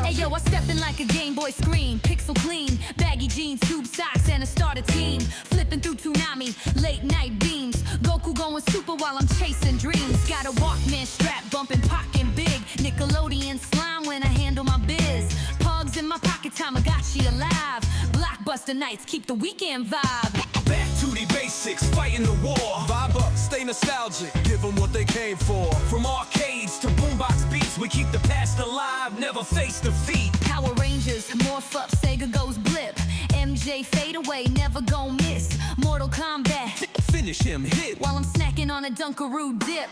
Hey yo, I stepped in like a Game Boy screen, pixel clean, baggy jeans, tube socks, and a starter team. Flipping through Toonami, late night beams. Goku going super while I'm chasing dreams. Got a Walkman strap, bumping, pockin' big. Nickelodeon slime when I handle my biz. Pugs in my pocket, Tamagotchi alive. Blockbuster nights, keep the weekend vibe. Back to the basics, fighting the war. Vibe up, stay nostalgic, give them what they came for. From arcades to boombox beats, we keep the past alive, never face defeat. Power Rangers, morph up, Sega goes blip. MJ fade away, never gon' miss. Mortal Kombat, finish him, hit. While I'm snacking on a Dunkaroo dip.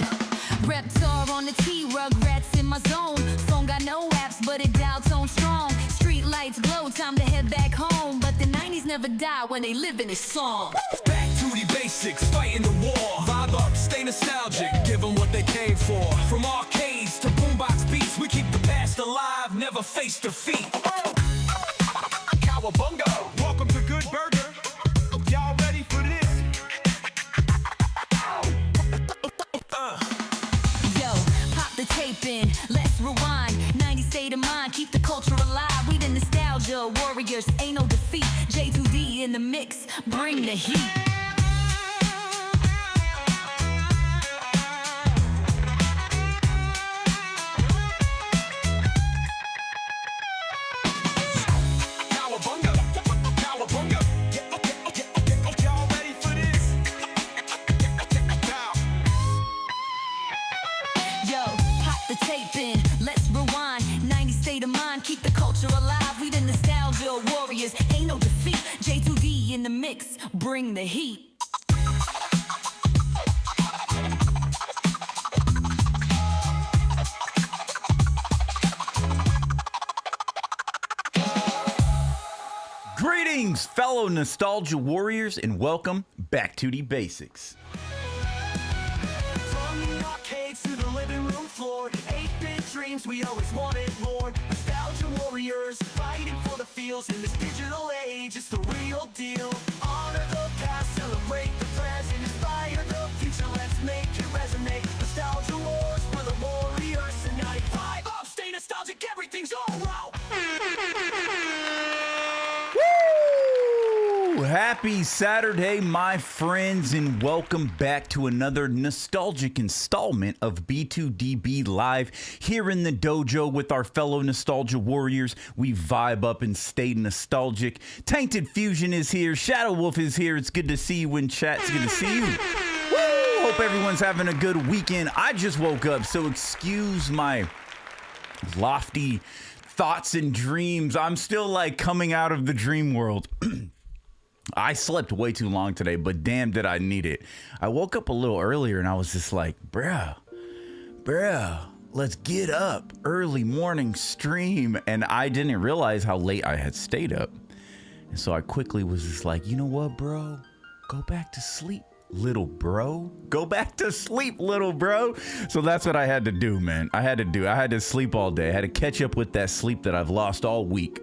Reptar on the T-Rug, rats in my zone. Phone got no apps, but it dialed tone strong. Street lights glow, time to head back home. But the 90s never die when they live in this song. Back to the basics, fighting the war. Vibe up, stay nostalgic, give them what they came for. From arcades to boombox beats, we keep the past alive, never face defeat. Cowabunga, welcome to Good Burger. Y'all ready for this? Yo, pop the tape in, let's rewind. 90s state of mind, keep the culture alive. We the nostalgia warriors, ain't no defeat. J2D in the mix, bring the heat. Keep the culture alive, we the nostalgia warriors, ain't no defeat. J2D in the mix, bring the heat. Greetings, fellow nostalgia warriors, and welcome back to the basics. From the arcades to the living room floor, 8-bit dreams, we always wanted more. Nostalgia warriors, fighting for the feels in this digital age, it's the real deal. Honor the past, celebrate the present, inspire the future, let's make it resonate. Nostalgia wars for the warriors tonight. Vibe up, stay nostalgic, everything's alright. Happy Saturday, my friends, and welcome back to another nostalgic installment of B2DB Live here in the dojo with our fellow nostalgia warriors. We vibe up and stay nostalgic. Tainted Fusion is here. Shadow Wolf is here. It's good to see you in chat. It's good to see you. Woo! Hope everyone's having a good weekend. I just woke up, so excuse my lofty thoughts and dreams. I'm still like coming out of the dream world. I slept way too long today, but damn did I need it. I woke up a little earlier and I was just like, bruh, let's get up. Early morning stream. And I didn't realize how late I had stayed up. And so I quickly was just like, you know what, bro? Go back to sleep, little bro. Go back to sleep, little bro. So that's what I had to do, man. I had to sleep all day. I had to catch up with that sleep that I've lost all week.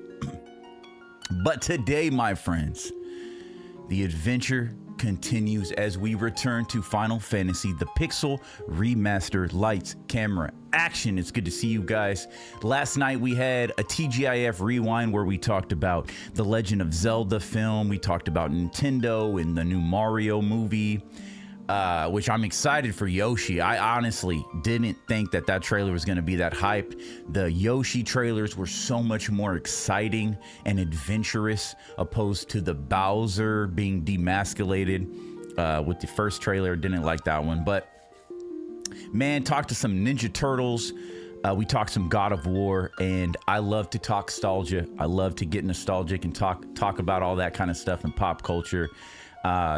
But today, my friends, the adventure continues as we return to Final Fantasy, the Pixel Remaster. Lights, camera, action. It's good to see you guys. Last night we had a TGIF rewind where we talked about the Legend of Zelda film. We talked about Nintendo and the new Mario movie, which I'm excited for Yoshi. I honestly didn't think that trailer was going to be that hyped. The Yoshi trailers were so much more exciting and adventurous opposed to the Bowser being demasculated with the first trailer. Didn't like that one, but man, talked to some Ninja Turtles. We talked some God of War, and I love to talk nostalgia. I love to get nostalgic and talk about all that kind of stuff in pop culture.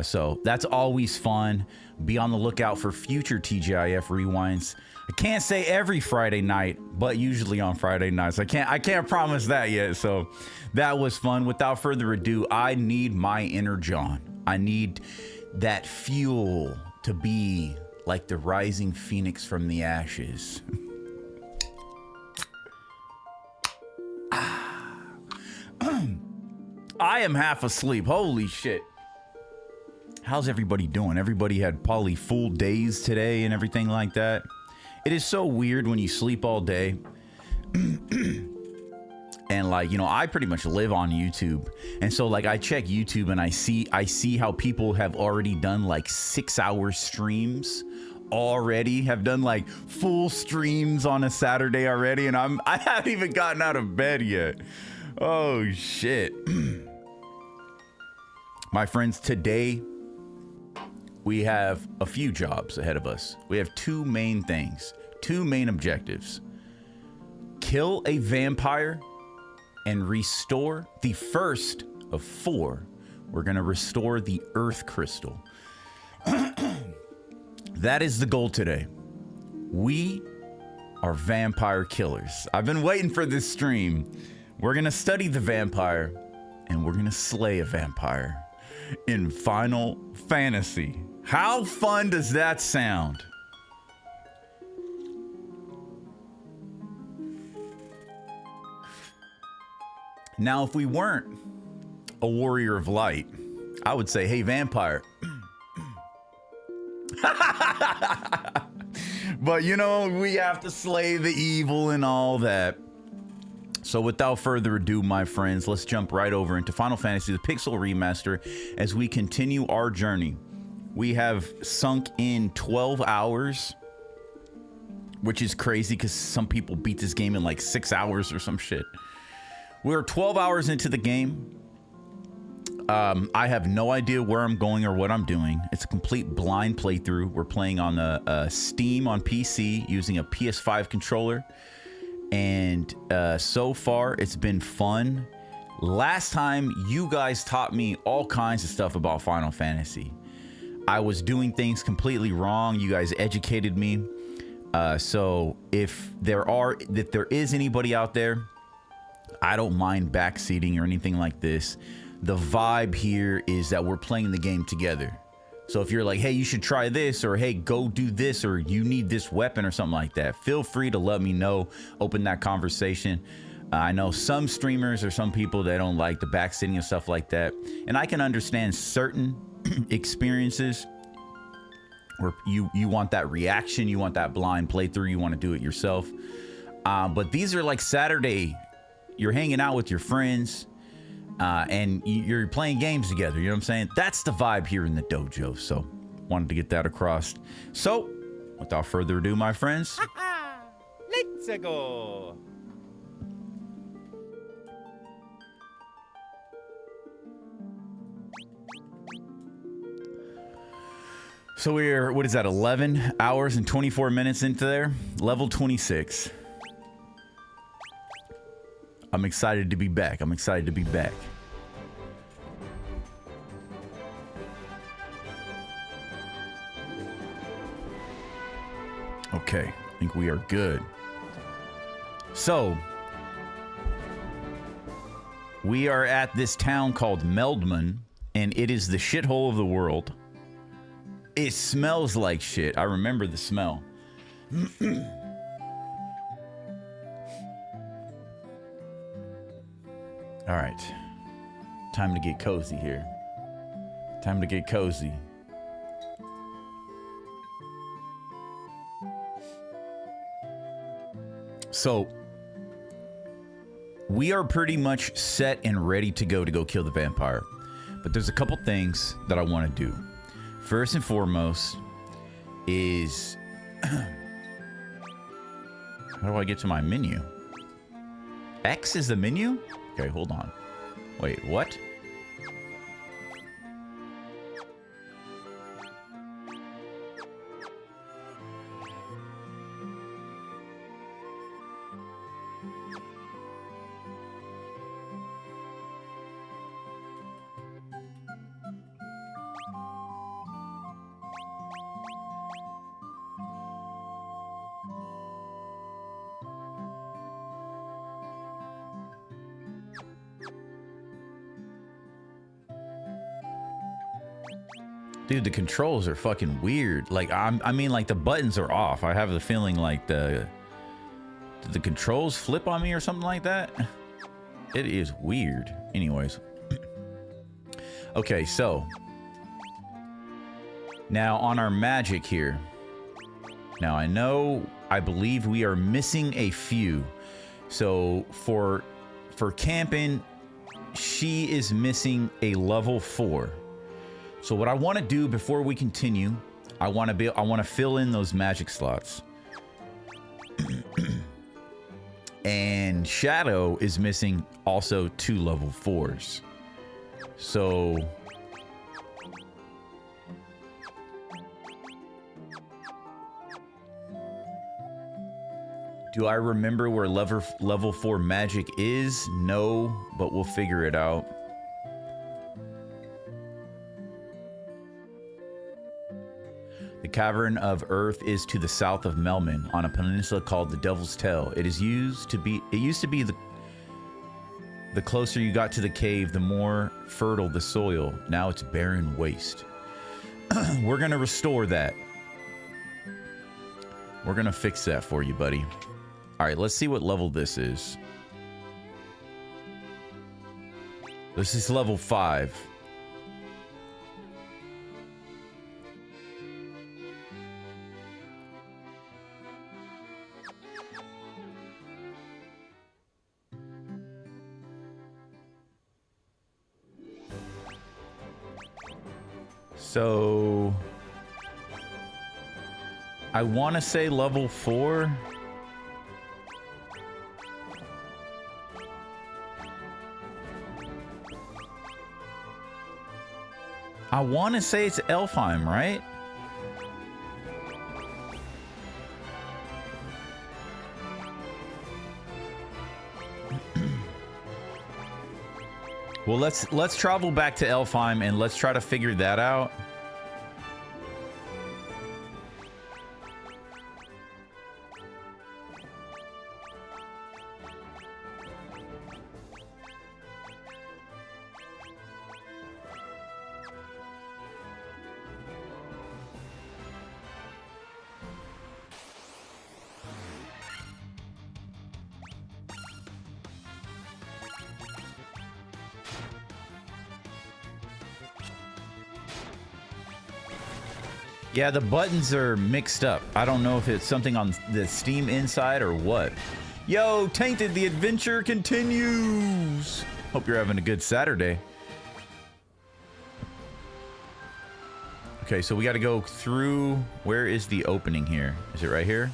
So that's always fun. Be on the lookout for future TGIF rewinds. I can't say every Friday night, but usually on Friday nights. I can't promise that yet. So that was fun. Without further ado, I need my inner John. I need that fuel to be like the rising phoenix from the ashes. I am half asleep. Holy shit. How's everybody doing? Everybody had probably full days today and everything like that. It is so weird when you sleep all day. And like, you know, I pretty much live on YouTube. And so like I check YouTube and I see how people have already done like 6-hour streams already, have done like full streams on a Saturday already. And I haven't even gotten out of bed yet. Oh shit. My friends, today we have a few jobs ahead of us. We have two main things, two main objectives. Kill a vampire and restore the first of 4. We're gonna restore the Earth Crystal. That is the goal today. We are vampire killers. I've been waiting for this stream. We're gonna study the vampire and we're gonna slay a vampire in Final Fantasy. How fun does that sound? Now, if we weren't a warrior of light, I would say, hey, vampire. But, you know, we have to slay the evil and all that. So without further ado, my friends, let's jump right over into Final Fantasy the Pixel Remaster as we continue our journey. We have sunk in 12 hours, which is crazy because some people beat this game in like 6 hours or some shit. We're 12 hours into the game. I have no idea where I'm going or what I'm doing. It's a complete blind playthrough. We're playing on a Steam on PC using a PS5 controller. And so far, it's been fun. Last time, you guys taught me all kinds of stuff about Final Fantasy. I was doing things completely wrong. You guys educated me. So if there is anybody out there, I don't mind backseating or anything like this. The vibe here is that we're playing the game together. So if you're like, hey, you should try this, or hey, go do this, or you need this weapon or something like that, feel free to let me know. Open that conversation. I know some streamers or some people, they don't like the backseating and stuff like that. And I can understand certain experiences where you want that reaction, you want that blind playthrough, you want to do it yourself. But these are like Saturday. You're hanging out with your friends. And you're playing games together, you know what I'm saying? That's the vibe here in the dojo, so wanted to get that across. So, without further ado, my friends, let's go. So we're, what is that, 11 hours and 24 minutes into there? Level 26. I'm excited to be back. I'm excited to be back. Okay, I think we are good. So, we are at this town called Meldman, and it is the shithole of the world. It smells like shit. I remember the smell. All right, time to get cozy here. Time to get cozy. So, we are pretty much set and ready to go kill the vampire. But there's a couple things that I want to do. First and foremost is... How do I get to my menu? X is the menu? Okay, hold on. Wait, what? Dude, the controls are fucking weird. Like, I mean, like, the buttons are off. I have the feeling like did the controls flip on me or something like that? It is weird. Anyways. Okay, so. Now, on our magic here. Now, I believe we are missing a few. So, for camping, she is missing a level 4. So what I want to do before we continue, I want to fill in those magic slots. And Shadow is missing also 2 level 4s. So do I remember where level 4 magic is? No, but we'll figure it out. The Cavern of Earth is to the south of Melman, on a peninsula called the Devil's Tail. It used to be the closer you got to the cave, the more fertile the soil. Now it's barren waste. We're gonna restore that. We're gonna fix that for you, buddy. All right, let's see what level this is. This is level 5. So I want to say level 4. I want to say it's Elfheim, right? Well, let's travel back to Elfheim and let's try to figure that out. Yeah, the buttons are mixed up. I don't know if it's something on the Steam inside or what. Yo, Tainted, the adventure continues. Hope you're having a good Saturday. Okay, so we got to go through. Where is the opening here? Is it right here?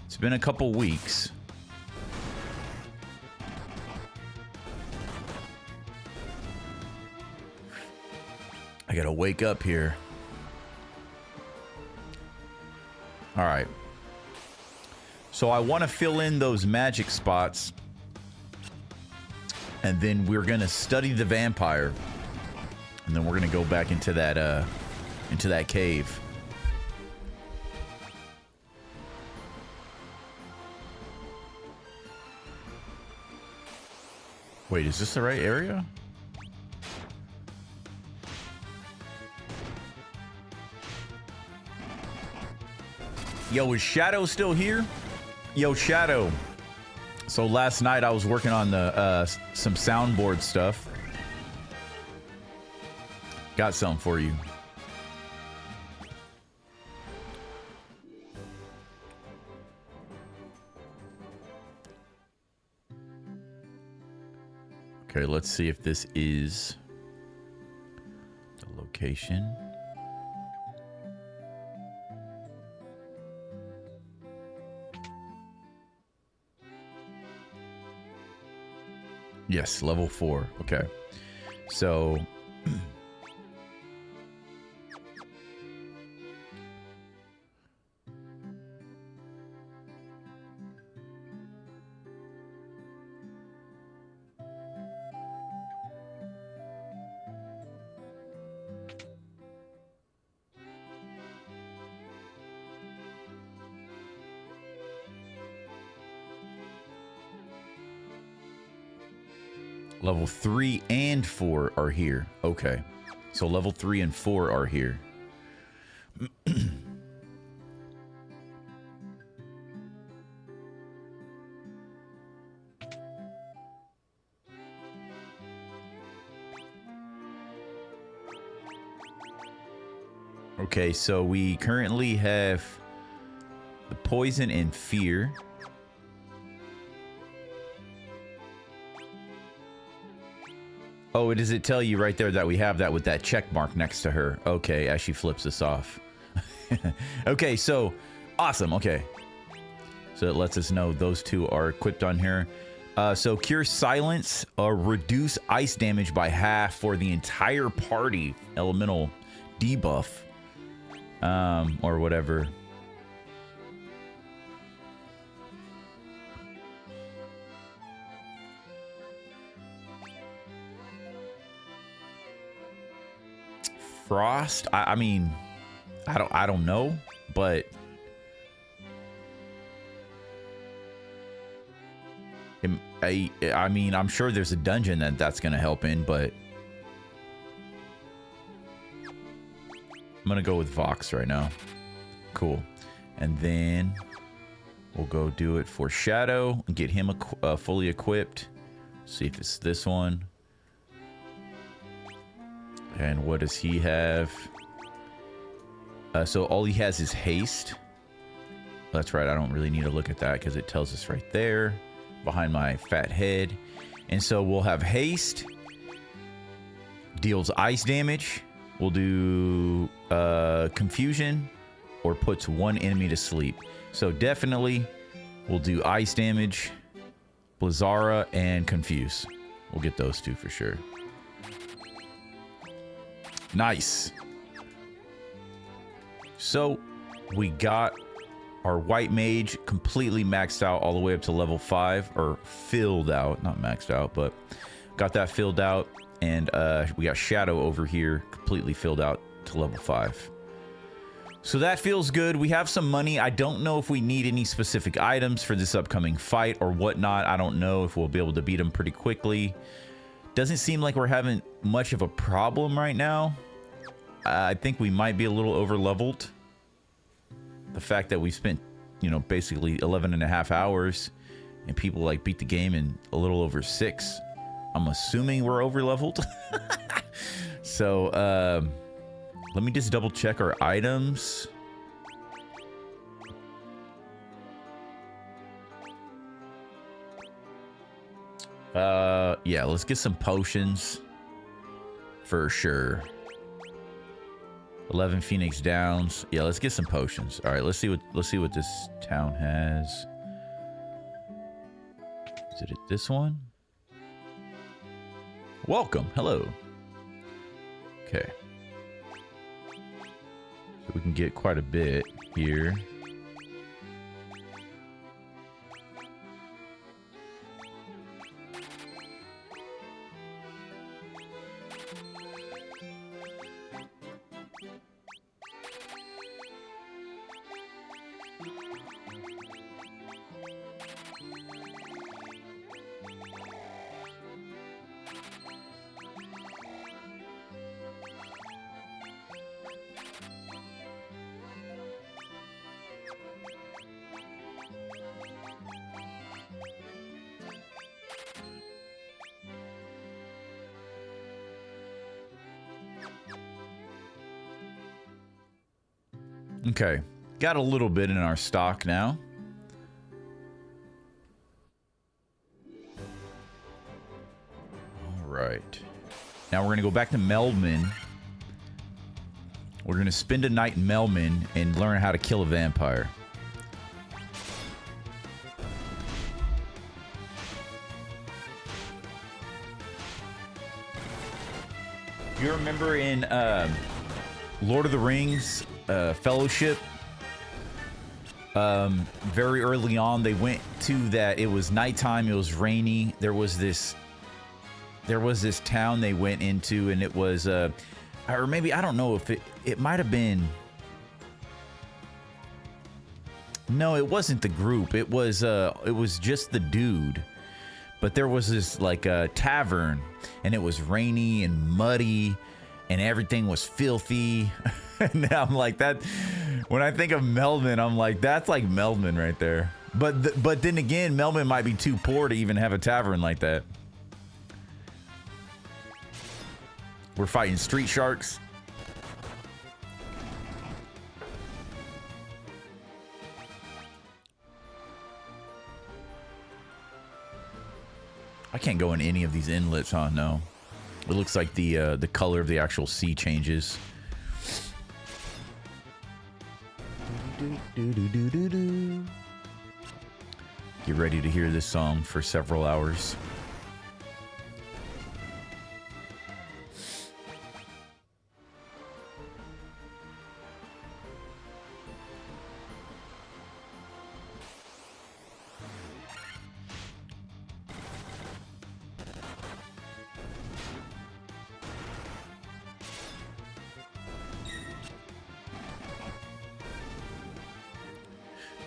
It's been a couple weeks. I gotta wake up here. All right. So I want to fill in those magic spots. And then we're gonna study the vampire. And then we're gonna go back into that cave. Wait, is this the right area? Yo, is Shadow still here? Yo, Shadow. So last night I was working on the some soundboard stuff. Got something for you. Okay, let's see if this is the location. Yes, level 4. Okay. So level 3 and 4 are here. Okay. So level 3 and 4 are here. Okay, so we currently have the poison and fear. Oh, does it tell you right there that we have that with that check mark next to her? Okay, as she flips this off. Okay, so awesome. Okay, so it lets us know those two are equipped on here. So cure silence, reduce ice damage by half for the entire party. Elemental debuff, or whatever. Frost. I mean, I don't know, but I mean, I'm sure there's a dungeon that's gonna help in, but I'm gonna go with Vox right now. Cool. And then we'll go do it for Shadow and get him fully equipped. See if it's this one. And what does he have? So all he has is haste. That's right, I don't really need to look at that because it tells us right there behind my fat head. And so we'll have haste, deals ice damage. We'll do confusion, or puts one enemy to sleep. So definitely we'll do ice damage, Blizzara, and confuse. We'll get those two for sure. Nice. So we got our white mage completely maxed out all the way up to level 5, or filled out, not maxed out, but got that filled out. And we got Shadow over here completely filled out to level 5. So that feels good. We have some money. I don't know if we need any specific items for this upcoming fight or whatnot. I don't know if we'll be able to beat them pretty quickly. Doesn't seem like we're having much of a problem right now. I think we might be a little over leveled. The fact that we spent, you know, basically 11.5 hours and people like beat the game in a little over 6. I'm assuming we're over leveled. So let me just double check our items. Yeah, let's get some potions for sure. 11 Phoenix Downs. Yeah, let's get some potions. All right, let's see what this town has. Is it this one? Welcome. Hello. Okay. So we can get quite a bit here. Okay, got a little bit in our stock now. All right. Now we're going to go back to Melman. We're going to spend a night in Melman and learn how to kill a vampire. You remember in Lord of the Rings Fellowship, very early on they went to that, it was nighttime, it was rainy, there was this town they went into, and it was or maybe, I don't know if it might have been, no, it wasn't the group, it was just the dude, but there was this like a tavern, and it was rainy and muddy, and everything was filthy. And I'm like that. When I think of Melvin, I'm like, that's like Melvin right there. But then again, Melvin might be too poor to even have a tavern like that. We're fighting street sharks. I can't go in any of these inlets, huh? No. It looks like the color of the actual sea changes. Get ready to hear this song for several hours.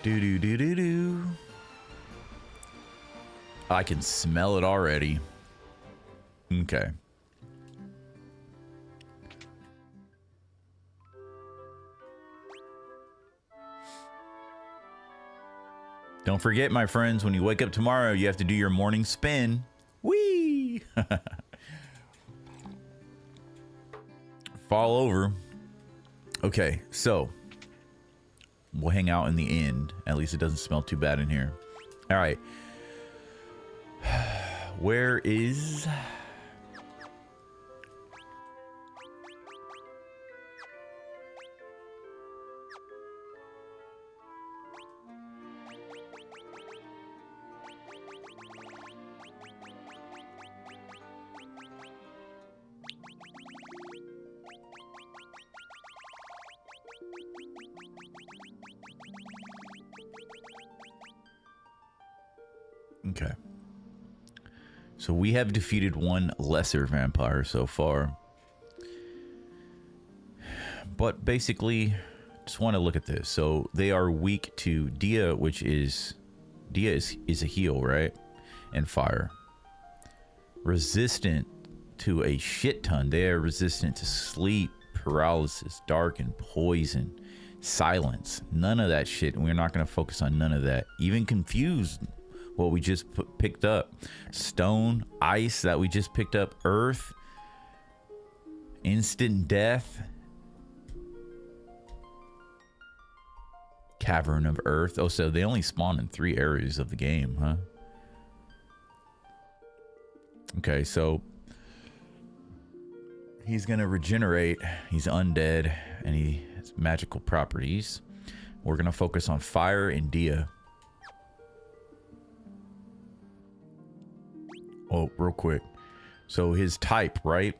Do. I can smell it already. Okay. Don't forget, my friends, when you wake up tomorrow, you have to do your morning spin. Whee! Fall over. Okay, so we'll hang out in the end. At least it doesn't smell too bad in here. All right. Where is... Okay. So we have defeated one lesser vampire so far. But basically, just want to look at this. So they are weak to Dia, which is... Dia is a heal, right? And fire. Resistant to a shit ton. They are resistant to sleep, paralysis, dark, and poison. Silence. None of that shit. And we're not going to focus on none of that. Even confused. What we just picked up. Stone, ice that we just picked up. Earth. Instant death. Cavern of Earth. Oh, so they only spawn in 3 areas of the game, huh? Okay, so he's gonna regenerate. He's undead and he has magical properties. We're gonna focus on fire and Dia. Oh, real quick. So his type, right?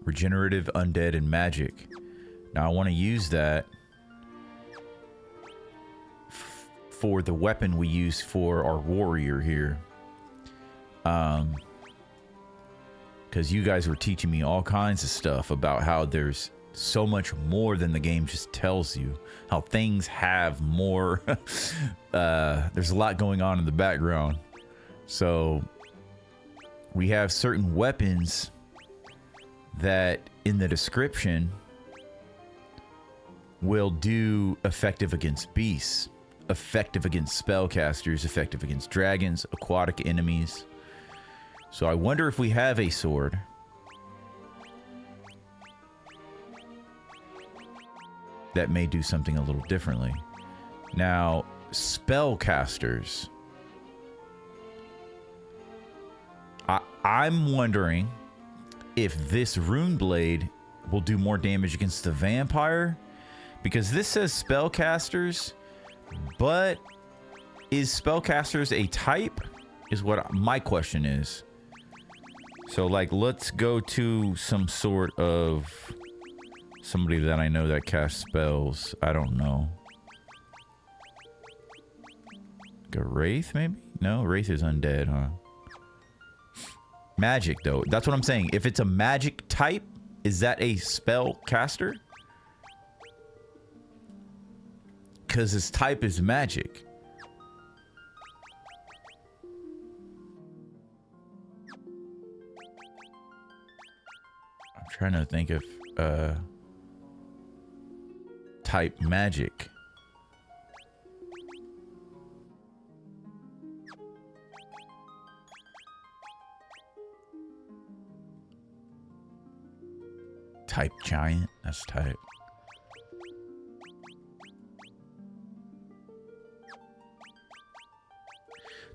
Regenerative, undead, and magic. Now I want to use that for the weapon we use for our warrior here. Because you guys were teaching me all kinds of stuff about how there's so much more than the game just tells you. How things have more. There's a lot going on in the background. So we have certain weapons that in the description will do effective against beasts, effective against spellcasters, effective against dragons, aquatic enemies. So I wonder if we have a sword that may do something a little differently. Now, spellcasters. I'm wondering if this rune blade will do more damage against the vampire, because this says spellcasters, but is spellcasters a type is what my question is. So like, let's go to some sort of somebody that I know that casts spells. I don't know. Like a wraith maybe? No, wraith is undead, huh? Magic, though. That's what I'm saying. If it's a magic type, is that a spell caster? Because his type is magic. I'm trying to think if... type magic. Type giant, that's type.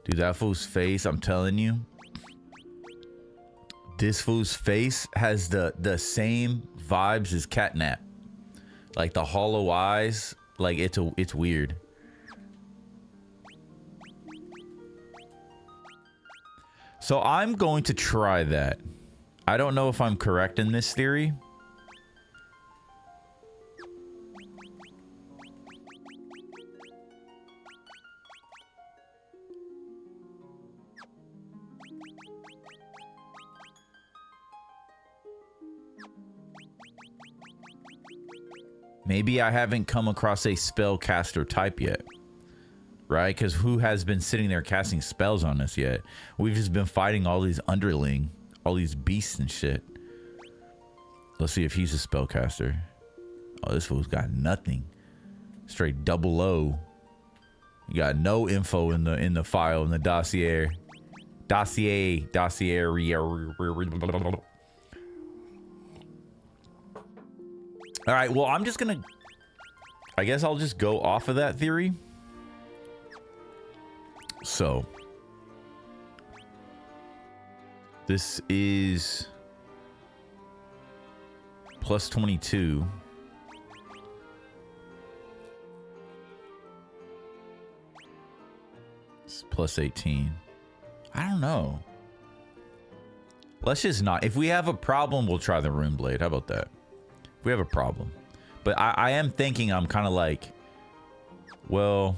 Dude, that fool's face, I'm telling you. This fool's face has the same vibes as Catnap. Like the hollow eyes, like it's weird. So I'm going to try that. I don't know if I'm correct in this theory. Maybe I haven't come across a spellcaster type yet, right? Because who has been sitting there casting spells on us yet? We've just been fighting all these underling, all these beasts and shit. Let's see if he's a spellcaster. Oh, this fool's got nothing. Straight double O. You got no info in the file, in the dossier. Dossier. All right, well, I'm just gonna, I guess I'll just go off of that theory. So, this is plus 22. It's plus 18. I don't know. Let's just not. If we have a problem, we'll try the Rune Blade. How about that? If we have a problem. But I am thinking, I'm kind of like, well,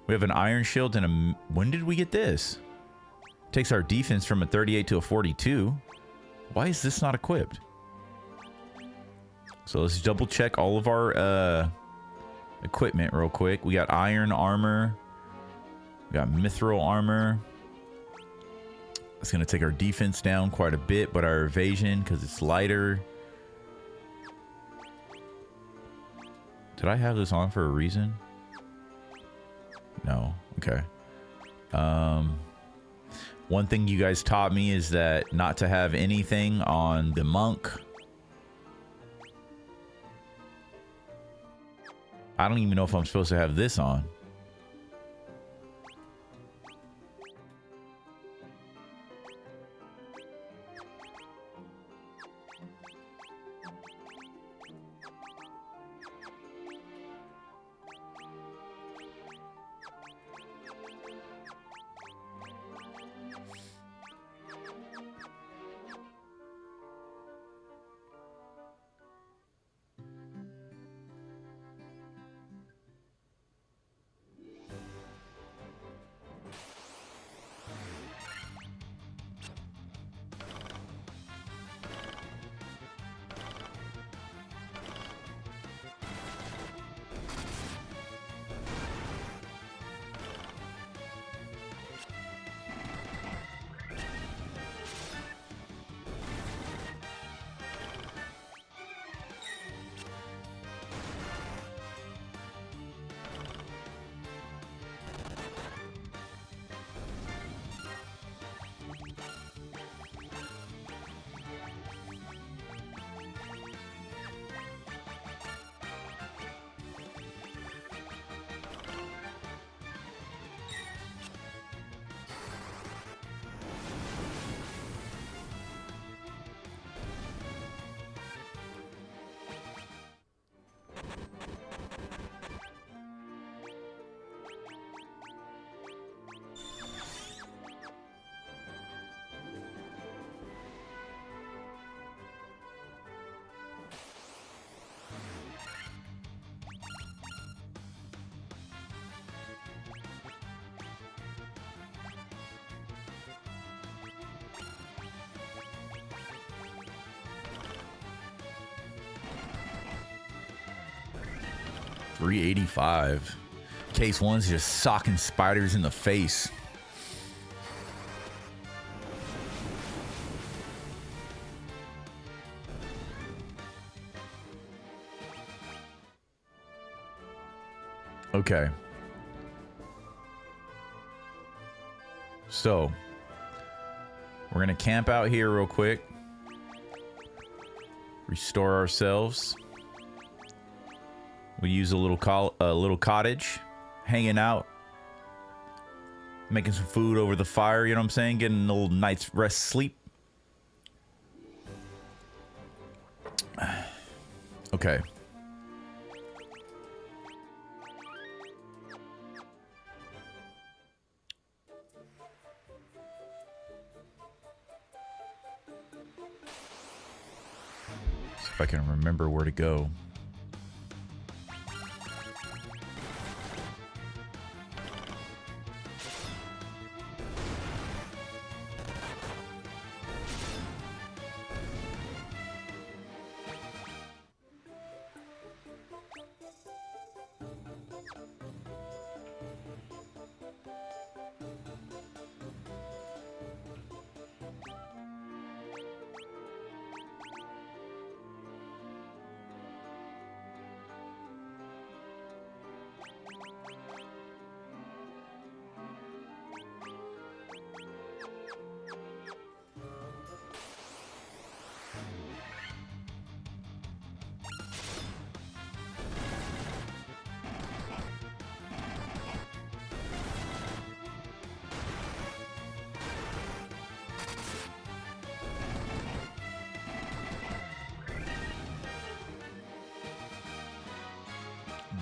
we have an Iron Shield and a... When did we get this? Takes our defense from a 38 to a 42. Why is this not equipped? So let's double check all of our equipment real quick. We got iron armor. We got mithril armor. It's going to take our defense down quite a bit, but our evasion, because it's lighter. Did I have this on for a reason? No. Okay. One thing you guys taught me is that not to have anything on the monk. I don't even know if I'm supposed to have this on. $385. Case one's just socking spiders in the face. Okay. So, we're going to camp out here real quick. Restore ourselves. We use a little cottage. Hanging out. Making some food over the fire, you know what I'm saying? Getting a little night's rest sleep. Okay. See if I can remember where to go.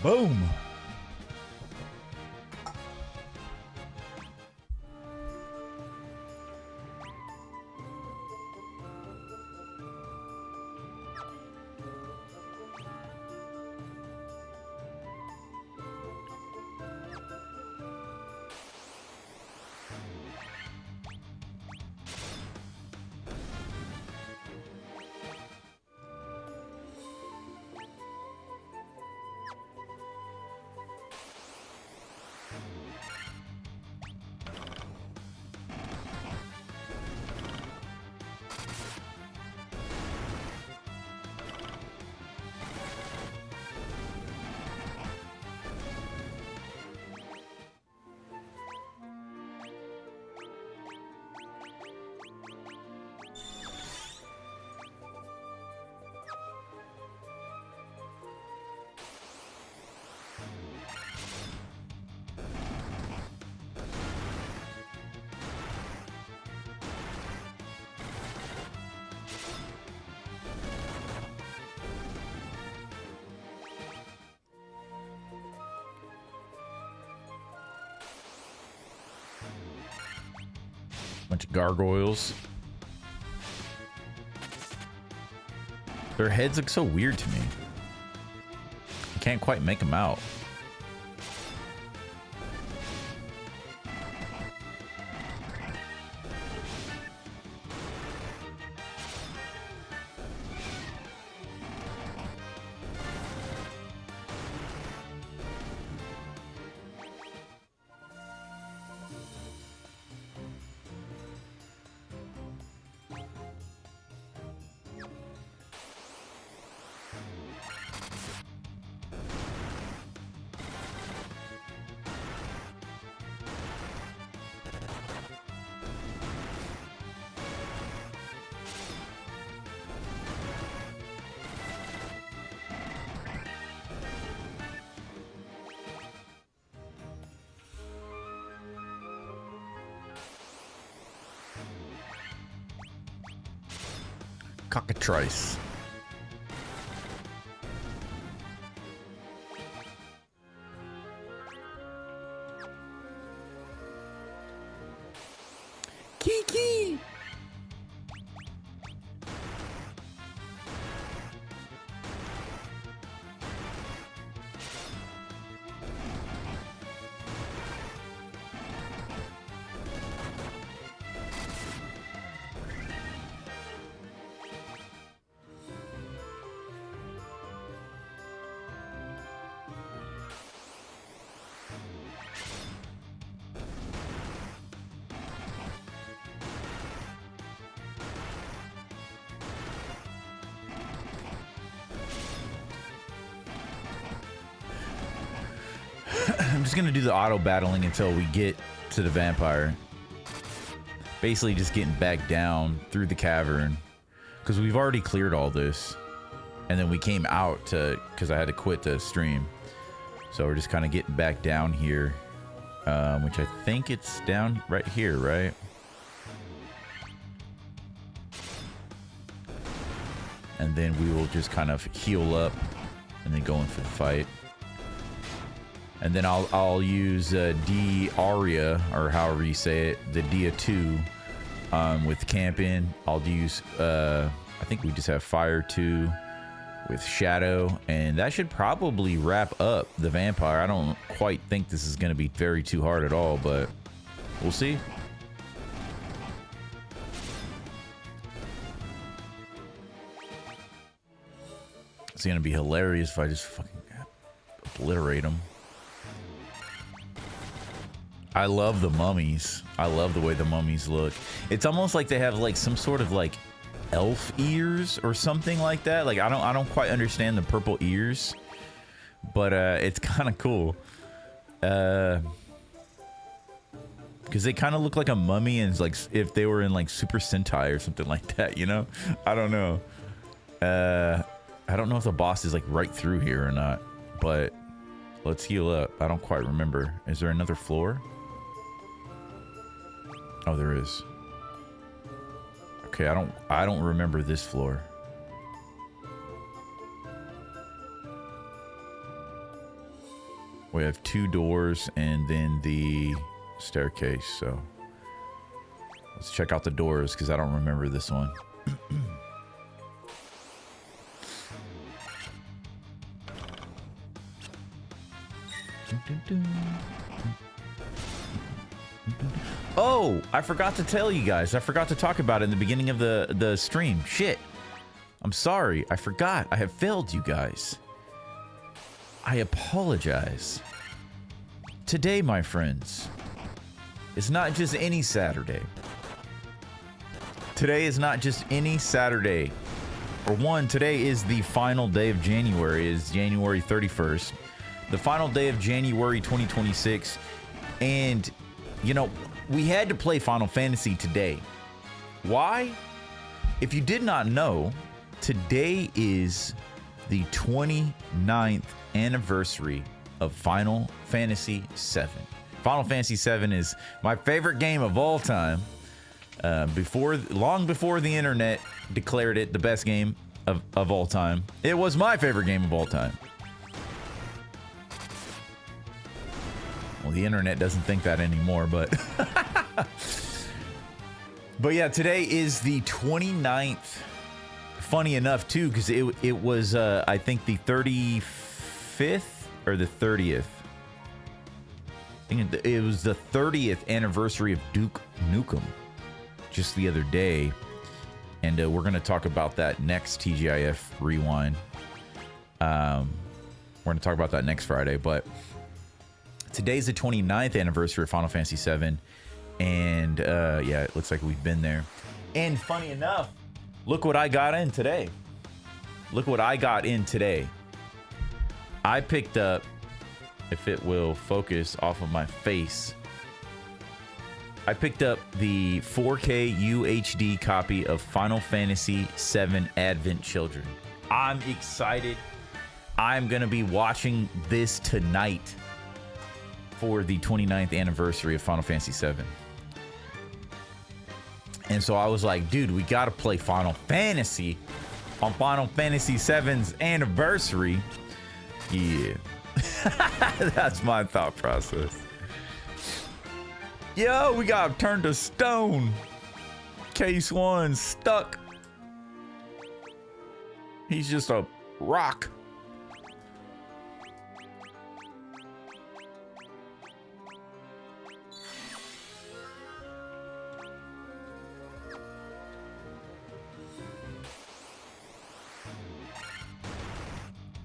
Boom. Bunch of gargoyles. Their heads look so weird to me. I can't quite make them out. Cockatrice. Kiki. I'm just gonna do the auto battling until we get to the vampire. Basically just getting back down through the cavern, because we've already cleared all this, and then we came out to, because I had to quit the stream. So we're just kind of getting back down here, which I think it's down right here, right? And then we will just kind of heal up and then go in for the fight. And then I'll use D Aria, or however you say it, the Dia 2 with camping. I'll use, I think we just have Fire 2 with Shadow, and that should probably wrap up the vampire. I don't quite think this is going to be very too hard at all, but we'll see. It's going to be hilarious if I just fucking obliterate them. I love the mummies. I love the way the mummies look. It's almost like they have like some sort of like elf ears or something like that. Like I don't quite understand the purple ears, but it's kind of cool. Because they kind of look like a mummy, and it's like if they were in like Super Sentai or something like that, you know? I don't know. I don't know if the boss is like right through here or not, but let's heal up. I don't quite remember. Is there another floor? Oh, there is. Okay, I don't remember this floor. We have 2 doors and then the staircase, so let's check out the doors because I don't remember this one. Oh, I forgot to tell you guys. I forgot to talk about it in the beginning of the stream. Shit. I'm sorry. I forgot. I have failed you guys. I apologize. Today, my friends, is not just any Saturday. Today is not just any Saturday. For one, today is the final day of January. It is January 31st. The final day of January 2026. And, you know, we had to play Final Fantasy today. Why? If you did not know, today is the 29th anniversary of Final Fantasy VII. Final Fantasy VII is my favorite game of all time. Long before the internet declared it the best game of all time, it was my favorite game of all time. Well, the internet doesn't think that anymore, but but yeah, today is the 29th. Funny enough too, because it was I think the 35th or the 30th. I think it was the 30th anniversary of Duke Nukem just the other day, and we're gonna talk about that next TGIF Rewind. We're gonna talk about that next Friday, but today's the 29th anniversary of Final Fantasy VII, and yeah, it looks like we've been there. And funny enough, look what I got in today. Look what I got in today. I picked up, if it will focus off of my face, I picked up the 4K UHD copy of Final Fantasy VII Advent Children. I'm excited. I'm gonna be watching this tonight for the 29th anniversary of Final Fantasy VII. And so I was like, dude, we gotta play Final Fantasy on Final Fantasy VII's anniversary. Yeah. That's my thought process. Yo, we got turned to stone. Case 1 stuck. He's just a rock.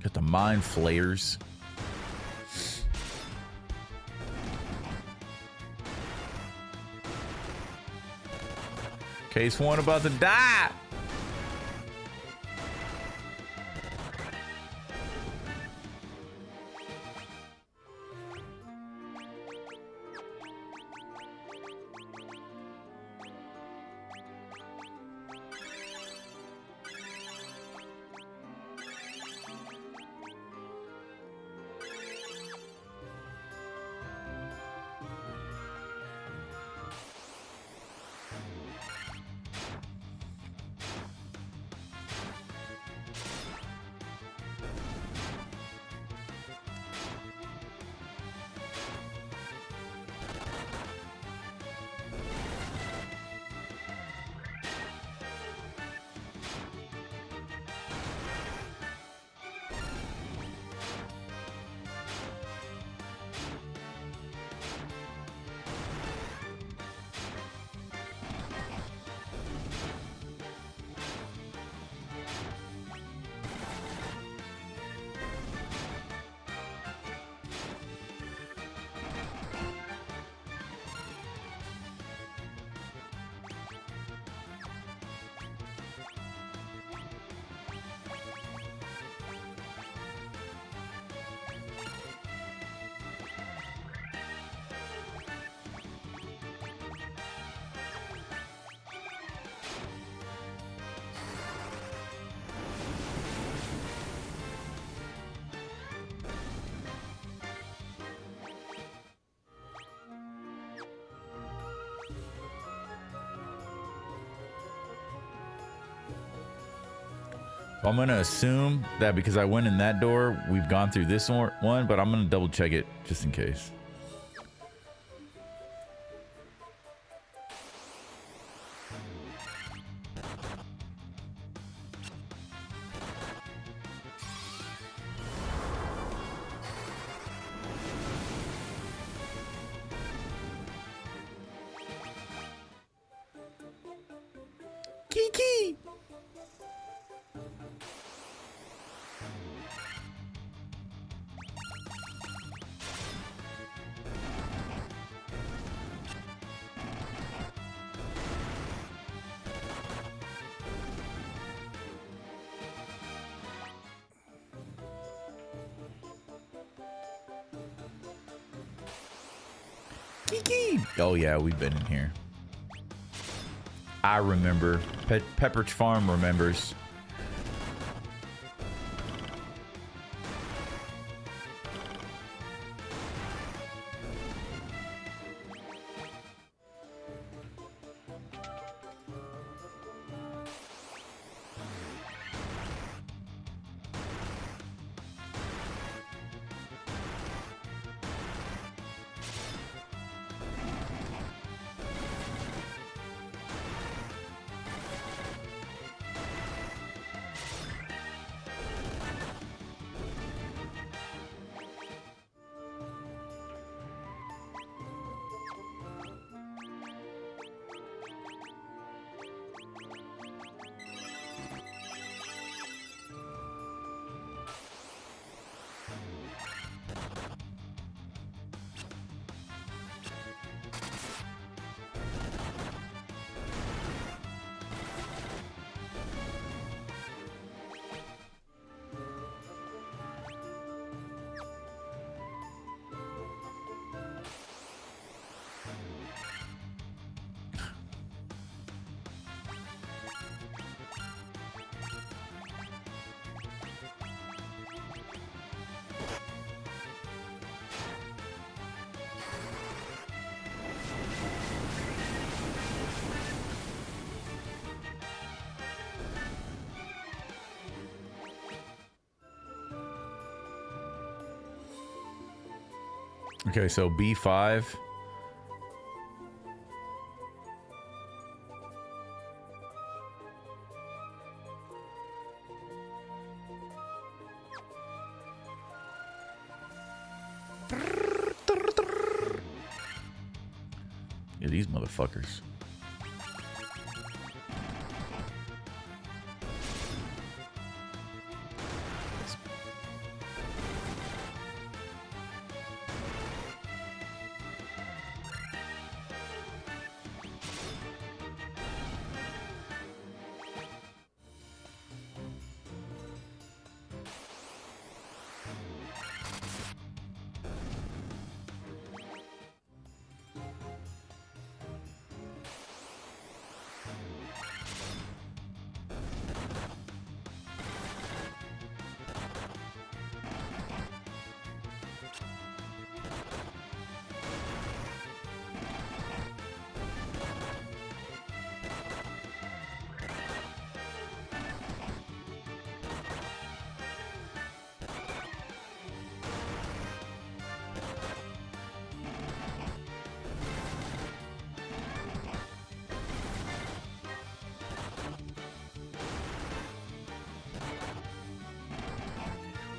Got the mind flayers. Case 1 about to die. I'm going to assume that because I went in that door, we've gone through this one, but I'm going to double check it just in case. Kiki! Kiki! Oh yeah, we've been in here. I remember. Pepperidge Farm remembers. Okay, so B5. Yeah, these motherfuckers.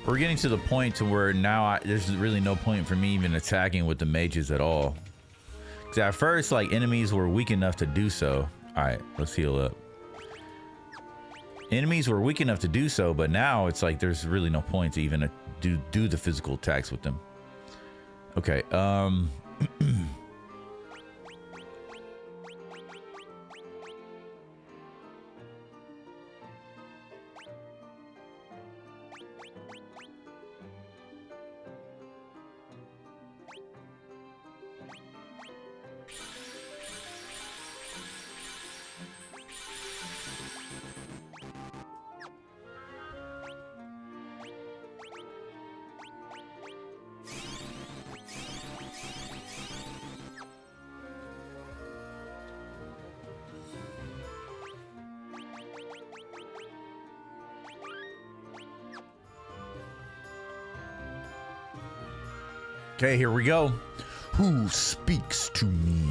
We're getting to the point to where now there's really no point for me even attacking with the mages at all. Because at first, like, enemies were weak enough to do so. All right, let's heal up. Enemies were weak enough to do so, but now it's like there's really no point to even do the physical attacks with them. Okay, Okay, here we go. Who speaks to me?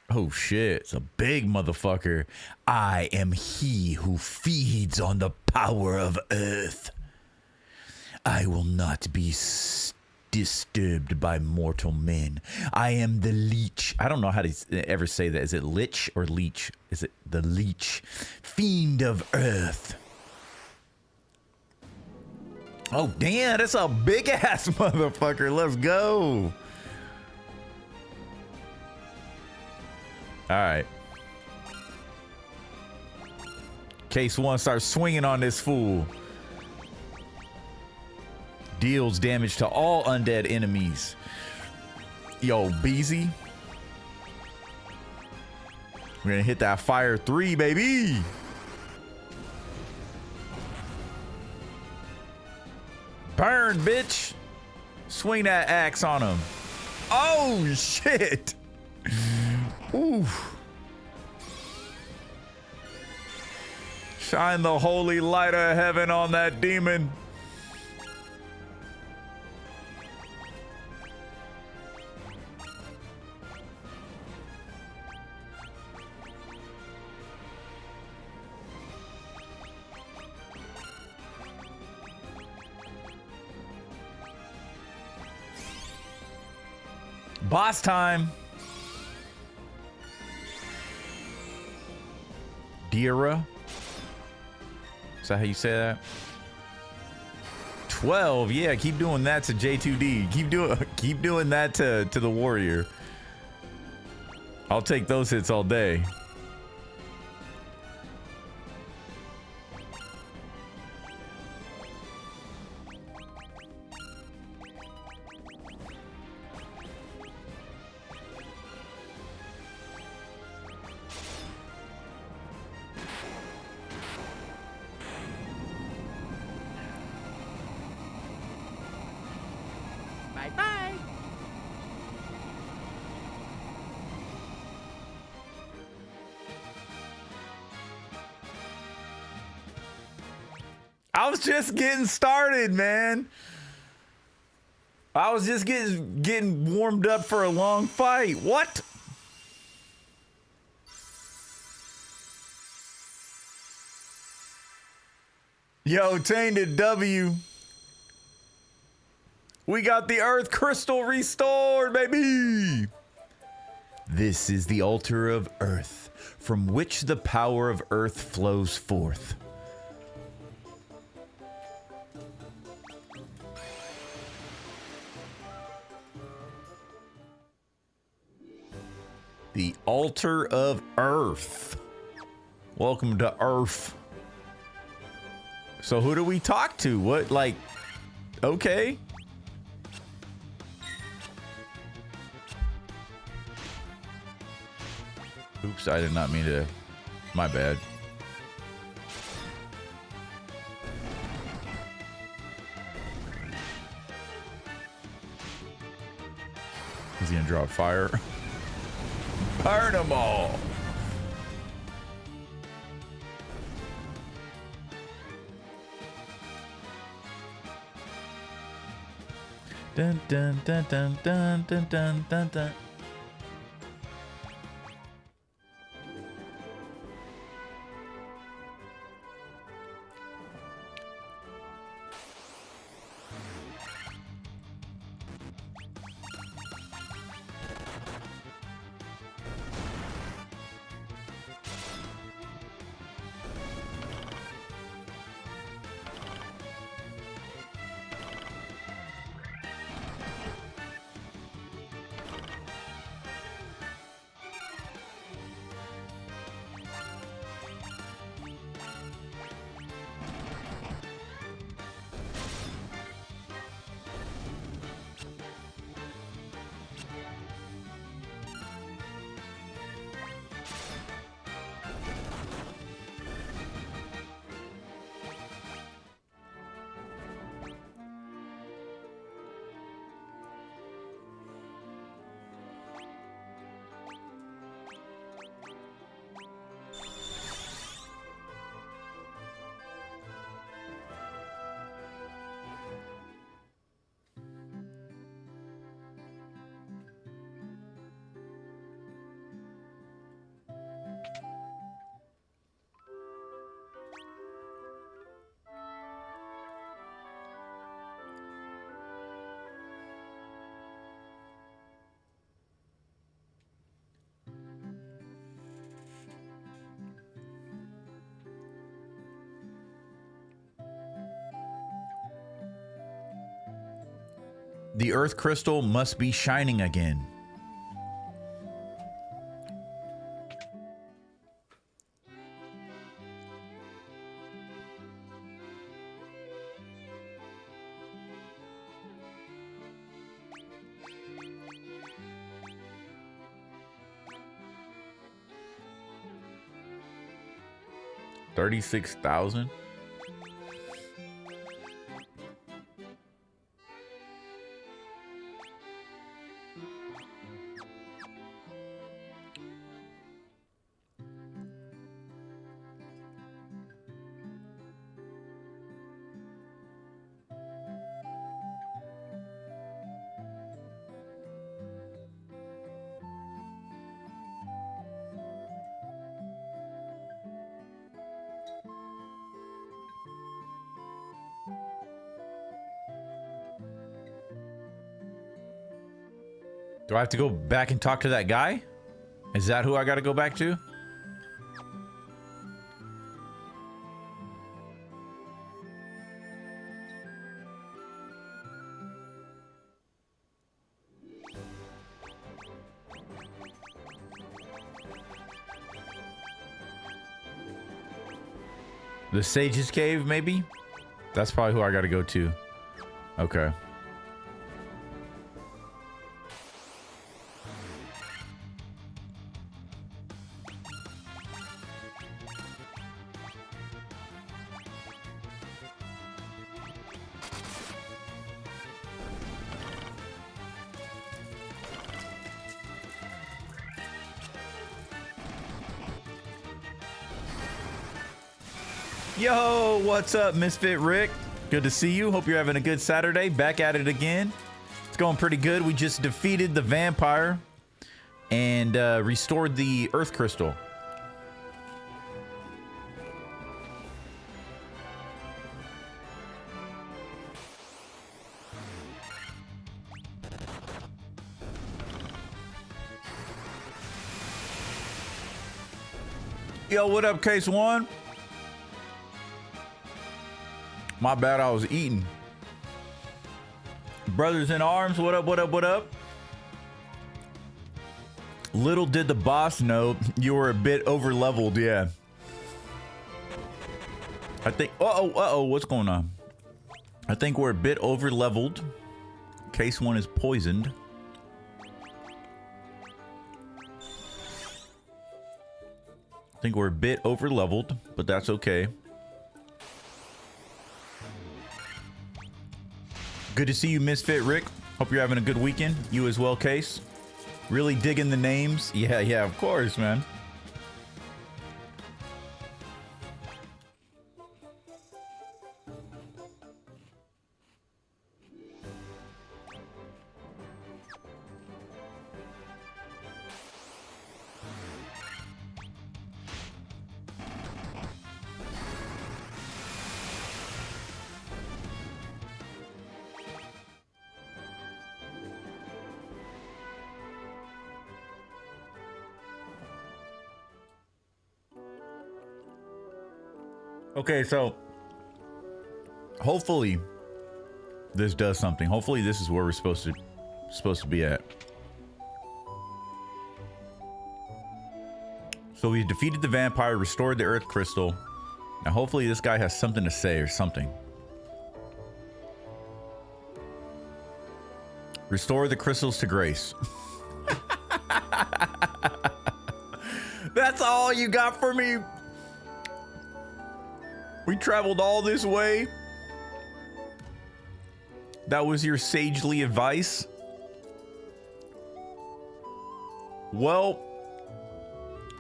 Oh shit, it's a big motherfucker. I am he who feeds on the power of earth. I will not be disturbed by mortal men. I am the leech. I don't know how to ever say that. Is it lich or leech? Is it the leech? Fiend of earth. Oh damn, that's a big ass motherfucker. Let's go. All right. Case one starts swinging on this fool. Deals damage to all undead enemies. Yo, Beezy. We're gonna hit that fire 3, baby. Burn, bitch. Swing that axe on him. Oh, shit. Oof. Shine the holy light of heaven on that demon. Boss time. Dira. Is that how you say that? 12. Yeah, keep doing that to J2D. Keep doing that to the warrior. I'll take those hits all day. Bye-bye. I was just getting started, man. I was just getting warmed up for a long fight. What? Yo, Tainted W. We got the Earth Crystal restored, baby. This is the altar of Earth, from which the power of Earth flows forth. The altar of Earth. Welcome to Earth. So who do we talk to? What, like, okay. Oops, I did not mean to. My bad. Is he gonna draw fire? Burn them all! Dun dun dun dun dun dun dun dun dun. The earth crystal must be shining again. $36,000. Do I have to go back and talk to that guy? Is that who I got to go back to? The Sage's Cave, maybe? That's probably who I got to go to. Okay. Yo, what's up, Misfit Rick? Good to see you. Hope you're having a good Saturday. Back at it again. It's going pretty good. We just defeated the vampire and restored the Earth Crystal. Yo, what up, Case One? My bad, I was eating. Brothers in arms, what up, what up, what up? Little did the boss know you were a bit over leveled, yeah. I think, uh-oh, what's going on? I think we're a bit over leveled. Case One is poisoned. I think we're a bit over leveled, but that's okay. Good to see you, Misfit Rick. Hope you're having a good weekend. You as well, Case. Really digging the names. Yeah, of course, man. Okay, so hopefully this does something. Hopefully this is where we're supposed to be at. So we defeated the vampire, restored the Earth Crystal. Now hopefully this guy has something to say or something. Restore the crystals to grace. That's all you got for me? We traveled all this way. That was your sagely advice. Well,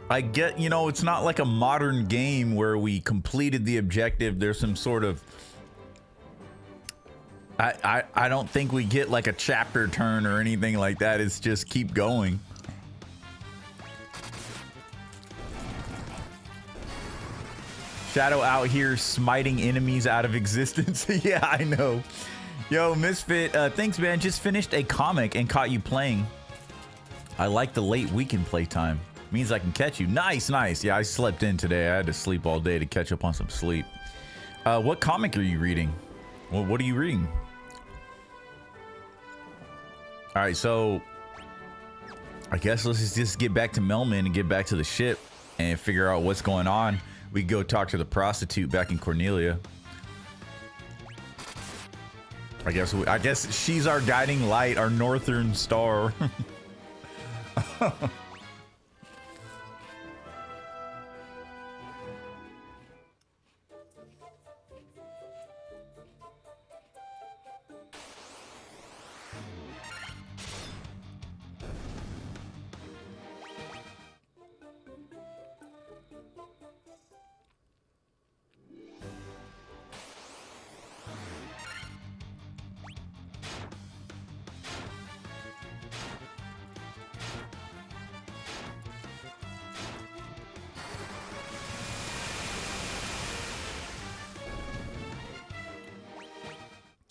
I get, you know, it's not like a modern game where we completed the objective. There's some sort of, I don't think we get like a chapter turn or anything like that. It's just keep going. Shadow out here smiting enemies out of existence. Yeah, I know. Yo, Misfit, thanks, man. Just finished a comic and caught you playing. I like the late weekend playtime. Means I can catch you. Nice, nice. Yeah, I slept in today. I had to sleep all day to catch up on some sleep. What comic are you reading? Well, what are you reading? All right, so I guess let's just get back to Melman and get back to the ship and figure out what's going on. We go talk to the prostitute back in Cornelia. I guess she's our guiding light, our northern star.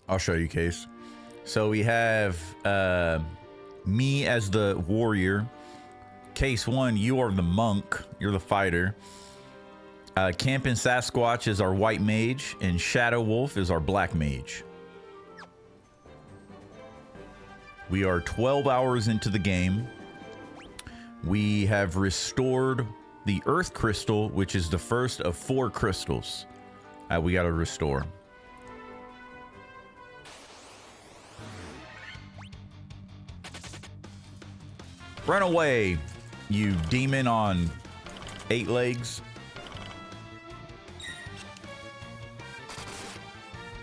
I'll show you, Case. So we have me as the warrior. Case 1, you are the monk. You're the fighter. Campin' Sasquatch is our white mage, and Shadow Wolf is our black mage. We are 12 hours into the game. We have restored the Earth Crystal, which is the first of 4 crystals we got to restore. Run away, you demon on 8 legs.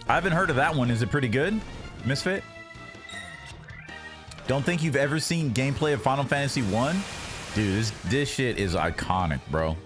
I haven't heard of that one. Is it pretty good, Misfit? Don't think you've ever seen gameplay of Final Fantasy 1? Dude, this shit is iconic, bro.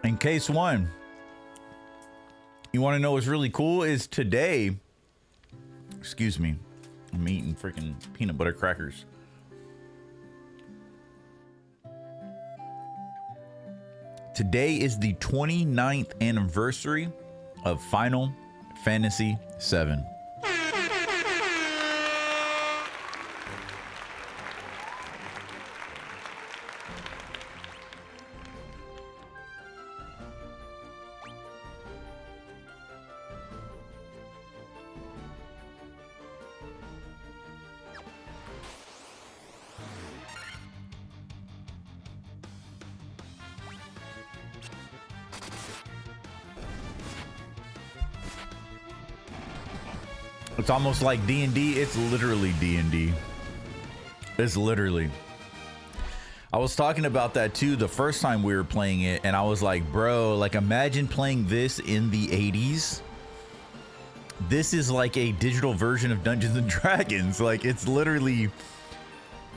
In Case 1, you want to know what's really cool is today, excuse me, I'm eating freaking peanut butter crackers. Today is the 29th anniversary of Final Fantasy VII. It's almost like D&D. It's literally D&D. It's literally. I was talking about that too the first time we were playing it, and I was like, bro, like imagine playing this in the 80s. This is like a digital version of Dungeons and Dragons. Like it's literally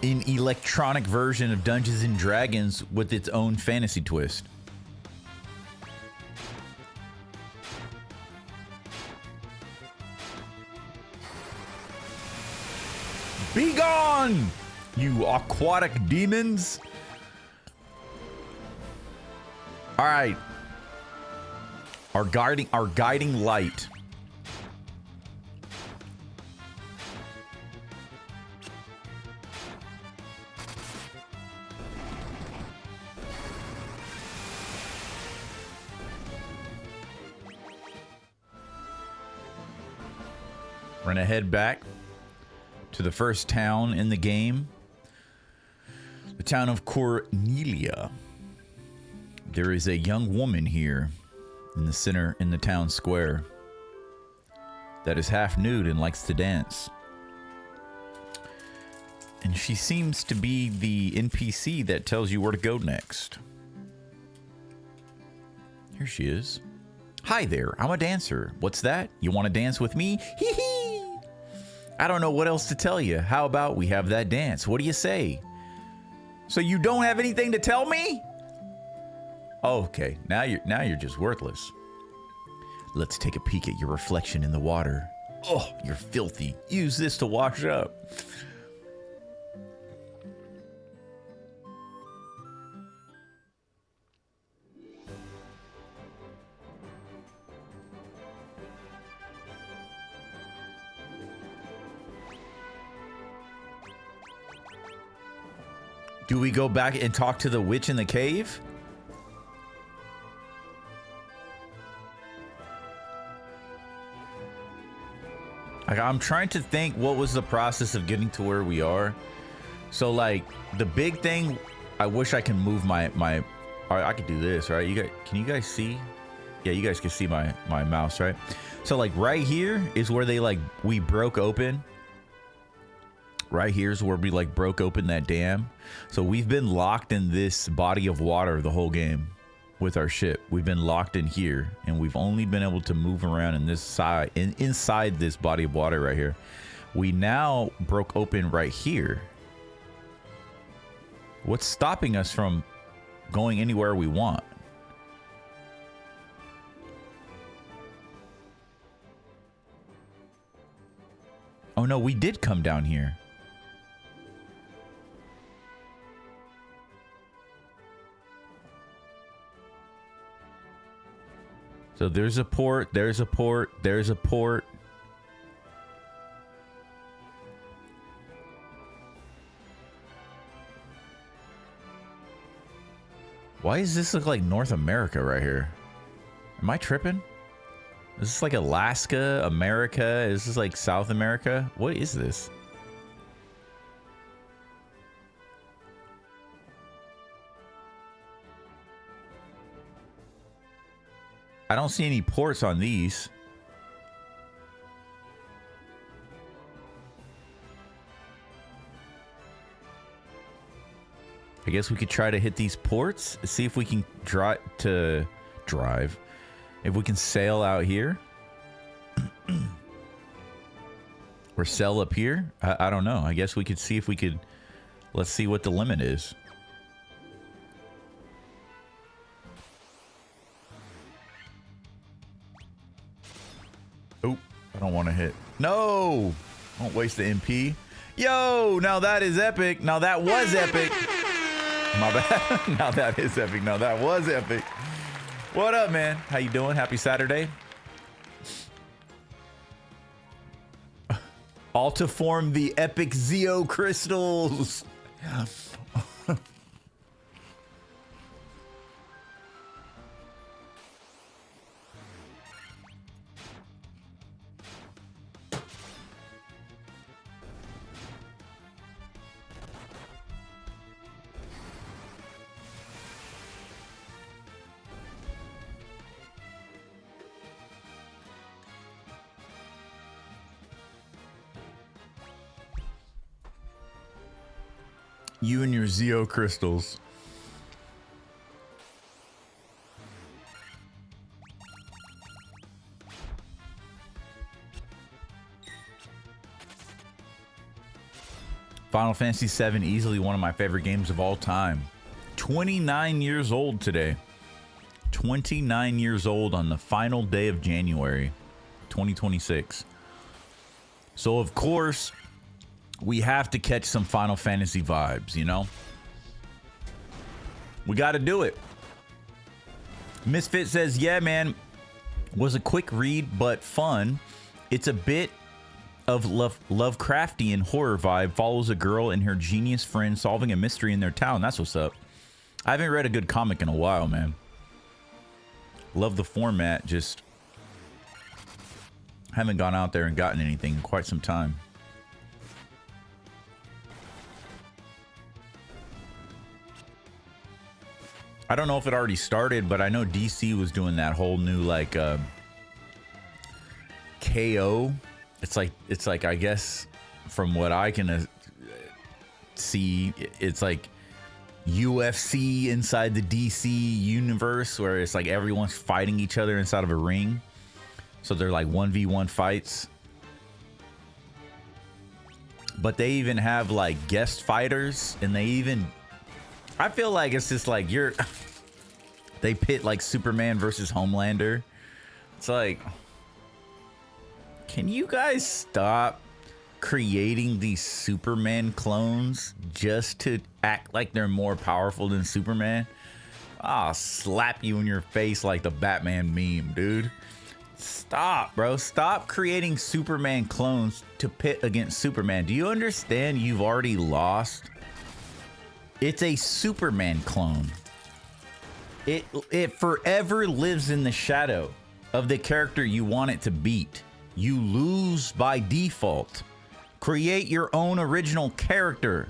an electronic version of Dungeons and Dragons with its own fantasy twist. Be gone, you aquatic demons. All right. Our guiding light. We're gonna head back to the first town in the game, the town of Cornelia. There is a young woman here in the center, in the town square, that is half nude and likes to dance. And she seems to be the NPC that tells you where to go next. Here she is. Hi there, I'm a dancer. What's that? You want to dance with me? Hee hee! I don't know what else to tell you. How about we have that dance? What do you say? So you don't have anything to tell me? Oh, okay, now you're just worthless. Let's take a peek at your reflection in the water. Oh, you're filthy. Use this to wash up. Do we go back and talk to the witch in the cave? I'm trying to think what was the process of getting to where we are. So like the big thing, I wish I can move my all right, I could do this, right? You guys, can you guys see? Yeah, you guys can see my mouse, right? So like right here is where we broke open. Right here's where we like broke open that dam. So we've been locked in this body of water the whole game with our ship. We've been locked in here, and we've only been able to move around in this side, inside this body of water right here. We now broke open right here. What's stopping us from going anywhere we want? Oh no, we did come down here. So there's a port, there's a port, there's a port. Why does this look like North America right here? Am I tripping? Is this like Alaska, America? Is this like South America? What is this? I don't see any ports on these. I guess we could try to hit these ports, see if we can drive. If we can sail out here. Or sail up here. I don't know. I guess we could see if we could. Let's see what the limit is. Oh, I don't want to hit. No! Don't waste the MP. Yo, now that is epic. Now that was epic. My bad. Now that is epic. Now that was epic. What up, man? How you doing? Happy Saturday. All to form the epic Zeo crystals. You and your Zeo crystals. Final Fantasy VII, easily one of my favorite games of all time. 29 years old today. 29 years old on the final day of January 2026. So of course, we have to catch some Final Fantasy vibes, you know? We got to do it. Misfit says, yeah, man, was a quick read, but fun. It's a bit of Lovecraftian horror vibe. Follows a girl and her genius friend solving a mystery in their town. That's what's up. I haven't read a good comic in a while, man. Love the format, just haven't gone out there and gotten anything in quite some time. I don't know if it already started, but I know DC was doing that whole new like KO. It's like I guess from what I can see, it's like UFC inside the DC universe, where it's like everyone's fighting each other inside of a ring. So they're like 1v1 fights. But they even have like guest fighters, and they even, I feel like it's just like they pit like Superman versus Homelander. It's like, can you guys stop creating these Superman clones just to act like they're more powerful than Superman? I'll slap you in your face like the Batman meme, dude. Stop, bro. Stop creating Superman clones to pit against Superman. Do you understand you've already lost? It's a Superman clone. It forever lives in the shadow of the character you want it to beat. You lose by default. Create your own original character.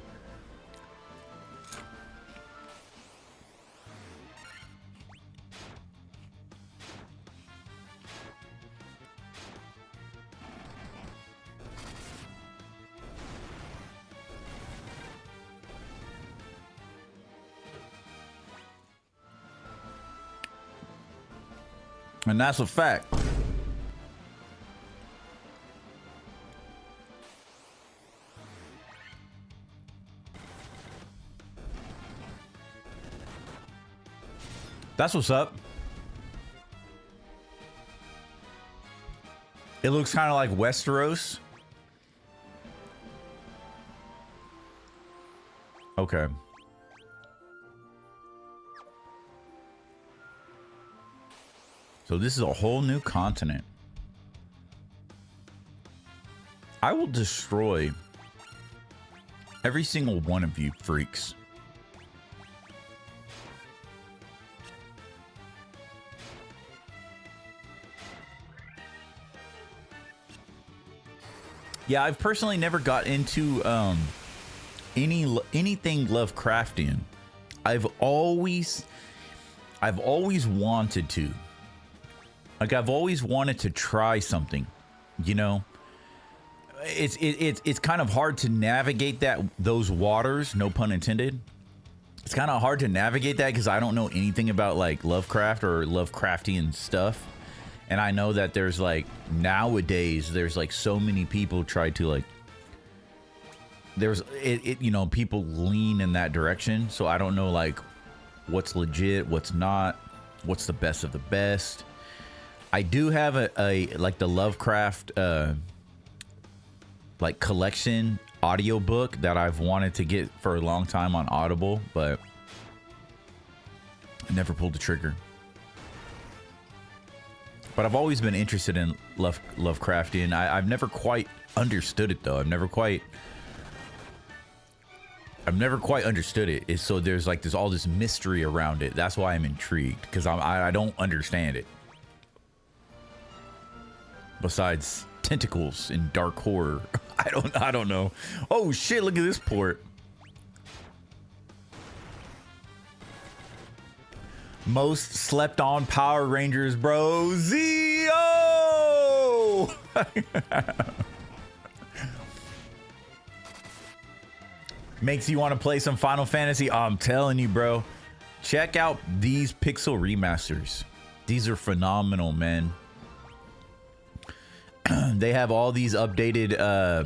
And that's a fact. That's what's up. It looks kind of like Westeros. Okay. So this is a whole new continent. I will destroy every single one of you freaks. Yeah, I've personally never got into anything Lovecraftian. I've always wanted to. Like, I've always wanted to try something, you know. It's kind of hard to navigate those waters, no pun intended. It's kind of hard to navigate that because I don't know anything about like Lovecraft or Lovecraftian stuff. And I know that there's like nowadays there's like so many people try to like you know, people lean in that direction. So I don't know like what's legit, what's not, what's the best of the best. I do have a like the Lovecraft like collection audiobook that I've wanted to get for a long time on Audible, but I never pulled the trigger. But I've always been interested in Lovecraftian. I've never quite understood it though. I've never quite understood it. So there's all this mystery around it. That's why I'm intrigued, because I don't understand it. Besides tentacles and dark horror, I don't know. Oh shit! Look at this port. Most slept on Power Rangers, bro. Zeo! Makes you want to play some Final Fantasy. I'm telling you, bro. Check out these Pixel Remasters. These are phenomenal, man. They have all these updated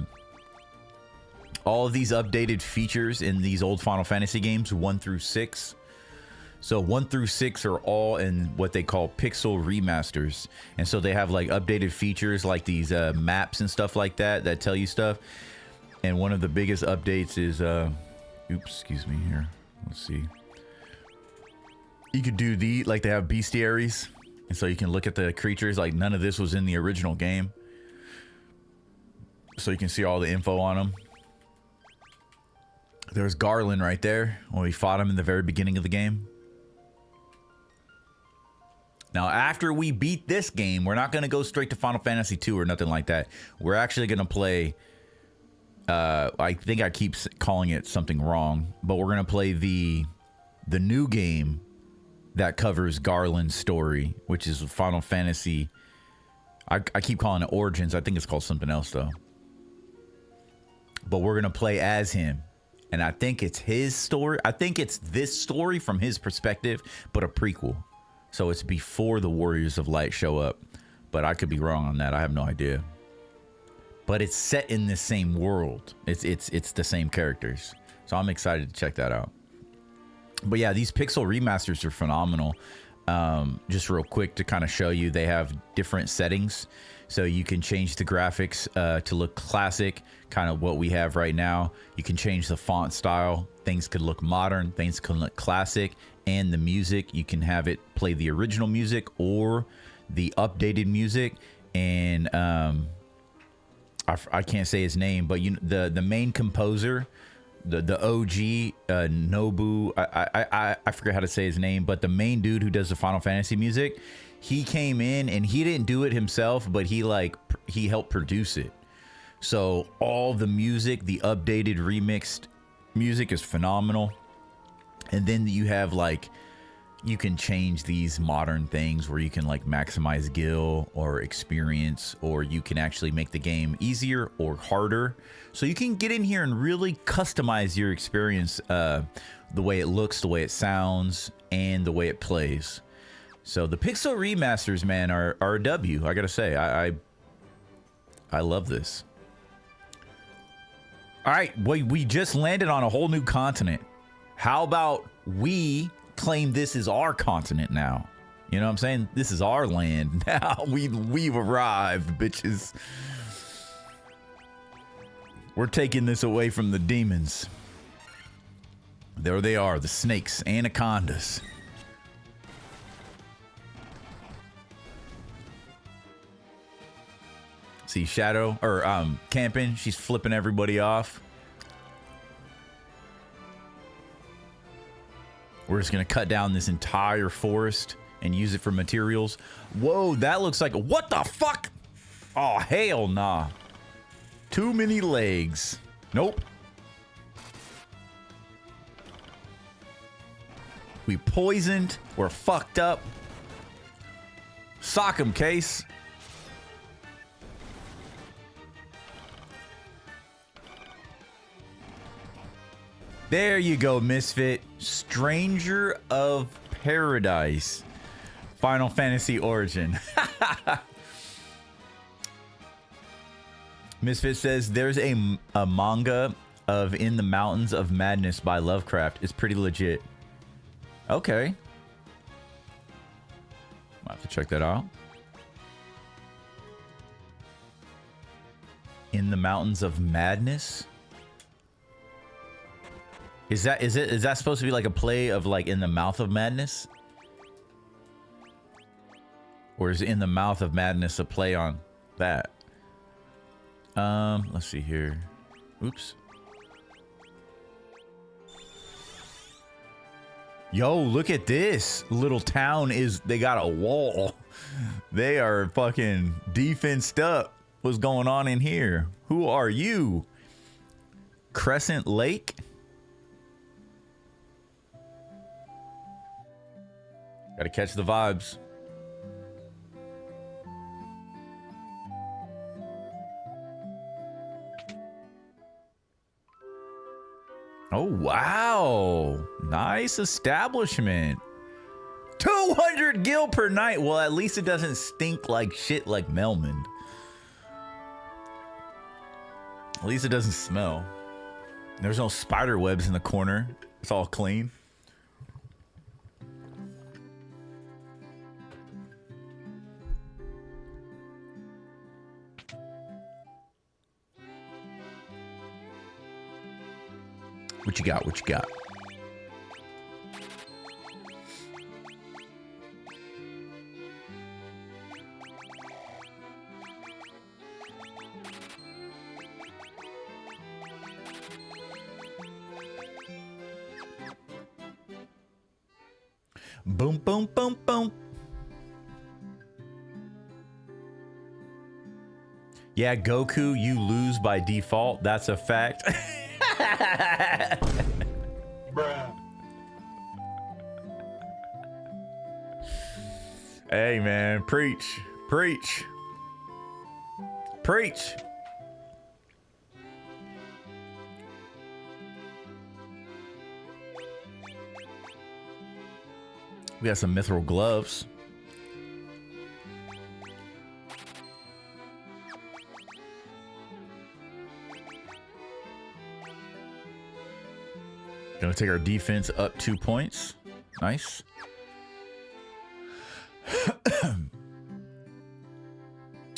features in these old Final Fantasy games, 1 through 6. So 1 through 6 are all in what they call Pixel Remasters. And so they have like updated features like these maps and stuff like that tell you stuff. And one of the biggest updates is, oops, excuse me here. Let's see. You could do they have bestiaries. And so you can look at the creatures. Like none of this was in the original game. So you can see all the info on them. There's Garland right there when we fought him in the very beginning of the game. Now, after we beat this game, we're not going to go straight to Final Fantasy II or nothing like that. We're actually going to play, I think I keep calling it something wrong, but we're going to play the new game that covers Garland's story, which is Final Fantasy. I keep calling it Origins. I think it's called something else, though. But we're going to play as him. And I think it's his story. I think it's this story from his perspective, but a prequel. So it's before the Warriors of Light show up. But I could be wrong on that. I have no idea. But it's set in the same world. It's the same characters. So I'm excited to check that out. But yeah, these Pixel Remasters are phenomenal. Just real quick to kind of show you, they have different settings. So you can change the graphics to look classic, kind of what we have right now. You can change the font style. Things could look modern, things can look classic. And the music, you can have it play the original music or the updated music. And I can't say his name, but the main composer the OG Nobu. I forget how to say his name, but the main dude who does the Final Fantasy music, he came in and he didn't do it himself, but he helped produce it. So all the music, the updated remixed music is phenomenal. And then you have like, you can change these modern things where you can like maximize gil or experience, or you can actually make the game easier or harder. So you can get in here and really customize your experience, the way it looks, the way it sounds, and the way it plays. So the Pixel remasters, man, are a W. I gotta say, I love this. All right, we just landed on a whole new continent. How about we claim this is our continent now? You know what I'm saying? This is our land now. We've arrived, bitches. We're taking this away from the demons. There they are, the snakes, anacondas. See Shadow, or camping. She's flipping everybody off. We're just gonna cut down this entire forest and use it for materials. Whoa, that looks like, what the fuck? Oh, hell nah. Too many legs. Nope. We poisoned. We're fucked up. Sock 'em, Case. There you go, Misfit. Stranger of Paradise. Final Fantasy Origin. Misfit says there's a manga of In the Mountains of Madness by Lovecraft. It's pretty legit. Okay. I'll have to check that out. In the Mountains of Madness? Is that supposed to be like a play of like In the Mouth of Madness? Or is In the Mouth of Madness a play on that? Let's see here. Oops. Yo, look at this. Little town they got a wall. They are fucking defensed up. What's going on in here? Who are you? Crescent Lake? Gotta catch the vibes. Oh, wow. Nice establishment. 200 gil per night. Well, at least it doesn't stink like shit like Melmond. At least it doesn't smell. There's no spider webs in the corner. It's all clean. What you got? What you got? Boom, boom, boom, boom. Yeah, Goku, you lose by default. That's a fact. Bruh. Hey, man, preach, preach, preach. We got some mithril gloves. Gonna take our defense up 2 points. Nice.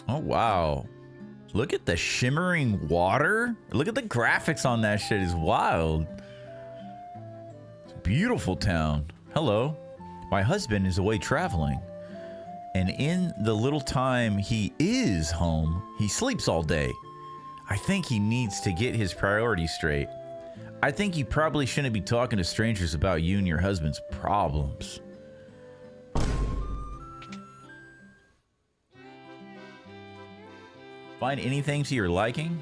Oh, wow. Look at the shimmering water. Look at the graphics on that shit. Is wild. It's a beautiful town. Hello. My husband is away traveling. And in the little time he is home, he sleeps all day. I think he needs to get his priorities straight. I think you probably shouldn't be talking to strangers about you and your husband's problems. Find anything to your liking?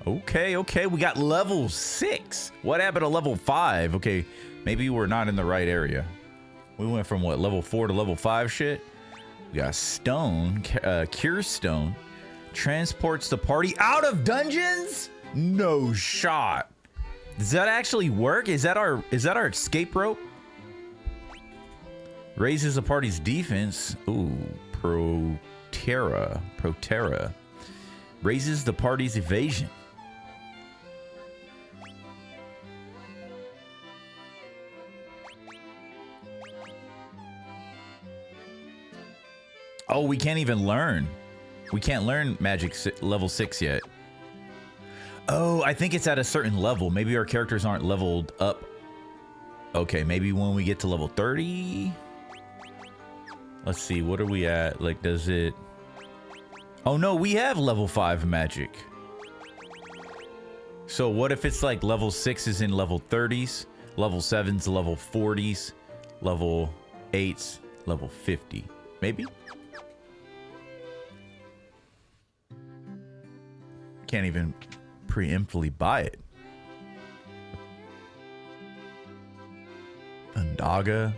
Okay, okay, we got level 6. What happened to level 5? Okay, maybe we're not in the right area. We went from what, level 4 to level 5 shit? We got stone, cure stone. Transports the party out of dungeons? No shot. Does that actually work? Is that our escape rope? Raises the party's defense. Ooh, Protera. Raises the party's evasion. Oh, we can't even learn. We can't learn magic level 6 yet. Oh, I think it's at a certain level. Maybe our characters aren't leveled up. Okay, maybe when we get to level 30. Let's see, what are we at? Like, does it... Oh no, we have level 5 magic. So what if it's like level 6 is in level 30s, level 7's level 40s, level 8's level 50? Maybe? Can't even preemptively buy it. Undaga.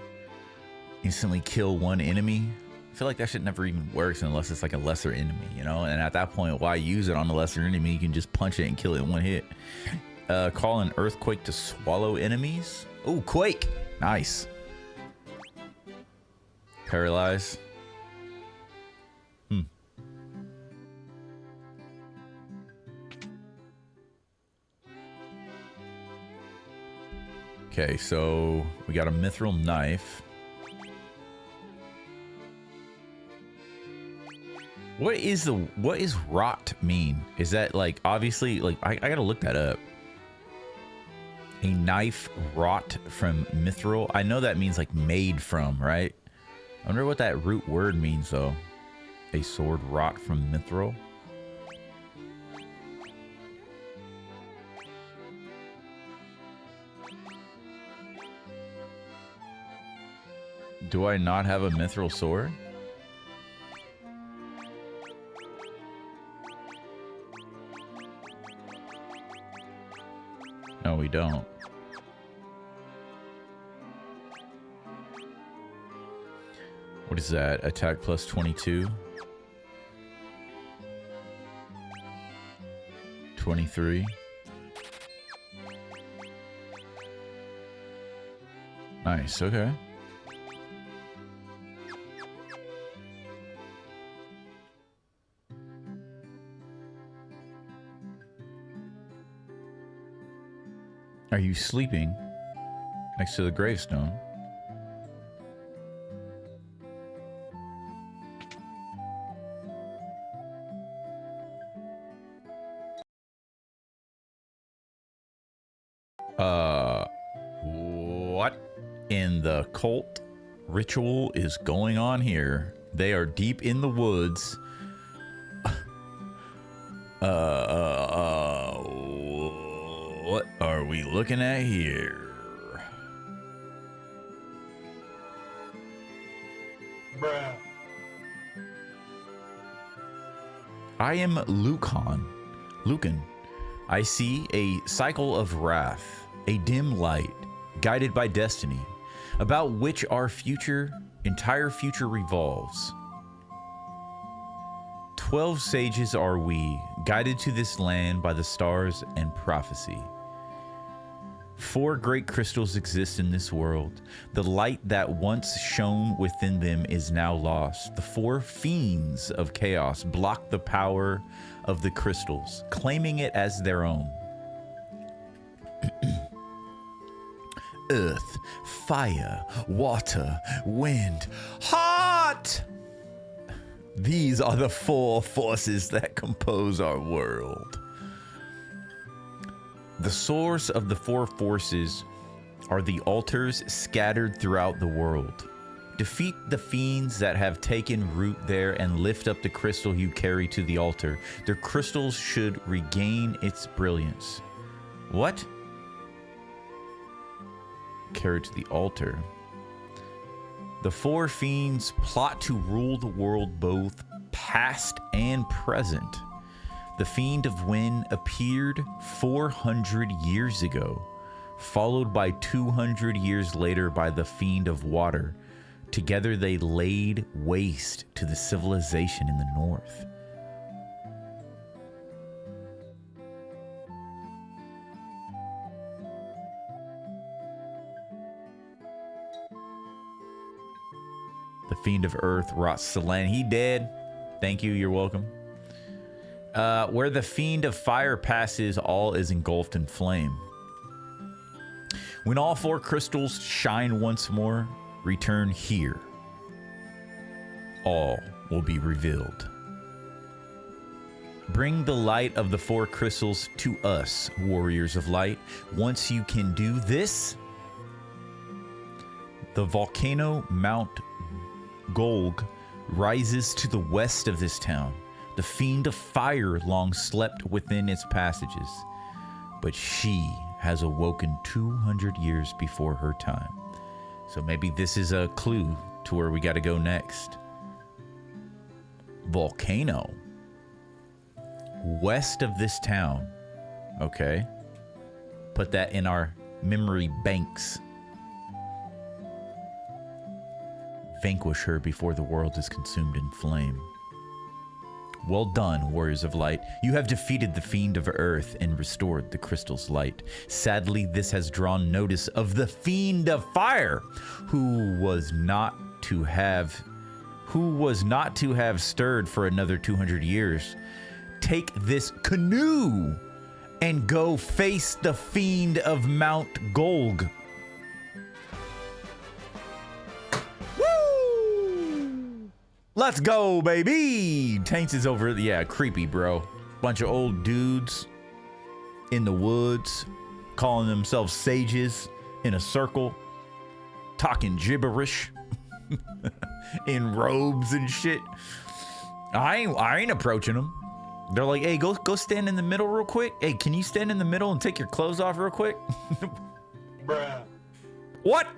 Instantly kill one enemy. I feel like that shit never even works unless it's like a lesser enemy, you know? And at that point, why use it on the lesser enemy? You can just punch it and kill it in one hit. Call an earthquake to swallow enemies. Oh, quake. Nice. Paralyze. Okay, so we got a mithril knife. What is rot mean? Is that like, obviously, like, I gotta look that up. A knife wrought from mithril. I know that means like made from, right? I wonder what that root word means though. A sword wrought from mithril. Do I not have a mithril sword? No, we don't. What is that? Attack plus 22? 23? Nice, okay. Are you sleeping next to the gravestone? What in the cult ritual is going on here? They are deep in the woods. What are we looking at here? Bruh. I am Lucan. I see a cycle of wrath, a dim light, guided by destiny, about which our entire future revolves. 12 sages are we, guided to this land by the stars and prophecy. 4 great crystals exist in this world. The light that once shone within them is now lost. The 4 fiends of chaos block the power of the crystals, claiming it as their own. Earth, fire, water, wind, heart! These are the 4 forces that compose our world. The source of the 4 forces are the altars scattered throughout the world. Defeat the fiends that have taken root there and lift up the crystal you carry to the altar. The crystals should regain its brilliance. What? carried to the altar. The four fiends plot to rule the world both past and present. The Fiend of Wind appeared 400 years ago, followed by 200 years later by the Fiend of Water. Together they laid waste to the civilization in the north. The Fiend of Earth wrought Celan. He dead. Thank you. You're welcome. Where the Fiend of Fire passes, all is engulfed in flame. When all four crystals shine once more, return here. All will be revealed. Bring the light of the four crystals to us, warriors of light. Once you can do this, the volcano Mount Golg rises to the west of this town. The Fiend of Fire long slept within its passages, but she has awoken 200 years before her time. So maybe this is a clue to where we got to go next. Volcano. West of this town. Okay. Put that in our memory banks. Vanquish her before the world is consumed in flame. Well done, warriors of light. You have defeated the Fiend of Earth and restored the crystal's light. Sadly, this has drawn notice of the Fiend of Fire, who was not to have stirred for another 200 years. Take this canoe and go face the Fiend of Mount Golg. Let's go, baby! Taints is over. Yeah, creepy, bro. Bunch of old dudes in the woods calling themselves sages in a circle, talking gibberish in robes and shit. I ain't approaching them. They're like, hey, go stand in the middle real quick. Hey, can you stand in the middle and take your clothes off real quick? Bruh. What?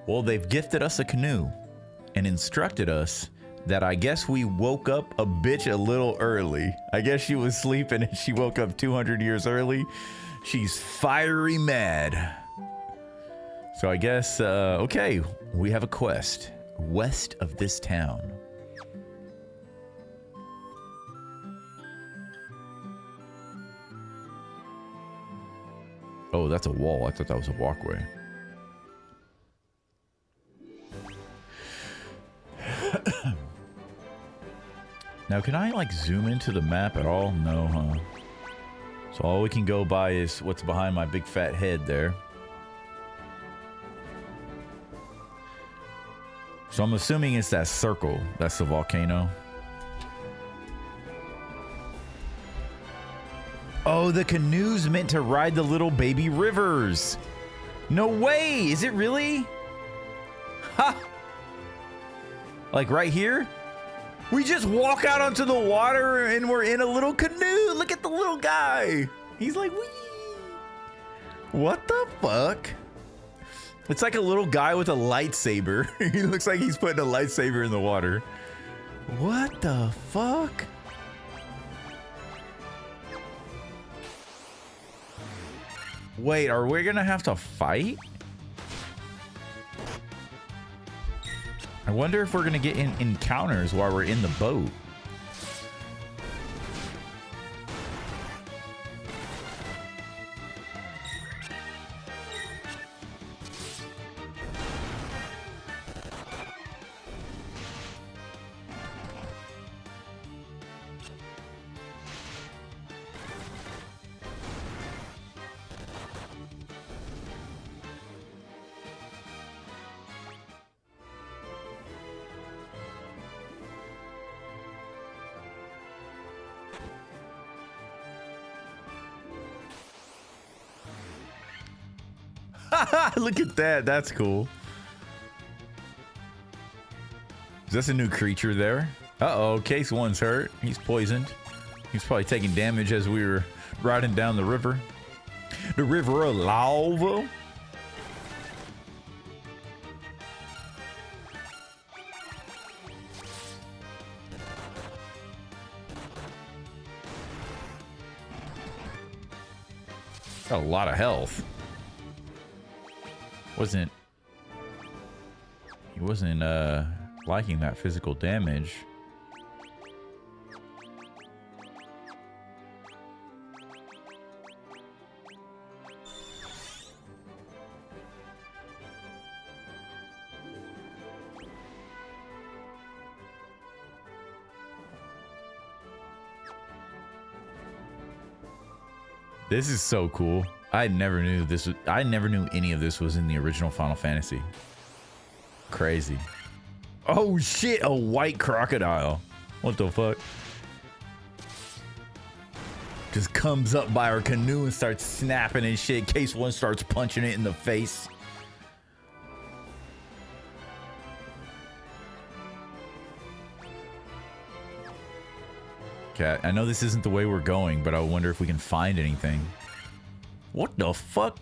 Well, they've gifted us a canoe and instructed us that I guess we woke up a bitch a little early. I guess she was sleeping and she woke up 200 years early. She's fiery mad. So I guess, okay, we have a quest west of this town. Oh, that's a wall. I thought that was a walkway. Now, can I, like, zoom into the map at all? No, huh? So all we can go by is what's behind my big fat head there. So I'm assuming it's that circle. That's the volcano. Oh, the canoe's meant to ride the little baby rivers. No way! Is it really? Ha! Like right here? We just walk out onto the water and we're in a little canoe. Look at the little guy. He's like, wee. What the fuck? It's like a little guy with a lightsaber. He looks like he's putting a lightsaber in the water. What the fuck? Wait, are we gonna have to fight? I wonder if we're gonna get in encounters while we're in the boat. Look at that. That's cool. Is this a new creature there? Uh-oh. Case 1's hurt. He's poisoned. He's probably taking damage as we were riding down the river. The river of lava. Got a lot of health. He wasn't liking that physical damage. This is so cool. I never knew any of this was in the original Final Fantasy. Crazy. Oh shit, a white crocodile. What the fuck? Just comes up by our canoe and starts snapping and shit. Case one starts punching it in the face. Okay, I know this isn't the way we're going, but I wonder if we can find anything. What the fuck?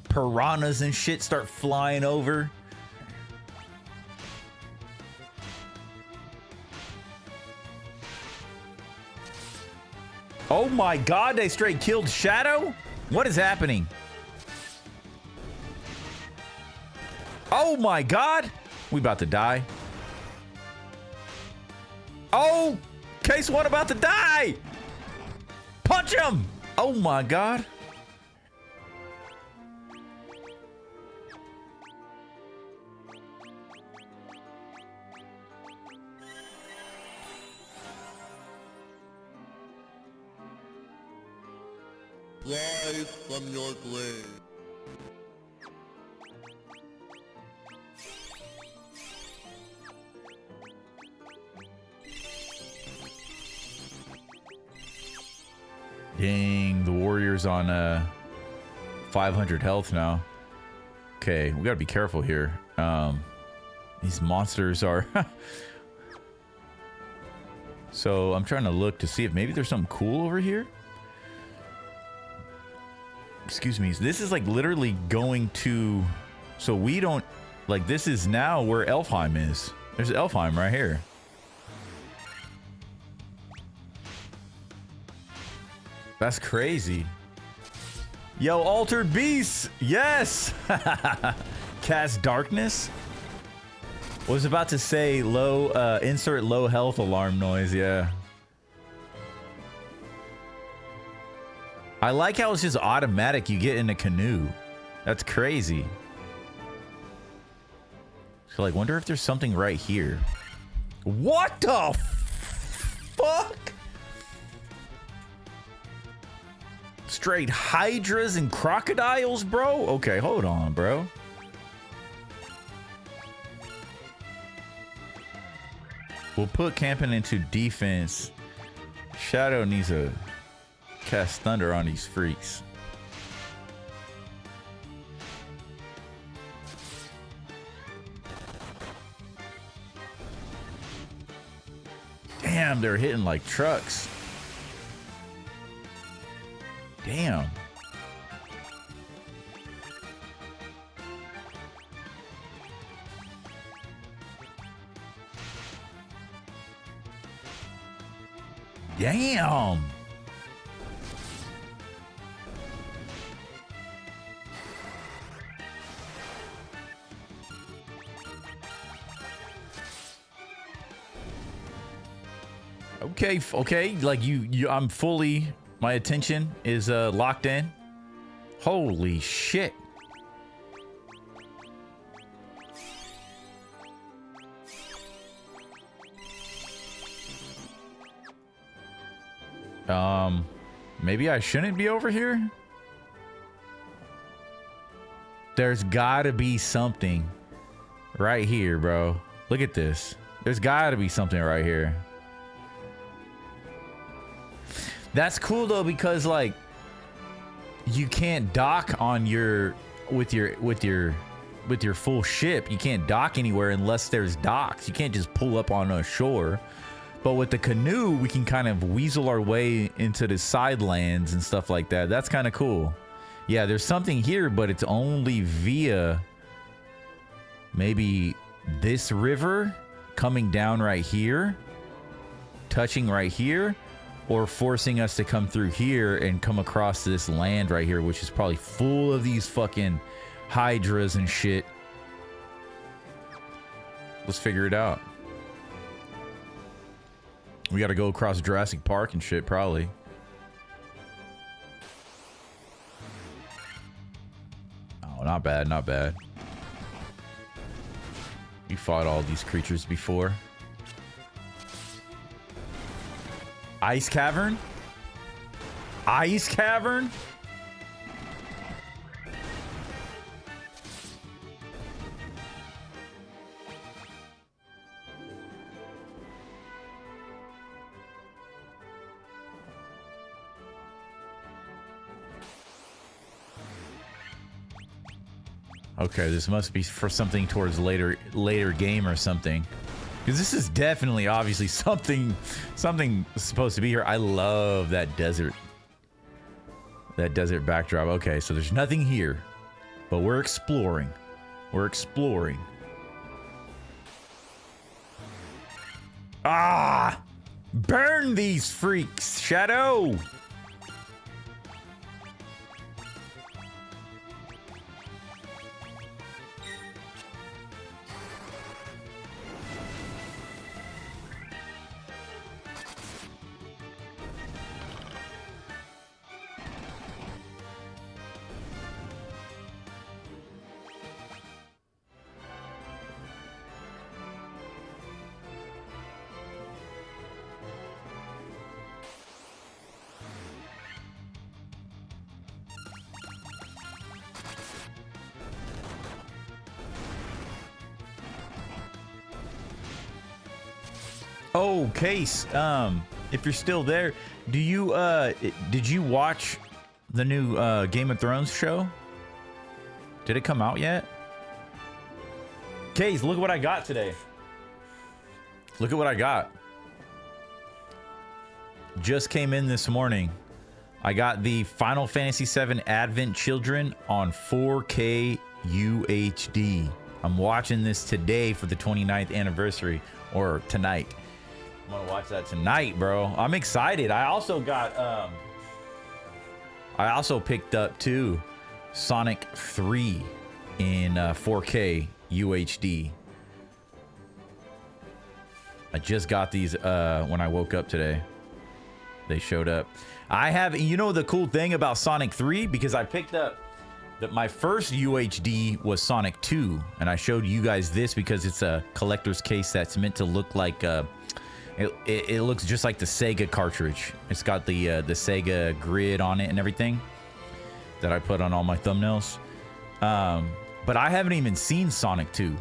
Piranhas and shit start flying over. Oh my god, they straight killed Shadow? What is happening? Oh my god! We about to die. Oh! Case one about to die! Punch him! Oh my god. Rise from your grave. Dang, the warrior's on 500 health now. Okay, we gotta be careful here. These monsters are... So I'm trying to look to see if maybe there's something cool over here. Excuse me. This is like literally going to... So we don't... Like this is now where Elfheim is. There's Elfheim right here. That's crazy. Yo, Altered Beasts! Yes! Cast Darkness? Was about to say low, insert low health alarm noise, yeah. I like how it's just automatic you get in a canoe. That's crazy. So like, wonder if there's something right here. What the fuck? Straight hydras and crocodiles, bro? Okay, hold on, bro. We'll put camping into defense. Shadow needs to cast thunder on these freaks. Damn, they're hitting like trucks. Damn. Damn. Okay, like I'm fully, my attention is locked in. Holy shit. Maybe I shouldn't be over here. There's gotta be something right here, bro. Look at this. There's gotta be something right here. That's cool though, because like you can't dock on your with your full ship. You can't dock anywhere unless there's docks. You can't just pull up on a shore. But with the canoe, we can kind of weasel our way into the side lands and stuff like that. That's kind of cool. Yeah, there's something here, but it's only via maybe this river coming down right here, touching right here, or forcing us to come through here and come across this land right here, which is probably full of these fucking hydras and shit. Let's figure it out. We got to go across Jurassic Park and shit, probably. Oh, not bad, not bad. We fought all these creatures before. Ice cavern? Ice cavern? Okay, this must be for something towards later game or something. Because this is definitely, obviously, something supposed to be here. I love that desert. That desert backdrop. Okay, so there's nothing here. But we're exploring. We're exploring. Ah! Burn these freaks, Shadow! Oh, Case, if you're still there, do you did you watch the new Game of Thrones show? Did it come out yet? Case, look what I got today. Look at what I got. Just came in this morning. I got the Final Fantasy VII Advent Children on 4K UHD. I'm watching this today for the 29th anniversary, or tonight. I'm gonna watch that tonight, bro. I'm excited. I also got I also picked up too Sonic 3 in 4K UHD. I just got these when I woke up today. They showed up. I have, you know, the cool thing about Sonic 3, because I picked up that my first UHD was Sonic 2, and I showed you guys this because it's a collector's case that's meant to look like it looks just like the Sega cartridge. It's got the Sega grid on it and everything that I put on all my thumbnails. But I haven't even seen Sonic 2.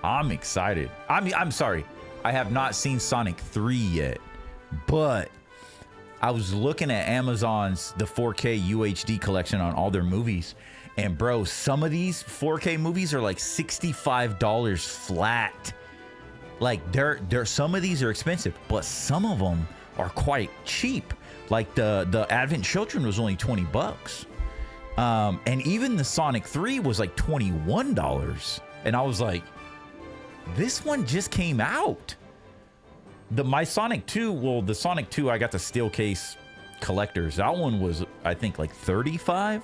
I'm excited. I'm sorry. I have not seen Sonic 3 yet, but I was looking at Amazon's the 4K UHD collection on all their movies, and bro, some of these 4K movies are like $65 flat. Like they're some of these are expensive, but some of them are quite cheap. Like the Advent Children was only $20. And even the Sonic 3 was like $21. And I was like, this one just came out. My Sonic 2, well, the Sonic 2, I got the steel case collectors. That one was, I think, like $35.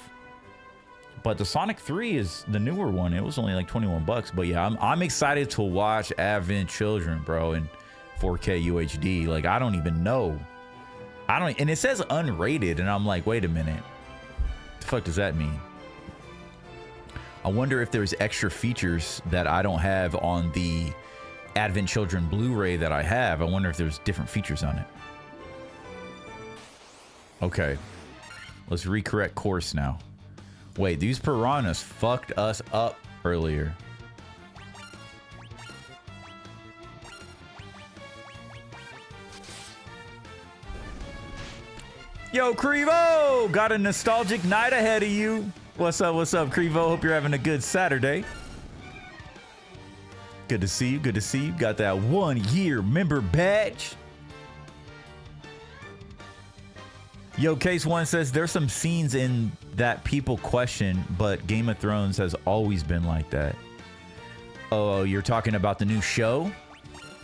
But the Sonic 3 is the newer one. It was only like $21. But yeah, I'm excited to watch Advent Children, bro, in 4K UHD. Like, I don't even know. And it says unrated, and I'm like, wait a minute. What the fuck does that mean? I wonder if there's extra features that I don't have on the Advent Children Blu-ray that I have. I wonder if there's different features on it. Okay. Let's recorrect course now. Wait, these piranhas fucked us up earlier. Yo, Crevo! Got a nostalgic night ahead of you. What's up, Crevo? Hope you're having a good Saturday. Good to see you, good to see you. Got that 1 year member badge. Yo, Case One says there's some scenes in that people question, but Game of Thrones has always been like that. Oh, you're talking about the new show?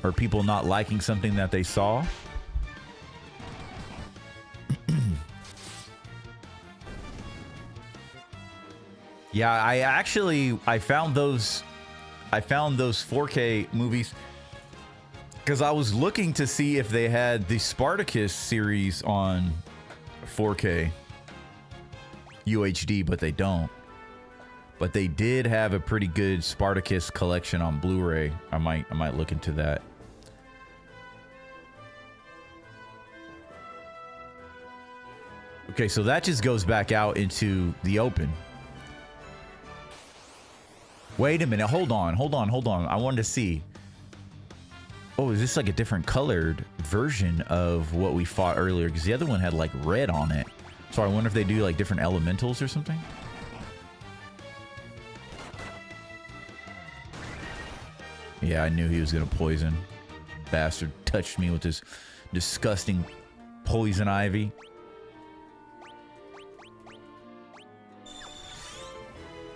Or people not liking something that they saw? Yeah, I found those 4K movies because I was looking to see if they had the Spartacus series on 4K UHD, but they don't. But they did have a pretty good Spartacus collection on Blu-ray. I might look into that. Okay, so that just goes back out into the open. Wait a minute, hold on. I wanted to see. Oh, is this like a different colored version of what we fought earlier? Because the other one had like red on it. So I wonder if they do like different elementals or something. Yeah, I knew he was gonna poison. Bastard touched me with his disgusting poison ivy.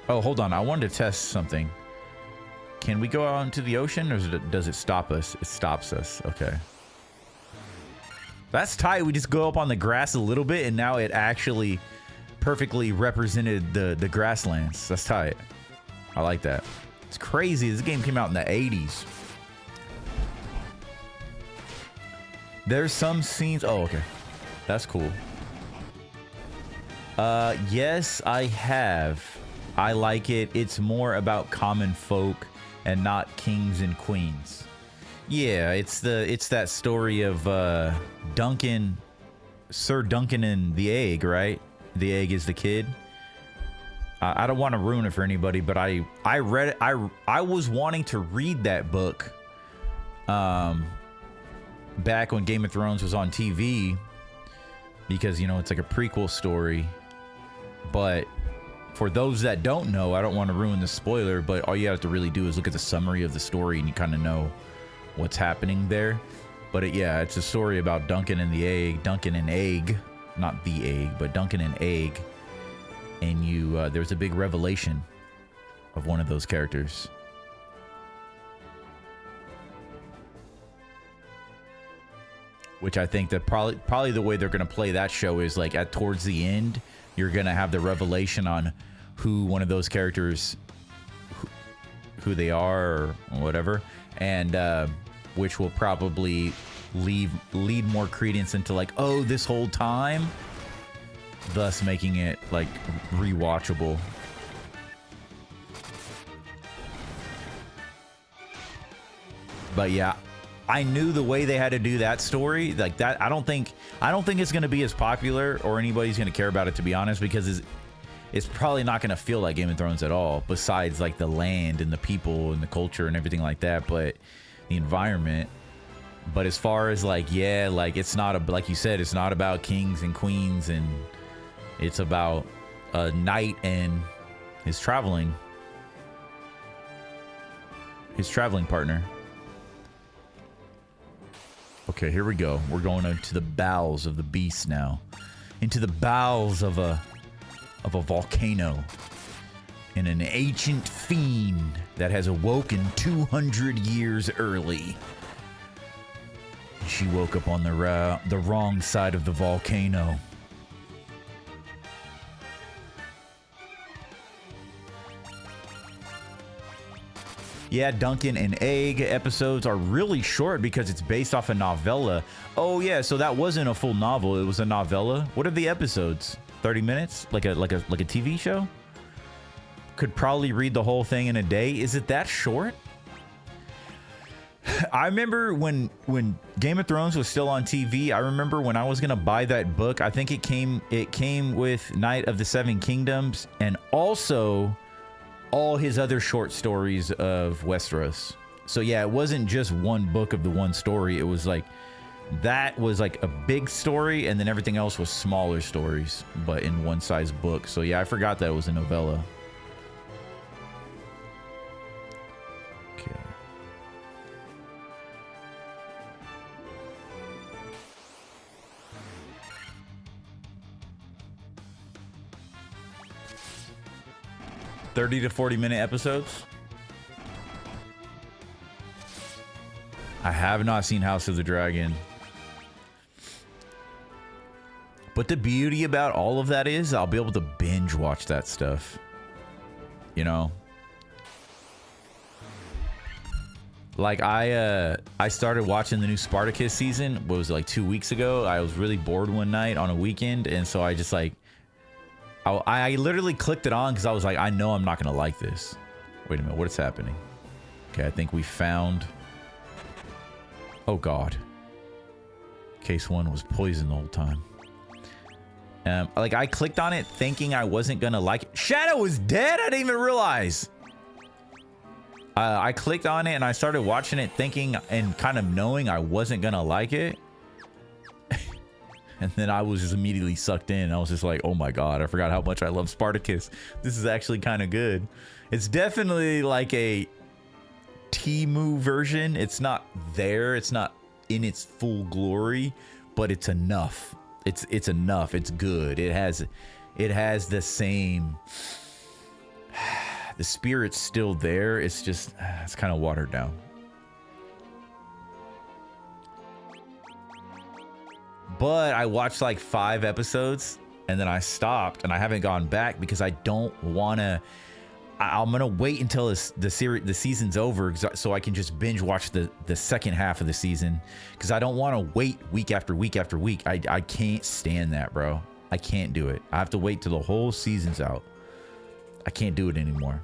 Oh, hold on. I wanted to test something. Can we go out into the ocean, or does it stop us? It stops us. Okay. That's tight. We just go up on the grass a little bit, and now it actually perfectly represented the grasslands. That's tight. I like that. It's crazy. This game came out in the 80s. There's some scenes. Oh, okay. That's cool. Yes, I have. I like it. It's more about common folk and not kings and queens. Yeah, it's that story of Duncan, Sir Duncan and the egg, right? The egg is the kid. I don't want to ruin it for anybody, but I read it. I was wanting to read that book back when Game of Thrones was on TV because, you know, it's like a prequel story. But for those that don't know, I don't want to ruin the spoiler, but all you have to really do is look at the summary of the story and you kind of know what's happening there. But yeah, it's a story about Duncan and the egg, Duncan and egg, not the egg, but Duncan and egg. And there's a big revelation of one of those characters. Which I think that probably the way they're going to play that show is like towards the end, you're going to have the revelation on who one of those characters, who they are or whatever. And which will probably lead more credence into like, oh, this whole time, thus making it like rewatchable. But yeah, I knew the way they had to do that story like that. I don't think it's going to be as popular or anybody's going to care about it, to be honest, because it's probably not going to feel like Game of Thrones at all, besides like the land and the people and the culture and everything like that, but the environment. But as far as like, yeah, like it's not like you said, it's not about kings and queens, and it's about a knight and his traveling partner. Okay, here we go. We're going into the bowels of the beast now. Into the bowels of a volcano. And an ancient fiend that has awoken 200 years early. She woke up on the wrong side of the volcano. Yeah, Duncan and Egg episodes are really short because it's based off a novella. Oh yeah, so that wasn't a full novel; it was a novella. What are the episodes? 30 minutes, like a TV show. Could probably read the whole thing in a day. Is it that short? I remember when Game of Thrones was still on TV. I remember when I was gonna buy that book. I think it came with Knight of the Seven Kingdoms and also all his other short stories of Westeros. So yeah, it wasn't just one book of the one story. It was like, that was like a big story, and then everything else was smaller stories, but in one size book. So yeah, I forgot that it was a novella. Okay. 30 to 40 minute episodes. I have not seen House of the Dragon. But the beauty about all of that is I'll be able to binge watch that stuff. You know? Like I started watching the new Spartacus season, what was it, like 2 weeks ago? I was really bored one night on a weekend, and so I just like I literally clicked it on because I was like, I know I'm not gonna like this. Wait a minute, what is happening? Okay, I think we found. Oh god. Case 1 was poison the whole time. Like I clicked on it thinking I wasn't gonna like it. Shadow is dead? I didn't even realize. I clicked on it and I started watching it thinking and kind of knowing I wasn't gonna like it. And then I was just immediately sucked in. I was just like, oh my god, I forgot how much I love Spartacus. This is actually kind of good. It's definitely like a Temu version. It's not there. It's not in its full glory, but it's enough. It's enough. It's good. It has the same. The spirit's still there. It's just it's kind of watered down. But I watched like 5 episodes and then I stopped and I haven't gone back because I don't want to. I'm gonna wait until the season's over so I can just binge watch the second half of the season because I don't want to wait week after week after week. I can't stand that, bro. I can't do it. I have to wait till the whole season's out. I can't do it anymore.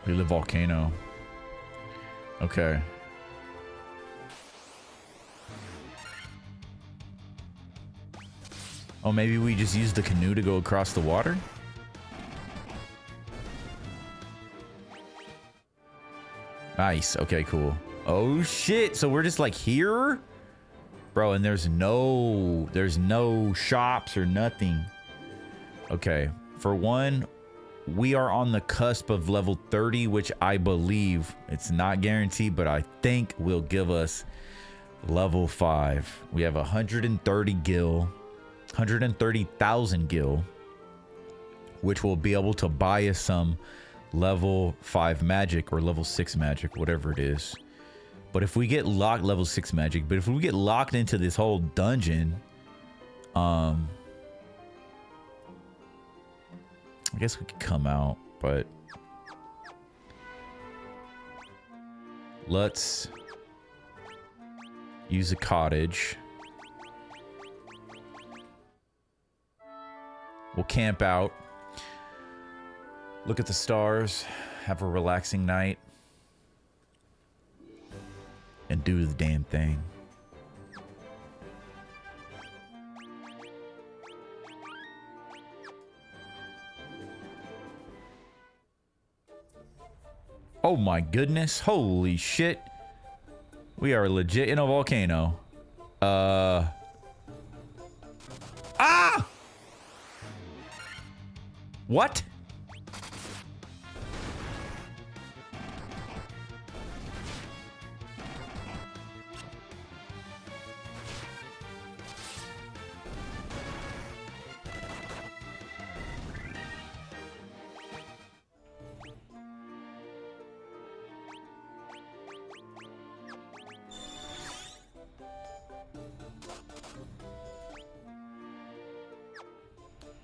We live volcano. Okay. Oh, maybe we just use the canoe to go across the water? Nice. Okay, cool. Oh shit. So we're just like here? Bro, and there's no shops or nothing. Okay. For one, we are on the cusp of level 30, which I believe, it's not guaranteed, but I think will give us level 5. We have 130 gil, 130,000 gil, which will be able to buy us some level 5 magic or level 6 magic, whatever it is. But if we get locked, level 6 magic, but if we get locked into this whole dungeon, I guess we could come out, but let's use a cottage. We'll camp out, look at the stars, have a relaxing night, and do the damn thing. Oh my goodness. Holy shit. We are legit in a volcano. Ah! What?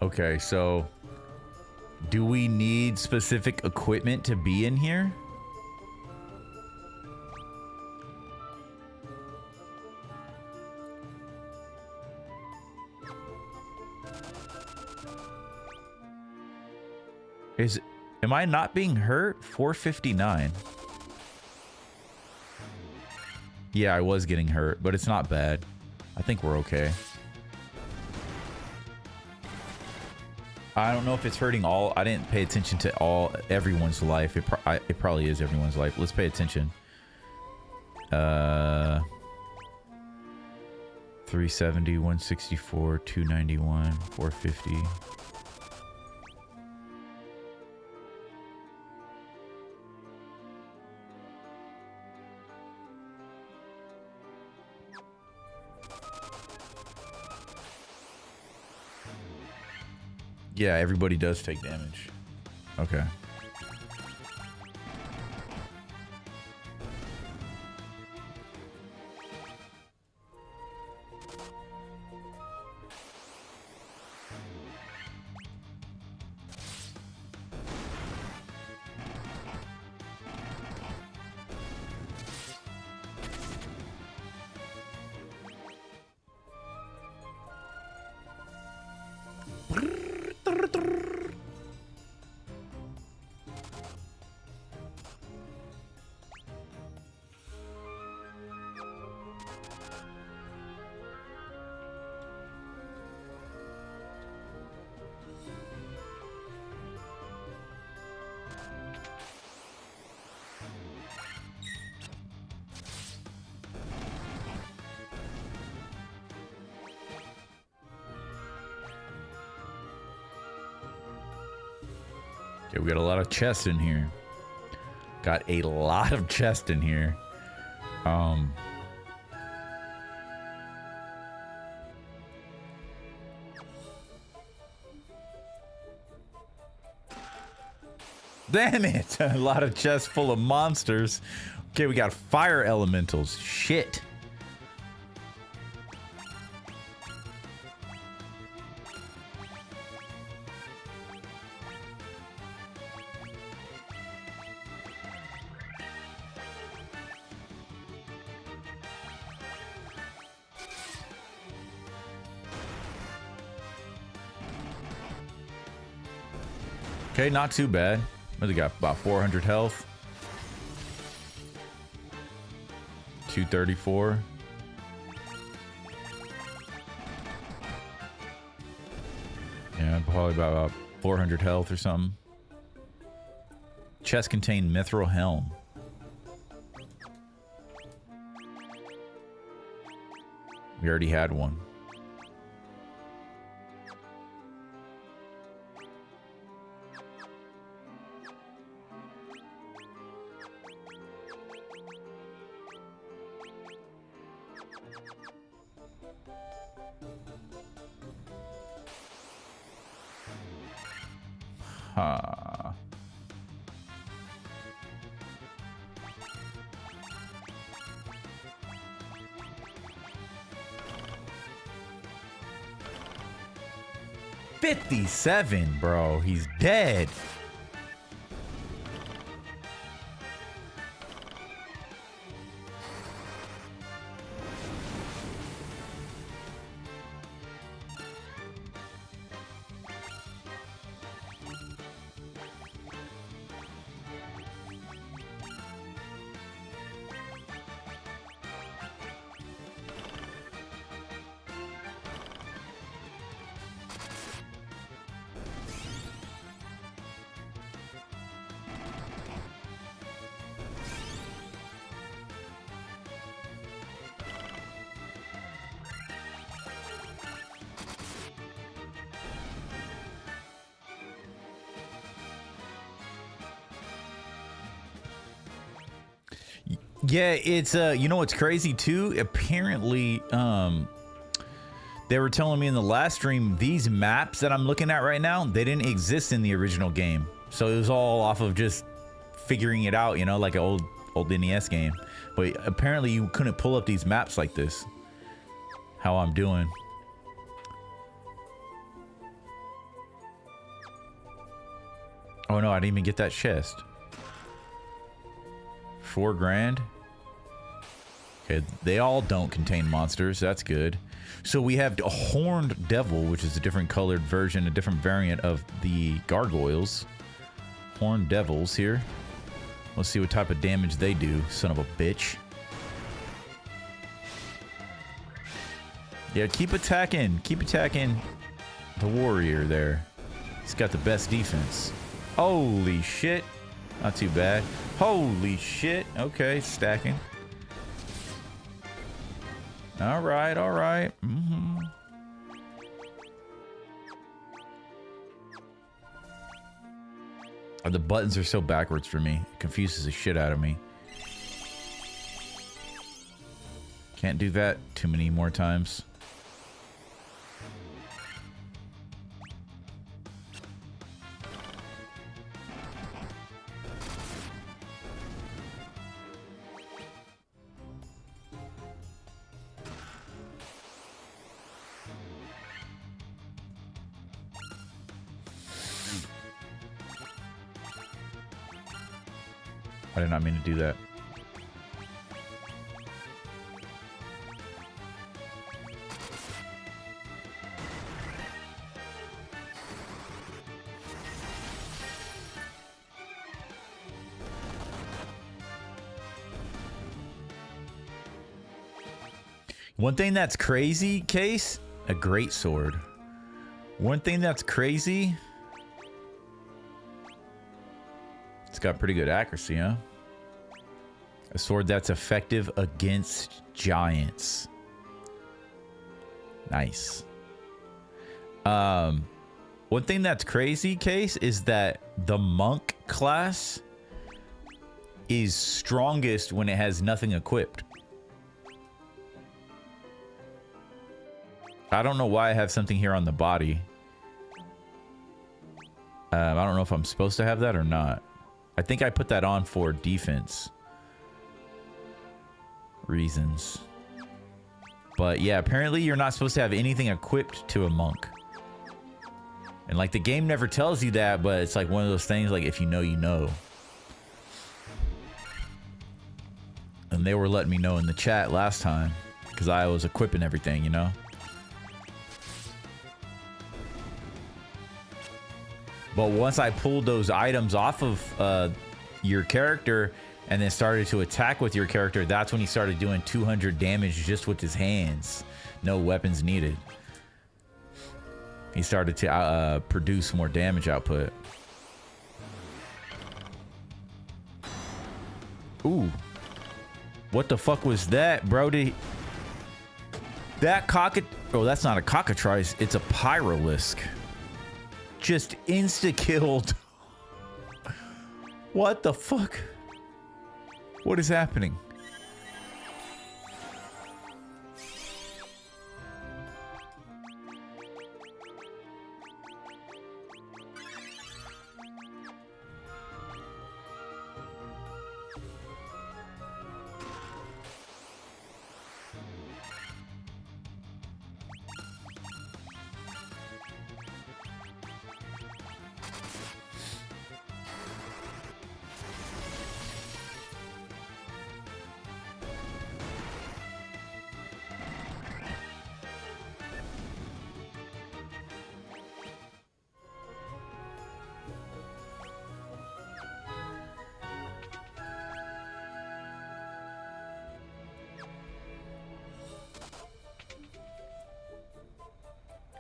Okay, so do we need specific equipment to be in here? Am I not being hurt? 459. Yeah, I was getting hurt, but it's not bad. I think we're okay. I don't know if it's hurting all. I didn't pay attention to everyone's life. It probably is everyone's life. Let's pay attention. 370, 164, 291, 450. Yeah, everybody does take damage. Okay. Okay, we got a lot of chests in here. Got a lot of chests in here. Damn it! A lot of chests full of monsters. Okay, we got fire elementals. Shit. Okay, not too bad. What, they got about 400 health. 234. Yeah, probably about 400 health or something. Chest contained mithril helm. We already had one. Huh. $57, bro. He's dead. Yeah, it's you know what's crazy too? Apparently, they were telling me in the last stream, these maps that I'm looking at right now, they didn't exist in the original game. So it was all off of just figuring it out, you know, like an old NES game. But apparently you couldn't pull up these maps like this. How I'm doing. Oh no, I didn't even get that chest. 4 grand. Okay, they all don't contain monsters. That's good. So we have a horned devil, which is a different colored version, a different variant of the gargoyles. Horned devils here. Let's see what type of damage they do, son of a bitch. Yeah, keep attacking. Keep attacking the warrior there. He's got the best defense. Holy shit. Not too bad. Holy shit. Okay, stacking. All right, all right. Oh, the buttons are so backwards for me. It confuses the shit out of me. Can't do that too many more times. I did not mean to do that. One thing that's crazy, Case, a great sword. One thing that's crazy, it's got pretty good accuracy, huh? A sword that's effective against giants. Nice. One thing that's crazy, Case, is that the monk class is strongest when it has nothing equipped. I don't know why I have something here on the body. I don't know if I'm supposed to have that or not. I think I put that on for defense reasons. But yeah, apparently you're not supposed to have anything equipped to a monk. And like the game never tells you that, but it's like one of those things like if you know, you know. And they were letting me know in the chat last time because I was equipping everything, you know. But once I pulled those items off of your character and then started to attack with your character, that's when he started doing 200 damage just with his hands. No weapons needed. He started to produce more damage output. Ooh. What the fuck was that, bro? That oh, that's not a cockatrice. It's a pyrolisk. Just insta-killed. What the fuck? What is happening?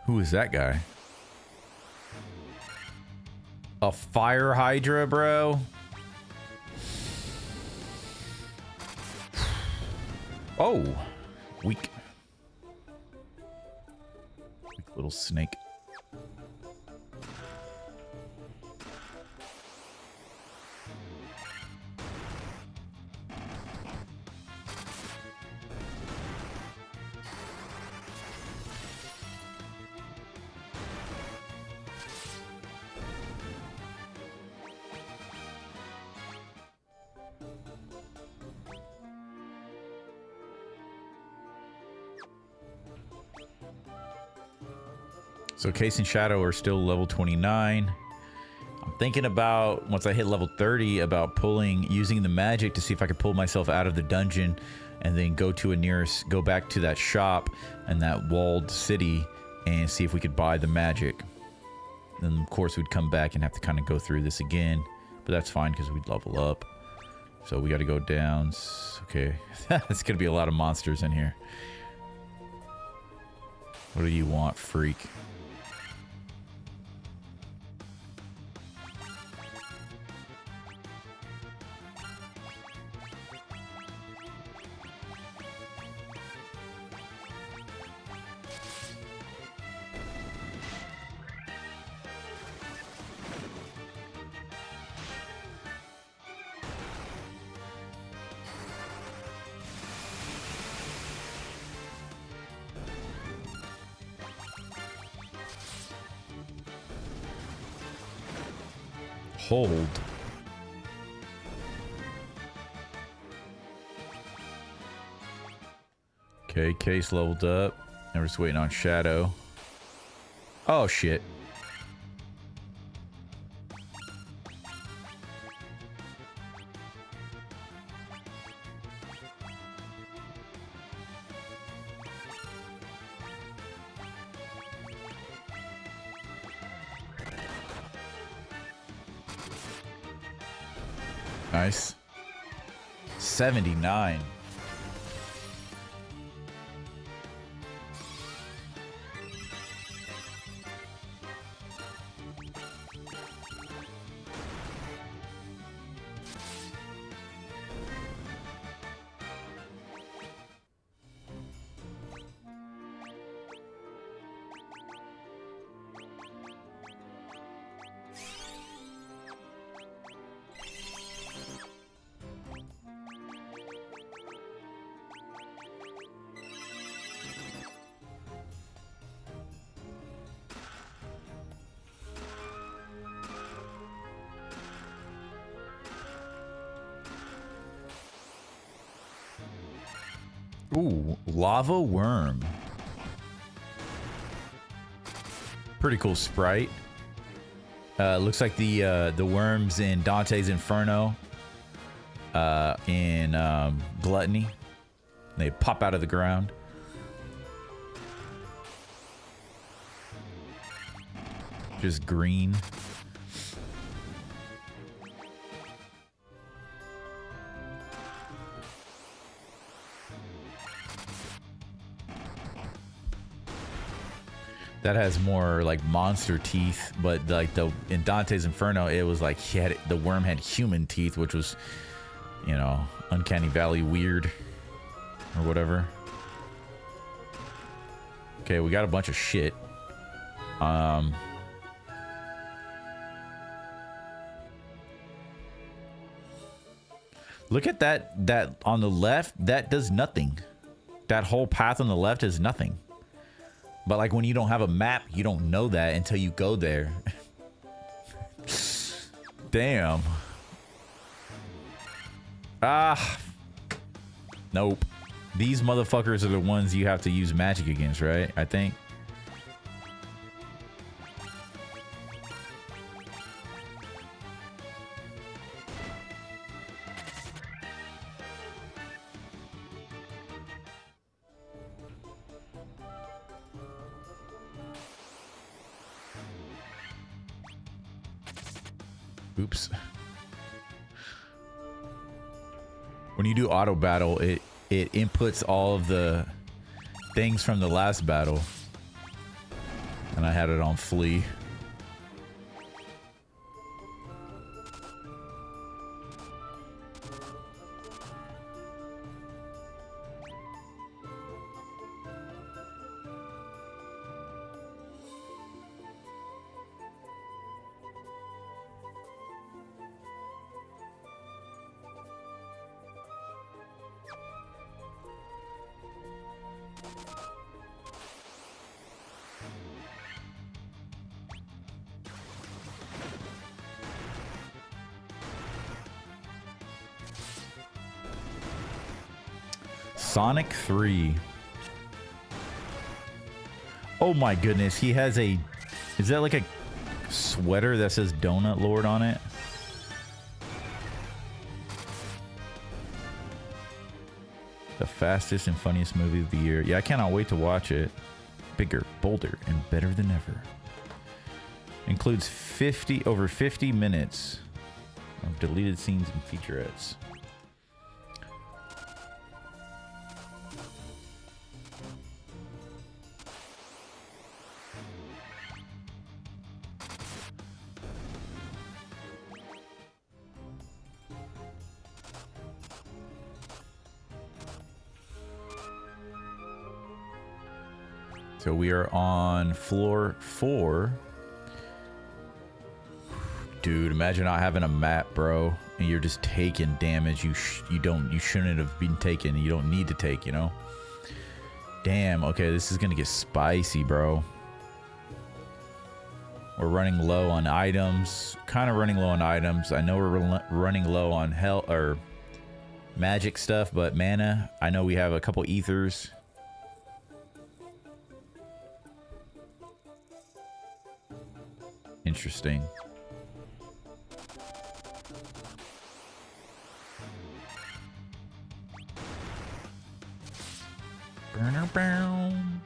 Who is that guy? A fire hydra, bro? Oh, weak. Weak little snake. So Case and Shadow are still level 29. I'm thinking about, once I hit level 30, about using the magic to see if I could pull myself out of the dungeon and then go back to that shop and that walled city and see if we could buy the magic. Then of course we'd come back and have to kind of go through this again, but that's fine because we'd level up. So we got to go down. Okay, it's gonna be a lot of monsters in here. What do you want, freak? Hold. Okay, Case leveled up. Now we're just waiting on Shadow. Oh, shit. Nice. 79. Ooh, lava worm. Pretty cool sprite. Looks like the worms in Dante's Inferno. In Gluttony. They pop out of the ground. Just green. That has more like monster teeth, but like in Dante's Inferno, it was like the worm had human teeth, which was, you know, Uncanny Valley weird or whatever. Okay, we got a bunch of shit. Look at that on the left. That does nothing. That whole path on the left is nothing. But like when you don't have a map, you don't know that until you go there. Damn. Ah. Nope. These motherfuckers are the ones you have to use magic against, right? I think. Oops. When you do auto battle, it inputs all of the things from the last battle. And I had it on flee. Sonic 3. Oh my goodness, he has a... Is that like a sweater that says Donut Lord on it? The fastest and funniest movie of the year. Yeah, I cannot wait to watch it. Bigger, bolder, and better than ever. Includes over 50 minutes of deleted scenes and featurettes. So we are on floor 4. Dude, imagine not having a map, bro, and you're just taking damage you shouldn't have been taking. You don't need to take, you know. Damn. Okay, this is gonna get spicy, bro. We're running low on items. Kind of running low on items. I know we're running low on health or magic stuff, but mana. I know we have a couple ethers. Interesting. Burner bound.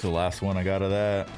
It's the last one I got of that.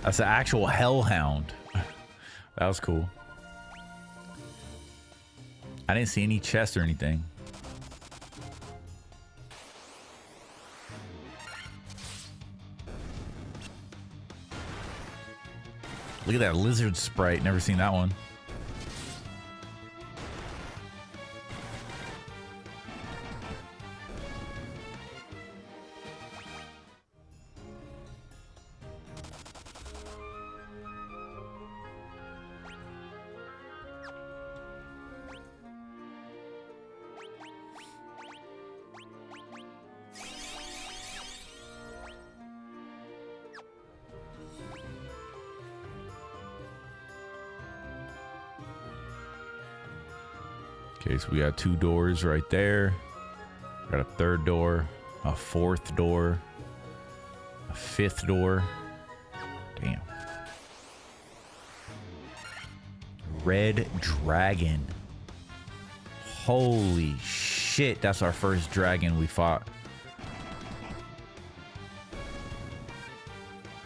That's an actual hellhound. That was cool. I didn't see any chests or anything. Look at that lizard sprite. Never seen that one. Okay, so we got 2 doors right there. Got a 3rd door, a 4th door, a 5th door. Damn. Red dragon. Holy shit, that's our first dragon we fought.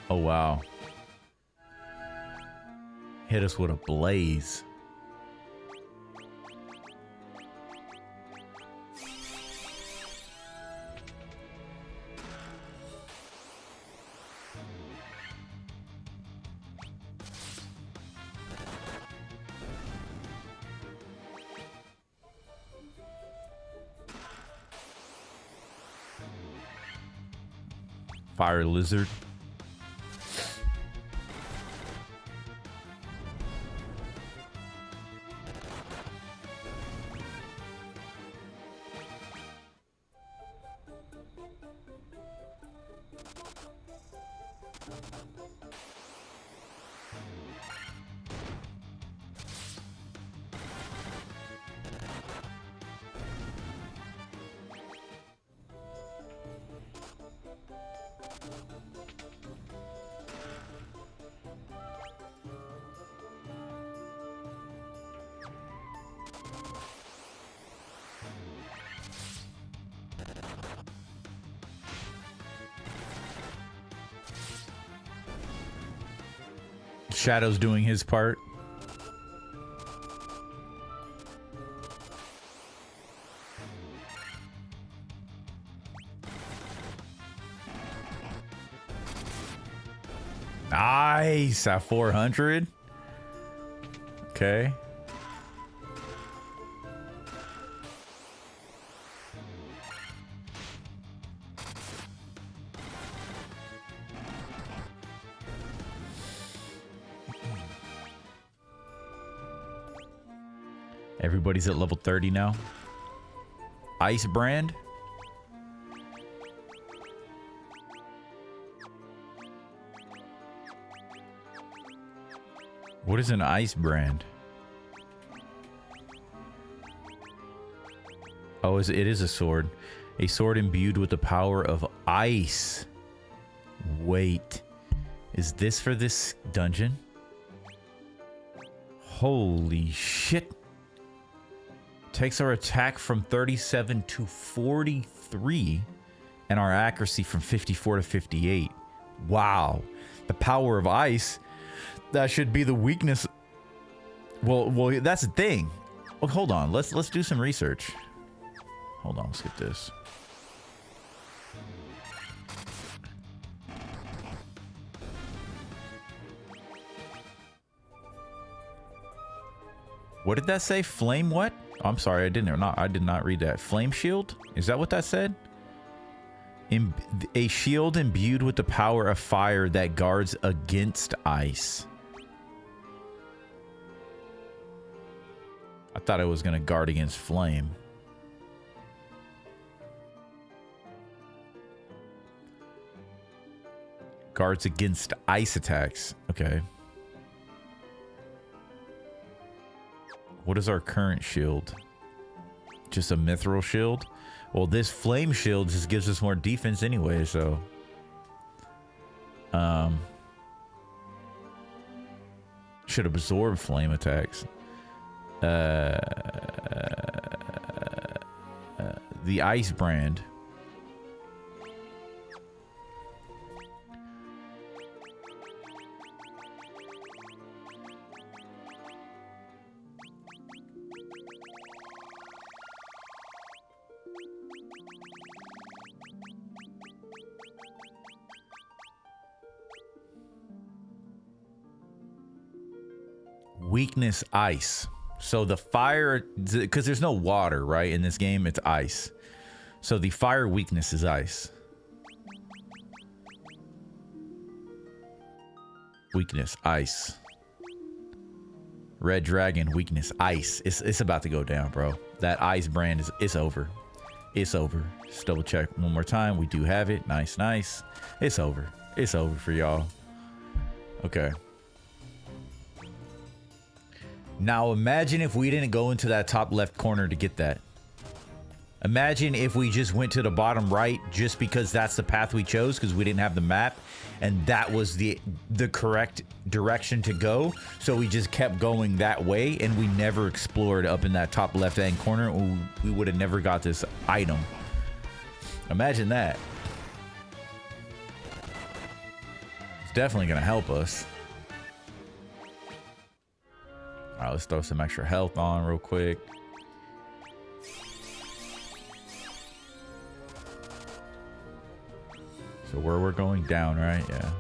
Oh wow. Hit us with a blaze. Fire lizard. Shadow's doing his part. Nice at 400. Okay. Everybody's at level 30 now. Ice brand. What is an ice brand? Oh, it is a sword. A sword imbued with the power of ice. Wait. Is this for this dungeon? Holy shit. Takes our attack from 37 to 43 and our accuracy from 54 to 58. Wow. The power of ice. That should be the weakness. Well, that's the thing. Well, hold on. Let's do some research. Hold on, let's get this. What did that say? Flame what? I'm sorry, I did not read that. Flame shield? Is that what that said? A shield imbued with the power of fire that guards against ice. I thought it was going to guard against flame. Guards against ice attacks. Okay. What is our current shield? Just a mithril shield? Well, this flame shield just gives us more defense anyway, so... should absorb flame attacks. The ice brand. Weakness ice. So the fire, because there's no water, right? In this game, it's ice. So the fire weakness is ice. Weakness, ice. Red Dragon, weakness, ice. It's about to go down, bro. That ice brand it's over. It's over. Just double check one more time. We do have it. Nice, nice. It's over. It's over for y'all. Okay. Now imagine if we didn't go into that top left corner to get that. Imagine if we just went to the bottom right just because that's the path we chose because we didn't have the map and that was the correct direction to go. So we just kept going that way and we never explored up in that top left hand corner. We would have never got this item. Imagine that. It's definitely going to help us. All right, let's throw some extra health on real quick. So where we're going down, right? Yeah.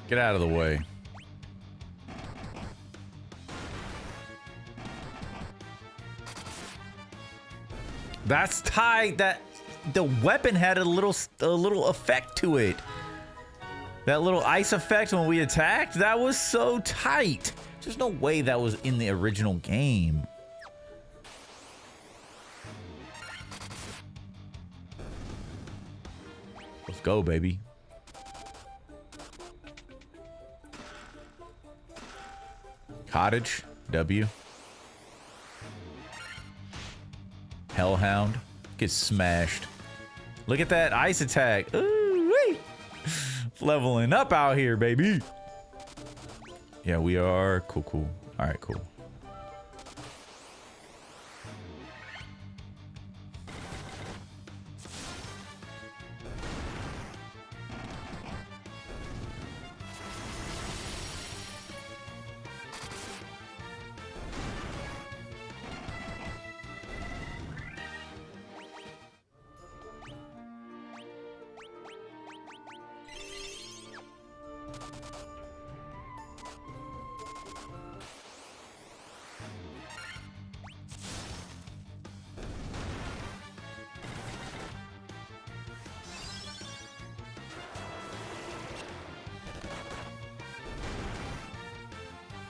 Get out of the way. That's tight. That the weapon had a little effect to it. That little ice effect when we attacked, that was so tight. There's no way that was in the original game. Let's go, baby. Cottage, W. Hellhound gets smashed. Look at that ice attack. Ooh-wee. Leveling up out here, baby. Yeah, we are. Cool, cool. All right, cool.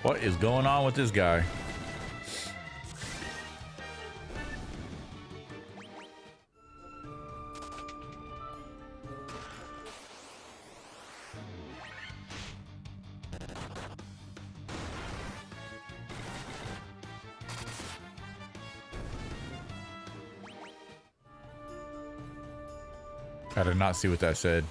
What is going on with this guy? I did not see what that said.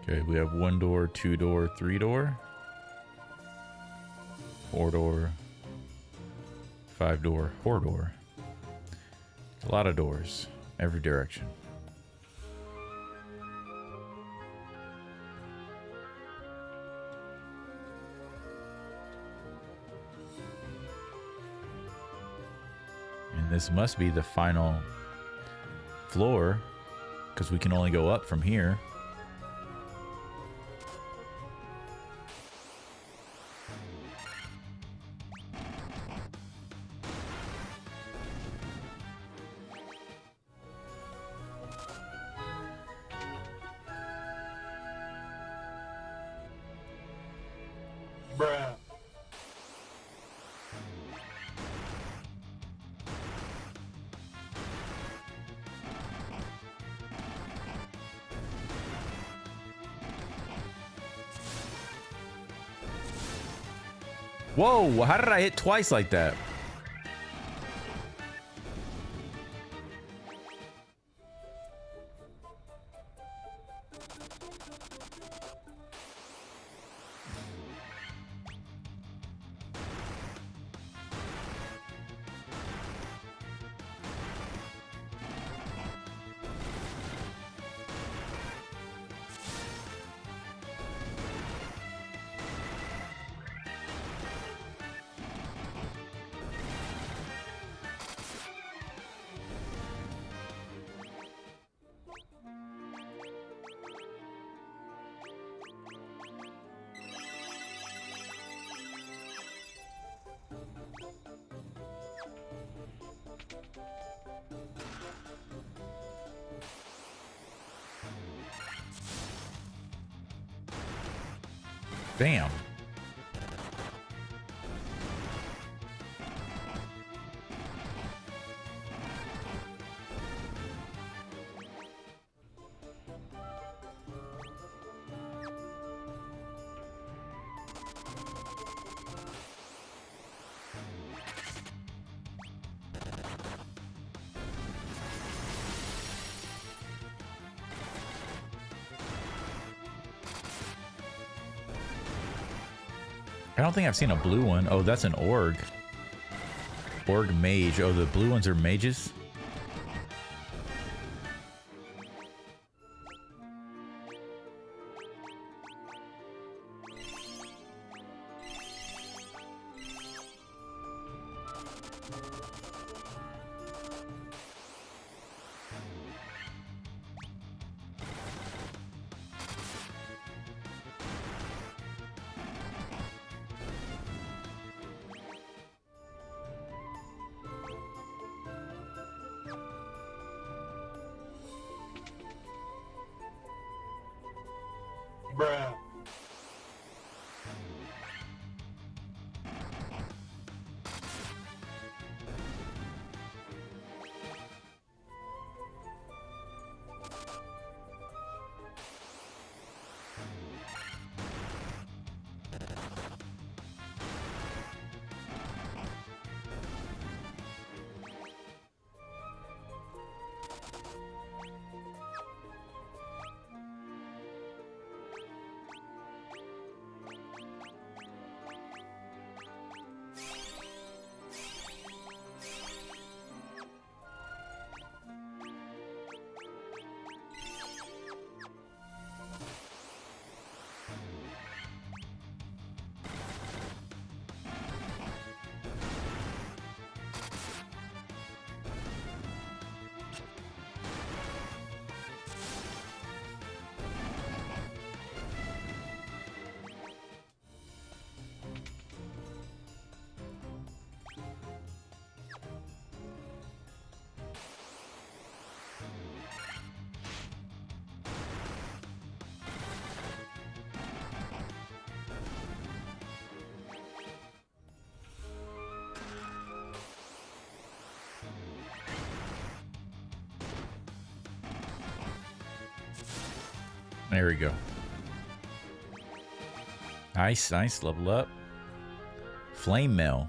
Okay, we have 1 door, 2 door, 3 door, 4 door, 5 door, 4 door. A lot of doors, every direction. And this must be the final floor, because we can only go up from here. Bruh. Whoa, how did I hit twice like that? Damn. I don't think I've seen a blue one. Oh, that's an org. Org mage. Oh, the blue ones are mages? Bruh. There we go. Nice, nice. Level up. Flame mail.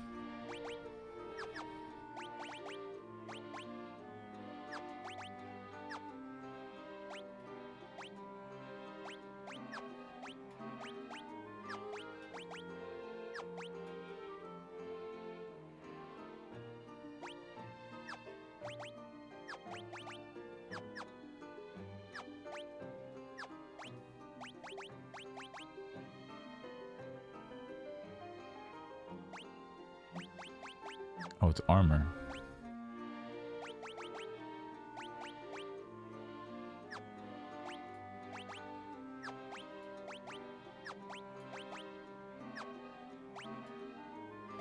Oh, it's armor.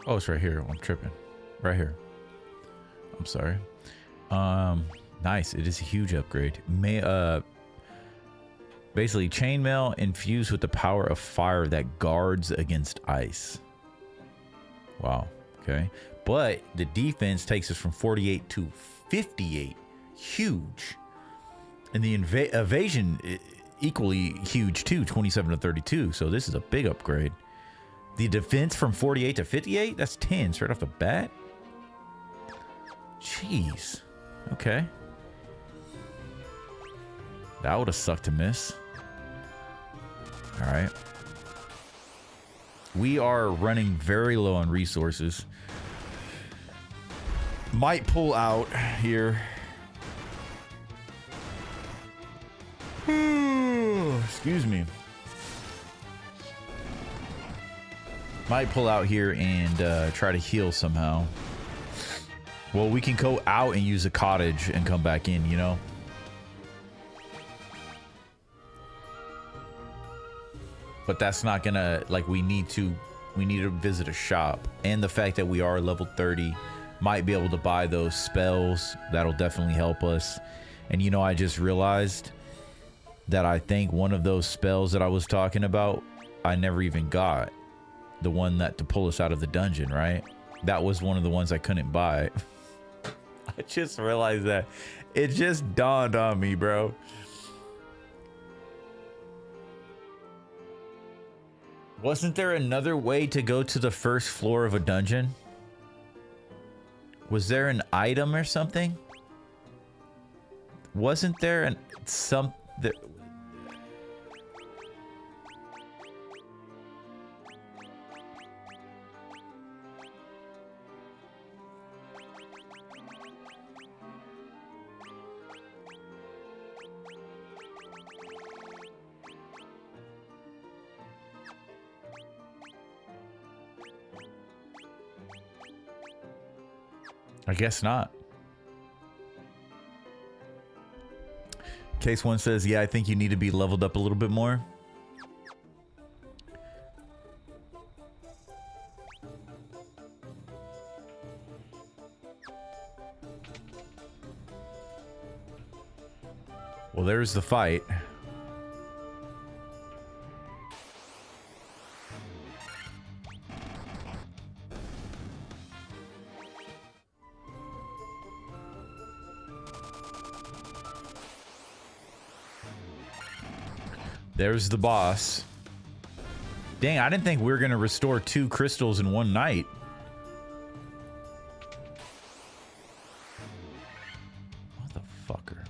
Oh, it's right here. I'm tripping. Right here. I'm sorry. Nice. It is a huge upgrade. Basically chainmail infused with the power of fire that guards against ice. Wow. Okay. But the defense takes us from 48 to 58. Huge. And the evasion equally huge too, 27 to 32. So this is a big upgrade. The defense from 48 to 58, that's 10 straight off the bat. Jeez. Okay. That would have sucked to miss. All right. We are running very low on resources. Might pull out here. Excuse me. Might pull out here and try to heal somehow. Well, we can go out and use a cottage and come back in, you know? But that's not gonna, like, we need to visit a shop. And the fact that we are level 30 might be able to buy those spells. That'll definitely help us. And you know, I just realized that I think one of those spells that I was talking about, I never even got. The one that to pull us out of the dungeon, right? That was one of the ones I couldn't buy. I just realized that. It just dawned on me, bro. Wasn't there another way to go to the first floor of a dungeon? Was there an item or something? Wasn't there some... I guess not. Case one says, yeah, I think you need to be leveled up a little bit more. Well, there's the fight. There's the boss. Dang, I didn't think we were going to restore 2 crystals in one night. Motherfucker.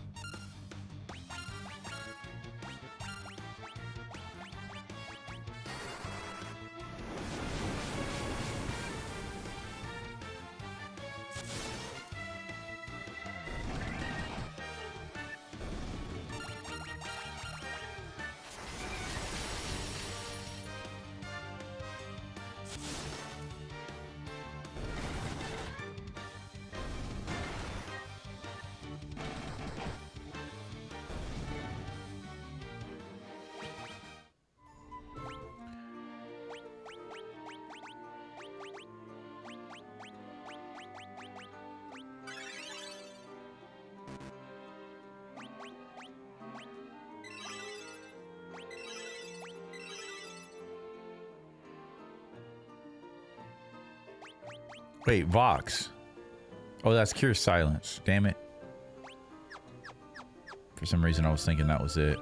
Wait, Vox. Oh, that's Cure Silence. Damn it. For some reason, I was thinking that was it.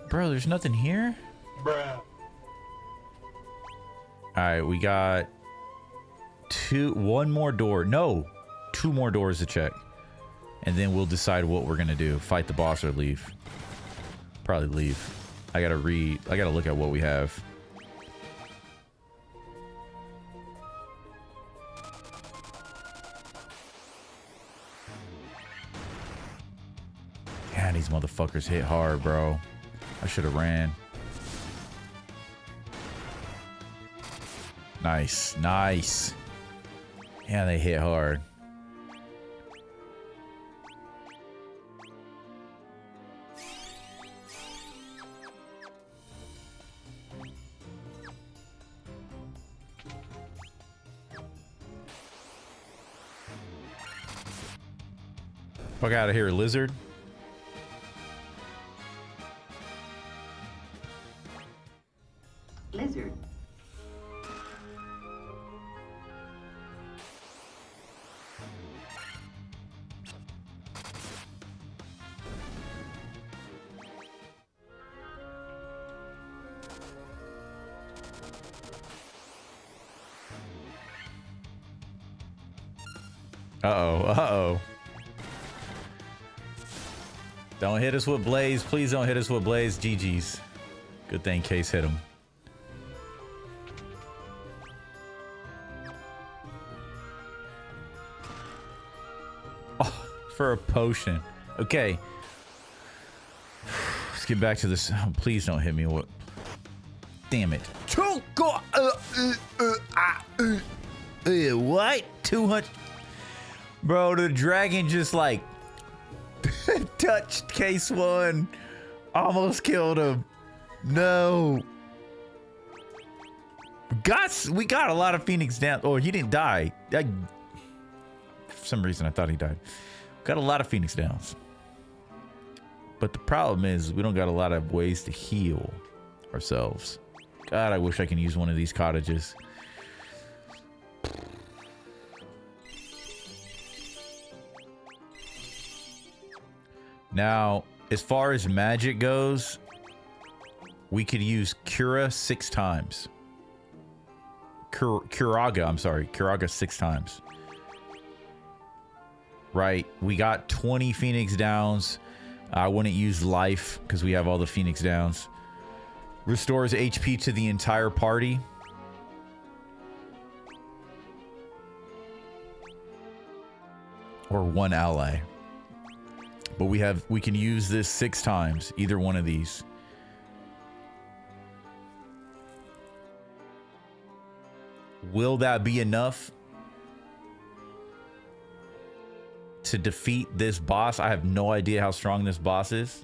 Bro, there's nothing here? Bruh. Alright, we got one more door. No, 2 more doors to check. And then we'll decide what we're gonna do. Fight the boss or leave. Probably leave. I gotta look at what we have. Man, these motherfuckers hit hard, bro. I should have ran. Nice, nice. Yeah, they hit hard. Fuck out of here, lizard. Lizard. Uh-oh, uh-oh. Don't hit us with Blaze. Please don't hit us with Blaze. GG's. Good thing Case hit him. Oh, for a potion. Okay. Let's get back to this. Oh, please don't hit me with... Damn it. What? 200... Bro, the dragon just like... touched Case 1. Almost killed him. No. We got a lot of Phoenix down. Oh, he didn't die. For some reason, I thought he died. Got a lot of Phoenix downs. But the problem is we don't got a lot of ways to heal ourselves. God, I wish I can use one of these cottages. Now, as far as magic goes, we could use Cura 6 times. Curaga, I'm sorry. Curaga 6 times. Right. We got 20 Phoenix downs. I wouldn't use life because we have all the Phoenix downs. Restores HP to the entire party. Or one ally. But we can use this 6 times, either one of these. Will that be enough to defeat this boss? I have no idea how strong this boss is.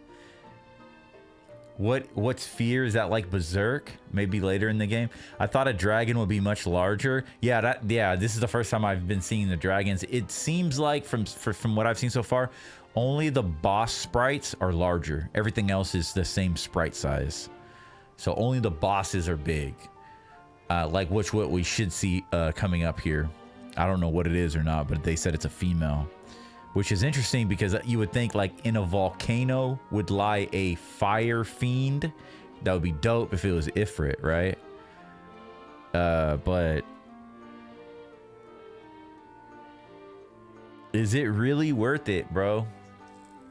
What's fear? Is that like Berserk? Maybe later in the game. I thought a dragon would be much larger. Yeah, this is the first time I've been seeing the dragons. It seems like from what I've seen so far, only the boss sprites are larger. Everything else is the same sprite size. So only the bosses are big. Like what we should see coming up here. I don't know what it is or not, but they said it's a female. Which is interesting because you would think like in a volcano would lie a fire fiend. That would be dope if it was Ifrit, right? But... is it really worth it, bro?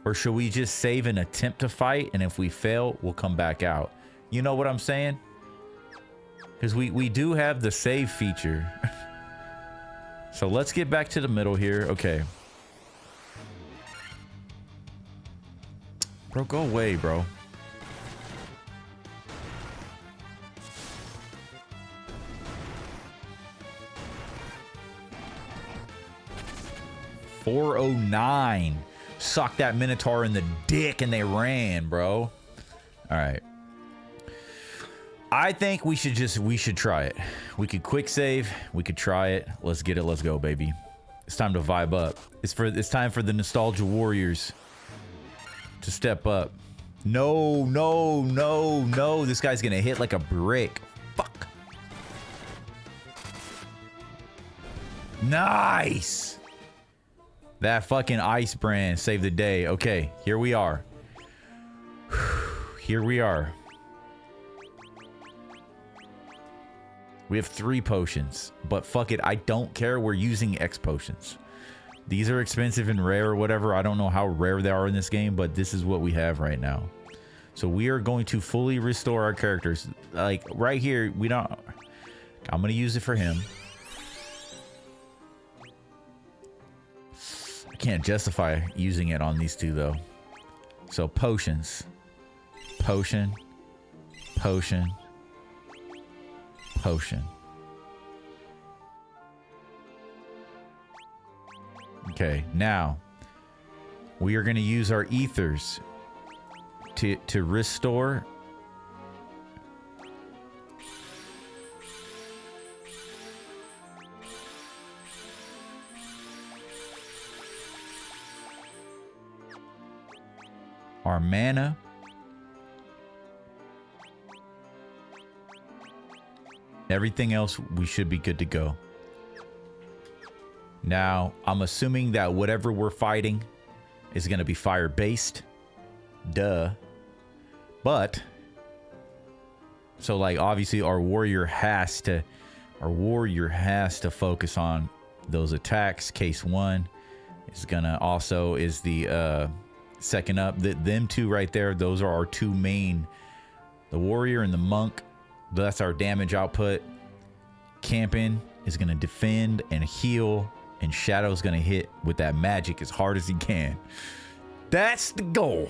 Or should we just save and attempt to fight, and if we fail, we'll come back out? You know what I'm saying? Because we do have the save feature. So let's get back to the middle here. Okay. Bro, go away, bro. .409. Sock that Minotaur in the dick and they ran, bro. All right. I think we should try it. We could quick save. We could try it. Let's get it. Let's go, baby. It's time to vibe up. It's time for the nostalgia warriors to step up. No, no, no, no. This guy's gonna hit like a brick. Fuck. Nice. That fucking ice brand saved the day. Okay, here we are. Here we are. We have 3 potions, but fuck it. I don't care. We're using X potions. These are expensive and rare or whatever. I don't know how rare they are in this game, but this is what we have right now. So we are going to fully restore our characters. Like right here, we don't... I'm going to use it for him. I can't justify using it on these 2 though. So potions. Potion. Potion. Potion. Okay, now we are going to use our ethers to restore. Our mana. Everything else, we should be good to go. Now, I'm assuming that whatever we're fighting is going to be fire-based. Duh. But, so like, obviously our warrior has to focus on those attacks. Case 1 is gonna also is the second up. Them two right there, those are our two main, the warrior and the monk. That's our damage output. Camping is gonna defend and heal, and Shadow's gonna hit with that magic as hard as he can. That's the goal.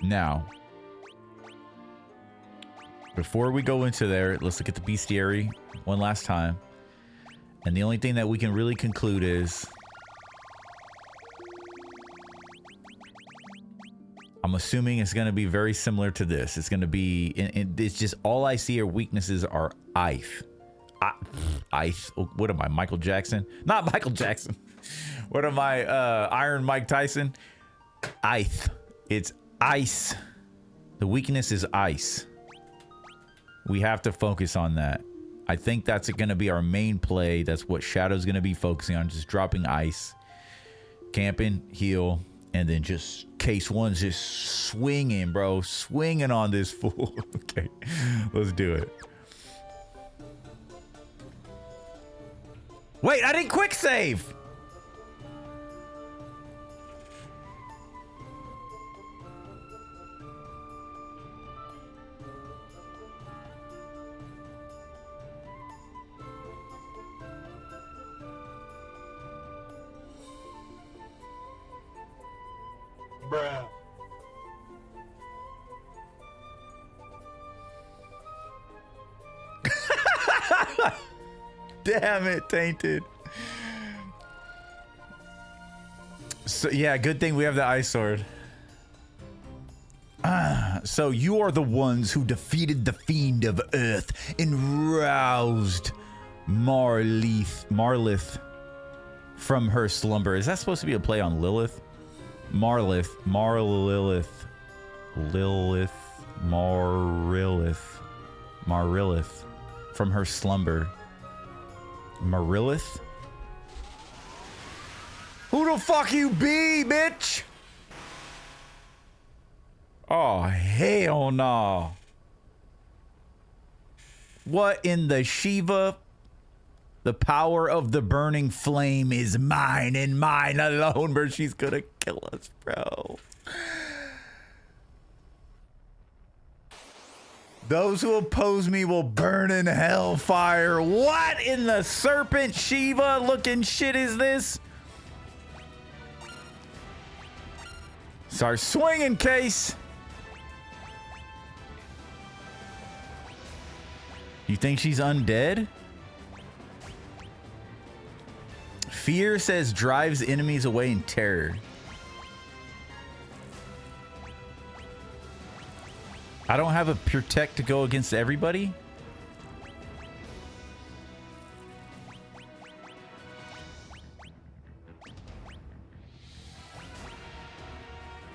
Now, before we go into there, let's look at the bestiary one last time. And the only thing that we can really conclude is, I'm assuming it's going to be very similar to this. It's going to be, it's just all I see are weaknesses are ice. Ice. What am I, Michael Jackson? Not Michael Jackson. What am I, Iron Mike Tyson? Ice. It's ice. The weakness is ice. We have to focus on that. I think that's going to be our main play. That's what Shadow's going to be focusing on. Just dropping ice. Camping, heal. And then just case 1's just swinging, bro. Swinging on this fool. Okay, let's do it. Wait, I didn't quick save. Bruh. Damn it, Tainted. So yeah, good thing we have the ice sword. So you are the ones who defeated the fiend of earth and roused Marlith from her slumber. Is that supposed to be a play on Lilith? Marlith from her slumber. Marillith? Who the fuck you be, bitch? Oh, hell no. What in the Shiva? The power of the burning flame is mine and mine alone, bro. She's gonna kill us, bro. Those who oppose me will burn in hellfire. What in the serpent Shiva looking shit is this? Start swinging, Case. You think she's undead? Fear says drives enemies away in terror. I don't have a protect to go against everybody.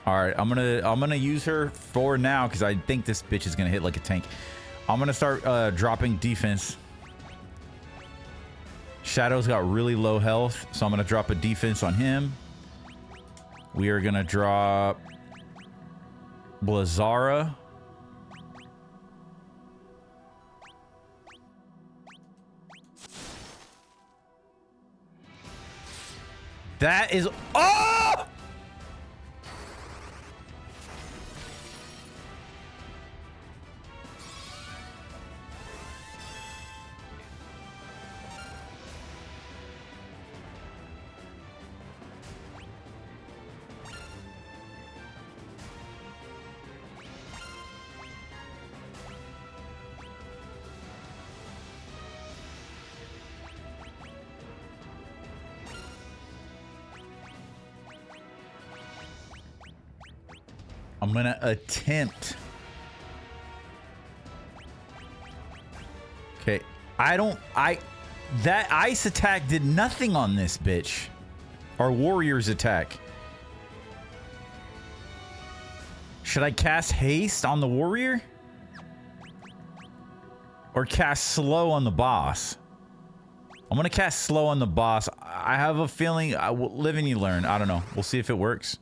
All right, I'm gonna use her for now because I think this bitch is gonna hit like a tank. I'm gonna start dropping defense. Shadow's got really low health, so I'm gonna drop a defense on him. We are gonna drop Blazara. That is, oh! I'm gonna attempt. Okay, that ice attack did nothing on this bitch. Our warrior's attack. Should I cast haste on the warrior? Or cast slow on the boss? I'm gonna cast slow on the boss. I have a feeling, live and you learn. I don't know. We'll see if it works.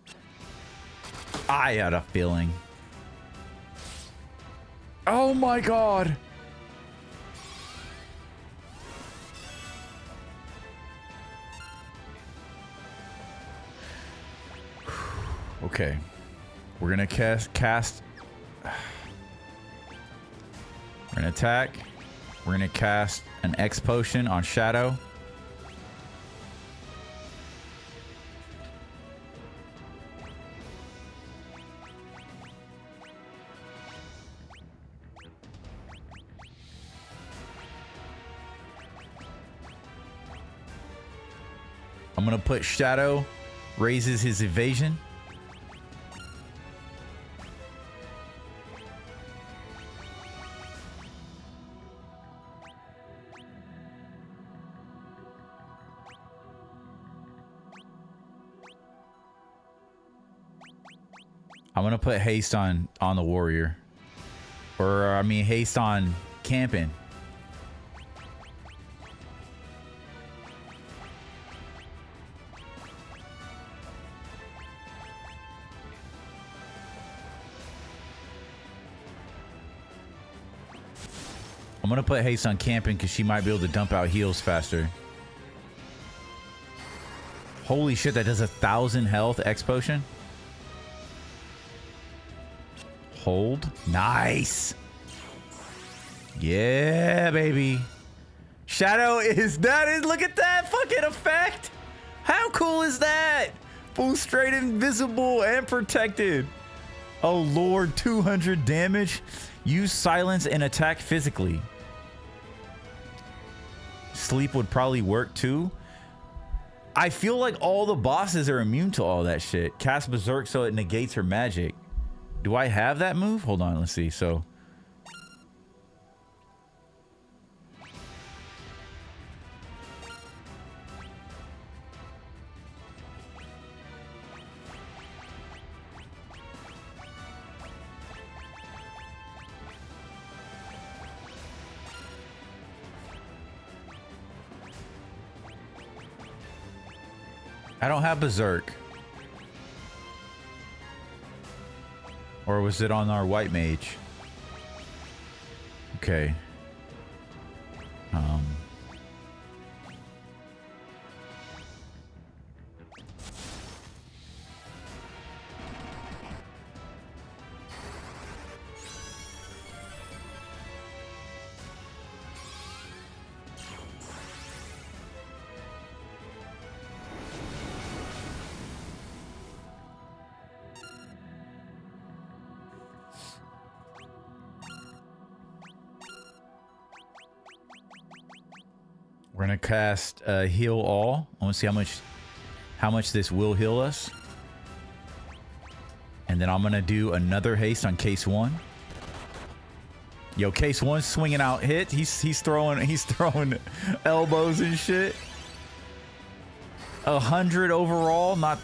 I had a feeling. Oh my god. Okay. We're gonna cast. We're gonna attack. We're gonna cast an X potion on Shadow. I'm gonna put Shadow, raises his evasion. I'm gonna put haste on the warrior, or I mean haste on camping. I'm gonna put haste on camping because she might be able to dump out heals faster. Holy shit, that does 1,000 health X potion. Hold. Nice. Yeah, baby. Shadow is look at that fucking effect. How cool is that? Full straight invisible and protected. Oh Lord, 200 damage. Use silence and attack physically. Sleep would probably work too. I feel like all the bosses are immune to all that shit. Cast Berserk so it negates her magic. Do I have that move? Hold on, let's see. So I don't have Berserk. Or was it on our white mage? Okay. We're gonna cast heal all. I want to see how much this will heal us. And then I'm gonna do another haste on case 1. Yo, case 1's swinging out hit. He's throwing elbows and shit. 100 overall, not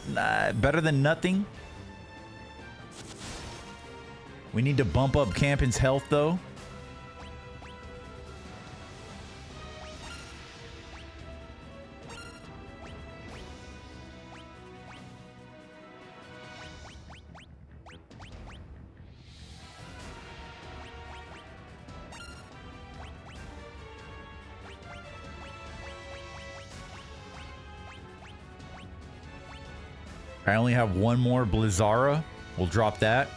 better than nothing. We need to bump up Campin's health though. I only have one more Blizzara. We'll drop that.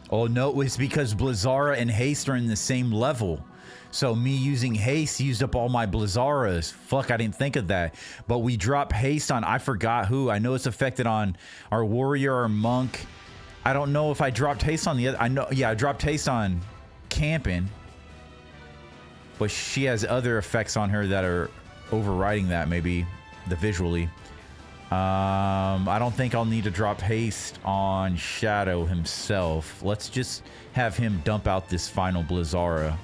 Oh no, it's because Blizzara and haste are in the same level. So me using haste used up all my Blizzaras. Fuck, I didn't think of that. But we drop haste on, I forgot who. I know it's affected on our warrior or monk. I don't know if I dropped haste on the other. I know, yeah, I dropped haste on camping. But she has other effects on her that are overriding that, maybe the visually. I don't think I'll need to drop haste on Shadow himself. Let's just have him dump out this final Blizzara.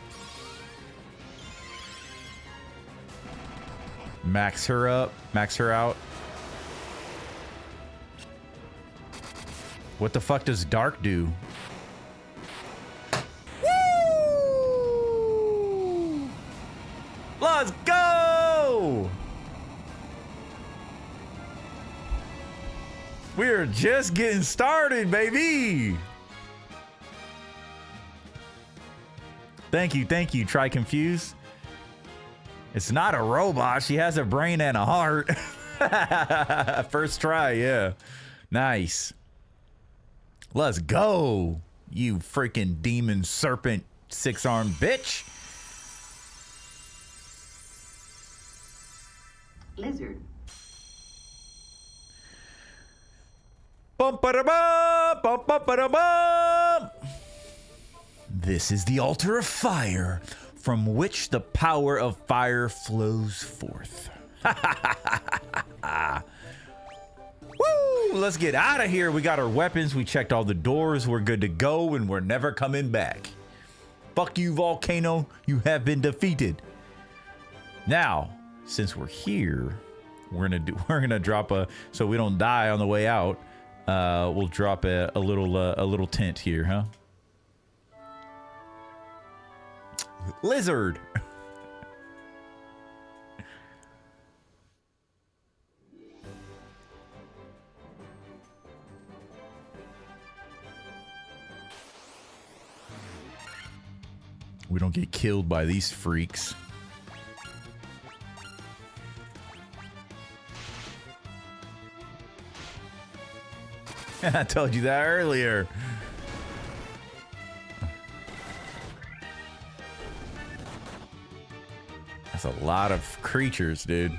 Max her up. Max her out. What the fuck does Dark do? Woo! Let's go! We're just getting started, baby. Thank you, Try Confused. It's not a robot. She has a brain and a heart. First try, yeah. Nice. Let's go, you freaking demon serpent six-armed bitch. Lizard. Bum-ba-da-bum, bum-ba-ba-da-bum. This is the altar of fire, from which the power of fire flows forth. Woo! Let's get out of here. We got our weapons. We checked all the doors. We're good to go, and we're never coming back. Fuck you, Volcano. You have been defeated. Now, since we're here, we're gonna drop a, so we don't die on the way out. We'll drop a little tent here, huh? Lizard. We don't get killed by these freaks. I told you that earlier. That's a lot of creatures, dude.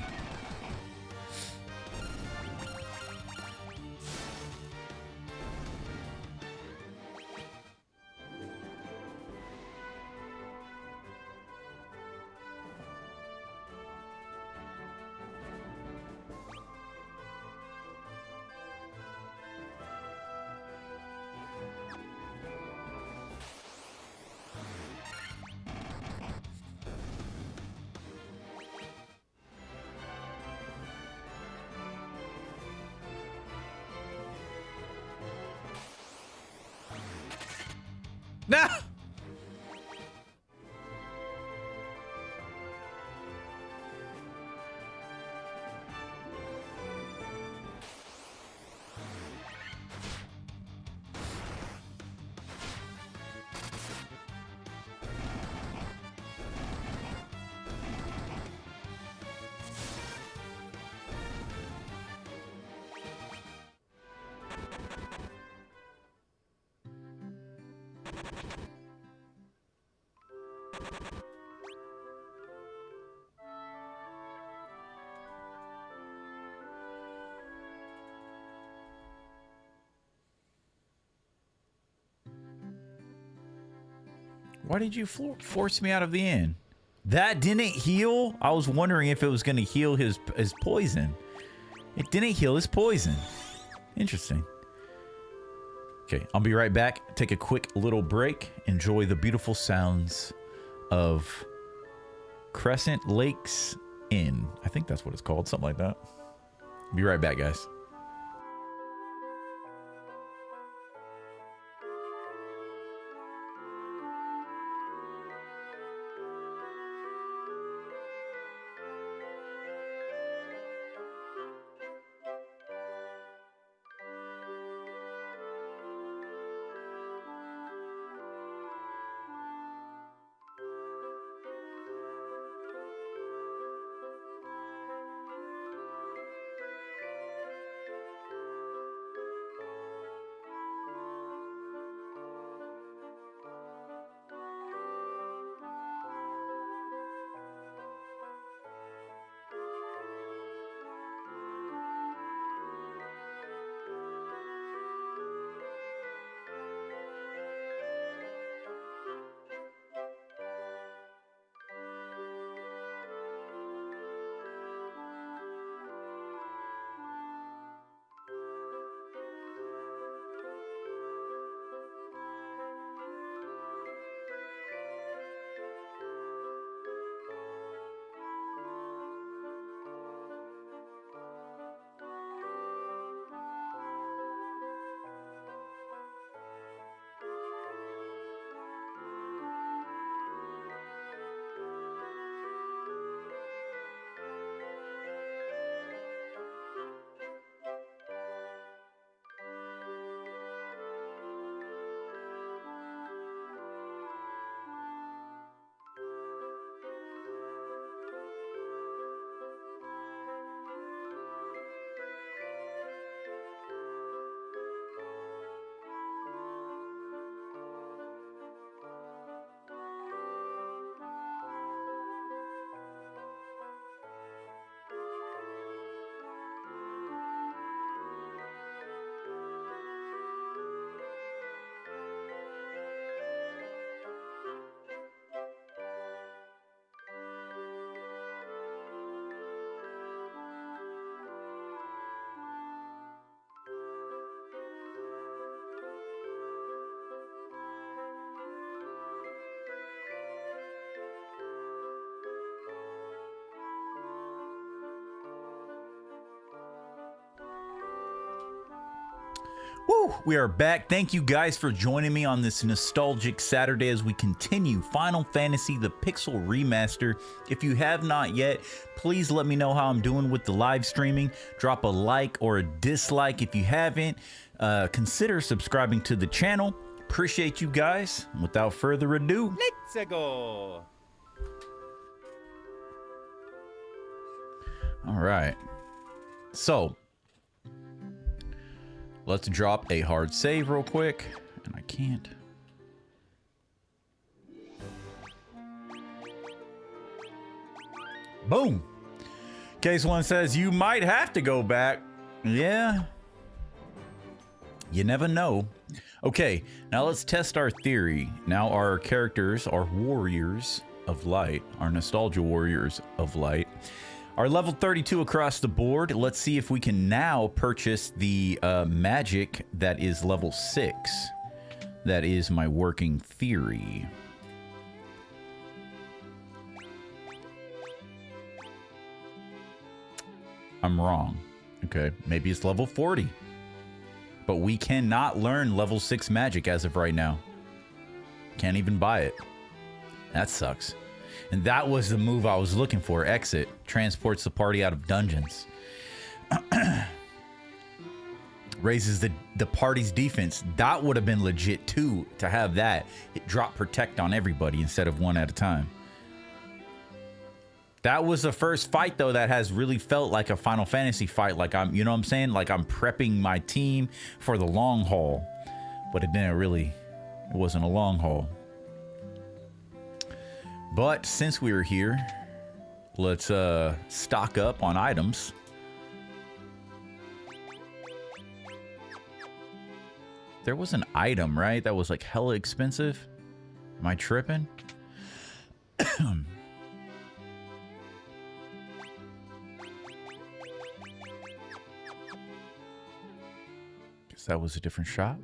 No! Why did you force me out of the inn? That didn't heal? I was wondering if it was going to heal his poison. It didn't heal his poison. Interesting. Okay, I'll be right back. Take a quick little break. Enjoy the beautiful sounds of Crescent Lakes Inn. I think that's what it's called. Something like that. Be right back, guys. Woo! We are back. Thank you guys for joining me on this nostalgic Saturday as we continue Final Fantasy the Pixel Remaster. If you have not yet, please let me know how I'm doing with the live streaming. Drop a like or a dislike if you haven't. Consider subscribing to the channel. Appreciate you guys. Without further ado, Let's go. all right. So, let's drop a hard save real quick. And I can't. Boom. Case one says, you might have to go back. Yeah. You never know. Okay, now let's test our theory. Now our characters are warriors of light, our nostalgia warriors of light. Are level 32 across the board. Let's see if we can now purchase the magic that is level 6. That is my working theory. I'm wrong. Okay, maybe it's level 40. But we cannot learn level 6 magic as of right now. Can't even buy it. That sucks. And that was the move I was looking for. Exit. Transports the party out of dungeons. Raises the party's defense. That would have been legit too, to have that. It drop protect on everybody instead of one at a time. That was the first fight, though, that has really felt like a Final Fantasy fight. Like I'm, you know what I'm saying? Like I'm prepping my team for the long haul. But it didn't really, it wasn't a long haul. But since we were here, let's stock up on items. There was an item, right? That was like hella expensive. Am I tripping? Guess that was a different shop.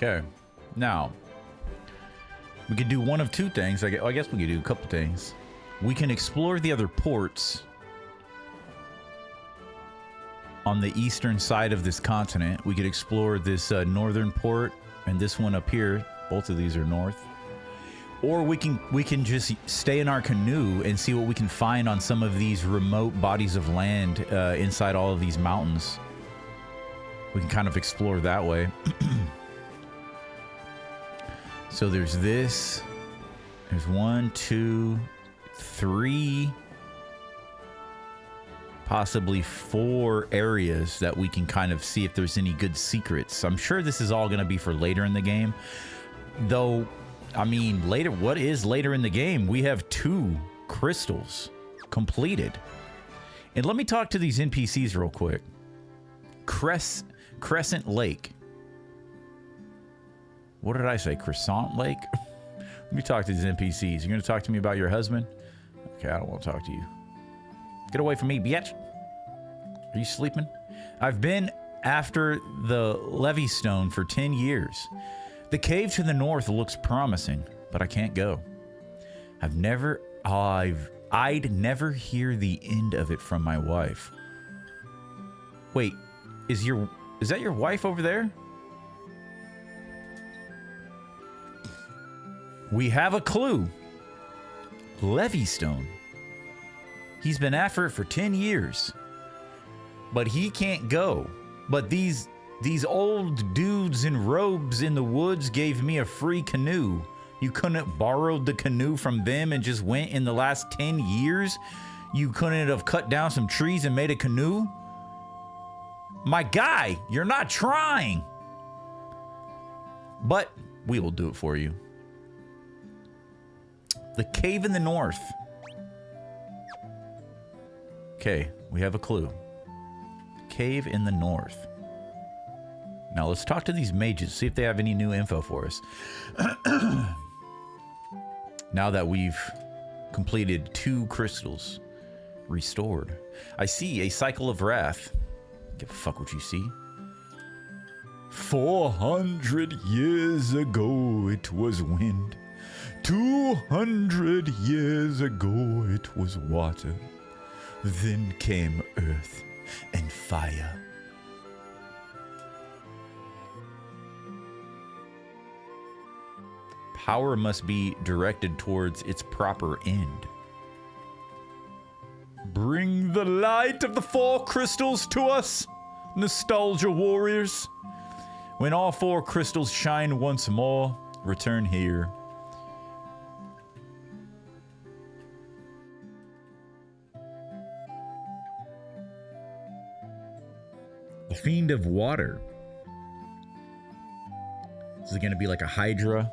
Okay, now we could do one of two things. I guess we could do a couple things. We can explore the other ports on the eastern side of this continent. We could explore this northern port and this one up here. Both of these are north. Or we can just stay in our canoe and see what we can find on some of these remote bodies of land inside all of these mountains. We can kind of explore that way. So there's this. There's 1, 2, 3, possibly 4 areas that we can kind of see if there's any good secrets. I'm sure this is all going to be for later in the game. Though, I mean, later, what is later in the game? We have 2 crystals completed. And let me talk to these NPCs real quick. Crescent Lake. What did I say? Crescent Lake? Let me talk to these NPCs. You're going to talk to me about your husband? Okay, I don't want to talk to you. Get away from me, bitch. Are you sleeping? I've been after the Levy Stone for 10 years. The cave to the north looks promising, but I can't go. I'd never hear the end of it from my wife. Wait, is that your wife over there? We have a clue. Levystone. He's been after it for 10 years. But he can't go. But these old dudes in robes in the woods gave me a free canoe. You couldn't have borrowed the canoe from them and just went in the last 10 years? You couldn't have cut down some trees and made a canoe? My guy, you're not trying. but we will do it for you. The cave in the north. Okay, we have a clue. Cave in the north. Now let's talk to these mages, see if they have any new info for us. Now that we've completed 2 crystals. Restored. I see a cycle of wrath. Give a fuck what you see. 400 years ago it was wind. 200 years ago it was water. Then came earth and fire. Power must be directed towards its proper end. Bring the light of the 4 crystals to us, nostalgia warriors. When all 4 crystals shine once more, return here. The Fiend of Water. This is going to be like a Hydra.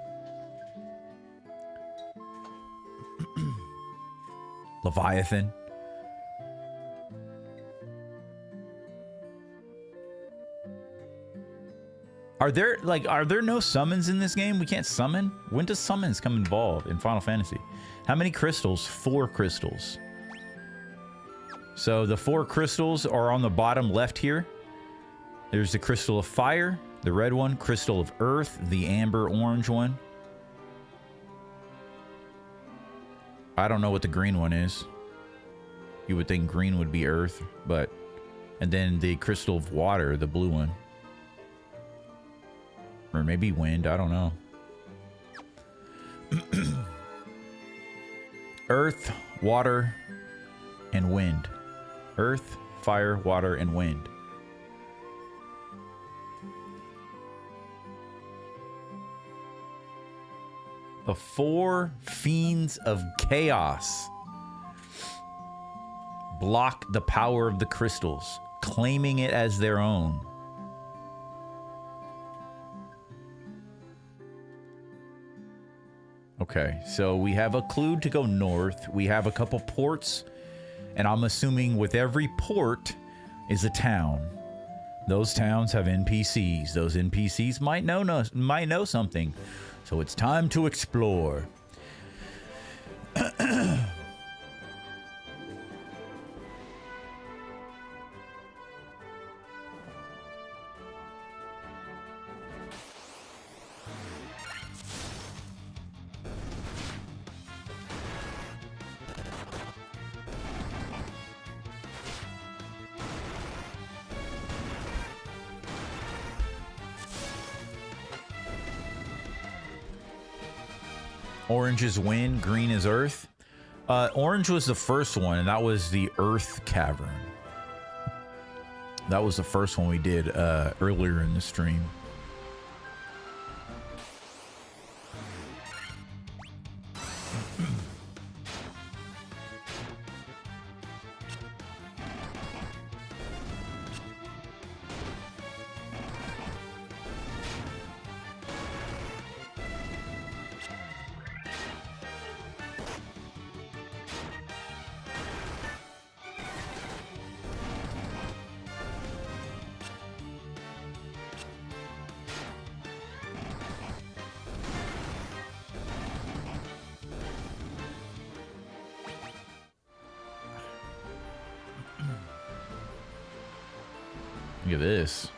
Leviathan. Are there no summons in this game? We can't summon? When does summons come involved in Final Fantasy? How many crystals? 4 crystals. So the 4 crystals are on the bottom left here. There's the crystal of fire, the red one, crystal of earth, the amber orange one. I don't know what the green one is. You would think green would be earth, but... And then the crystal of water, the blue one. Or maybe wind, I don't know. Earth, water, and wind. Earth, fire, water, and wind. The 4 fiends of chaos block the power of the crystals, claiming it as their own. Okay, so we have a clue to go north. We have a couple ports, and I'm assuming with every port is a town. Those towns have NPCs. Those NPCs might know something. So it's time to explore. Orange is wind, green is earth. Orange was the first one, and that was the Earth Cavern. That was the first one we did earlier in the stream. Look at this.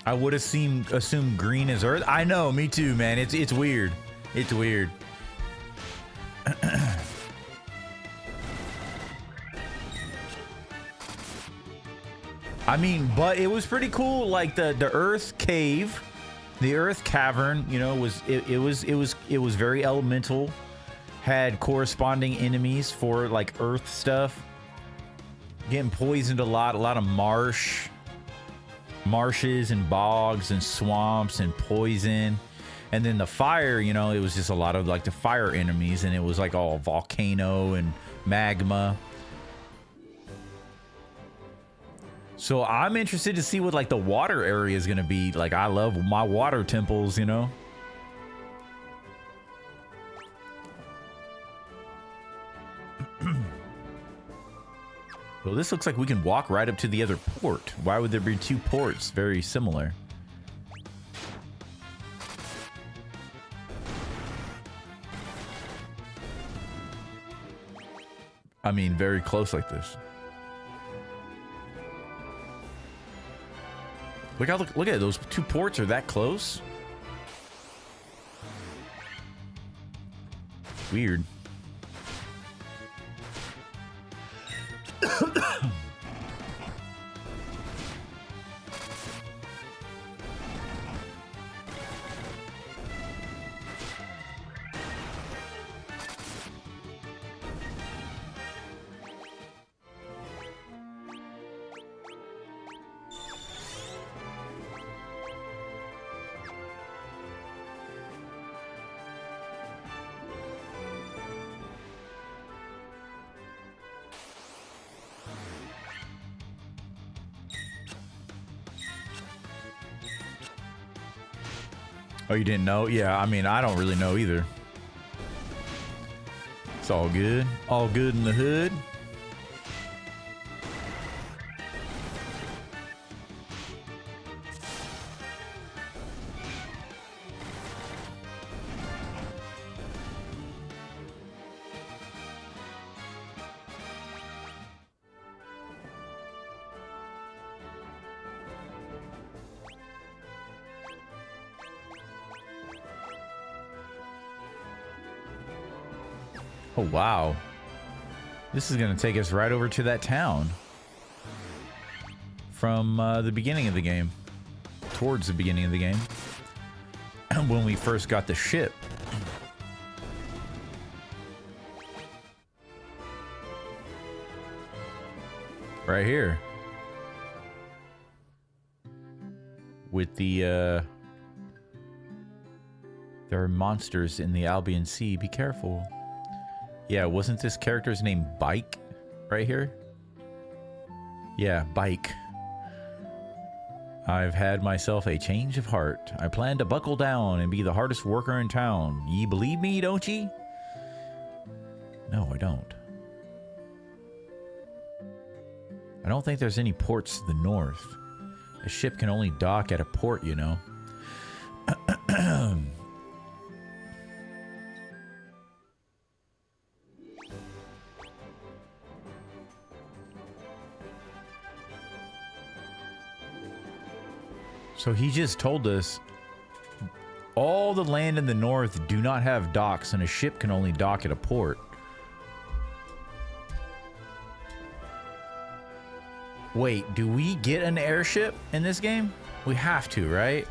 I would have assumed green is earth. I know, me too, man. It's weird. It's weird. I mean, but it was pretty cool. Like the Earth Cave. The Earth Cavern, you know, it was very elemental, had corresponding enemies for like Earth stuff. Getting poisoned a lot of marshes and bogs and swamps and poison. And then the fire, you know, it was just a lot of like the fire enemies, and it was like all volcano and magma. So I'm interested to see what like the water area is gonna be. Like I love my water temples, you know. Well, this looks like we can walk right up to the other port. Why would there be two ports very similar? I mean, very close like this. Look how look at it. Those two ports are that close. Weird. Oh, you didn't know? Yeah, I mean, I don't really know either. It's all good. All good in the hood. Oh, wow. This is going to take us right over to that town from the beginning of the game, towards the beginning of the game, when we first got the ship. Right here. With the, there are monsters in the Albion Sea. Be careful. Yeah, wasn't this character's name Bike right here? Yeah, Bike. I've had myself a change of heart. I plan to buckle down and be the hardest worker in town. Ye believe me, don't ye? No, I don't. I don't think there's any ports to the north. A ship can only dock at a port, you know. So he just told us all the land in the north do not have docks and a ship can only dock at a port. Wait, do we get an airship in this game? We have to, right?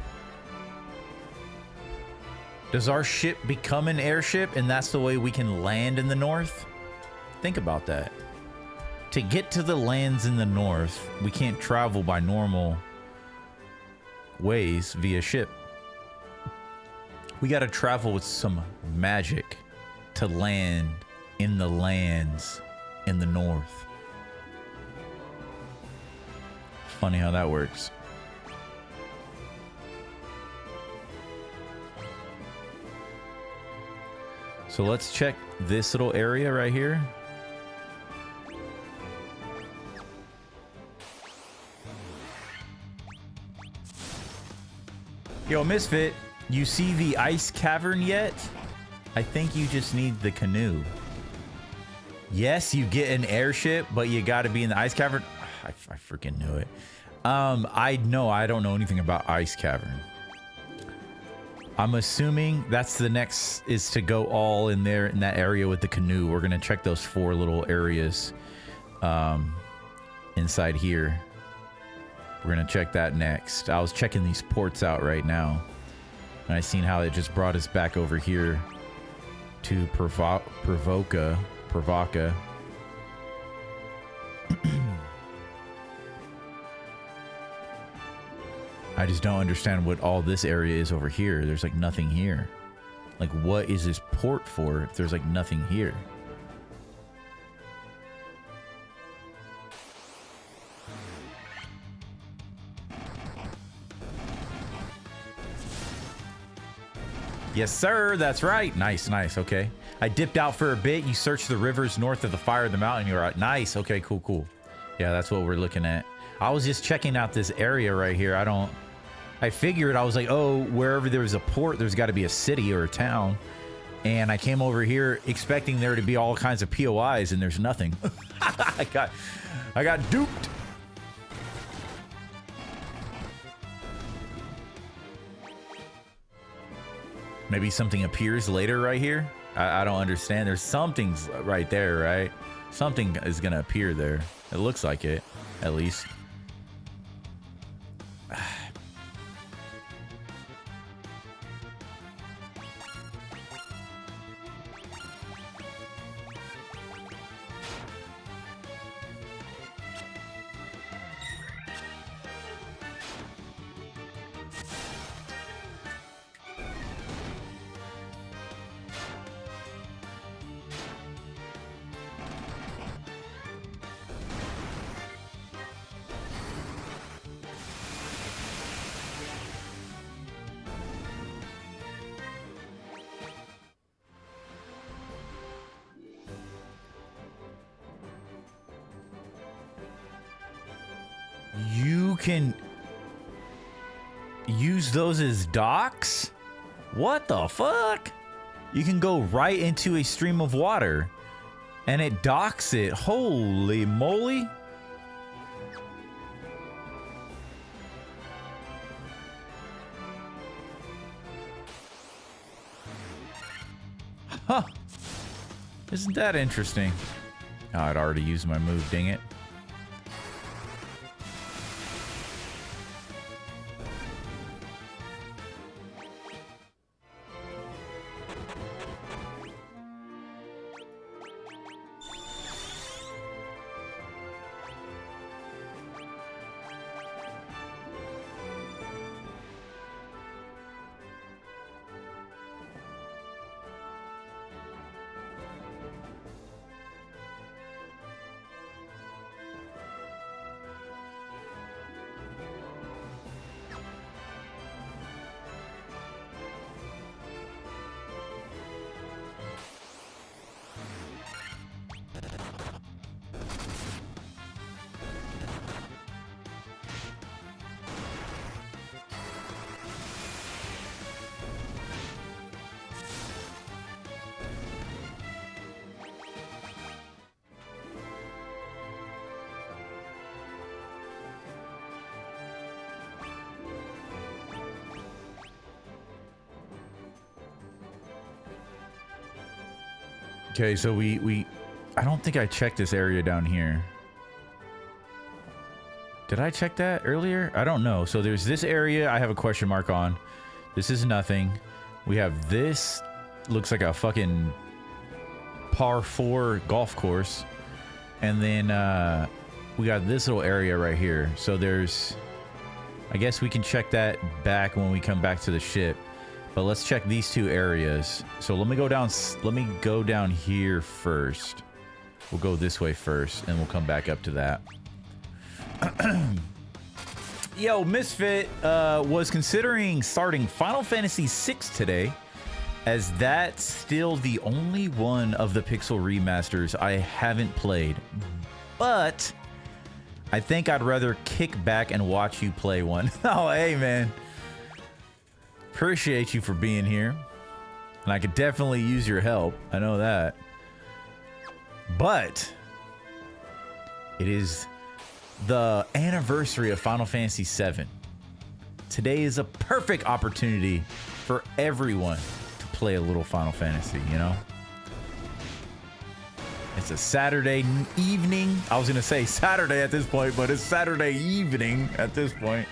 Does our ship become an airship and that's the way we can land in the north? Think about that. To get to the lands in the north, we can't travel by normal ways via ship. We got to travel with some magic to land in the lands in the north. Funny how that works. So let's check this little area right here. Yo, Misfit, you see the ice cavern yet? I think you just need the canoe. Yes, you get an airship, but you got to be in the ice cavern. I freaking knew it. I don't know anything about ice cavern. I'm assuming that's the next is to go all in there in that area with the canoe. We're going to check those 4 little areas inside here. We're going to check that next. I was checking these ports out right now. And I seen how it just brought us back over here to Provoca. I just don't understand what all this area is over here. There's like nothing here. Like what is this port for if there's like nothing here? Yes, sir. That's right. Nice, nice. Okay. I dipped out for a bit. You search the rivers north of the fire of the mountain. You're right. Nice. Okay, cool, cool. Yeah, that's what we're looking at. I was just checking out this area right here. I figured, I was like, oh, wherever there's a port, there's got to be a city or a town. And I came over here expecting there to be all kinds of POIs, and there's nothing. I got duped. Maybe something appears later right here. I don't understand. There's something's right there, right? Something is gonna appear there. It looks like it, at least. You can use those as docks? What the fuck? You can go right into a stream of water and it docks it. Holy moly. Huh. Isn't that interesting? Oh, I'd already used my move, dang it. Okay, so I don't think I checked this area down here. Did I check that earlier? I don't know. So there's this area I have a question mark on. This is nothing. We have this, looks like a fucking par 4 golf course. And then we got this little area right here. So there's, I guess we can check that back when we come back to the ship. But let's check these two areas. So let me go down here first. We'll go this way first and we'll come back up to that. Yo, Misfit was considering starting Final Fantasy VI today, as that's still the only one of the Pixel remasters I haven't played. But I think I'd rather kick back and watch you play one. Oh, hey, man. Appreciate you for being here. And I could definitely use your help. I know that. But it is the anniversary of Final Fantasy VII. Today is a perfect opportunity for everyone to play a little Final Fantasy, you know? It's a Saturday evening. I was going to say Saturday at this point, but it's Saturday evening at this point.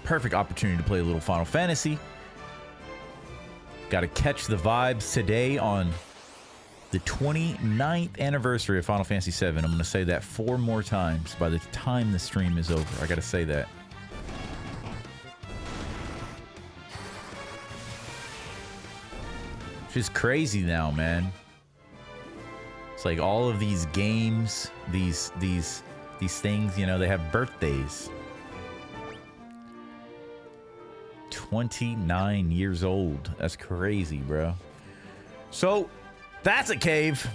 Perfect opportunity to play a little Final Fantasy. Got to catch the vibes today on the 29th anniversary of Final Fantasy VII. I'm going to say that 4 more times by the time the stream is over. I got to say that. Which is crazy now, man. It's like all of these games, these things, you know, they have birthdays. 29 years old. That's crazy, bro. So, that's a cave.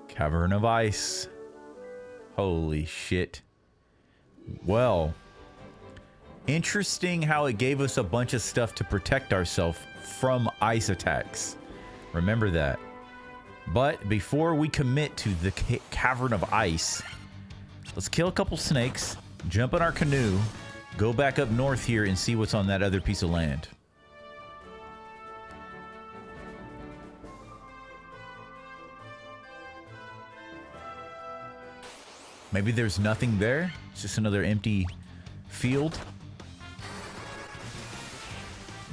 Cavern of Ice. Holy shit. Well, interesting how it gave us a bunch of stuff to protect ourselves from ice attacks. Remember that. But before we commit to the Cavern of Ice, let's kill a couple snakes, jump in our canoe, go back up north here and see what's on that other piece of land. Maybe there's nothing there. It's just another empty field.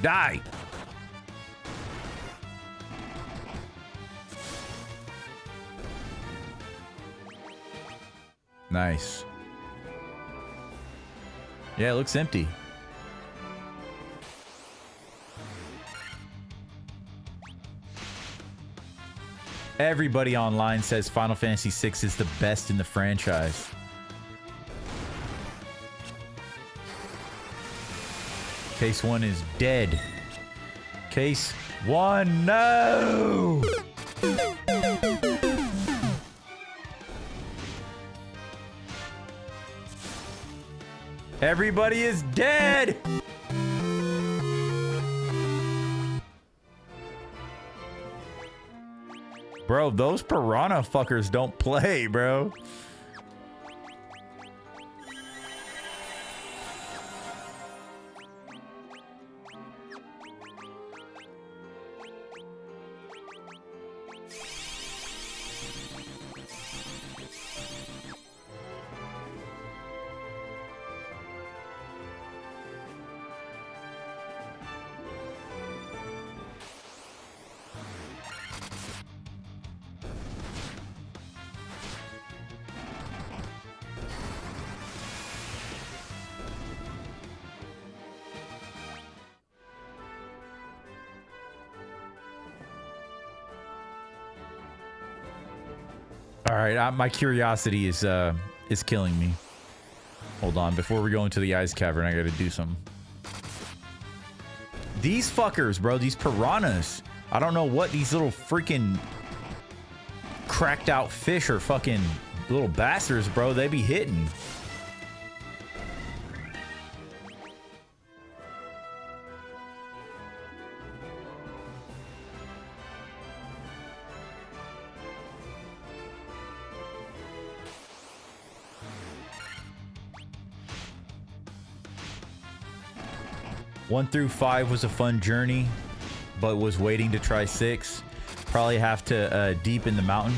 Die! Nice. Yeah, it looks empty. Everybody online says Final Fantasy VI is the best in the franchise. Case 1 is dead. Case 1, no! Everybody is dead! Bro, those piranha fuckers don't play, bro. All right, my curiosity is killing me. Hold on, before we go into the ice cavern, I gotta do something. These fuckers, bro, these piranhas. I don't know what these little freaking cracked out fish are fucking little bastards, bro. They be hitting. One through 5 was a fun journey, but was waiting to try 6. Probably have to deepen the mountain.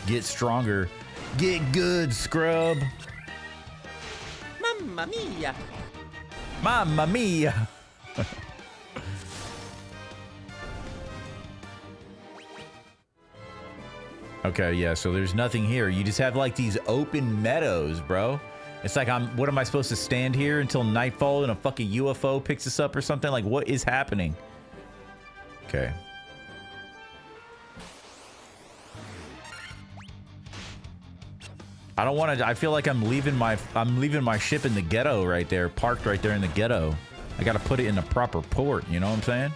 Get stronger. Get good, scrub. Mamma mia. Mamma mia. Okay, yeah, so there's nothing here. You just have like these open meadows, bro. It's like what am I supposed to stand here until nightfall and a fucking UFO picks us up or something? Like, what is happening? Okay. I don't want to. I feel like I'm leaving my ship in the ghetto right there, parked right there in the ghetto. I got to put it in the proper port. You know what I'm saying?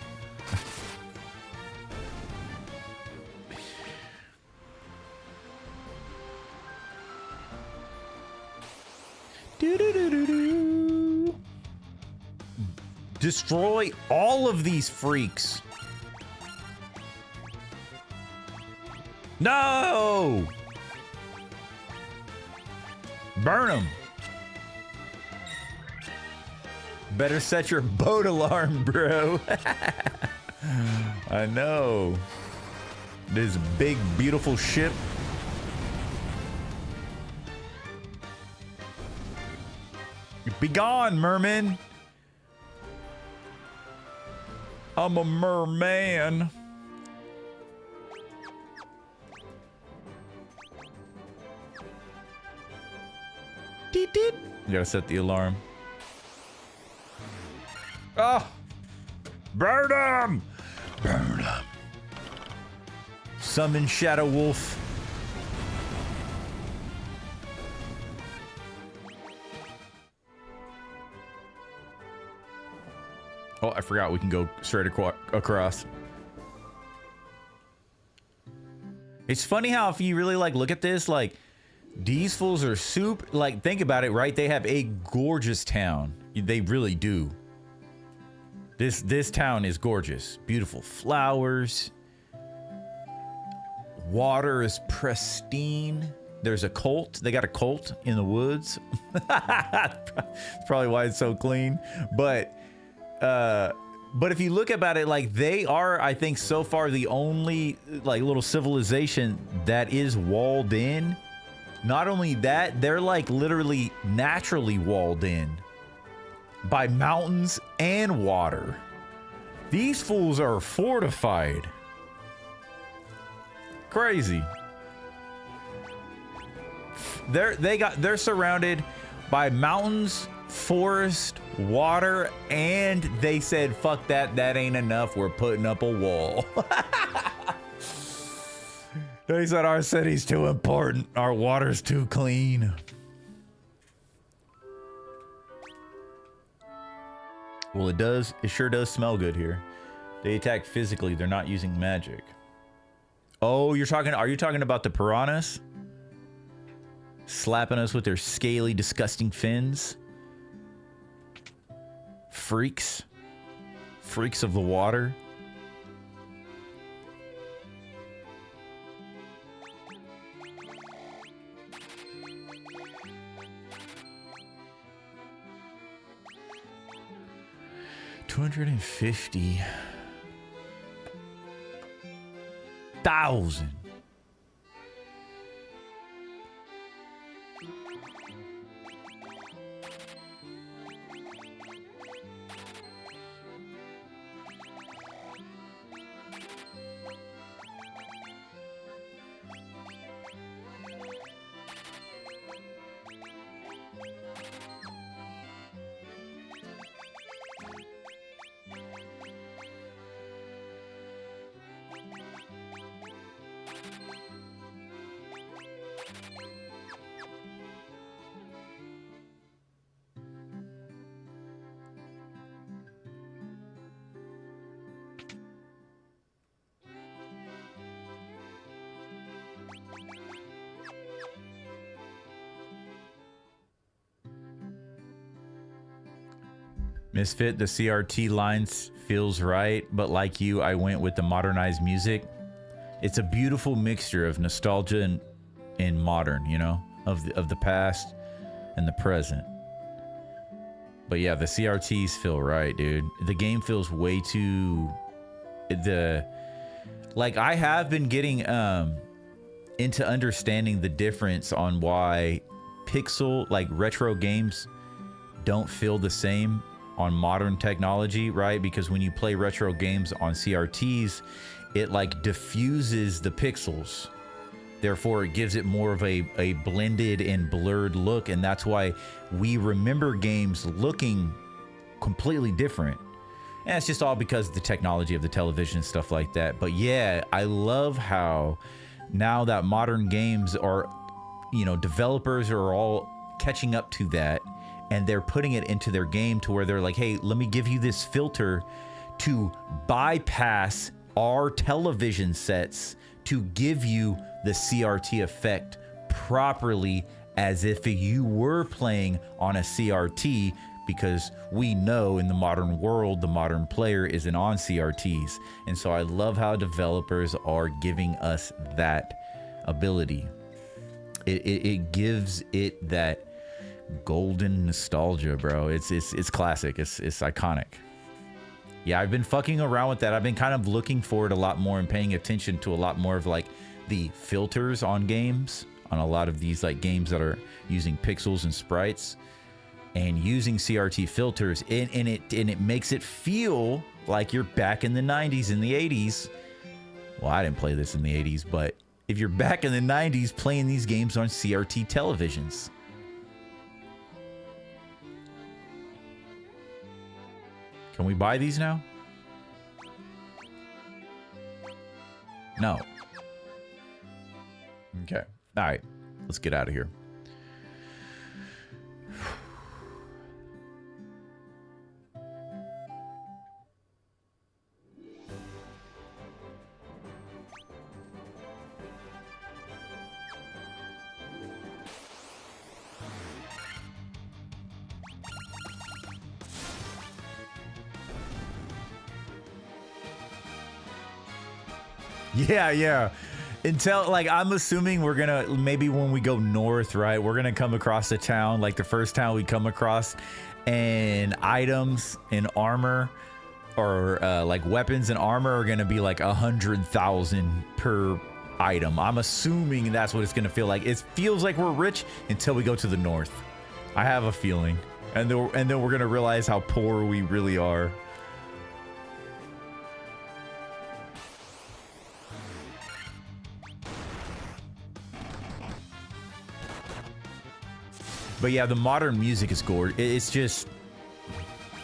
Destroy all of these freaks. No! Burn them. Better set your boat alarm, bro. I know. This big, beautiful ship. Be gone, merman. I'm a merman. Deet, deet. You gotta set the alarm. Oh! Burn him! Burn him. Summon Shadow Wolf. Oh, I forgot we can go straight across. It's funny how if you really like look at this, like these fools are super, like think about it, right? They have a gorgeous town. They really do. This town is gorgeous. Beautiful flowers. Water is pristine. There's a cult. They got a cult in the woods. That's probably why it's so clean. But if you look about it, like they are, I think so far the only like little civilization that is walled in. Not only that, they're like literally naturally walled in by mountains and water. These fools are fortified. Crazy. They're surrounded by mountains, forest, water, and they said, fuck that, that ain't enough, we're putting up a wall. They said our city's too important, our water's too clean. Well, it sure does smell good here. They attack physically, they're not using magic. Oh, are you talking about the piranhas? Slapping us with their scaly, disgusting fins? Freaks. Freaks of the water. $250,000. Misfit, the CRT lines feels right, but like you, I went with the modernized music. It's a beautiful mixture of nostalgia and modern, you know, of the past and the present. But yeah, the CRTs feel right, dude. The game feels way too like I have been getting into understanding the difference on why pixel like retro games don't feel the same on modern technology, right? Because when you play retro games on CRTs, it like diffuses the pixels. Therefore, it gives it more of a blended and blurred look. And that's why we remember games looking completely different. And it's just all because of the technology of the television and stuff like that. But yeah, I love how now that modern games are, you know, developers are all catching up to that. And they're putting it into their game to where they're like, hey, let me give you this filter to bypass our television sets to give you the CRT effect properly as if you were playing on a CRT, because we know in the modern world, the modern player isn't on CRTs. And so I love how developers are giving us that ability. It gives it that golden nostalgia, bro. It's classic. It's iconic. Yeah, I've been fucking around with that. I've been kind of looking for it a lot more and paying attention to a lot more of like the filters on games, on a lot of these like games that are using pixels and sprites and using CRT filters, and it makes it feel like you're back in the 90s and the 80s. Well, I didn't play this in the 80s, but if you're back in the 90s playing these games on CRT televisions. Can we buy these now? No. Okay. All right. Let's get out of here. Yeah, yeah. Until, like, I'm assuming we're gonna, maybe when we go north, right, we're gonna come across a town, like the first town we come across, and items and armor, or like weapons and armor are gonna be like 100,000 per item. I'm assuming that's what it's gonna feel like. It feels like we're rich until we go to the north. I have a feeling. And then we're gonna realize how poor we really are. But yeah, the modern music is gorgeous. It's just,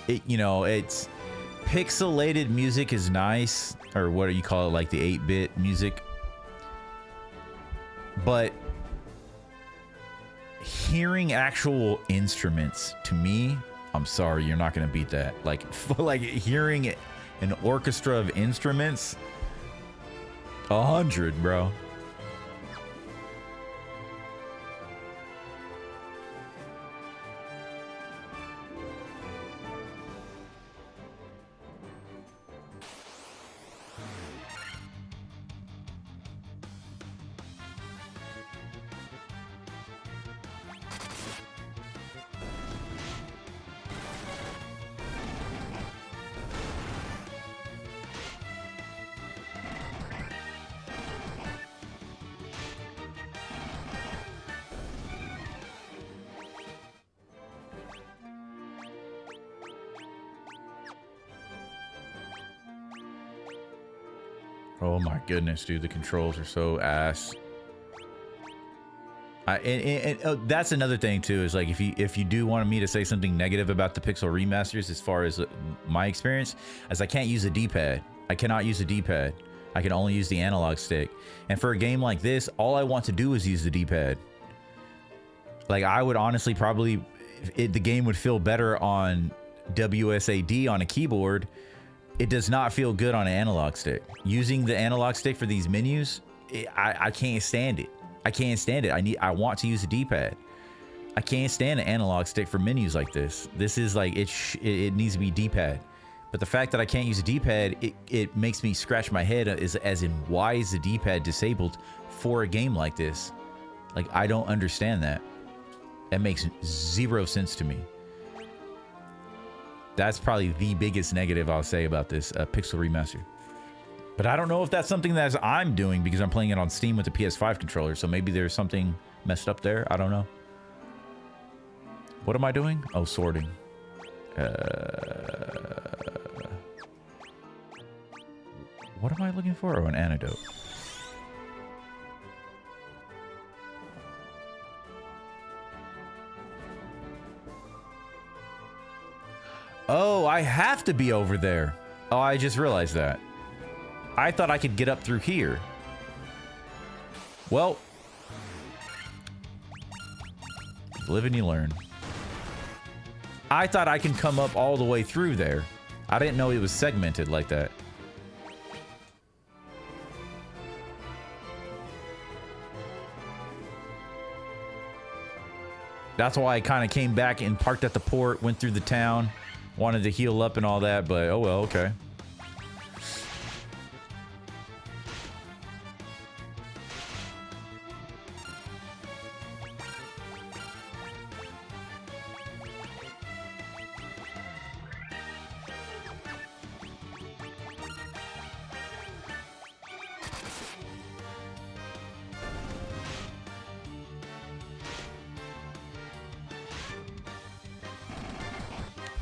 you know, it's pixelated music is nice, or what do you call it, like the 8-bit music. But hearing actual instruments, to me, I'm sorry, you're not gonna beat that. Like, like hearing an orchestra of instruments, 100, bro. Oh my goodness, dude, the controls are so ass. That's another thing too, is like if you do want me to say something negative about the Pixel remasters as far as my experience, as I can't use a D-pad. I cannot use a D-pad. I can only use the analog stick. And for a game like this, all I want to do is use the D-pad. Like, I would honestly probably, the game would feel better on WSAD on a keyboard. It does not feel good on an analog stick. Using the analog stick for these menus, I can't stand it. I can't stand it. I want to use a D-pad. I can't stand an analog stick for menus like this. This is like, it needs to be D-pad. But the fact that I can't use a D-pad, it makes me scratch my head as in, why is the D-pad disabled for a game like this? Like, I don't understand that. That makes zero sense to me. That's probably the biggest negative I'll say about this Pixel Remaster. But I don't know if that's something that I'm doing because I'm playing it on Steam with the PS5 controller. So maybe there's something messed up there. I don't know. What am I doing? Oh, sorting. What am I looking for? Oh, an antidote. Oh, I have to be over there. Oh, I just realized that. I thought I could get up through here. Well, live and you learn. I thought I can come up all the way through there. I didn't know it was segmented like that. That's why I kind of came back and parked at the port, went through the town. Wanted to heal up and all that, but oh well, okay.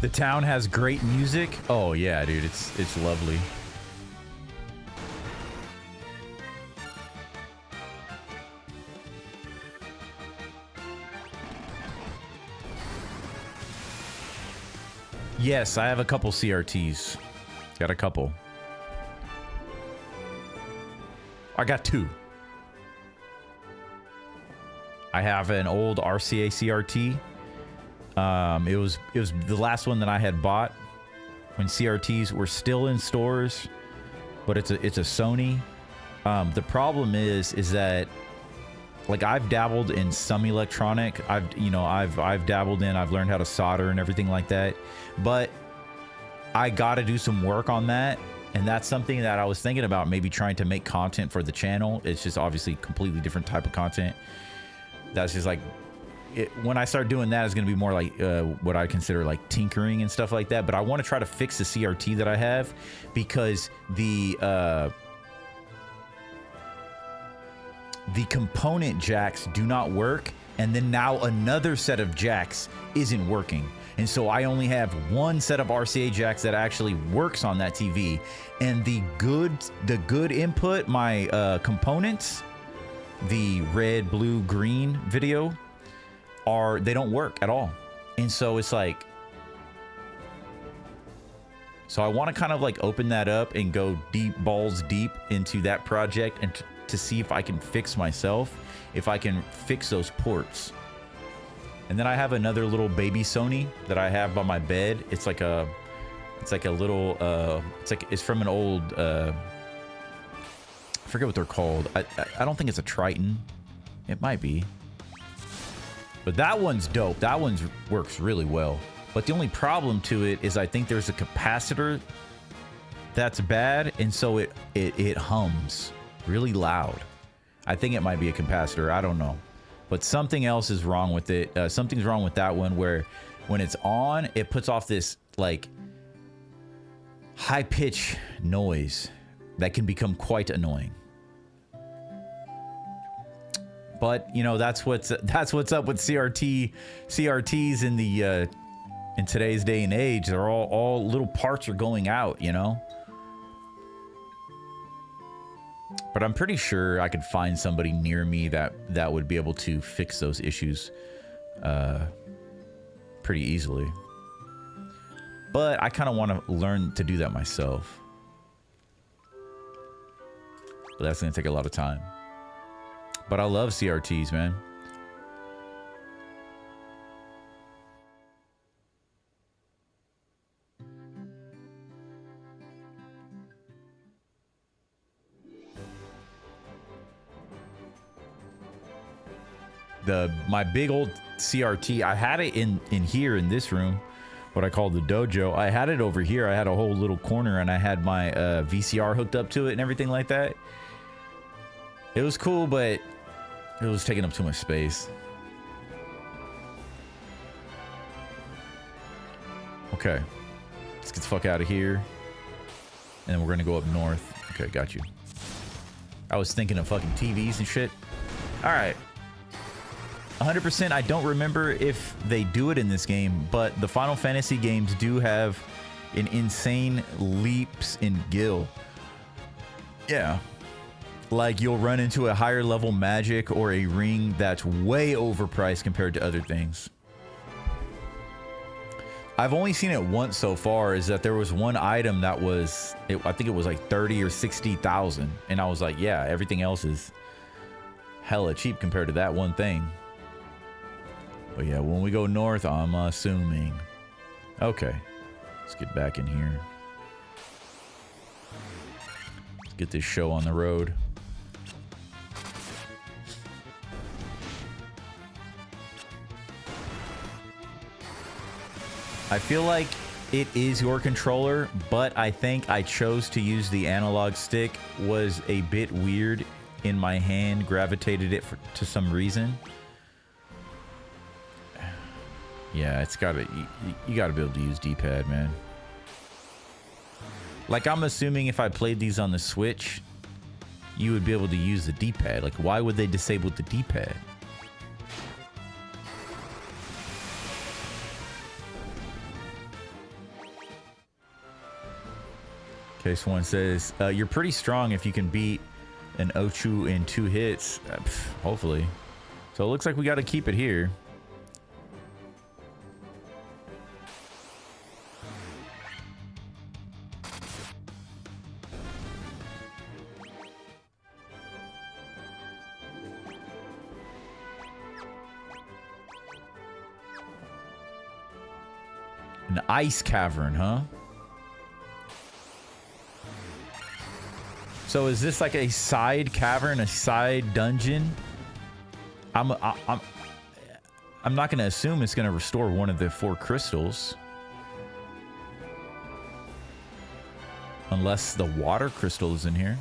The town has great music. Oh yeah, dude, it's lovely. Yes, I have a couple CRTs. Got a couple. I got 2. I have an old RCA CRT. It was the last one that I had bought when CRTs were still in stores, but it's a Sony. The problem is that, like, I've dabbled in some electronic. I've dabbled in. I've learned how to solder and everything like that. But I got to do some work on that, And that's something that I was thinking about, maybe trying to make content for the channel. It's just obviously completely different type of content. That's just like, when I start doing that, it's going to be more like what I consider like tinkering and stuff like that. But I want to try to fix the CRT that I have, because the component jacks do not work, and then now another set of jacks isn't working. And so I only have one set of RCA jacks that actually works on that TV, and the good input, my components, the red, blue, green video, they don't work at all. And so it's like, so I want to kind of like open that up and go balls deep into that project, and to see if I can fix myself, if I can fix those ports. And then I have another little baby Sony that I have by my bed. It's like a little it's from an old I forget what they're called. I don't think it's a Triton. It might be. But that one's dope. That one works really well. But the only problem to it is I think there's a capacitor that's bad, and so it hums really loud. I think it might be a capacitor. I don't know. But something else is wrong with it. Something's wrong with that one, where when it's on, it puts off this like high-pitched noise that can become quite annoying. But you know, that's what's up with CRTs in the in today's day and age. They're all little parts are going out, you know. But I'm pretty sure I could find somebody near me that would be able to fix those issues pretty easily. But I kind of want to learn to do that myself. But that's going to take a lot of time. But I love CRTs, man. My big old CRT, I had it in here in this room, what I call the dojo. I had it over here. I had a whole little corner, and I had my VCR hooked up to it and everything like that. It was cool, but it was taking up too much space. Okay, let's get the fuck out of here, and then we're gonna go up north. Okay, got you. I was thinking of fucking TVs and shit. All right. 100%, I don't remember if they do it in this game, but the Final Fantasy games do have an insane leaps in gil. Yeah. Like, you'll run into a higher level magic or a ring that's way overpriced compared to other things. I've only seen it once so far, is that there was one item that was, I think it was like 30 or 60,000. And I was like, yeah, everything else is hella cheap compared to that one thing. But yeah, when we go north, I'm assuming. Okay, let's get back in here. Let's get this show on the road. I feel like it is your controller, but I think I chose to use the analog stick. Was a bit weird in my hand, gravitated it to some reason. Yeah, it's gotta, you gotta be able to use D-pad, man. Like, I'm assuming if I played these on the Switch, you would be able to use the D-pad. Like, why would they disable the D-pad? Okay, so one says, you're pretty strong if you can beat an Ochu in 2 hits. Hopefully. So it looks like we gotta keep it here. An ice cavern, huh? So is this like a side cavern, a side dungeon? I'm not gonna assume it's gonna restore one of the 4 crystals. Unless the water crystal is in here.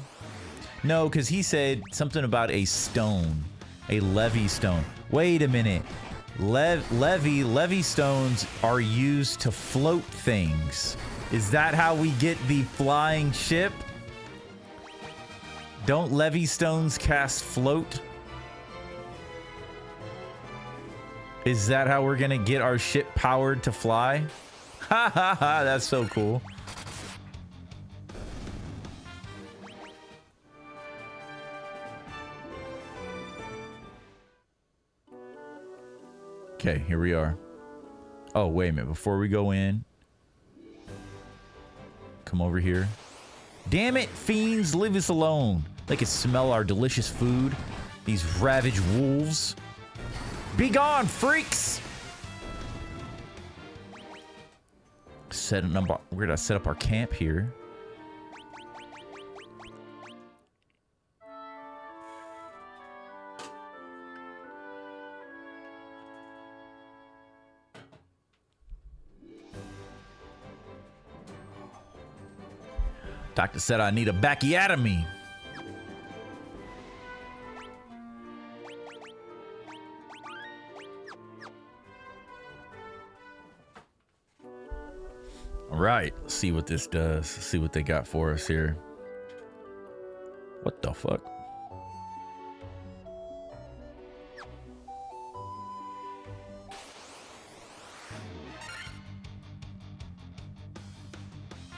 No, because he said something about a stone. A levy stone. Wait a minute. Levy stones are used to float things. Is that how we get the flying ship? Don't levy stones cast float? Is that how we're gonna get our ship powered to fly? Ha ha ha, that's so cool. Okay, here we are. Oh, wait a minute. Before we go in, come over here. Damn it, fiends, leave us alone. They can smell our delicious food. These ravaged wolves. Be gone, freaks! We're gonna set up our camp here. Doctor said I need a backiotomy. All right, let's see what this does. Let's see what they got for us here. What the fuck?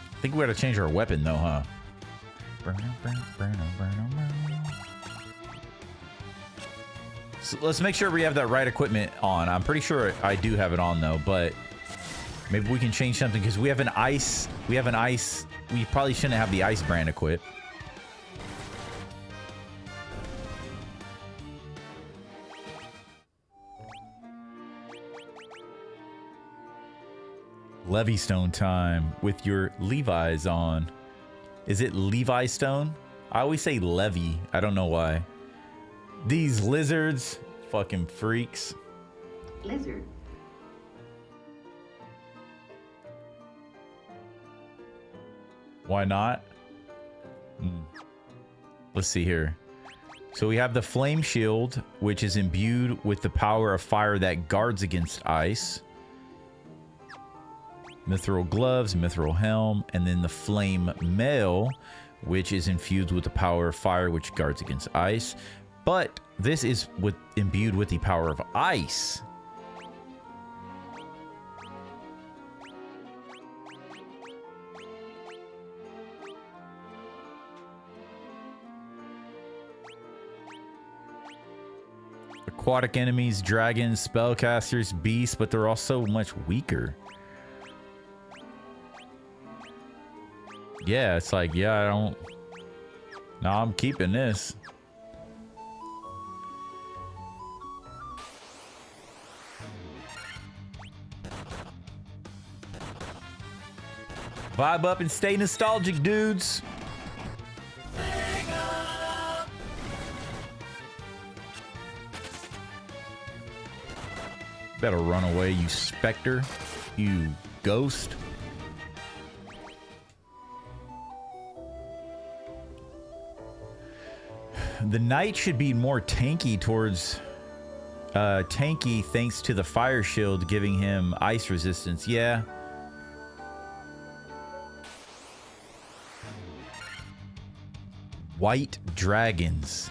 I think we gotta change our weapon though, huh? So let's make sure we have that right equipment on. I'm pretty sure I do have it on though, but maybe we can change something because we have an ice. We probably shouldn't have the ice brand equipped. Levy stone time with your Levi's on. Is it Levi stone? I always say Levy. I don't know why. These lizards, fucking freaks. Lizard. Why not? Let's see here. So we have the flame shield, which is imbued with the power of fire that guards against ice. Mithril gloves, mithril helm, and then the flame mail, which is infused with the power of fire, which guards against ice. But this is imbued with the power of ice. Aquatic enemies, dragons, spellcasters, beasts, but they're also much weaker. Yeah, it's like, yeah, I don't... No, I'm keeping this. Vibe up and stay nostalgic, dudes. Better run away, you specter. You ghost. The knight should be more tanky towards... tanky thanks to the fire shield giving him ice resistance. Yeah. White dragons.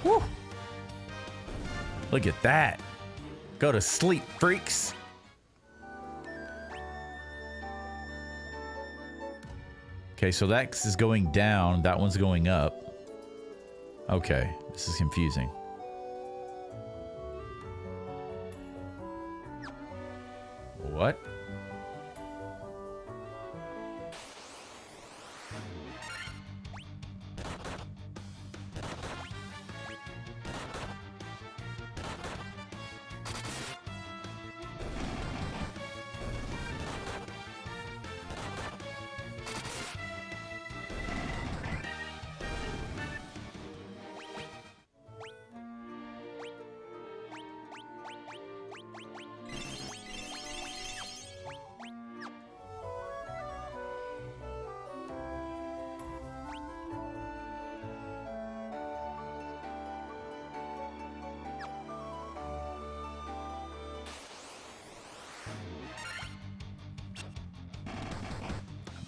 Woo. Look at that. Go to sleep, freaks. Okay, so that is going down. That one's going up. Okay, this is confusing. What?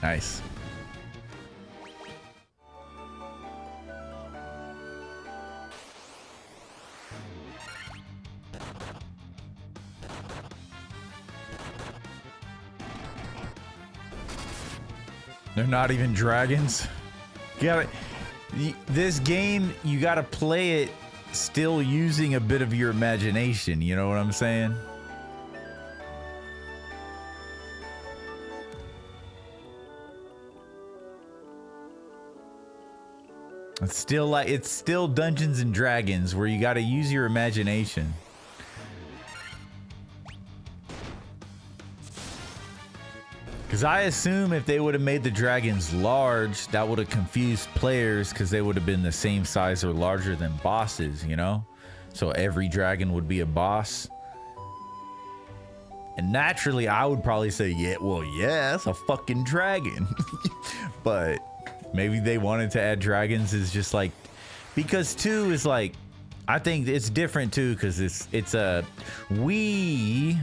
Nice. They're not even dragons. You gotta, this game, you gotta play it still using a bit of your imagination. You know what I'm saying? It's still like, it's still Dungeons and Dragons where you gotta use your imagination. Because I assume if they would have made the dragons large, that would have confused players because they would have been the same size or larger than bosses, you know? So every dragon would be a boss. And naturally, I would probably say, yeah, well, yeah, that's a fucking dragon. But maybe they wanted to add dragons is just like, because 2 is like, I think it's different too, because it's a, we...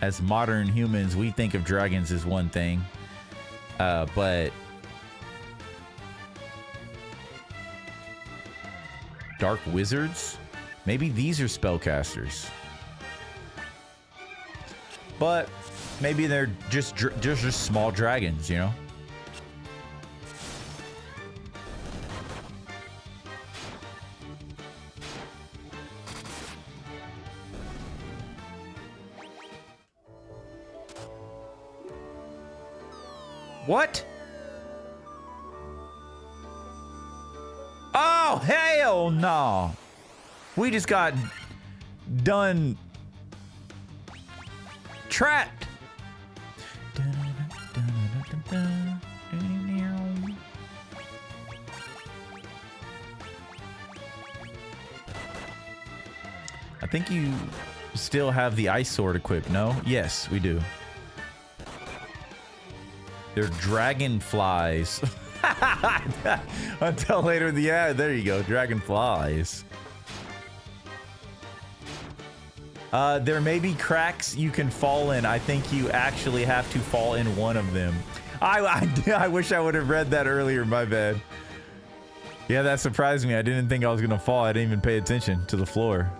as modern humans, we think of dragons as one thing, but dark wizards, maybe these are spellcasters, but maybe they're just small dragons, you know? What? Oh, hell no. We just got done trapped. I think you still have the ice sword equipped, no? Yes, we do. They're dragonflies. Until later in the ad, there you go, dragonflies. There may be cracks you can fall in. I think you actually have to fall in one of them. I wish I would have read that earlier, my bad. Yeah, that surprised me. I didn't think I was gonna fall. I didn't even pay attention to the floor.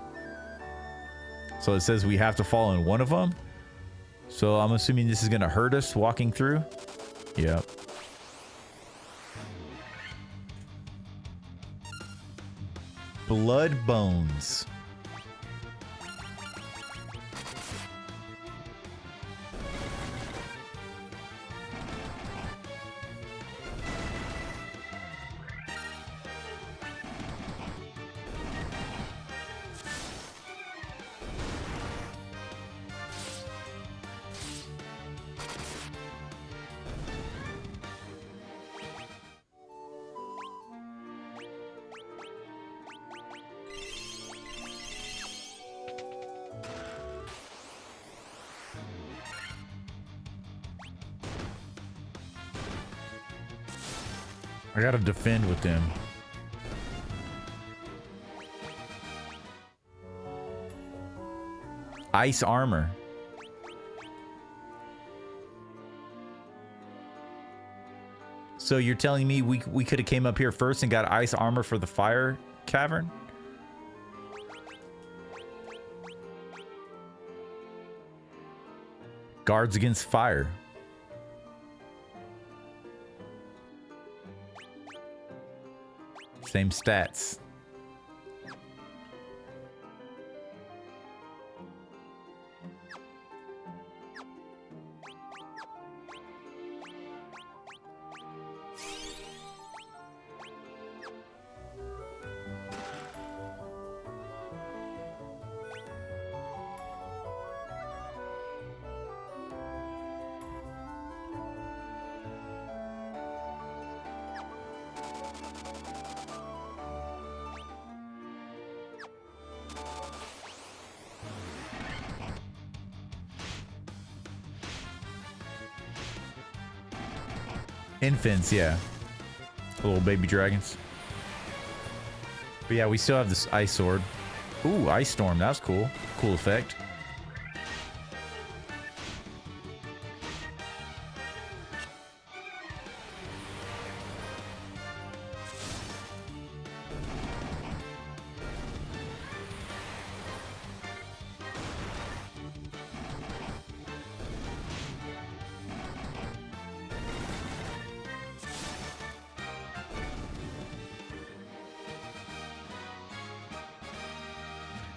So it says we have to fall in one of them. So I'm assuming this is gonna hurt us walking through. Yep. Blood bones. I gotta defend with them. Ice armor. So you're telling me we could have came up here first and got ice armor for the fire cavern? Guards against fire. Same stats. Infants, yeah. Little baby dragons. But yeah, we still have this ice sword. Ooh, ice storm. That's cool. Cool effect.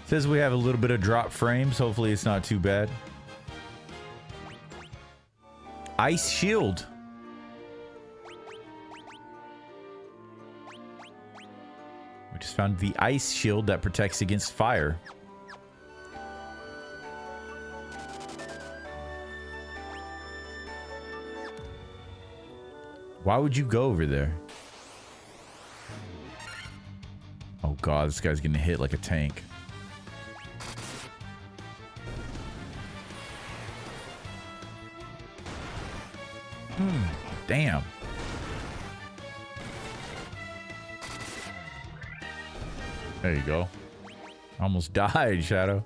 Says we have a little bit of drop frames. Hopefully it's not too bad. Ice shield. We just found the ice shield that protects against fire. Why would you go over there? Oh god, this guy's getting hit like a tank. Damn. There you go. Almost died, Shadow.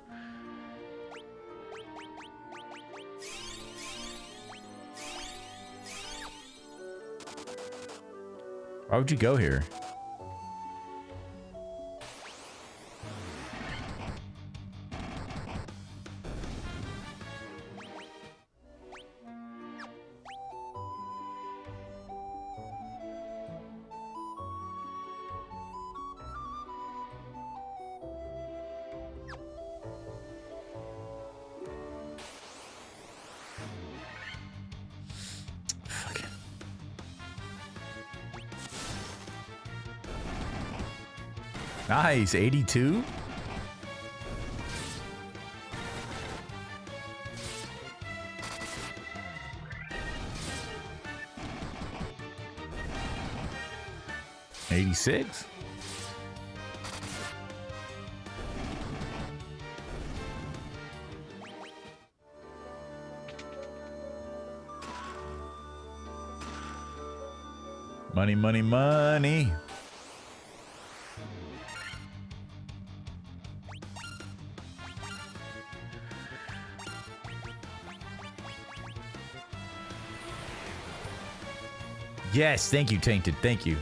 Why would you go here? Nice, 82. $86. Money, money, money. Yes, thank you, Tainted. Thank you.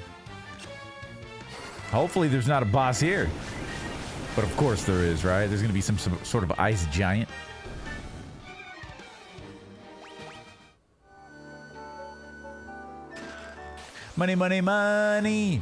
Hopefully there's not a boss here. But of course there is, right? There's going to be some sort of ice giant. Money, money, money.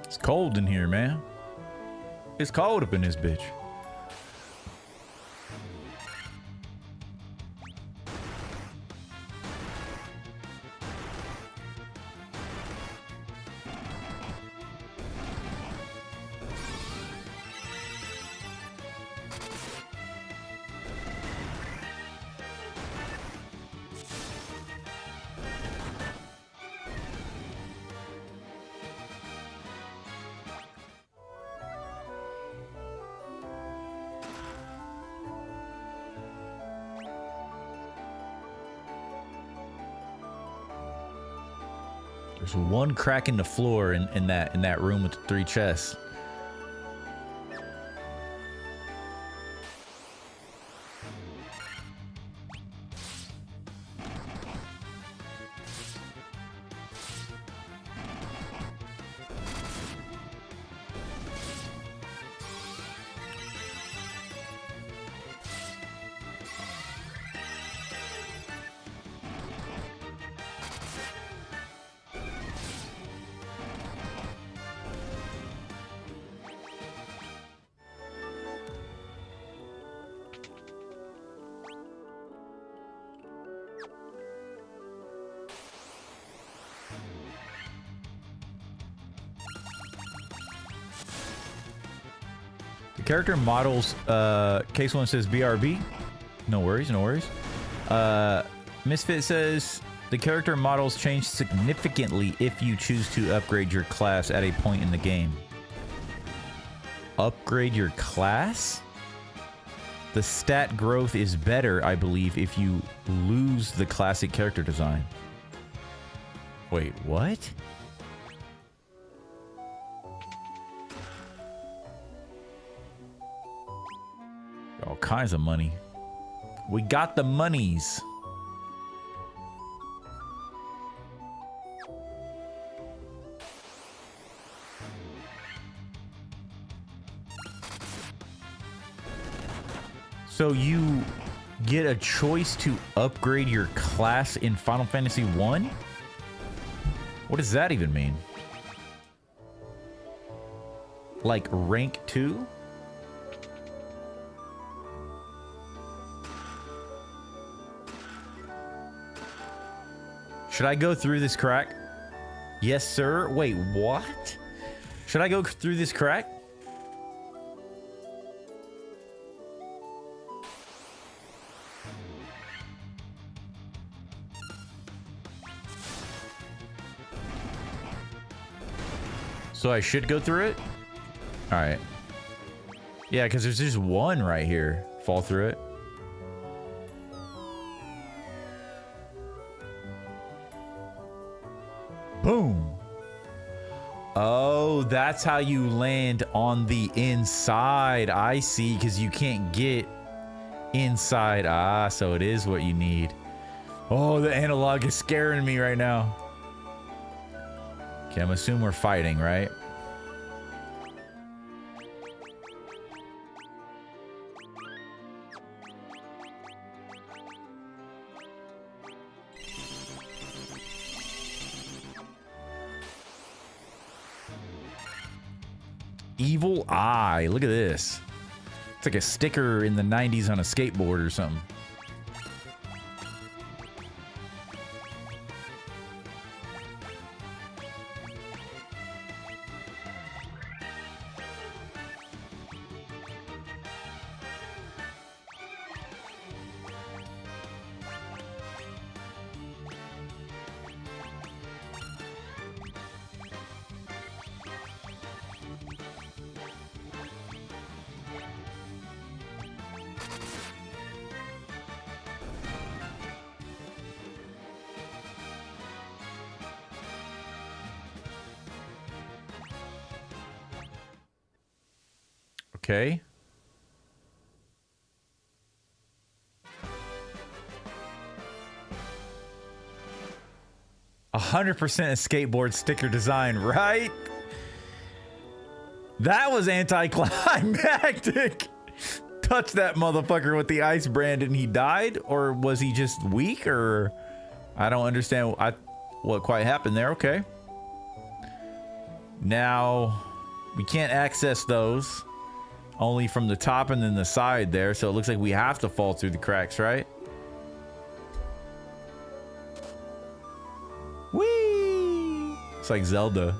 It's cold in here, man. It's cold up in this bitch. There's one crack in the floor in that room with the 3 chests. Character models, case one says BRB. No worries, no worries. Misfit says the character models change significantly if you choose to upgrade your class at a point in the game. Upgrade your class? The stat growth is better, I believe, if you lose the classic character design. Wait, what? All kinds of money. We got the monies. So you get a choice to upgrade your class in Final Fantasy I? What does that even mean? Like rank 2? Should I go through this crack? Yes, sir. Wait, what? Should I go through this crack? So I should go through it? All right. Yeah, because there's just one right here. Fall through it. Boom. Oh, that's how you land on the inside. I see, because you can't get inside. Ah, so it is what you need. Oh, the analog is scaring me right now. Okay, I'm assuming we're fighting, right? Evil Eye. Look at this. It's like a sticker in the 90s on a skateboard or something. Okay. A 100% a skateboard sticker design, right? That was anticlimactic. Touch that motherfucker with the ice brand and he died? Or was he just weak? Or I don't understand what quite happened there. Okay. Now we can't access those. Only from the top and then the side there. So it looks like we have to fall through the cracks, right? Whee! It's like Zelda.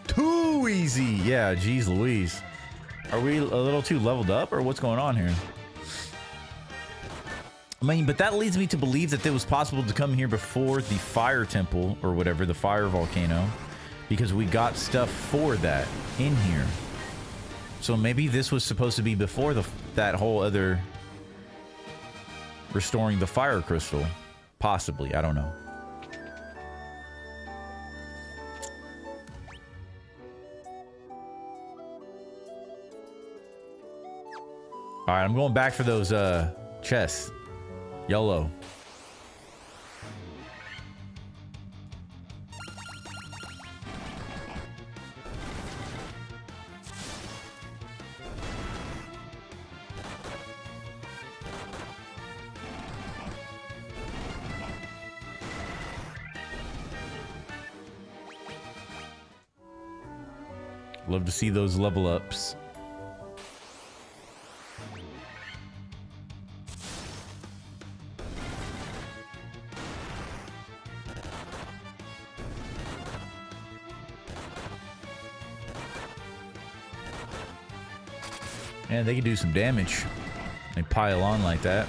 Too easy. Yeah, geez Louise. Are we a little too leveled up or what's going on here? I mean, but that leads me to believe that it was possible to come here before the fire temple or whatever, the fire volcano, because we got stuff for that in here. So maybe this was supposed to be before that whole other restoring the fire crystal. Possibly, I don't know. All right, I'm going back for those chests. YOLO. Love to see those level ups. And they can do some damage. They pile on like that.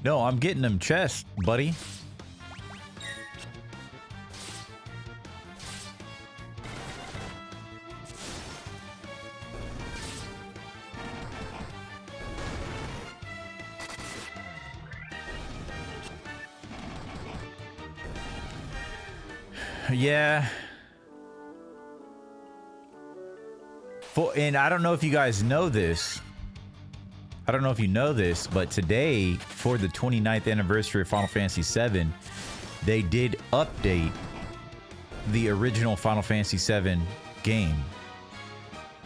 No, I'm getting them chests, buddy. Yeah. And I don't know if you guys know this. I don't know if you know this, but today, for the 29th anniversary of Final Fantasy VII, they did update the original Final Fantasy VII game.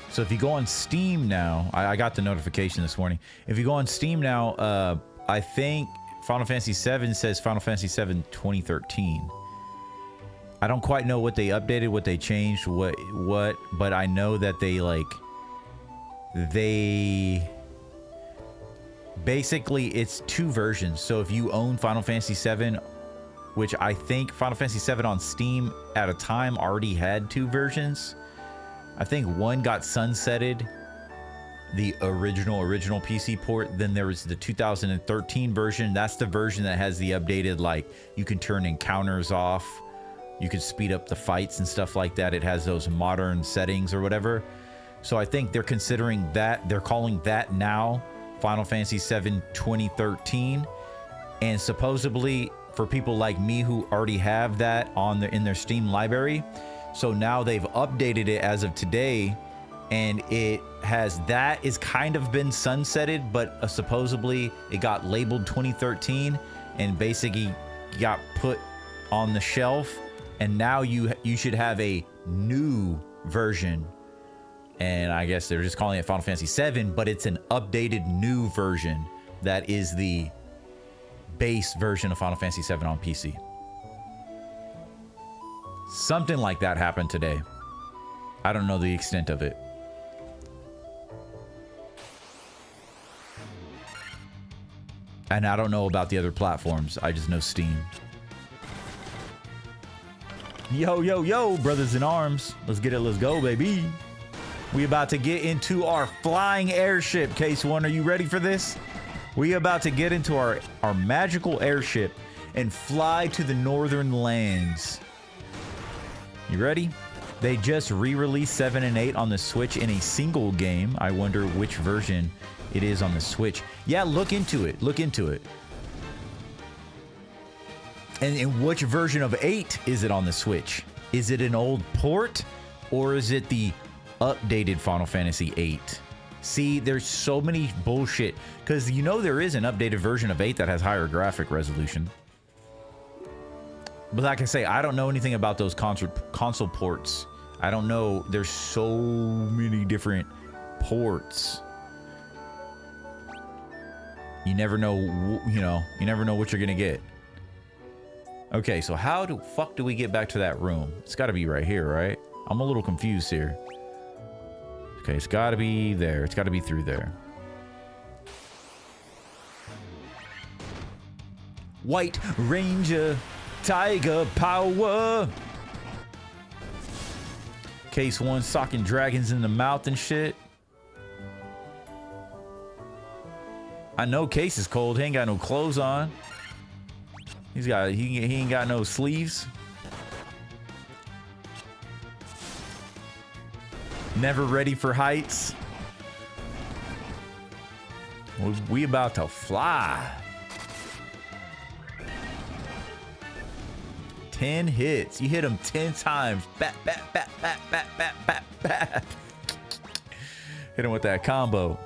So if you go on Steam now, I got the notification this morning. If you go on Steam now, I think Final Fantasy VII says Final Fantasy VII 2013. I don't quite know what they updated, what they changed, what, but I know that they basically, it's two versions. So if you own Final Fantasy VII, which I think Final Fantasy VII on Steam at a time already had two versions. I think one got sunsetted, the original PC port. Then there was the 2013 version. That's the version that has the updated, like, you can turn encounters off. You could speed up the fights and stuff like that. It has those modern settings or whatever. So I think they're considering that, they're calling that now Final Fantasy VII 2013, and supposedly for people like me who already have that in their Steam library, so now they've updated it as of today, and it has that is kind of been sunsetted, but supposedly it got labeled 2013 and basically got put on the shelf, and now you should have a new version. And I guess they're just calling it Final Fantasy VII, but it's an updated new version that is the base version of Final Fantasy VII on PC. Something like that happened today. I don't know the extent of it. And I don't know about the other platforms. I just know Steam. Yo, yo, yo, brothers in arms. Let's get it. Let's go, baby. We about to get into our flying airship. Case One, are you ready for this? We about to get into our magical airship and fly to the northern lands. You ready? They just re-released 7 and 8 on the Switch in a single game. I wonder which version it is on the Switch. Yeah, look into it. Look into it. And in which version of 8 is it on the Switch? Is it an old port, or is it the updated Final Fantasy VIII? See, there's so many bullshit, because you know there is an updated version of 8 that has higher graphic resolution. But like I say, I don't know anything about those console ports. I don't know. There's so many different ports. You never know, you never know what you're gonna get. Okay, so how the fuck do we get back to that room? It's got to be right here, right? I'm a little confused here. Okay, it's got to be there. It's got to be through there. White Ranger, Tiger Power. Case One, socking dragons in the mouth and shit. I know Case is cold. He ain't got no clothes on. He ain't got no sleeves. Never ready for heights. We about to fly. 10 hits. You hit him 10 times. Bat, bat, bat, bat, bat, bat, bat, bat. Hit him with that combo.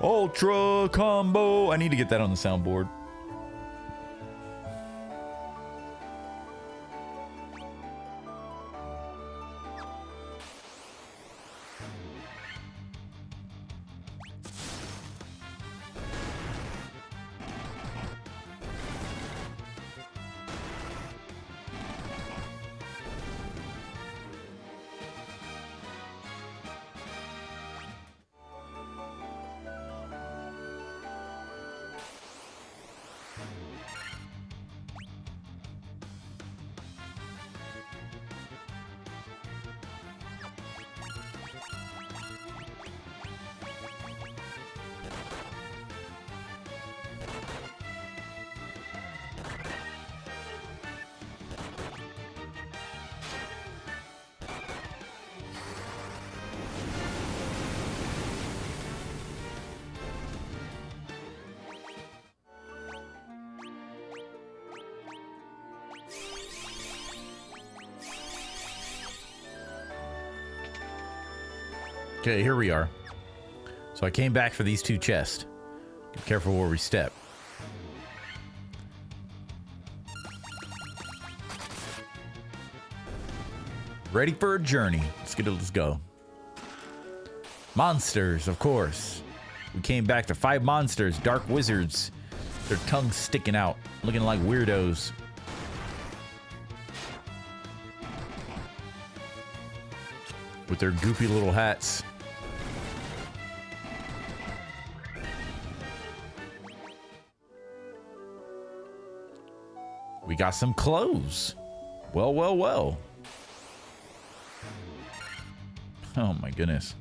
Ultra combo. I need to get that on the soundboard. Okay, here we are. So I came back for these 2 chests. Be careful where we step. Ready for a journey. Let's go. Monsters, of course. We came back to 5 monsters, dark wizards. Their tongues sticking out, looking like weirdos. With their goofy little hats. We got some clothes. Well, well, well. Oh my goodness.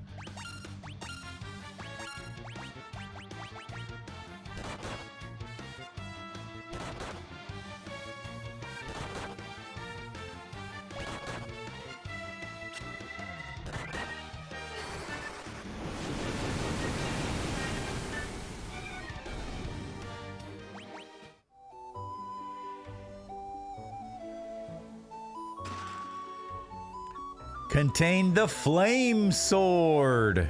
Contain the flame sword.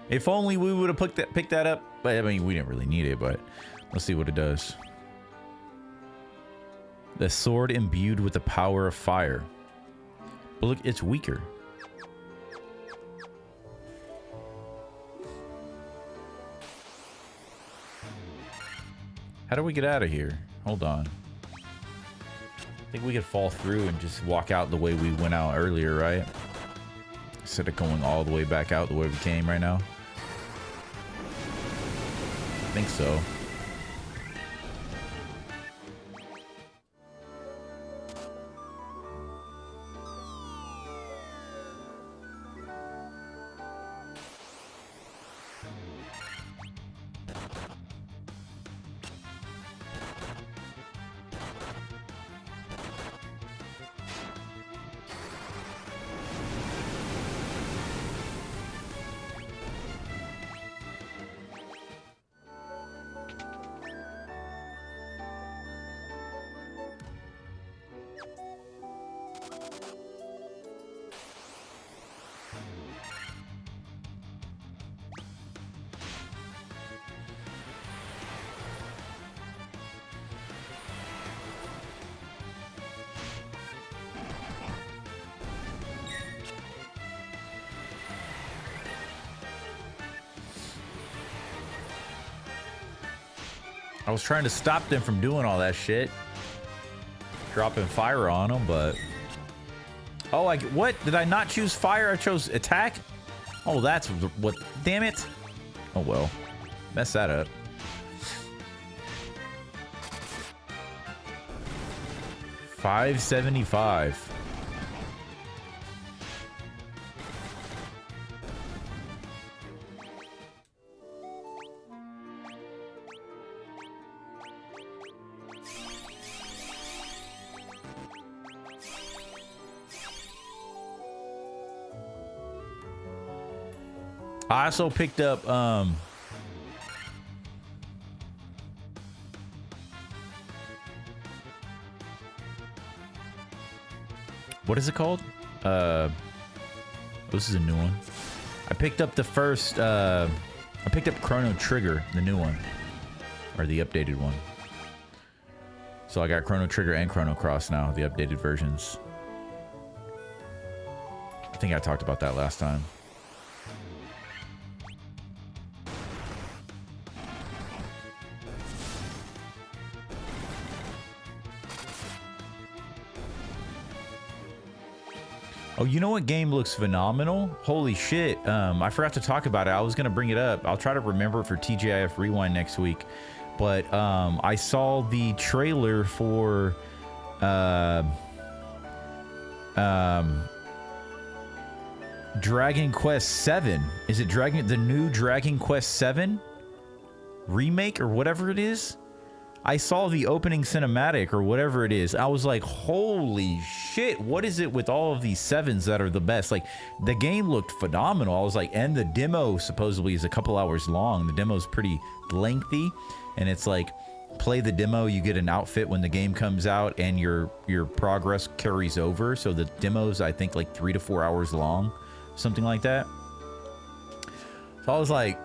If only we would have picked that up. But I mean, we didn't really need it, but let's see what it does. The sword imbued with the power of fire. But look, it's weaker. How do we get out of here? Hold on. I think we could fall through and just walk out the way we went out earlier, right? Instead of going all the way back out the way we came right now. I think so. I was trying to stop them from doing all that shit. Dropping fire on them, but... Oh, what? Did I not choose fire? I chose attack? Oh, that's what... Damn it. Oh, well. Mess that up. $575. I also picked up what is it called? This is a new one. I picked up the first I picked up Chrono Trigger, the new one. Or the updated one. So I got Chrono Trigger and Chrono Cross now, the updated versions. I think I talked about that last time. Oh, you know what game looks phenomenal? Holy shit. I forgot to talk about it. I was going to bring it up. I'll try to remember it for TGIF Rewind next week. But I saw the trailer for Dragon Quest VII. Is it the new Dragon Quest VII remake or whatever it is? I saw the opening cinematic or whatever it is. I was like, holy shit, what is it with all of these sevens that are the best? Like, the game looked phenomenal. I was like, and the demo supposedly is a couple hours long. The demo's pretty lengthy, and it's like, play the demo, you get an outfit when the game comes out, and your progress carries over. So the demo's, I think, like 3 to 4 hours long, something like that. So I was like,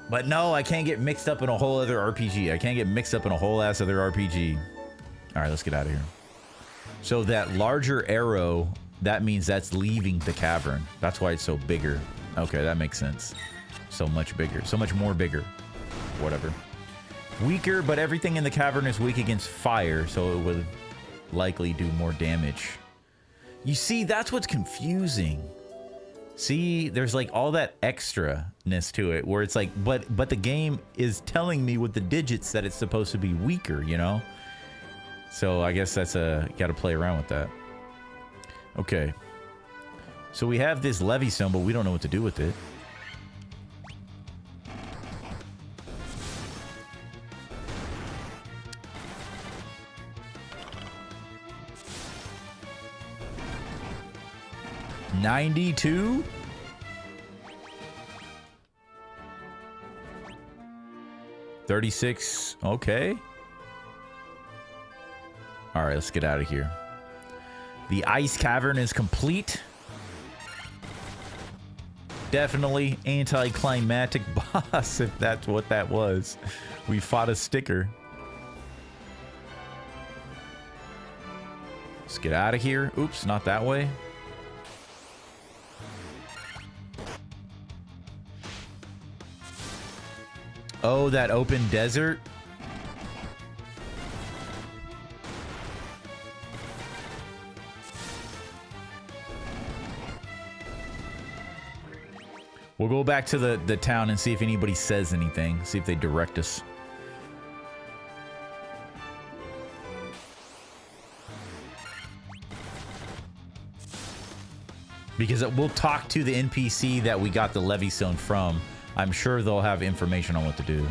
but no, I can't get mixed up in a whole other RPG. I can't get mixed up in a whole ass other RPG. All right, let's get out of here. So that larger arrow, that means that's leaving the cavern. That's why it's so bigger. Okay, that makes sense. So much bigger. So much more bigger. Whatever. Weaker, but everything in the cavern is weak against fire, so it would likely do more damage. You see, that's what's confusing. See, there's like all that extra-ness to it where it's like, but the game is telling me with the digits that it's supposed to be weaker, you know? So I guess that's you gotta play around with that. Okay. So we have this levy stone, but we don't know what to do with it. $92? $36. Okay. All right, let's get out of here. The ice cavern is complete. Definitely anticlimactic boss, if that's what that was. We fought a sticker. Let's get out of here. Oops, not that way. Oh, that open desert. We'll go back to the town and see if anybody says anything. See if they direct us. Because we'll talk to the NPC that we got the levy stone from. I'm sure they'll have information on what to do.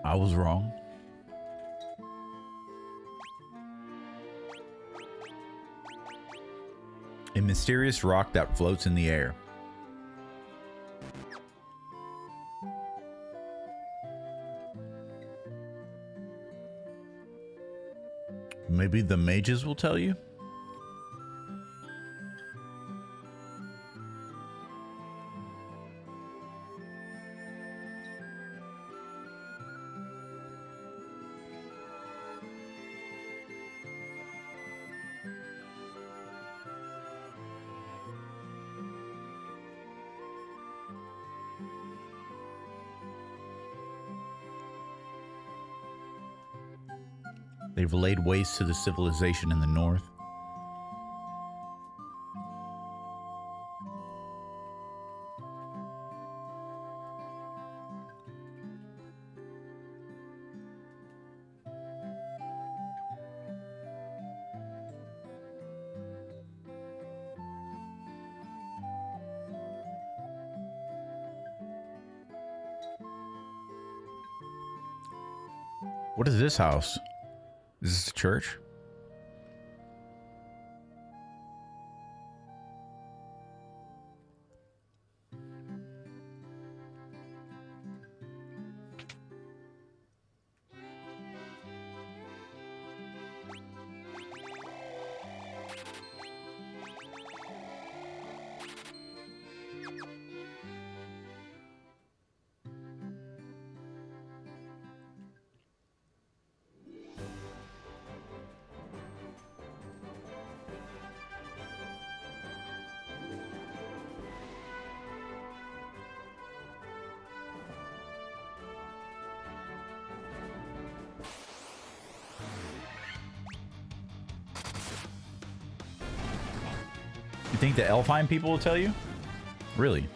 I was wrong. A mysterious rock that floats in the air. Maybe the mages will tell you? They've laid waste to the civilization in the north. What is this house? Is this the church? You think the Elfheim people will tell you? Really?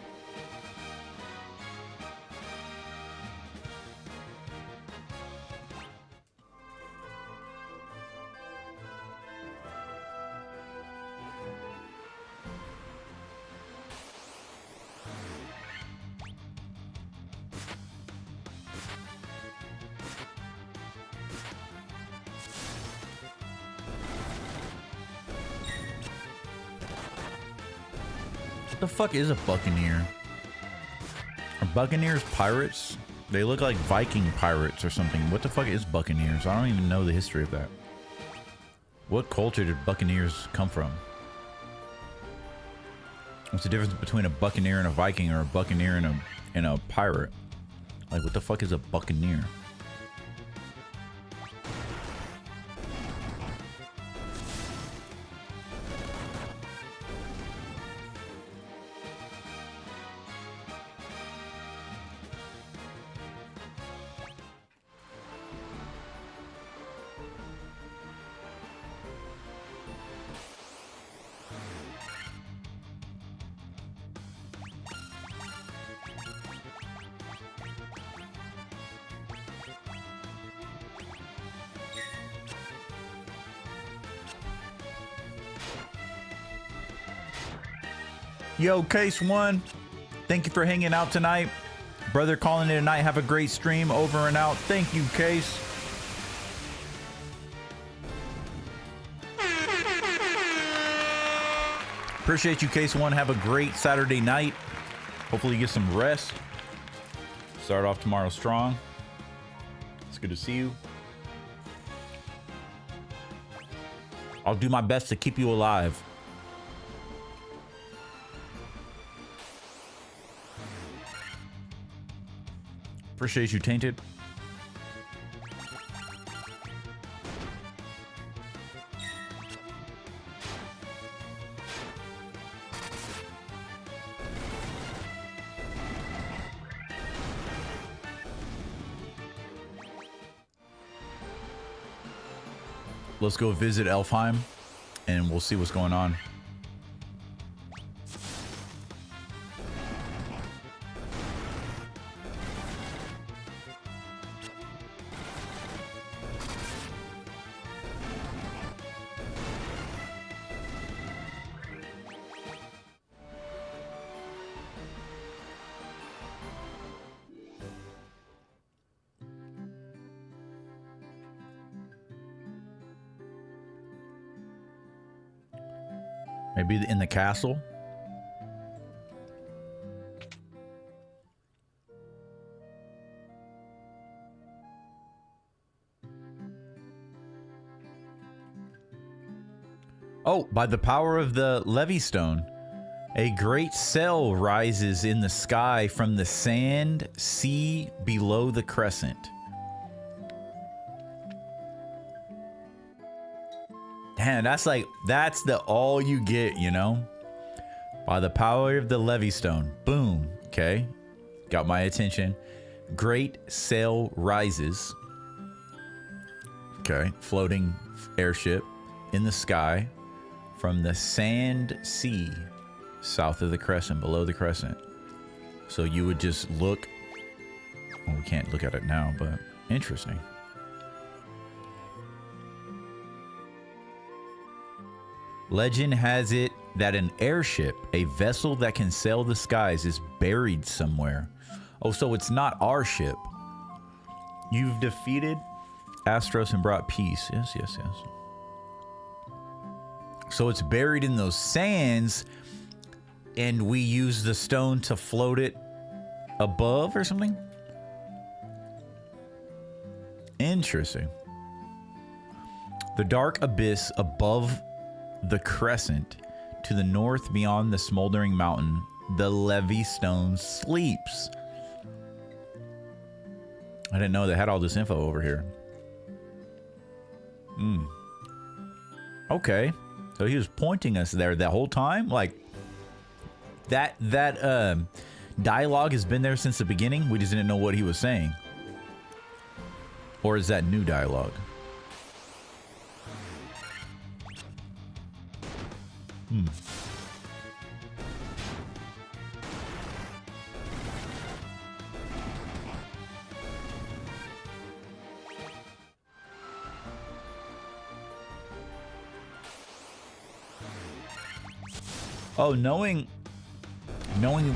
What the fuck is a buccaneer? Are buccaneers pirates? They look like Viking pirates or something. What the fuck is buccaneers? I don't even know the history of that. What culture did buccaneers come from? What's the difference between a buccaneer and a Viking, or a buccaneer and a pirate? Like, what the fuck is a buccaneer? Yo, Case One, thank you for hanging out tonight. Brother calling it a night. Have a great stream. Over and out. Thank you, Case. Appreciate you, Case One. Have a great Saturday night. Hopefully you get some rest. Start off tomorrow strong. It's good to see you. I'll do my best to keep you alive. Appreciate you, Tainted. Let's go visit Elfheim and we'll see what's going on. Maybe in the castle. Oh, by the power of the Levy Stone, a great sail rises in the sky from the sand sea below the crescent. Damn, that's the all you get, you know? By the power of the Levy Stone. Boom. Okay. Got my attention. Great sail rises. Okay. Floating airship in the sky from the sand sea south of the crescent, below the crescent. So you would just look. Well, we can't look at it now, but interesting. Legend has it that an airship, a vessel that can sail the skies, is buried somewhere. Oh, so it's not our ship. You've defeated Astros and brought peace. Yes, yes, yes. So it's buried in those sands, and we use the stone to float it above or something? Interesting. The dark abyss above the crescent, to the north beyond the smoldering mountain, the Levy Stone sleeps. I didn't know they had all this info over here. Okay. So he was pointing us there the whole time? Like, that dialogue has been there since the beginning? We just didn't know what he was saying. Or is that new dialogue? Oh, knowing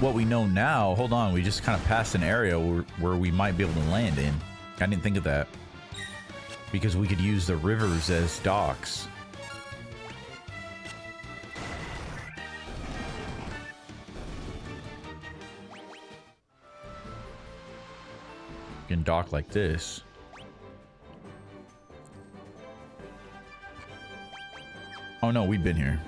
what we know now, hold on, we just kind of passed an area where we might be able to land in. I didn't think of that. Because we could use the rivers as docks. You can dock like this. Oh no, we've been here.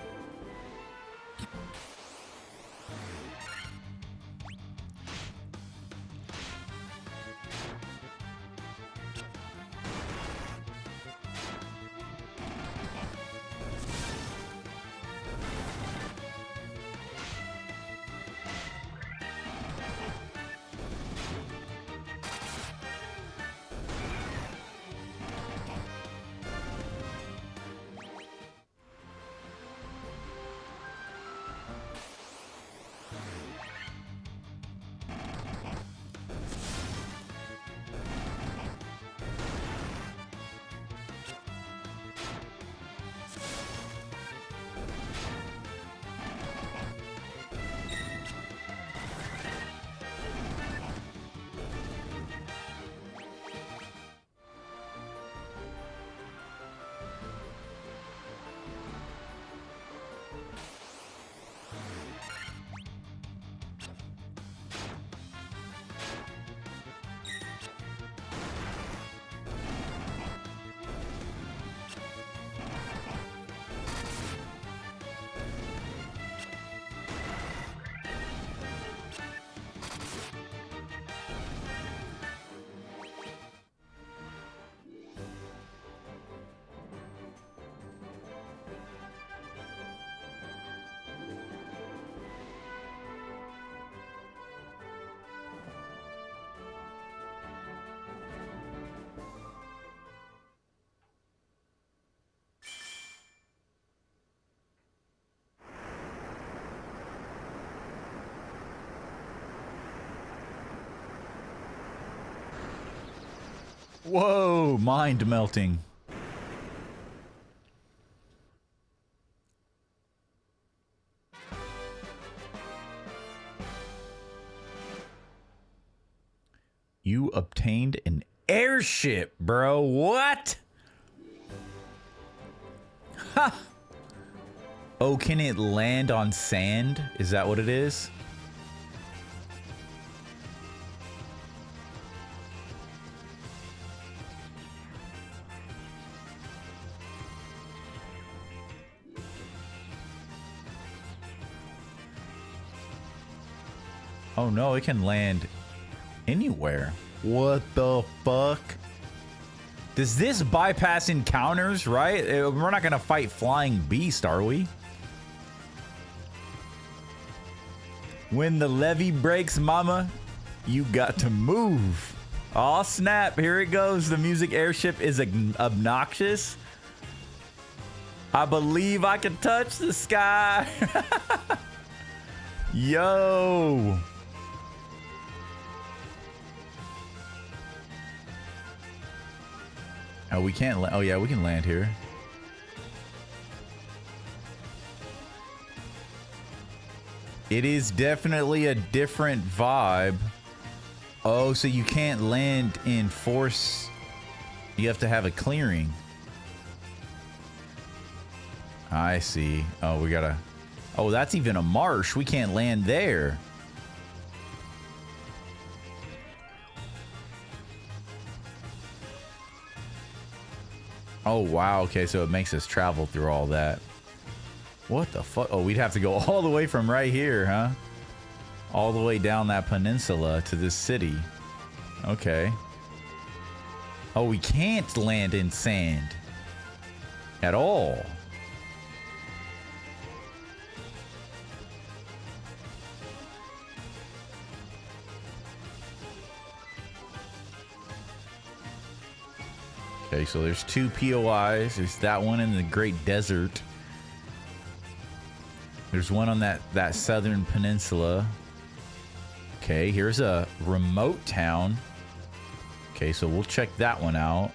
Whoa, mind melting. You obtained an airship, bro. What? Ha! Oh, can it land on sand? Is that what it is? Oh no, it can land anywhere. What the fuck? Does this bypass encounters, right? We're not gonna fight flying beast, are we? When the levee breaks, mama, you got to move. Oh snap, here it goes. The music airship is obnoxious. I believe I can touch the sky. Yo. Oh, we can't oh yeah, we can land here. It is definitely a different vibe. Oh, so you can't land in force. You have to have a clearing. I see. Oh, we gotta... Oh, that's even a marsh. We can't land there. Oh, wow. Okay, so it makes us travel through all that. What the fuck? Oh, we'd have to go all the way from right here, huh? All the way down that peninsula to this city. Okay. Oh, we can't land in sand. At all. Okay, so there's two POIs. There's that one in the Great Desert. There's one on that southern peninsula. Okay, here's a remote town. Okay, so we'll check that one out.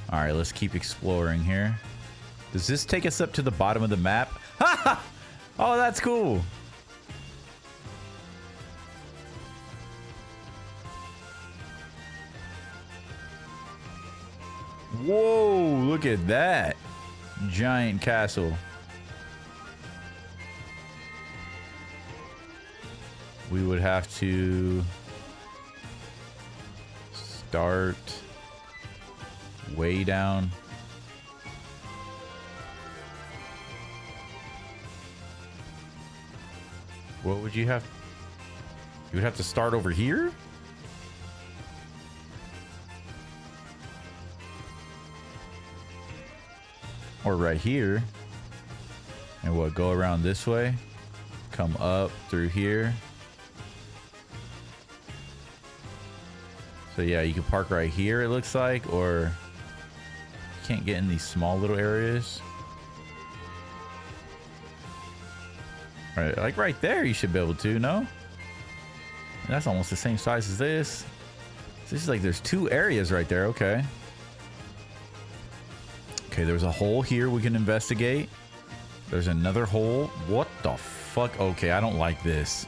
All right, let's keep exploring here. Does this take us up to the bottom of the map? Ha! Oh, that's cool. Whoa, look at that. Giant castle. We would have to start way down. What would you have? You would have to start over here? Or right here. And what, go around this way? Come up through here. So yeah, you can park right here, it looks like, or you can't get in these small little areas. All right, like right there, you should be able to, no? And that's almost the same size as this. So this is like, there's two areas right there, okay. Okay, there's a hole here we can investigate. There's another hole. What the fuck? Okay, I don't like this.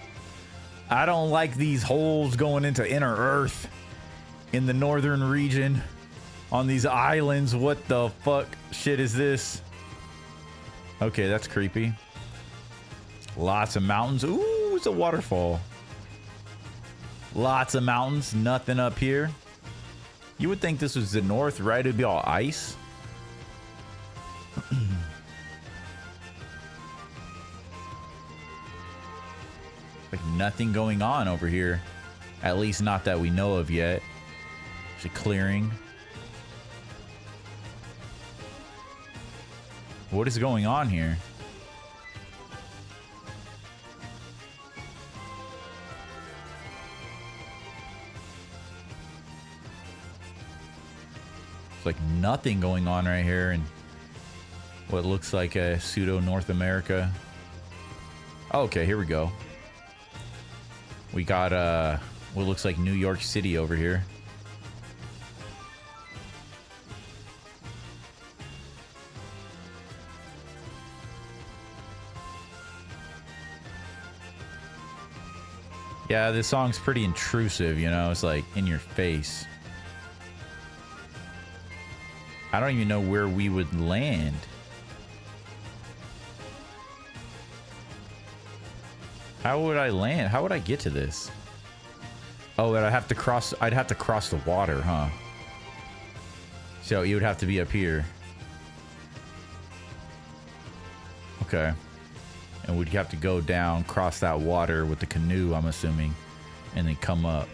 I don't like these holes going into inner Earth. In the northern region, on these islands. What the fuck shit is this? Okay, that's creepy. Lots of mountains. Ooh, it's a waterfall. Lots of mountains. Nothing up here. You would think this was the north, right? It'd be all ice. Like nothing going on over here. At least not that we know of yet. A clearing. What is going on here? It's like nothing going on right here in what looks like a pseudo North America. Okay, here we go. We got what looks like New York City over here. Yeah, this song's pretty intrusive, you know? It's like in your face. I don't even know where we would land. How would I land? How would I get to this? Oh, I'd have to cross the water, huh? So you would have to be up here. Okay. And we'd have to go down, cross that water with the canoe, I'm assuming, and then come up.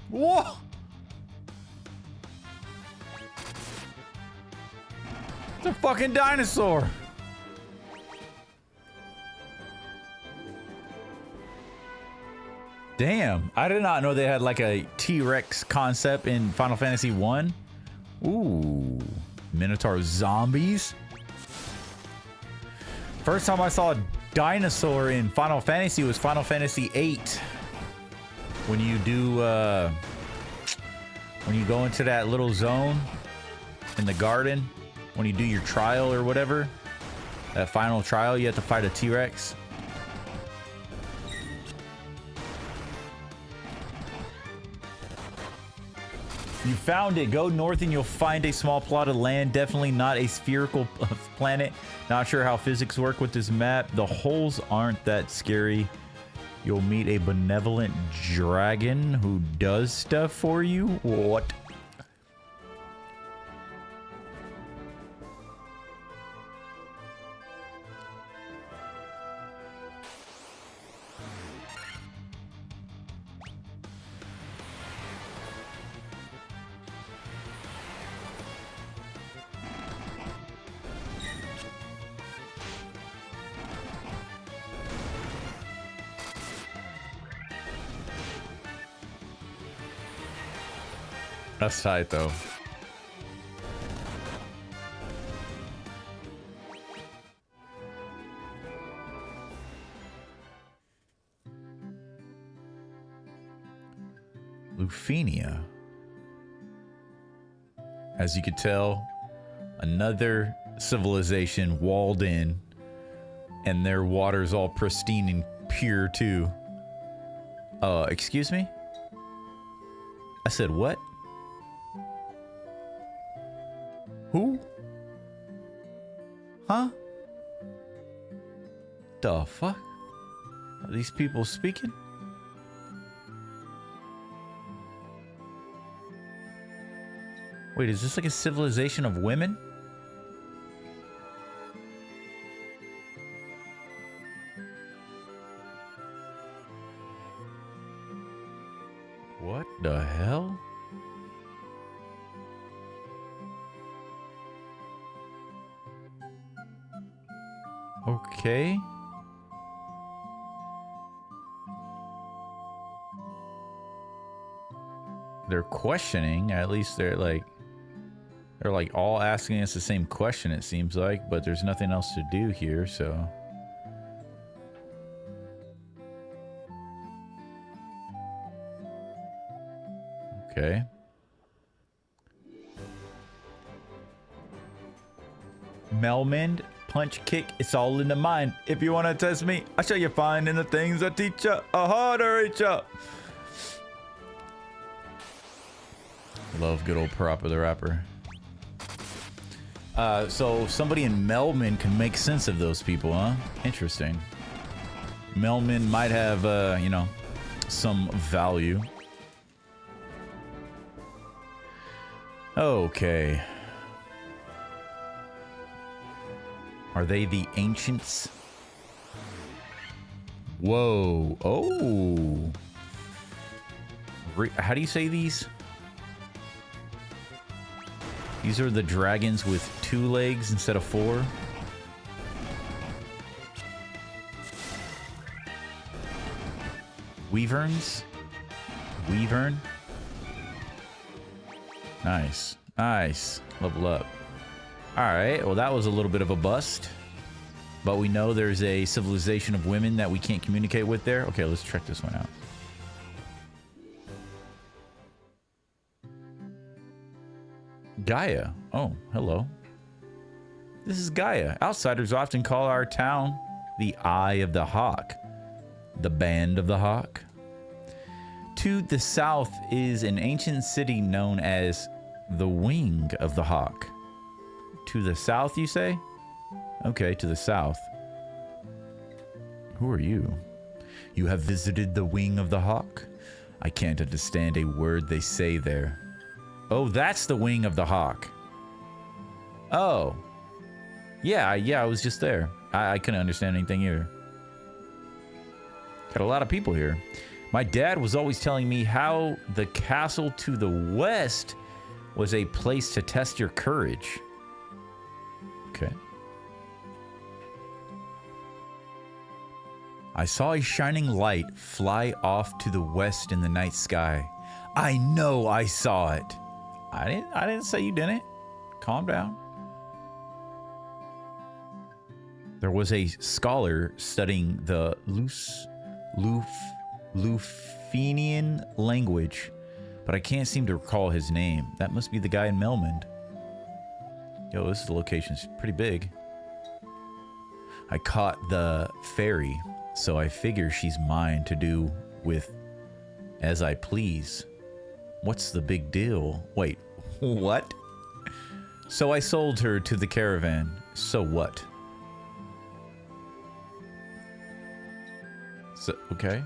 Whoa! It's a fucking dinosaur! Damn, I did not know they had like a T-Rex concept in Final Fantasy I. Ooh, Minotaur zombies. First time I saw a dinosaur in Final Fantasy was Final Fantasy VIII. When you do, when you go into that little zone in the garden, when you do your trial or whatever, that final trial, you have to fight a T-Rex. You found it. Go north and you'll find a small plot of land. Definitely not a spherical planet. Not sure how physics work with this map. The holes aren't that scary. You'll meet a benevolent dragon who does stuff for you. What? That's tight, though. Lufenia. As you could tell, another civilization walled in, and their water's all pristine and pure, too. Excuse me? I said what? Who? Huh? The fuck? Are these people speaking? Wait, is this like a civilization of women? What the hell? Okay. They're questioning, at least they're like all asking us the same question, it seems like, but there's nothing else to do here, so. Okay. Melmond, punch, kick, it's all in the mind. If you want to test me, I show you find in the things I teach you a harder reach up. Love good old Parappa the Rapper. So somebody in Melmond can make sense of those people, huh? Interesting. Melmond might have, you know, some value. Okay. Are they the ancients? Whoa. Oh. How do you say these? These are the dragons with 2 legs instead of 4. Weaverns. Weavern. Nice. Nice. Level up. Alright, well that was a little bit of a bust. But we know there's a civilization of women that we can't communicate with there. Okay, let's check this one out. Gaia. Oh, hello. This is Gaia. Outsiders often call our town the Eye of the Hawk. The Band of the Hawk. To the south is an ancient city known as the Wing of the Hawk. To the south, you say? Okay, to the south. Who are you? You have visited the Wing of the Hawk? I can't understand a word they say there. Oh, that's the Wing of the Hawk. Oh. Yeah, I was just there. I couldn't understand anything either. Got a lot of people here. My dad was always telling me how the castle to the west was a place to test your courage. Okay. I saw a shining light fly off to the west in the night sky. I know I saw it. I didn't say you didn't. Calm down. There was a scholar studying the Lufenian language, but I can't seem to recall his name. That must be the guy in Melmond. Yo, this location's pretty big. I caught the fairy, so I figure she's mine to do with as I please. What's the big deal? Wait, what? So I sold her to the caravan. So what? So, okay.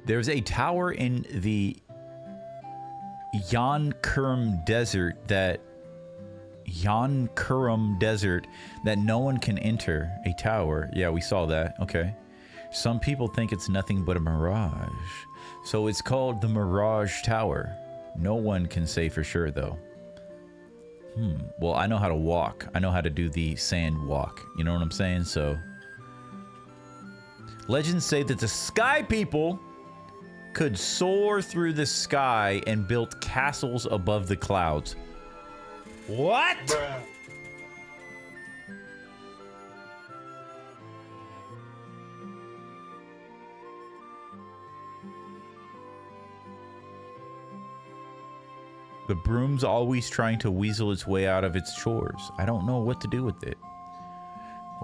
There's a tower in the Yankurum Desert that no one can enter. A tower. Yeah, we saw that. Okay. Some people think it's nothing but a mirage. So it's called the Mirage Tower. No one can say for sure though. Well, I know how to walk. I know how to do the sand walk. You know what I'm saying? So legends say that the sky people could soar through the sky and built castles above the clouds. What? Bruh. The broom's always trying to weasel its way out of its chores. I don't know what to do with it.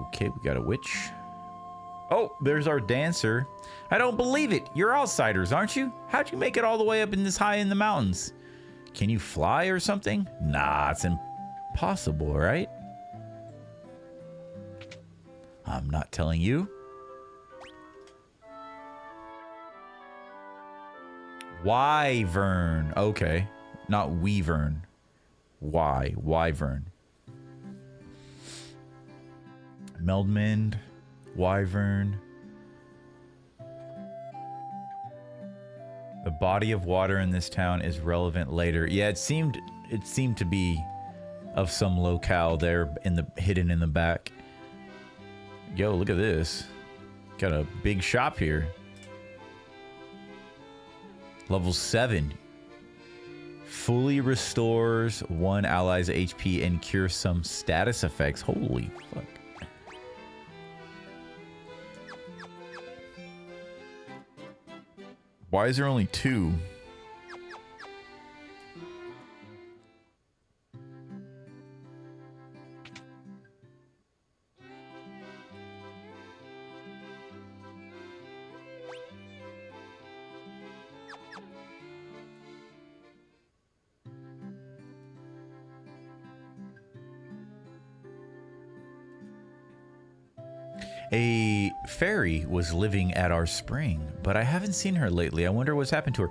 Okay, we got a witch. Oh, there's our dancer. I don't believe it. You're outsiders, aren't you? How'd you make it all the way up in this high in the mountains? Can you fly or something? Nah, it's impossible, right? I'm not telling you. Wyvern. Okay. Not Weavern. Wyvern. Meldmond. Wyvern. The body of water in this town is relevant later. Yeah, it seemed to be of some locale there hidden in the back. Yo, look at this. Got a big shop here. Level 7. Fully restores one ally's HP and cures some status effects. Holy fuck. Why is there only 2? A fairy was living at our spring, but I haven't seen her lately. I wonder what's happened to her.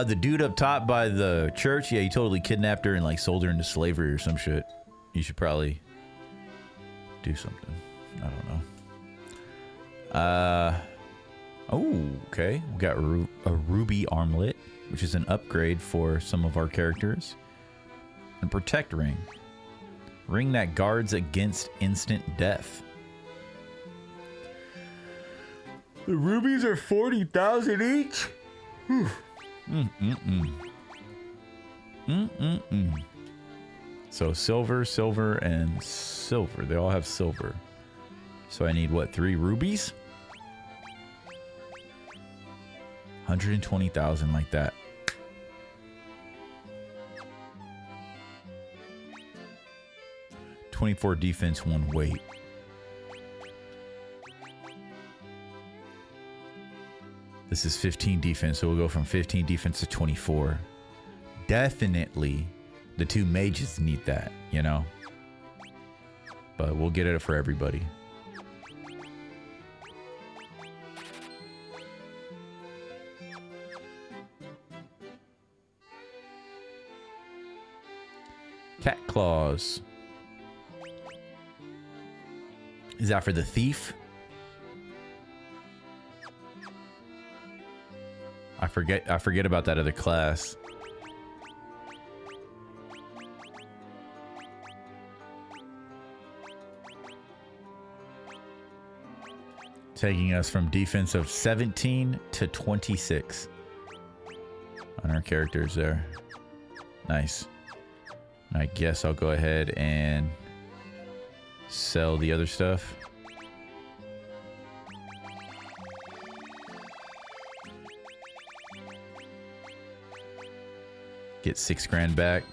The dude up top by the church, yeah, he totally kidnapped her and like sold her into slavery or some shit. You should probably do something. I don't know. Oh, okay. We got a ruby armlet, which is an upgrade for some of our characters. And protect ring. Ring that guards against instant death. The rubies are 40,000 each? So silver, silver, and silver. They all have silver. So I need, what, 3 rubies? 120,000 like that. $24 defense, 1 weight. This is 15 defense, so we'll go from 15 defense to 24. Definitely, the 2 mages need that, you know? But we'll get it for everybody. Cat claws. Is that for the thief? I forget about that other class. Taking us from defense of 17 to 26 on our characters there. Nice. I guess I'll go ahead and sell the other stuff. Get 6 grand back.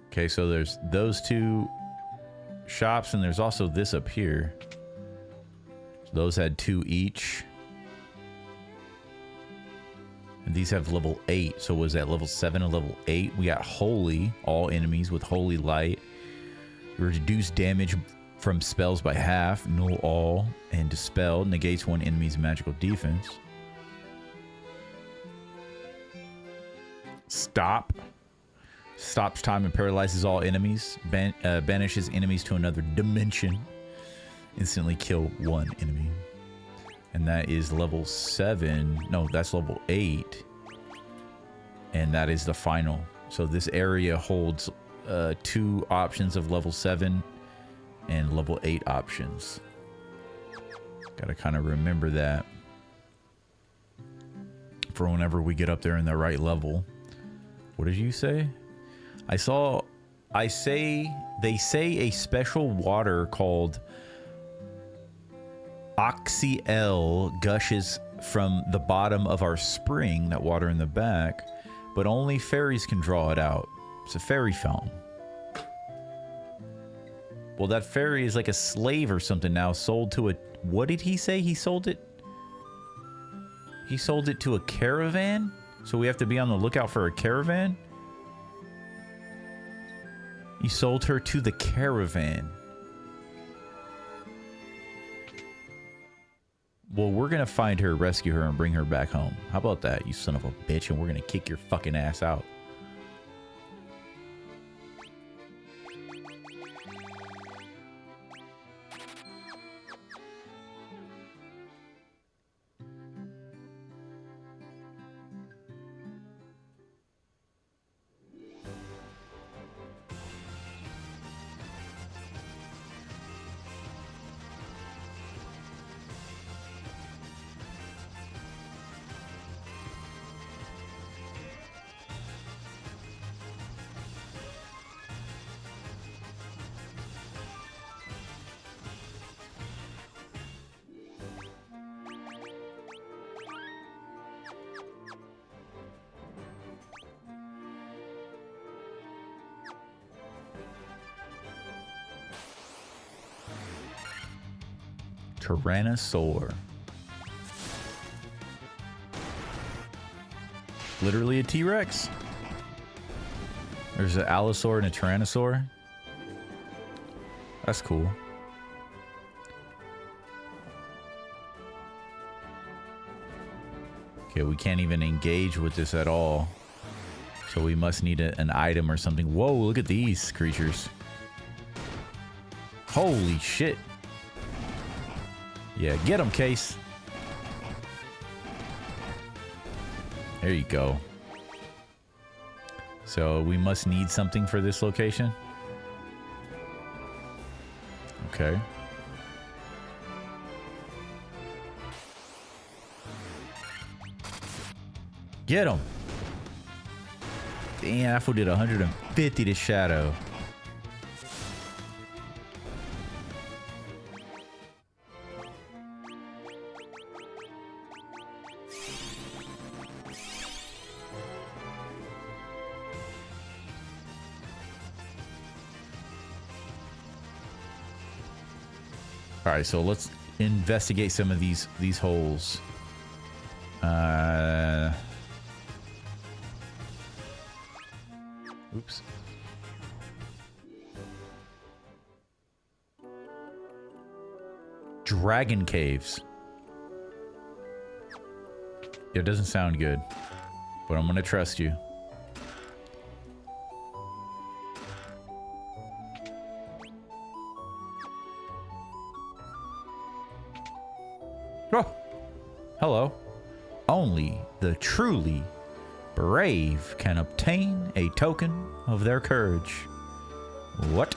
Okay, so there's those 2 shops, and there's also this up here. So those had 2 each. And these have level 8. So was that level 7 and level 8? We got holy, all enemies with holy light. Reduce damage from spells by half, null all, and dispel negates 1 enemy's magical defense. Stop. Stops time and paralyzes all enemies. Banishes enemies to another dimension. Instantly kill 1 enemy. And that is level 7. No, that's level 8. And that is the final. So this area holds 2 options of level 7 and level 8 options. Gotta kind of remember that for whenever we get up there in the right level. What did you say? They say a special water called Oxyel gushes from the bottom of our spring, that water in the back, but only fairies can draw it out. It's a fairy fountain. Well, that fairy is like a slave or something now, sold to a... What did he say? He sold it? He sold it to a caravan? So we have to be on the lookout for a caravan? He sold her to the caravan. Well, we're gonna find her, rescue her, and bring her back home. How about that, you son of a bitch? And we're gonna kick your fucking ass out. Tyrannosaur. literally a T-Rex. There's an Allosaur and a Tyrannosaur. That's cool. Okay, we can't even engage with this at all. So we must need an item or something. Whoa, look at these creatures. Holy shit. Yeah, get them, Case. There you go. So we must need something for this location. Okay. Get him. Damn, that fool did 150 to Shadow. All right, so let's investigate some of these holes. Oops. Dragon caves. It doesn't sound good, but I'm gonna trust you. Oh, hello. Only the truly brave can obtain a token of their courage. What?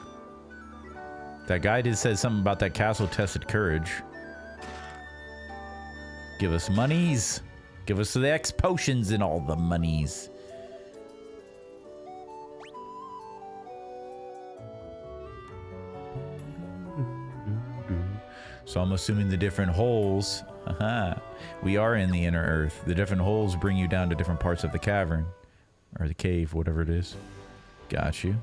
That guy did say something about that castle tested courage. Give us monies. Give us the X potions and all the monies. So I'm assuming the different holes, we are in the inner earth. The different holes bring you down to different parts of the cavern. Or the cave, whatever it is. Got you.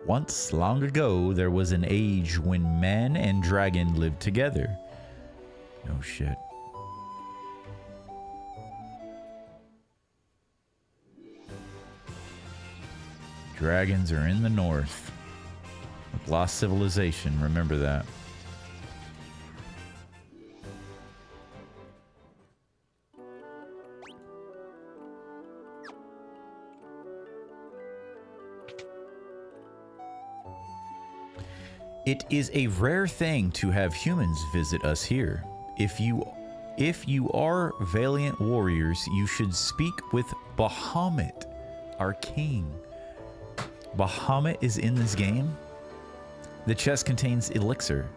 Once, long ago, there was an age when man and dragon lived together. No shit. Dragons are in the north. Lost civilization, remember that. It is a rare thing to have humans visit us here. If you are valiant warriors, you should speak with Bahamut, our king. Bahamut is in this game. The chest contains elixir.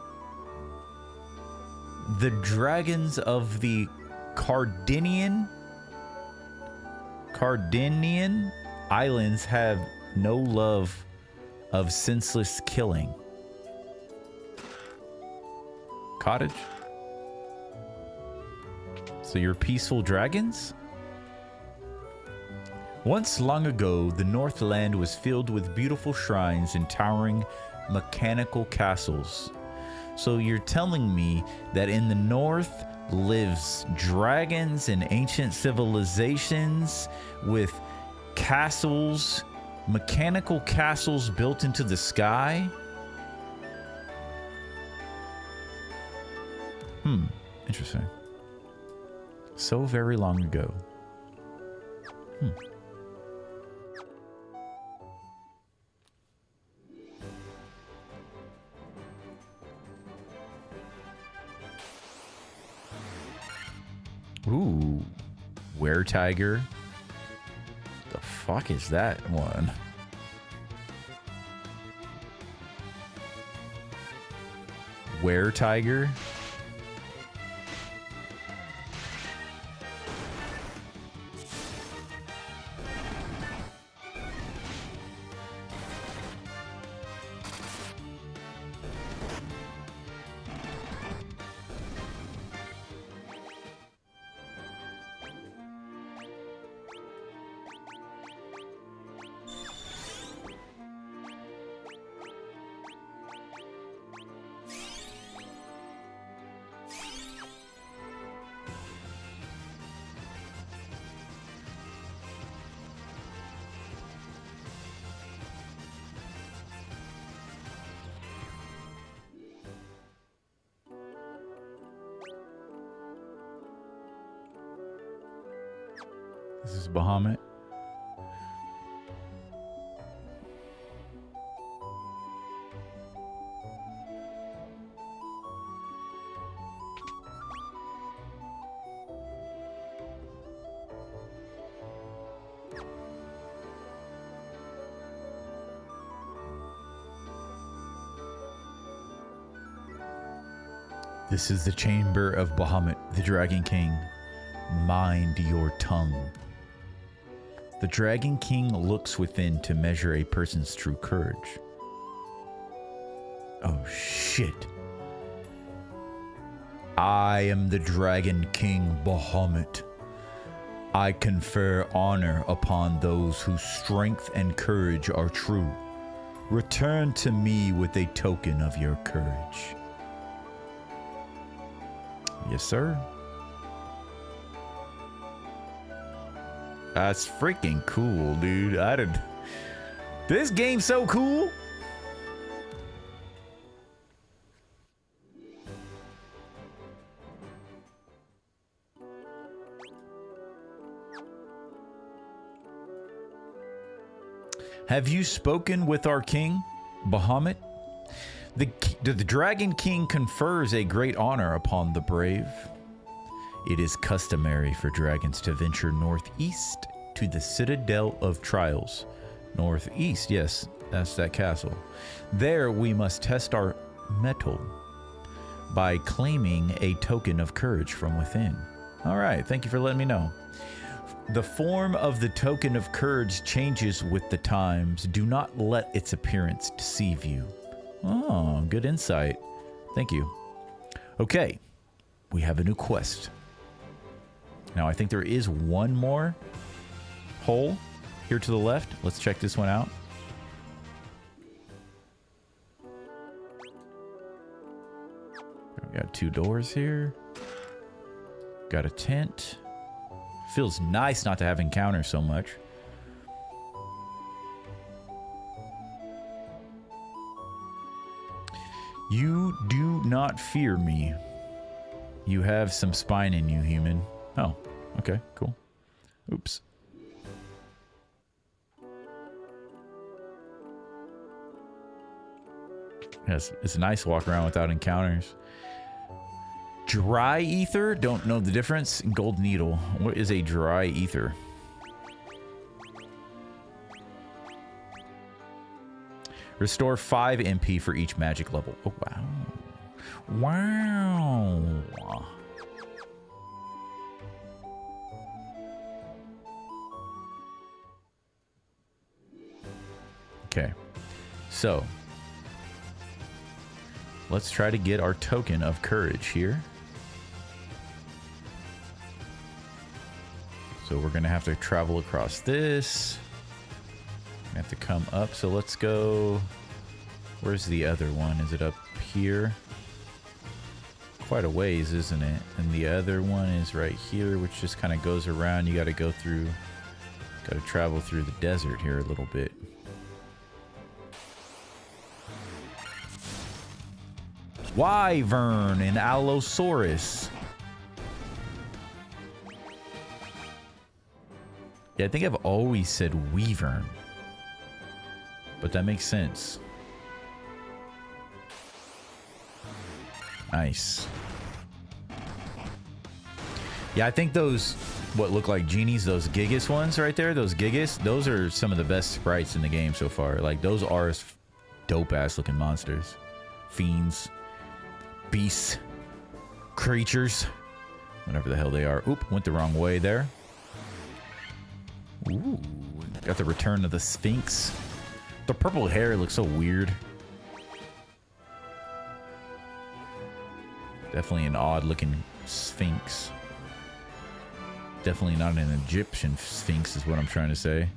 The dragons of the Cardinian Islands have no love of senseless killing. Cottage? So you're peaceful dragons? Once long ago, the Northland was filled with beautiful shrines and towering mechanical castles. So you're telling me that in the north lives dragons and ancient civilizations with castles, mechanical castles built into the sky? Interesting. So very long ago. Ooh, Were-Tiger. The fuck is that one? Were-Tiger? This is Bahamut. This is the chamber of Bahamut, the Dragon King. Mind your tongue. The Dragon King looks within to measure a person's true courage. Oh shit. I am the Dragon King Bahamut. I confer honor upon those whose strength and courage are true. Return to me with a token of your courage. Yes, sir. That's freaking cool, dude. This game's so cool. Have you spoken with our king, Bahamut? The Dragon King confers a great honor upon the brave. It is customary for dragons to venture northeast to the Citadel of Trials. Northeast, yes, that's that castle. There we must test our mettle by claiming a token of courage from within. All right, thank you for letting me know. The form of the token of courage changes with the times. Do not let its appearance deceive you. Oh, good insight. Thank you. Okay, we have a new quest. Now, I think there is one more hole here to the left. Let's check this one out. We got 2 doors here. Got a tent. Feels nice not to have encounters so much. You do not fear me. You have some spine in you, human. Oh, okay, cool. Oops. Yes, it's nice to walk around without encounters. Dry ether? Don't know the difference. Gold needle. What is a dry ether? Restore 5 MP for each magic level. Oh, wow. Wow. Okay. So, let's try to get our token of courage here. So we're going to have to travel across this. We have to come up. So let's go. Where's the other one? Is it up here? Quite a ways, isn't it? And the other one is right here, which just kind of goes around. You got to go through, got to travel through the desert here a little bit. Wyvern and Allosaurus. Yeah, I think I've always said Weavern. But that makes sense. Nice. Yeah, I think those, what look like genies, those Gigas ones right there, those Gigas, those are some of the best sprites in the game so far. Like, those are dope-ass looking monsters. Fiends. Beasts. Creatures. Whatever the hell they are. Oop, went the wrong way there. Ooh, got the return of the Sphinx. The purple hair looks so weird. Definitely an odd looking Sphinx. Definitely not an Egyptian Sphinx is what I'm trying to say.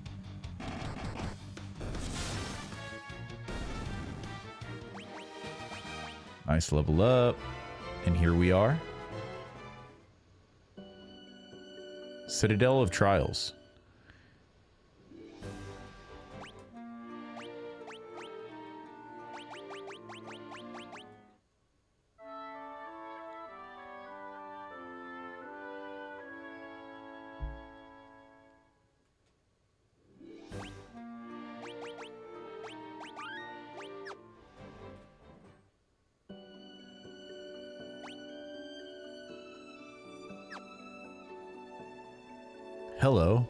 Nice level up. And here we are. Citadel of Trials. Hello.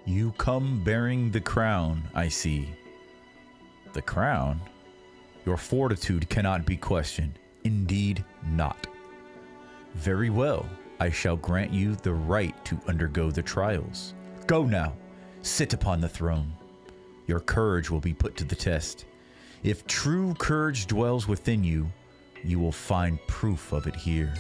You come bearing the crown, I see. The crown? Your fortitude cannot be questioned. Indeed not. Very well. I shall grant you the right to undergo the trials. Go now. Sit upon the throne. Your courage will be put to the test. If true courage dwells within you, you will find proof of it here.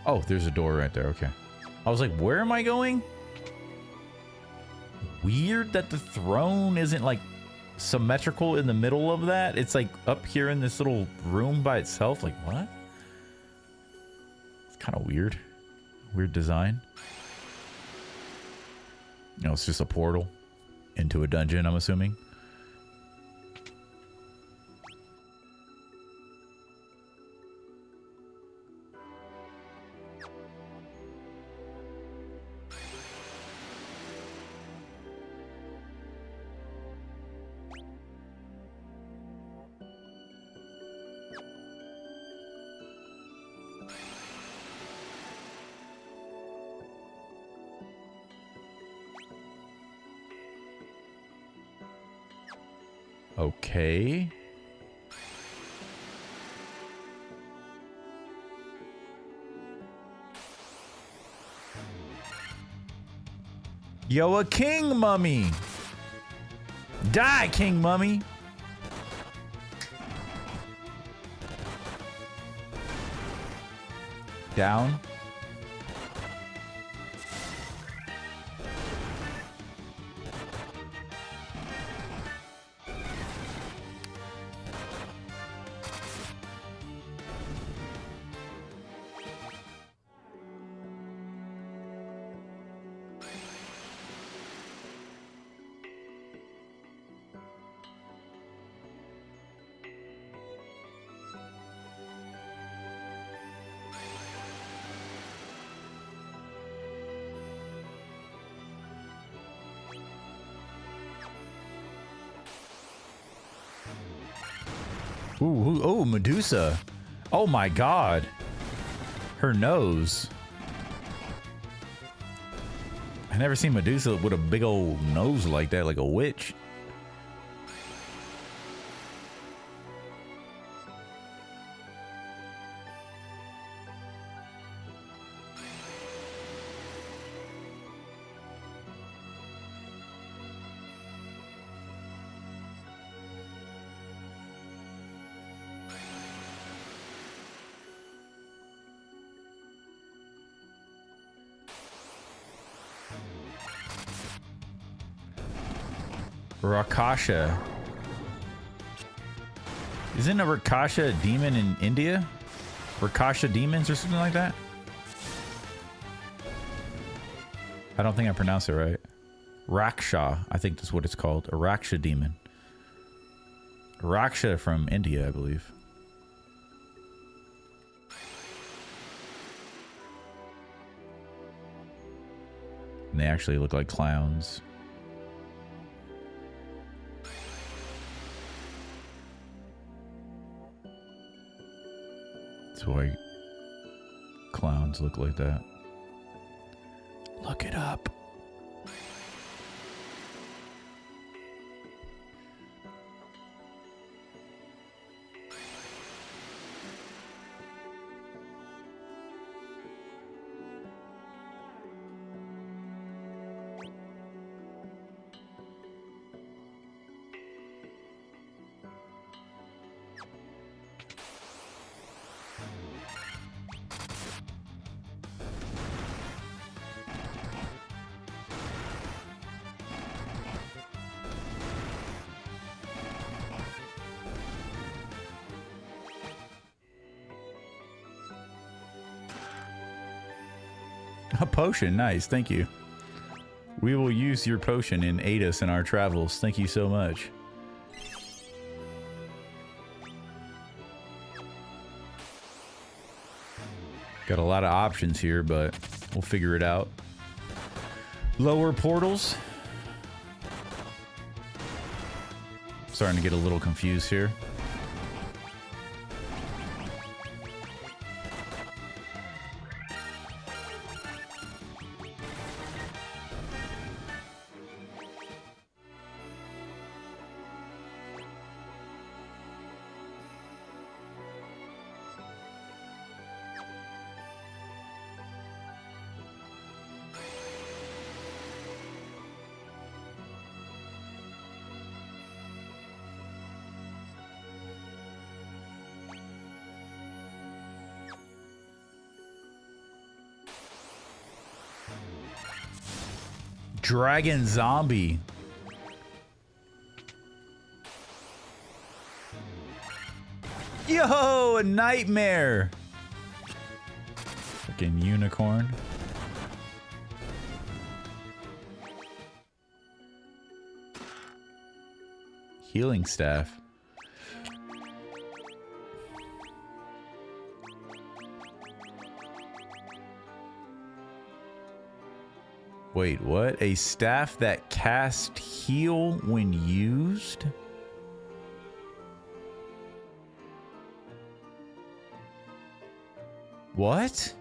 Oh, there's a door right there. Okay. I was like, where am I going? Weird that the throne isn't like symmetrical in the middle of that. It's like up here in this little room by itself. Like, what? It's kind of weird. Weird design. You know, it's just a portal into a dungeon, I'm assuming. Okay. Yo, a king mummy. Die, king mummy. Down. Ooh, oh, Medusa. Oh my god. Her nose. I never seen Medusa with a big old nose like that, like a witch. Rakasha. Isn't a Rakasha a demon in India? Rakasha demons or something like that? I don't think I pronounced it right. Raksha, I think that's what it's called. A Raksha demon. Raksha from India, I believe. And they actually look like clowns. That's why clowns look like that. Look it up. A potion, nice, thank you. We will use your potion and aid us in our travels. Thank you so much. Got a lot of options here, but we'll figure it out. Lower portals. Starting to get a little confused here. Dragon zombie. Yo, a nightmare. Freaking unicorn. Healing staff. Wait, what? A staff that cast heal when used? What?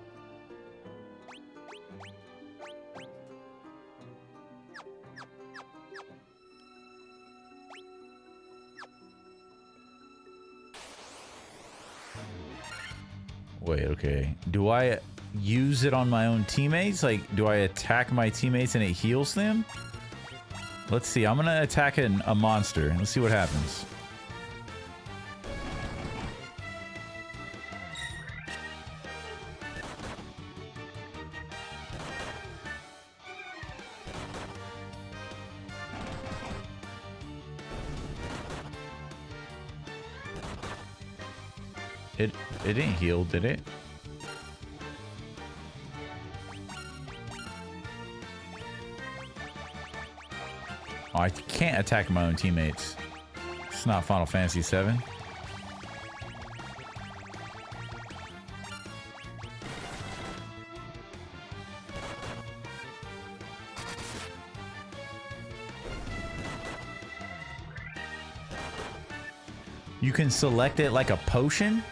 Wait, okay. Do I use it on my own teammates? Like, do I attack my teammates and it heals them? Let's see. I'm gonna attack a monster. Let's see what happens. It didn't heal, did it? Oh, I can't attack my own teammates. It's not Final Fantasy VII. You can select it like a potion?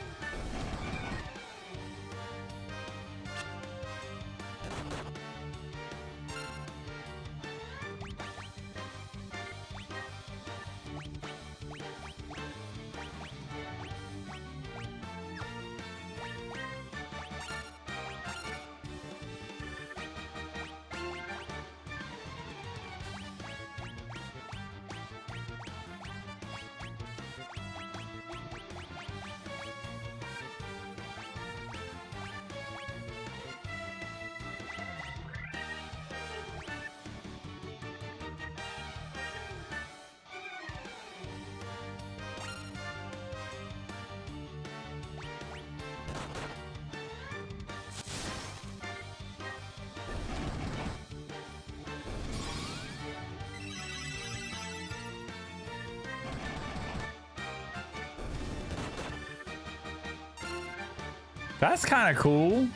That's kind of cool.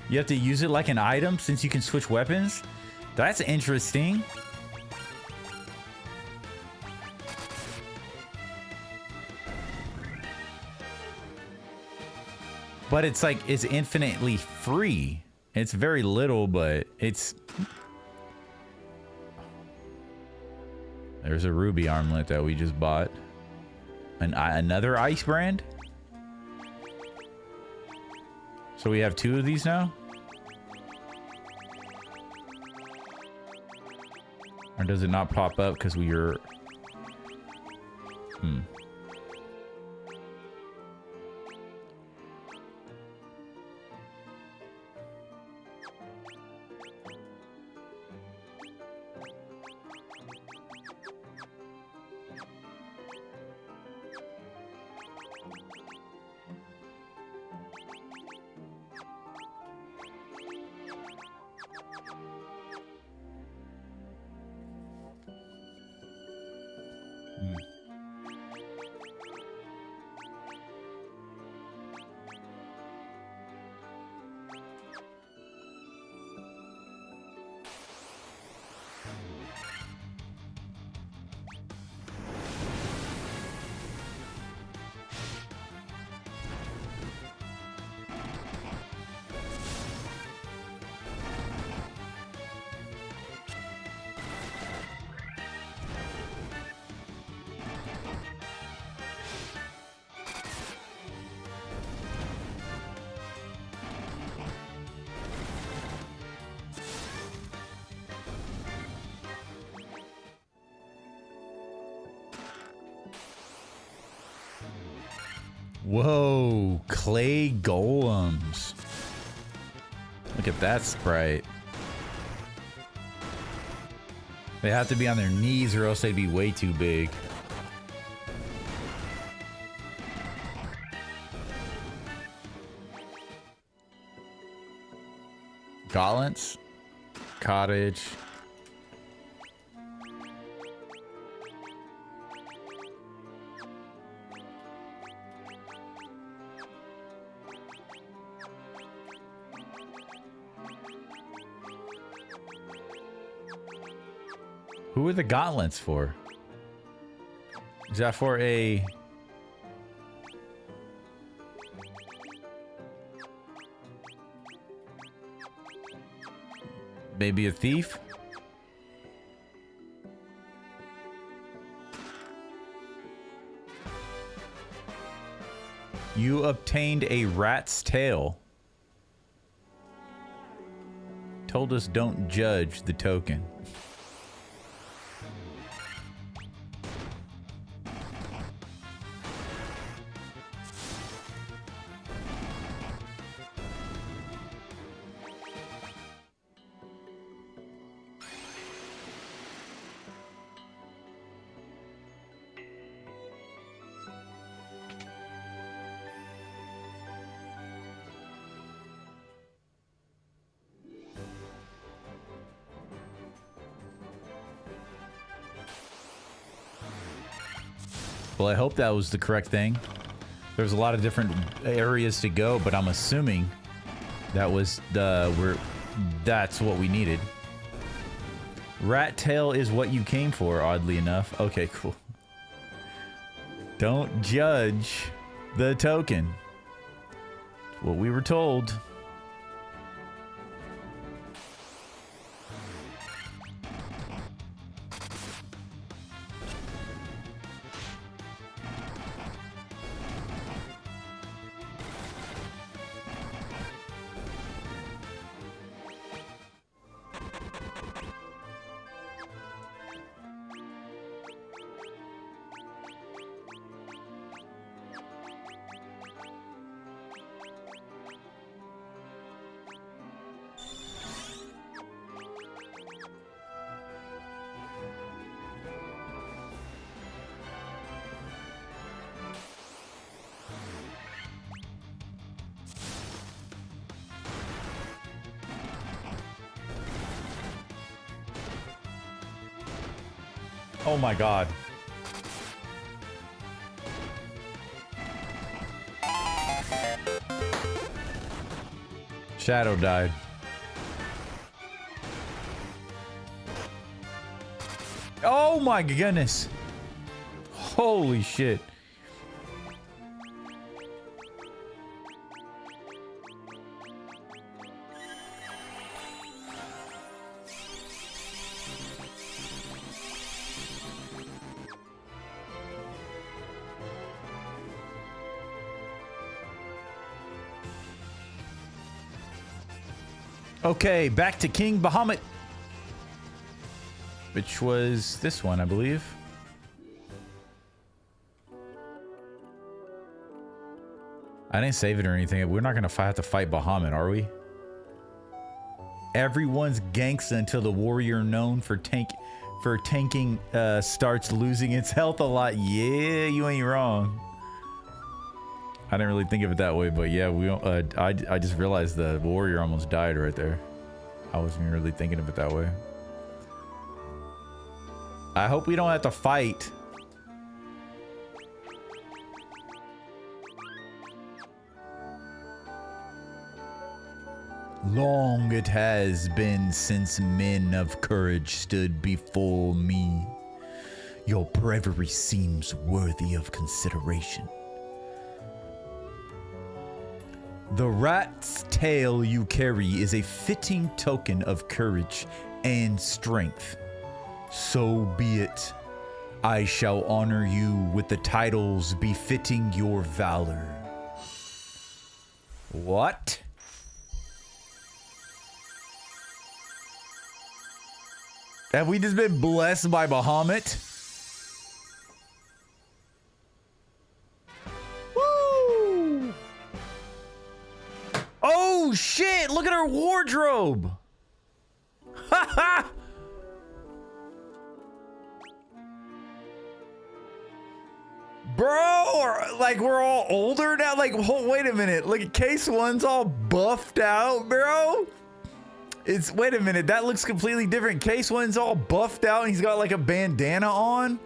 You have to use it like an item since you can switch weapons. That's interesting. But it's like, it's infinitely free. It's very little, but it's... There's a ruby armlet that we just bought. Another ice brand? So we have 2 of these now? Or does it not pop up because we are... Whoa, clay golems. Look at that sprite. They have to be on their knees or else they'd be way too big. Gauntlets, cottage. Who are the gauntlets for? Is that for a... maybe a thief? You obtained a rat's tail. Told us don't judge the token. Well, I hope that was the correct thing. There's a lot of different areas to go, but I'm assuming that was that's what we needed. Rat tail is what you came for, oddly enough. Okay, cool. Don't judge the token. What we were told. Oh my god. Shadow died. Oh my goodness. Holy shit. Okay, back to King Bahamut, which was this one, I believe. I didn't save it or anything. We're not gonna have to fight Bahamut, are we? Everyone's gangsta until the warrior known for tanking starts losing its health a lot. Yeah, you ain't wrong. I didn't really think of it that way, but yeah, we I just realized the warrior almost died right there. I wasn't really thinking of it that way. I hope we don't have to fight. Long it has been since men of courage stood before me. Your bravery seems worthy of consideration. The rat's tail you carry is a fitting token of courage and strength. So be it. I shall honor you with the titles befitting your valor. What? Have we just been blessed by Bahamut? Woo! shit! Look at her wardrobe! Ha ha! Bro, like we're all older now. Like, wait a minute. Look at Case One's all buffed out, bro. Wait a minute. That looks completely different. Case One's all buffed out and he's got like a bandana on.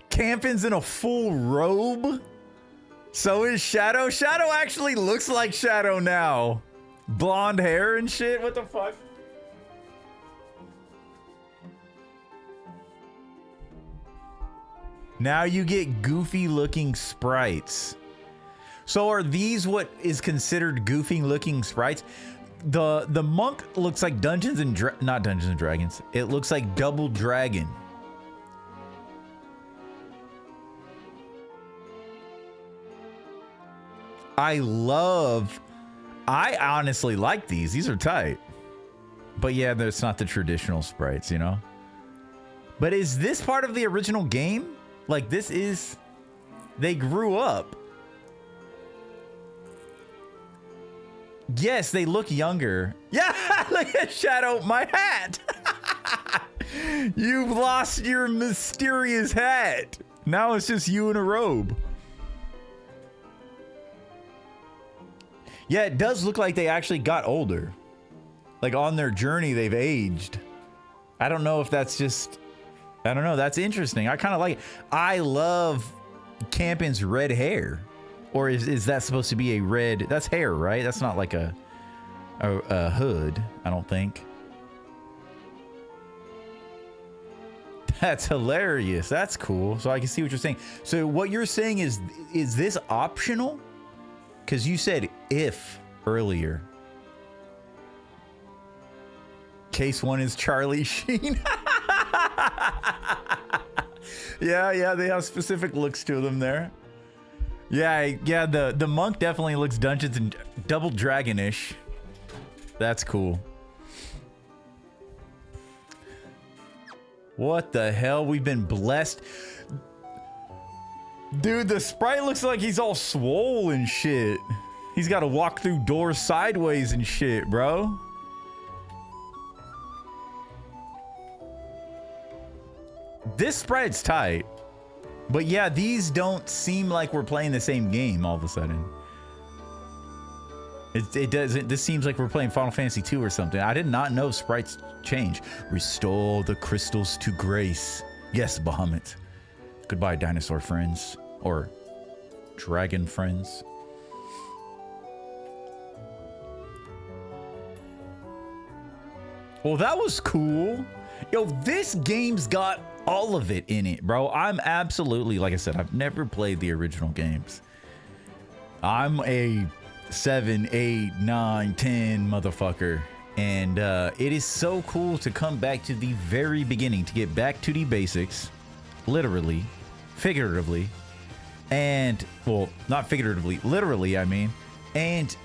Campin's in a full robe. So is Shadow. Shadow actually looks like Shadow now. Blonde hair and shit. What the fuck? Now you get goofy looking sprites. So are these what is considered goofy looking sprites? The monk looks like not Dungeons and Dragons. It looks like Double Dragon. I honestly like these. These are tight. But yeah, it's not the traditional sprites, you know? But is this part of the original game? Like they grew up. Yes, they look younger. Yeah, look at Shadow, my hat. You've lost your mysterious hat. Now it's just you in a robe. Yeah, it does look like they actually got older. Like on their journey, they've aged. I don't know if that's just... I don't know. That's interesting. I kind of like it. I love Campin's red hair. Or is that supposed to be a red... That's hair, right? That's not like a hood, I don't think. That's hilarious. That's cool. So I can see what you're saying. So what you're saying is this optional? Because you said if earlier. Case One is Charlie Sheen. Yeah, they have specific looks to them there. Yeah, the monk definitely looks Dungeons and Double Dragon-ish. That's cool. What the hell? We've been blessed. Dude, the sprite looks like he's all swole and shit. He's got to walk through doors sideways and shit, bro. This sprite's tight. But yeah, these don't seem like we're playing the same game all of a sudden. It doesn't. This seems like we're playing Final Fantasy II or something. I did not know sprites change. Restore the crystals to grace. Yes, Bahamut. Goodbye, dinosaur friends. Or dragon friends. Well, that was cool. Yo, this game's got all of it in it, bro. I'm absolutely, like I said, I've never played the original games. I'm a 7, 8, 9, 10 motherfucker. And it is so cool to come back to the very beginning, to get back to the basics, literally, figuratively, and, well, not figuratively, literally, I mean, and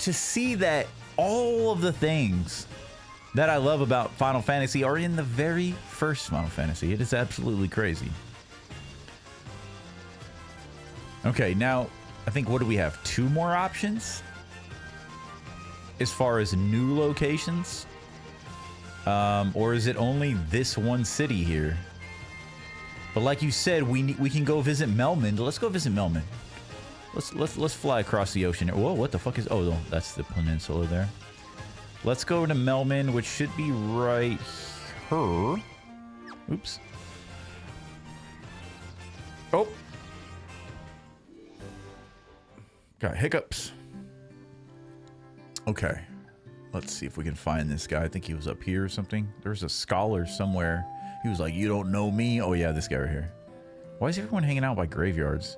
to see that all of the things that I love about Final Fantasy are in the very first Final Fantasy. It is absolutely crazy. Okay, now, I think, what do we have? 2 more options? As far as new locations? Or is it only this one city here? But like you said, we can go visit Melmond. Let's go visit Melmond. Let's fly across the ocean. Whoa, what the fuck is... Oh, no, that's the peninsula there. Let's go to Melmond, which should be right here. Oops. Oh. Got hiccups. Okay. Let's see if we can find this guy. I think he was up here or something. There's a scholar somewhere. He was like, you don't know me? Oh, yeah, this guy right here. Why is everyone hanging out by graveyards?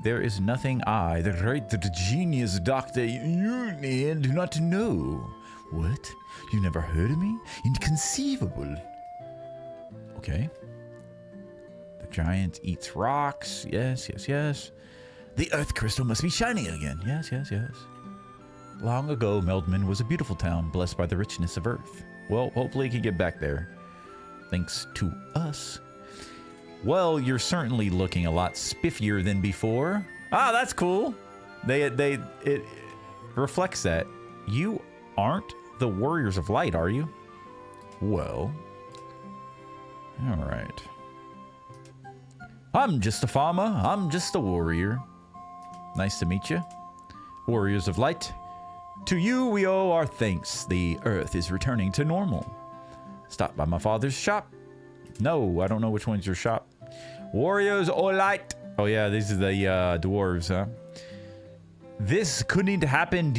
There is nothing I, the great, the genius Dr. Union, do not know. What? You never heard of me? Inconceivable. Okay. The giant eats rocks. Yes, yes, yes. The earth crystal must be shining again. Yes, yes, yes. Long ago, Meldman was a beautiful town, blessed by the richness of earth. Well, hopefully he can get back there. Thanks to us. Well, you're certainly looking a lot spiffier than before. Ah, that's cool. It reflects that. You aren't the Warriors of Light, are you? Well, all right. I'm just a farmer. I'm just a warrior. Nice to meet you. Warriors of Light. To you we owe our thanks. The earth is returning to normal. Stop by my father's shop. No, I don't know which one's your shop. Warriors of Light. Oh yeah, these are the dwarves, huh? This couldn't happen.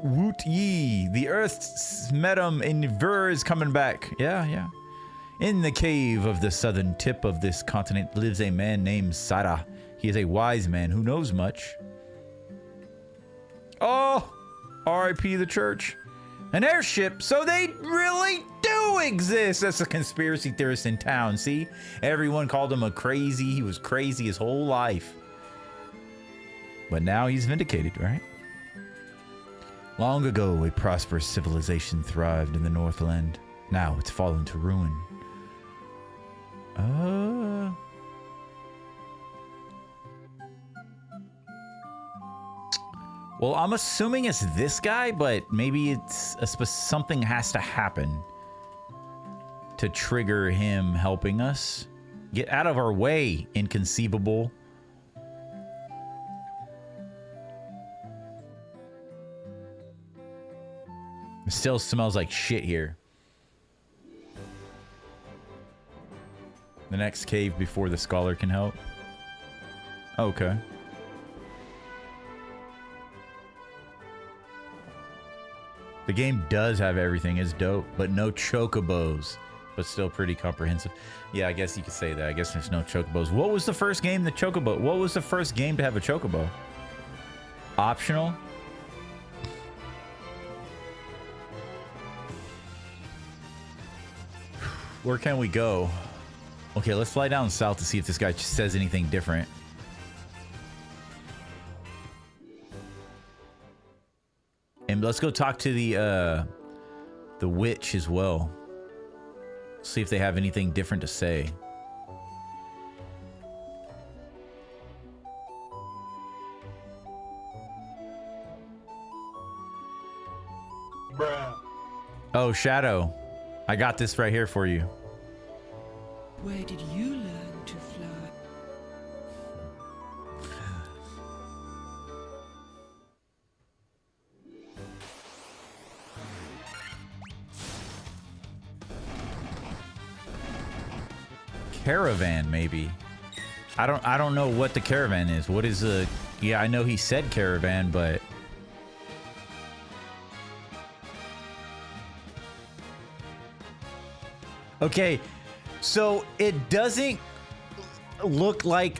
Woot ye. The earth's medum in Ver is coming back. Yeah. In the cave of the southern tip of this continent lives a man named Sara. He is a wise man who knows much. Oh, R.I.P. the church. An airship, so they really do exist. That's a conspiracy theorist in town, see? Everyone called him a crazy. He was crazy his whole life. But now he's vindicated, right? Long ago, a prosperous civilization thrived in the Northland. Now it's fallen to ruin. Well, I'm assuming it's this guy, but maybe it's something has to happen to trigger him helping us. Get out of our way, inconceivable. It still smells like shit here. The next cave before the scholar can help. Okay. The game does have everything. It's dope, but no chocobos. But still pretty comprehensive. Yeah, I guess you could say that. I guess there's no chocobos. What was the first game? The chocobo. What was the first game to have a chocobo? Optional? Where can we go? Okay, let's fly down south to see if this guy says anything different. And let's go talk to the witch as well. See if they have anything different to say. Bruh. Oh, Shadow. I got this right here for you. Where did you learn to fly? Caravan, maybe. I don't know what the caravan is. What is the... Yeah, I know he said caravan, but... Okay, so it doesn't look like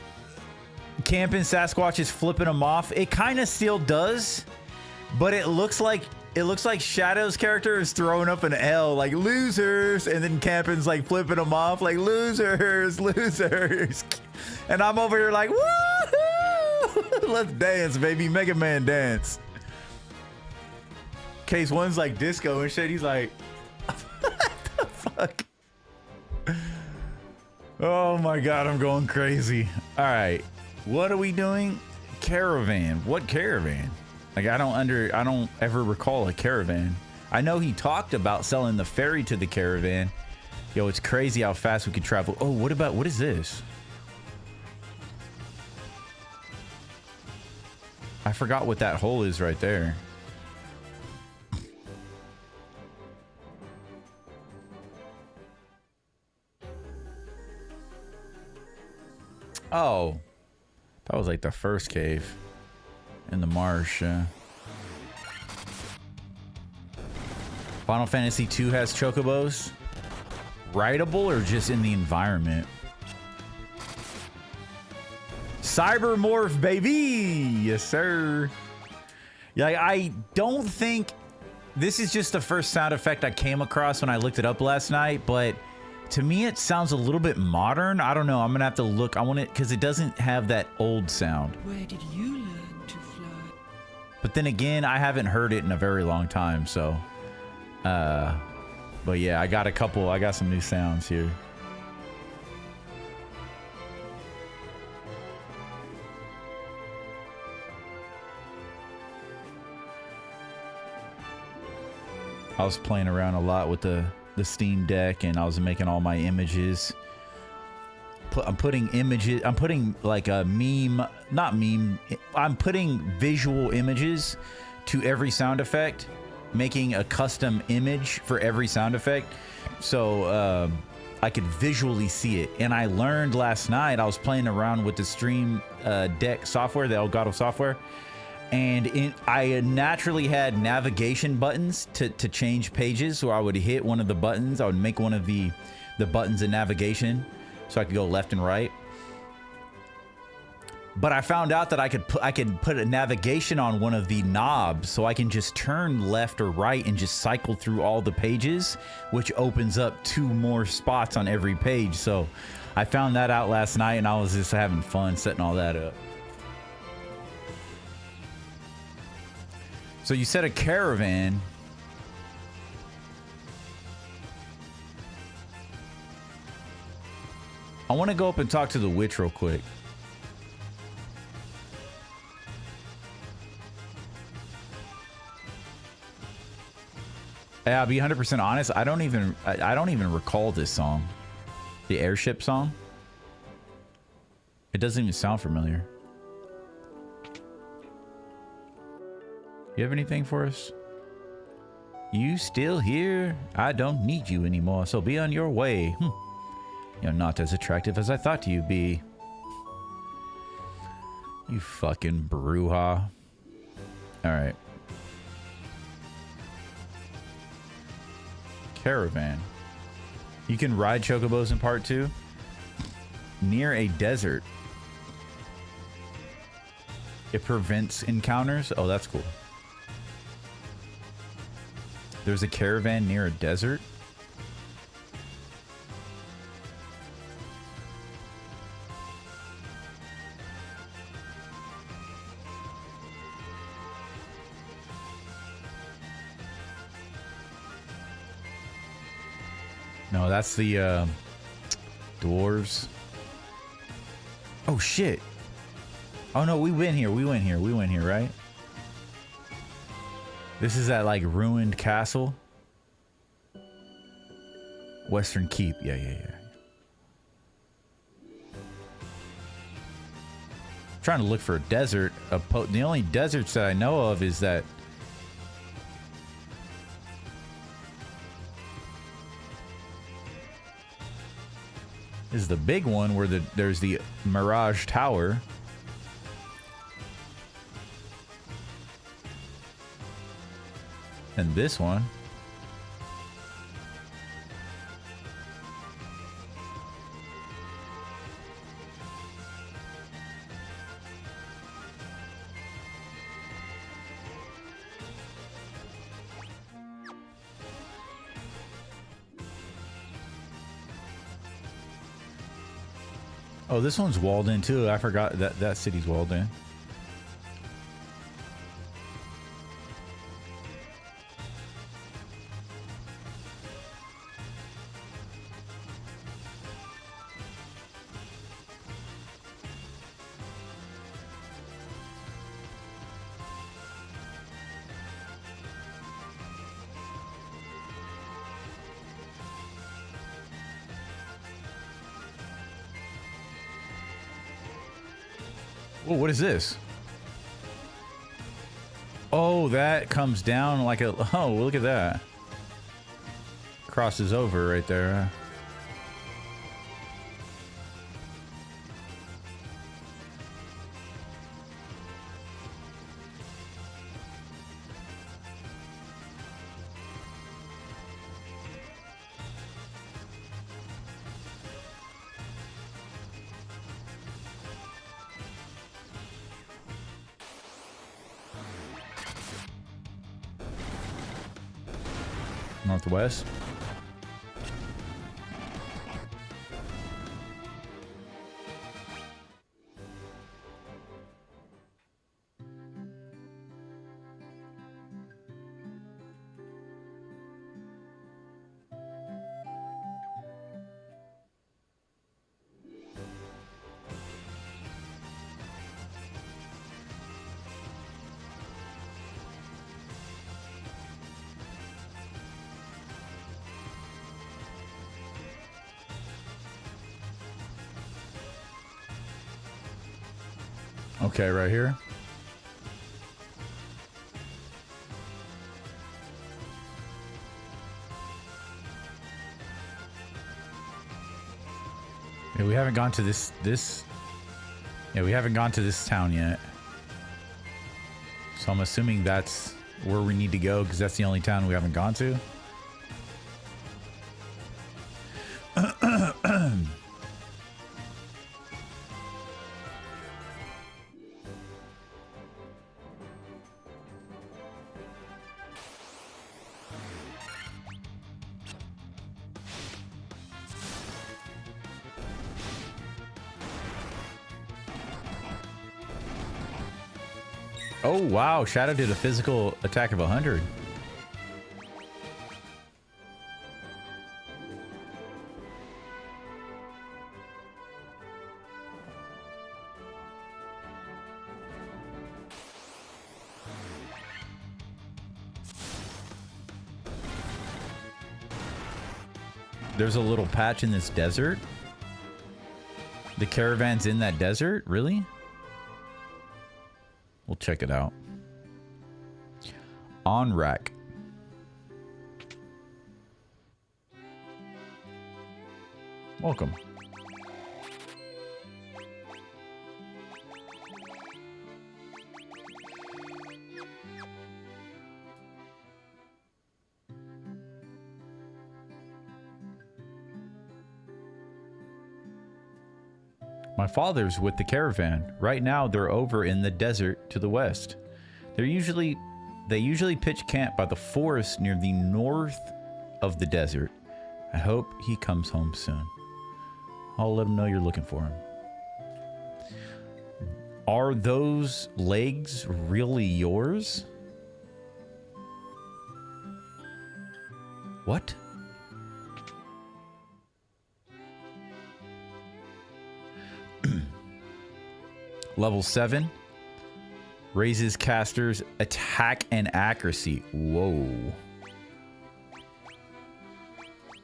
Camping Sasquatch is flipping him off. It kind of still does, but it looks like Shadow's character is throwing up an L, like losers, and then Camping's like flipping him off, like losers. And I'm over here like, woohoo! Let's dance, baby, Mega Man dance. Case one's like disco and shit. He's like, what the fuck? Oh my god, I'm going crazy. All right, what are we doing? Caravan. What caravan? Like I don't ever recall a caravan. I know he talked about selling the ferry to the caravan. Yo, it's crazy how fast we can travel. Oh, what is this? I forgot what that hole is right there. Oh, that was like the first cave in the marsh. Final Fantasy II has chocobos. Rideable or just in the environment? Cybermorph, baby! Yes, sir. Yeah, I don't think this is just the first sound effect I came across when I looked it up last night, but to me it sounds a little bit modern. I don't know. I'm gonna have to look. I want it because it doesn't have that old sound. Where did you learn to fly? But then again, I haven't heard it in a very long time, so but yeah, I got some new sounds here. I was playing around a lot with the Steam Deck, and I was making all my images. I'm putting images, I'm putting like a meme, not meme, I'm putting visual images to every sound effect, making a custom image for every sound effect, so I could visually see it. And I learned last night, I was playing around with the Stream Deck software, the Elgato software, and I naturally had navigation buttons to change pages, so I would hit one of the buttons, I would make one of the buttons in navigation, so I could go left and right. But I found out that I could put a navigation on one of the knobs, so I can just turn left or right and just cycle through all the pages, which opens up 2 more spots on every page. So I found that out last night, and I was just having fun setting all that up. So you said a caravan. I want to go up and talk to the witch real quick. Yeah, I'll be 100% honest. I don't even recall this song, the airship song. It doesn't even sound familiar. You have anything for us? You still here? I don't need you anymore, so be on your way. You're not as attractive as I thought you'd be. You fucking brouhaha. Alright. Caravan. You can ride chocobos in part 2. Near a desert. It prevents encounters. Oh, that's cool. There's a caravan near a desert. No, that's the dwarves. Oh shit. Oh no, we went here, right? This is that like ruined castle. Western Keep. Yeah. Trying to look for a desert. The only deserts that I know of is that is the big one where there's the Mirage Tower. And this one. Oh, this one's walled in too. I forgot that city's walled in. Whoa, what is this? Oh, that comes down like a... Oh, look at that. Crosses over right there. Northwest. Okay, right here. Yeah, we haven't gone to this. Yeah, we haven't gone to this town yet. So I'm assuming that's where we need to go because that's the only town we haven't gone to. Oh, wow. Shadow did a physical attack of 100. There's a little patch in this desert. The caravan's in that desert? Really? We'll check it out. On rack. Welcome. My father's with the caravan. Right now, they're over in the desert to the west. They usually pitch camp by the forest near the north of the desert. I hope he comes home soon. I'll let him know you're looking for him. Are those legs really yours? What? Level 7 raises casters attack and accuracy. Whoa.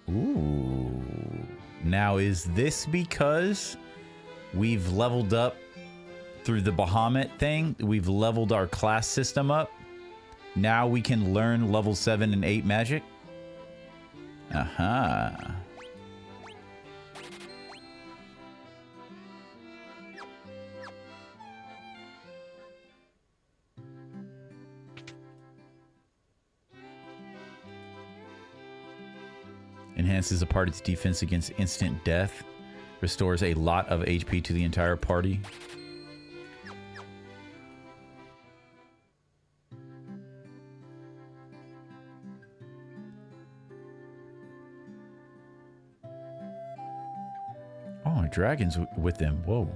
Ooh. Now, is this because we've leveled up through the Bahamut thing? We've leveled our class system up. Now we can learn level 7 and 8 magic? Aha. Enhances a party's defense against instant death. Restores a lot of HP to the entire party. Oh, a dragon's with them. Whoa.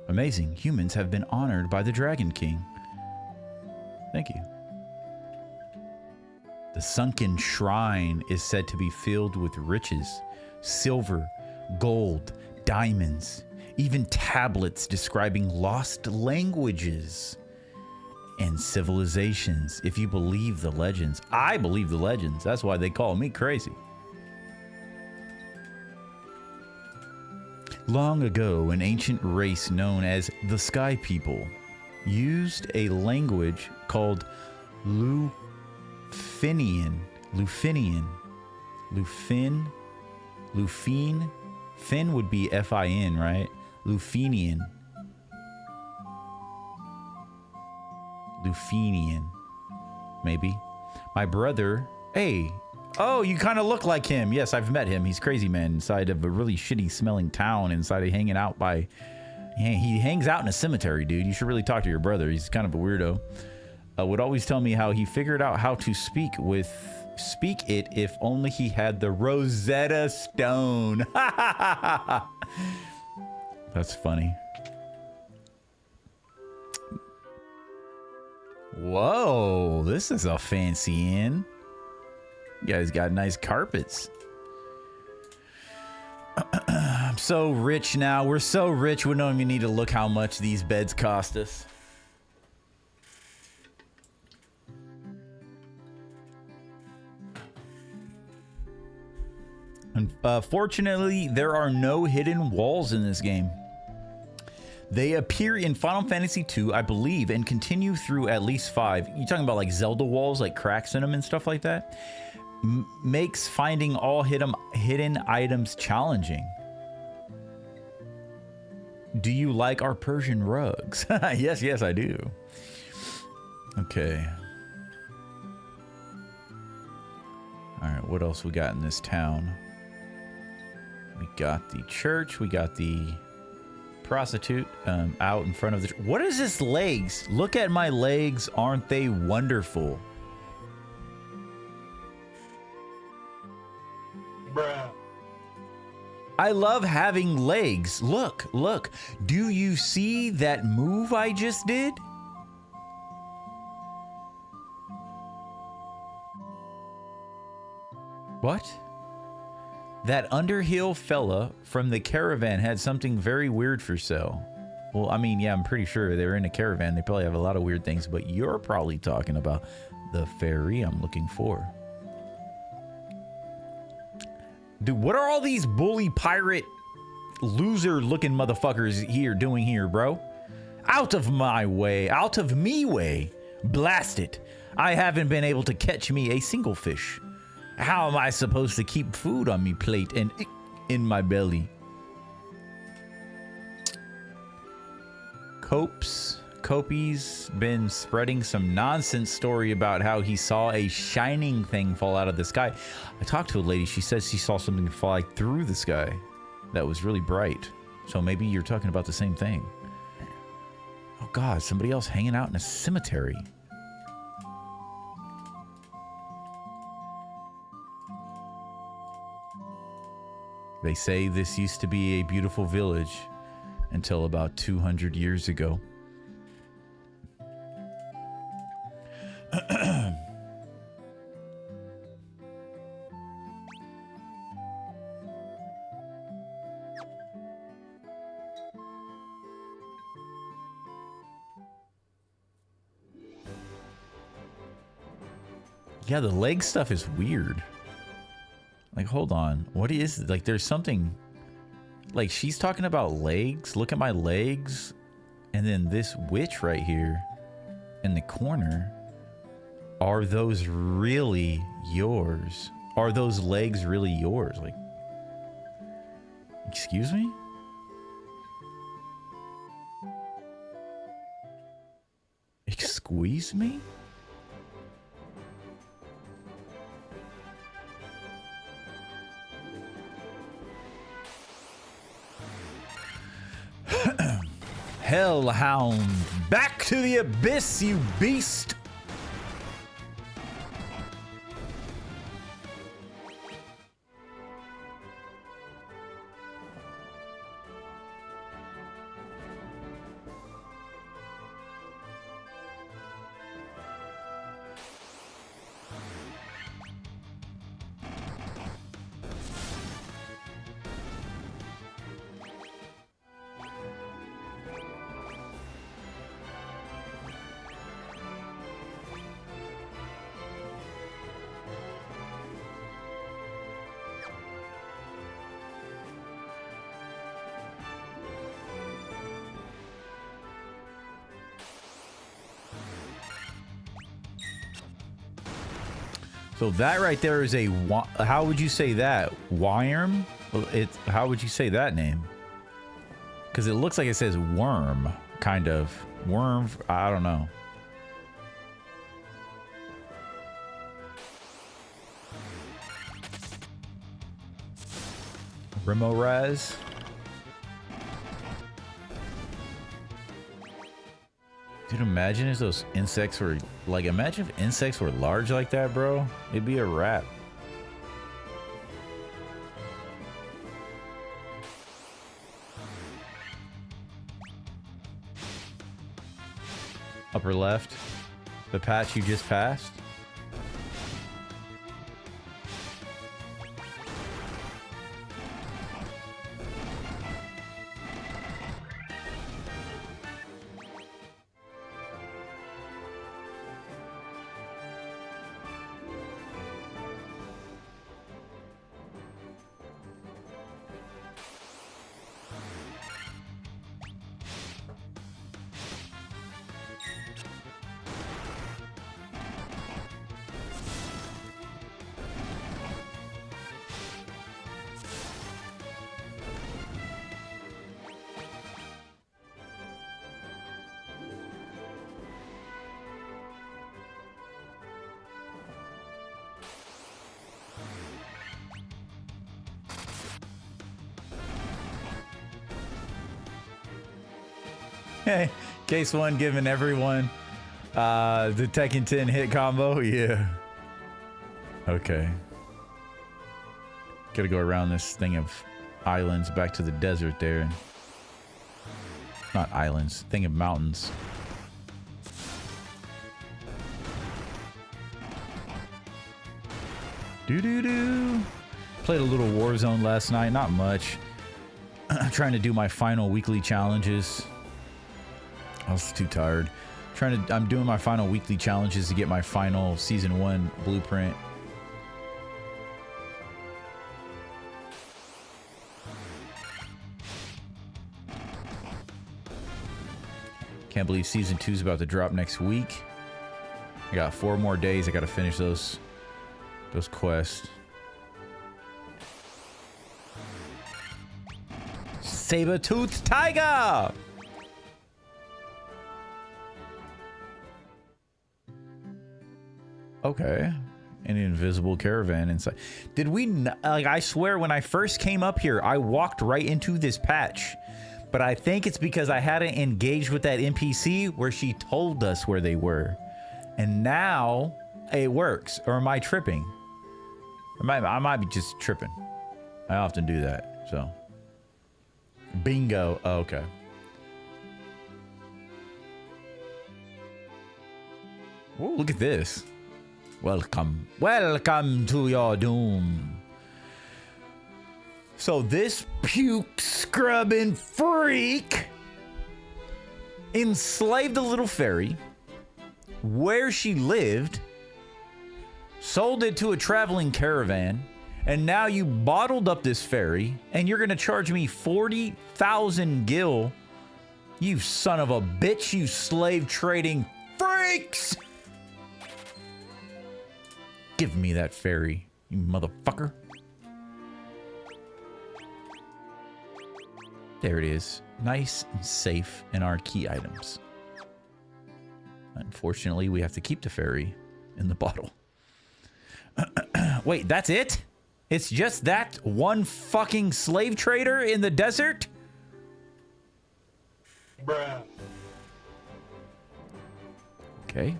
Amazing. Humans have been honored by the Dragon King. Thank you. The sunken shrine is said to be filled with riches, silver, gold, diamonds, even tablets describing lost languages and civilizations, if you believe the legends. I believe the legends. That's why they call me crazy. Long ago, an ancient race known as the Sky People used a language called Lufinian. Fin would be F-I-N, right? Lufinian. Maybe. My brother. Hey. Oh, you kind of look like him. Yes, I've met him. He's crazy, man. Inside of a really shitty smelling town. Inside of hanging out by... He hangs out in a cemetery, dude. You should really talk to your brother. He's kind of a weirdo. Would always tell me how he figured out how to speak it if only he had the Rosetta Stone. That's funny. Whoa, this is a fancy inn. You guys got nice carpets. I'm so rich now. We're so rich we don't even need to look how much these beds cost us. Unfortunately, there are no hidden walls in this game. They appear in Final Fantasy II, I believe, and continue through at least 5. You talking about like Zelda walls, like cracks in them and stuff like that? Makes finding all hidden items challenging. Do you like our Persian rugs? Yes, yes, I do. Okay. All right, what else we got in this town? We got the church. We got the prostitute out in front of the... What is this legs? Look at my legs. Aren't they wonderful? Bruh. I love having legs. Look, look. Do you see that move I just did? What? That Underhill fella from the caravan had something very weird for sale. Well, I mean, yeah, I'm pretty sure they were in a caravan. They probably have a lot of weird things, but you're probably talking about the fairy I'm looking for. Dude, what are all these bully pirate loser looking motherfuckers doing here, bro? Out of my way, out of me way. Blast it. I haven't been able to catch me a single fish. How am I supposed to keep food on me plate and in my belly? Copy's been spreading some nonsense story about how he saw a shining thing fall out of the sky. I talked to a lady. She says she saw something fly through the sky that was really bright. So maybe you're talking about the same thing. Oh God, somebody else hanging out in a cemetery. They say this used to be a beautiful village until about 200 years ago. Yeah, the leg stuff is weird. Like, hold on. What is it? Like, there's something... Like, she's talking about legs. Look at my legs. And then this witch right here in the corner. Are those really yours? Are those legs really yours? Like, excuse me? Excuse me? Hellhound, back to the abyss, you beast! So that right there is a, how would you say that? Worm? How would you say that name? Because it looks like it says worm, kind of. Worm, I don't know. Remoraz. Dude, imagine if those insects were, like, imagine if insects were large like that, bro. It'd be a wrap. Upper left. The patch you just passed. Hey, case one giving everyone the Tekken 10 hit combo. Yeah. Okay. Gotta go around this thing of islands back to the desert there. Not islands, thing of mountains. Doo-doo-doo. Played a little Warzone last night, not much. I'm trying to do my final weekly challenges. I was too tired. I'm doing my final weekly challenges to get my final season 1 blueprint. Can't believe season 2 is about to drop next week. I got 4 more days. I got to finish those quests. Saber-toothed tiger. Okay. An invisible caravan inside. Did we like, I swear when I first came up here, I walked right into this patch. But I think it's because I hadn't engaged with that NPC where she told us where they were. And now it works. Or am I tripping? I might be just tripping. I often do that, so. Bingo. Oh, okay. Whoa, look at this. Welcome. Welcome to your doom. So this puke scrubbing freak enslaved a little fairy where she lived, sold it to a traveling caravan, and now you bottled up this fairy and you're gonna charge me 40,000 gil. You son of a bitch, you slave trading freaks! Give me that fairy, you motherfucker. There it is. Nice and safe in our key items. Unfortunately, we have to keep the fairy in the bottle. Wait, that's it? It's just that one fucking slave trader in the desert? Bruh. Okay.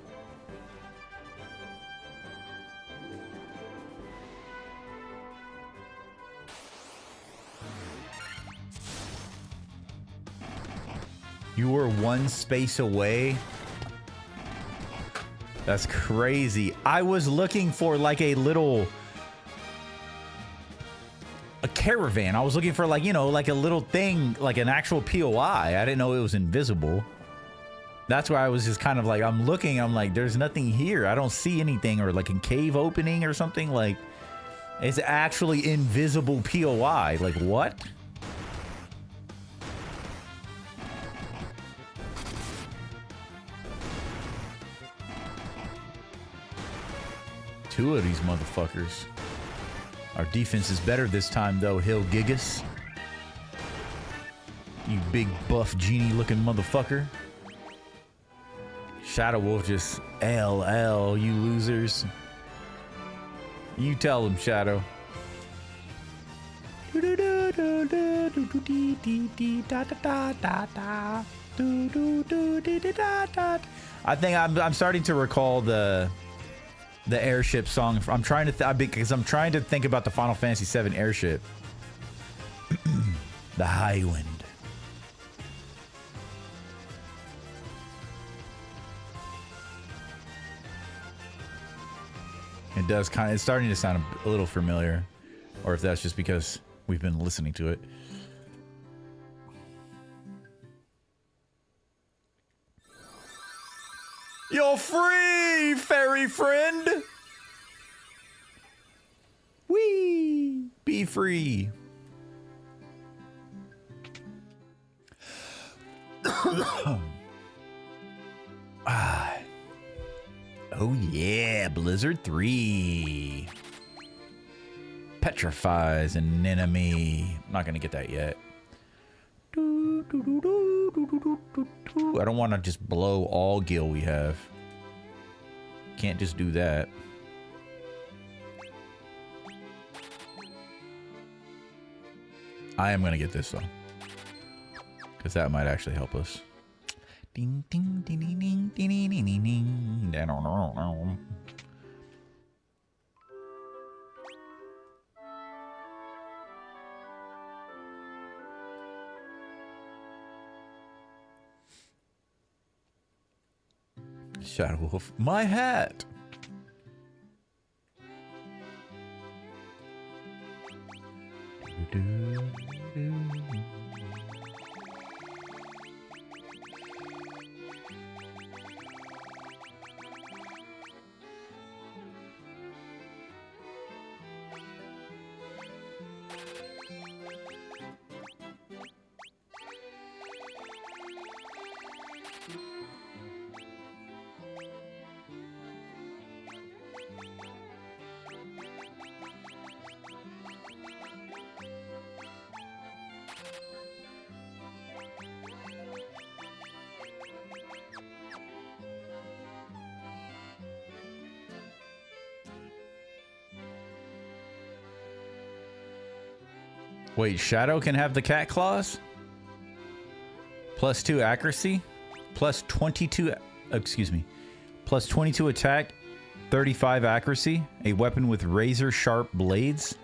You were one space away. That's crazy. I was looking for like a caravan. I was looking for like, you know, like a little thing, like an actual POI. I didn't know it was invisible. That's why I was just kind of like, I'm looking, I'm like, there's nothing here. I don't see anything, or like a cave opening or something. Like, it's actually invisible POI. Like, what? Two of these motherfuckers. Our defense is better this time, though, Hill Gigas. You big buff genie looking motherfucker. Shadow Wolf just LL, you losers. You tell them, Shadow. I think I'm starting to recall the airship song. I'm trying to because I'm trying to think about the Final Fantasy VII airship. The High Wind. It does kind of, it's starting to sound a little familiar, or if that's just because we've been listening to it. You're free, fairy friend. Whee! Be free. Ah. Oh yeah, Blizzard 3. Petrifies an enemy. I'm not gonna get that yet. I don't want to just blow all gil we have. Can't just do that. I am gonna get this though, because that might actually help us. Ding ding ding ding ding ding ding ding ding. Shadow Wolf, my hat. Wait, Shadow can have the cat claws? +2 accuracy? +22, excuse me. +22 attack, 35 accuracy. A weapon with razor sharp blades.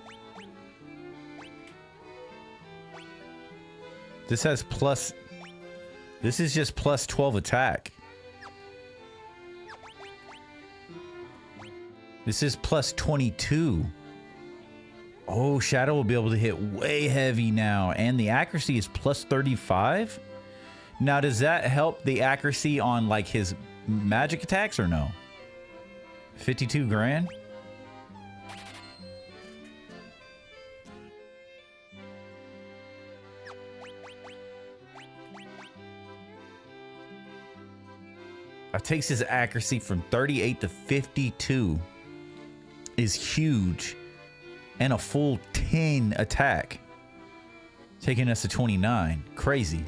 This has plus... This is just +12 attack. This is +22. Oh, Shadow will be able to hit way heavy now. And the accuracy is +35? Now, does that help the accuracy on, like, his magic attacks or no? 52 grand? That takes his accuracy from 38 to 52. Is huge. And a full 10 attack. Taking us to 29. Crazy.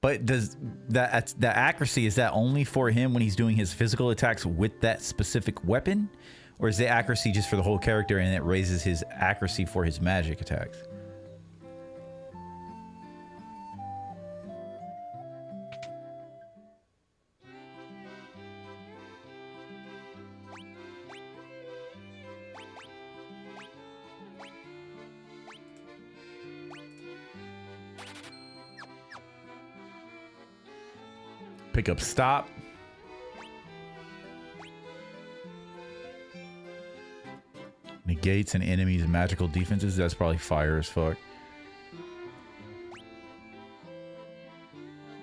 But does that the accuracy, is that only for him when he's doing his physical attacks with that specific weapon? Or is the accuracy just for the whole character and it raises his accuracy for his magic attacks? Pick up stop. Negates an enemy's magical defenses. That's probably fire as fuck.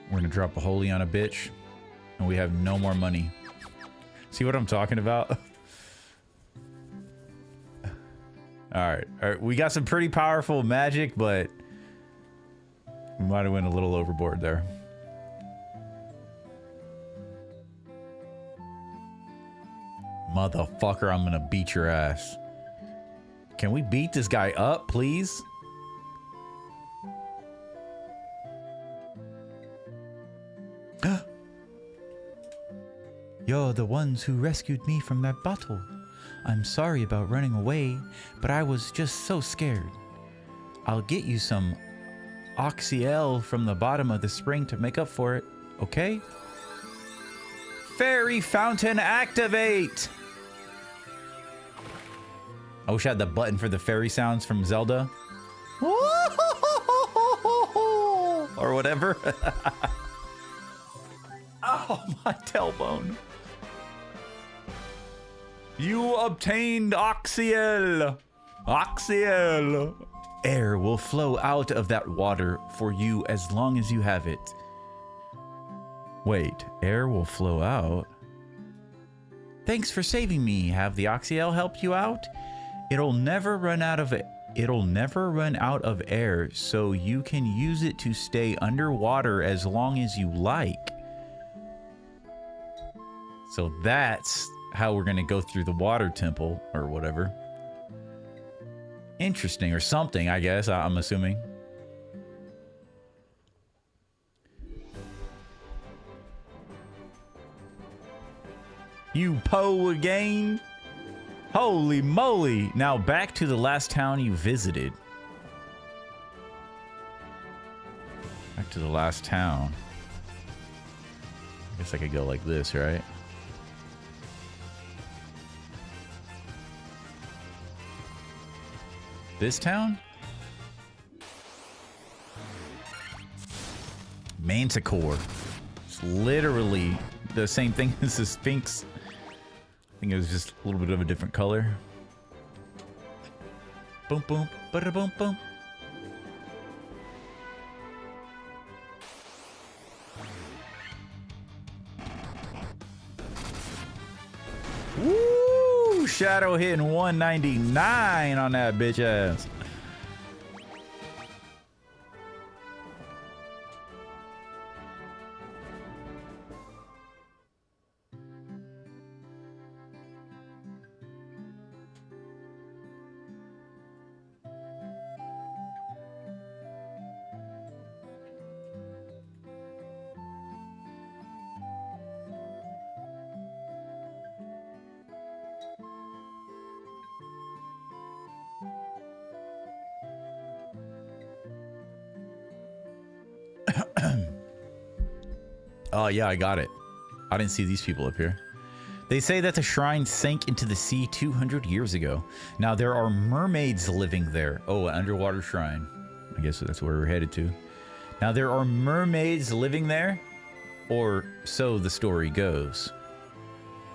We're gonna drop a holy on a bitch. And we have no more money. See what I'm talking about? Alright. We got some pretty powerful magic, but we might have went a little overboard there. Motherfucker, I'm gonna beat your ass. Can we beat this guy up, please? You're the ones who rescued me from that bottle. I'm sorry about running away, but I was just so scared. I'll get you some Oxyel from the bottom of the spring to make up for it, okay? Fairy fountain activate! I wish I had the button for the fairy sounds from Zelda. Or whatever. Oh, my tailbone. You obtained Oxyel. Oxyel. Air will flow out of that water for you as long as you have it. Wait, air will flow out? Thanks for saving me. Have the Oxyel helped you out? It'll never run out of air, so you can use it to stay underwater as long as you like. So that's how we're gonna go through the water temple or whatever. Interesting, or something, I guess, I'm assuming. You Poe again? Holy moly. Now back to the last town you visited. Back to the last town. I guess I could go like this, right? This town? Manticore. It's literally the same thing as the Sphinx. I think it was just a little bit of a different color. Boom, boom, bada boom, boom. Woo! Shadow hitting 199 on that bitch ass. Oh, yeah, I got it. I didn't see these people up here. They say that the shrine sank into the sea 200 years ago. Now, there are mermaids living there. Oh, an underwater shrine. I guess that's where we're headed to. Now, there are mermaids living there, or so the story goes.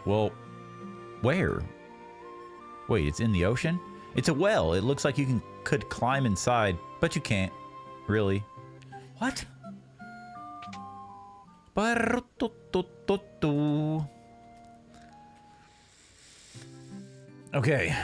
Well, where? Wait, it's in the ocean? It's a well. It looks like you could climb inside, but you can't. Really? What? Okay.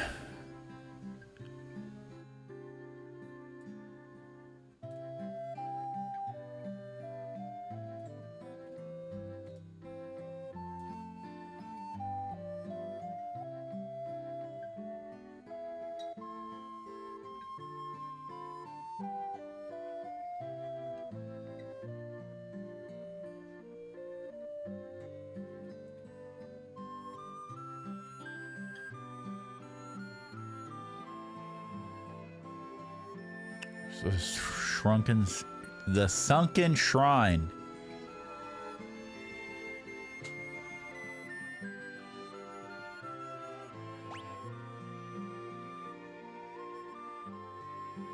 The sunken shrine.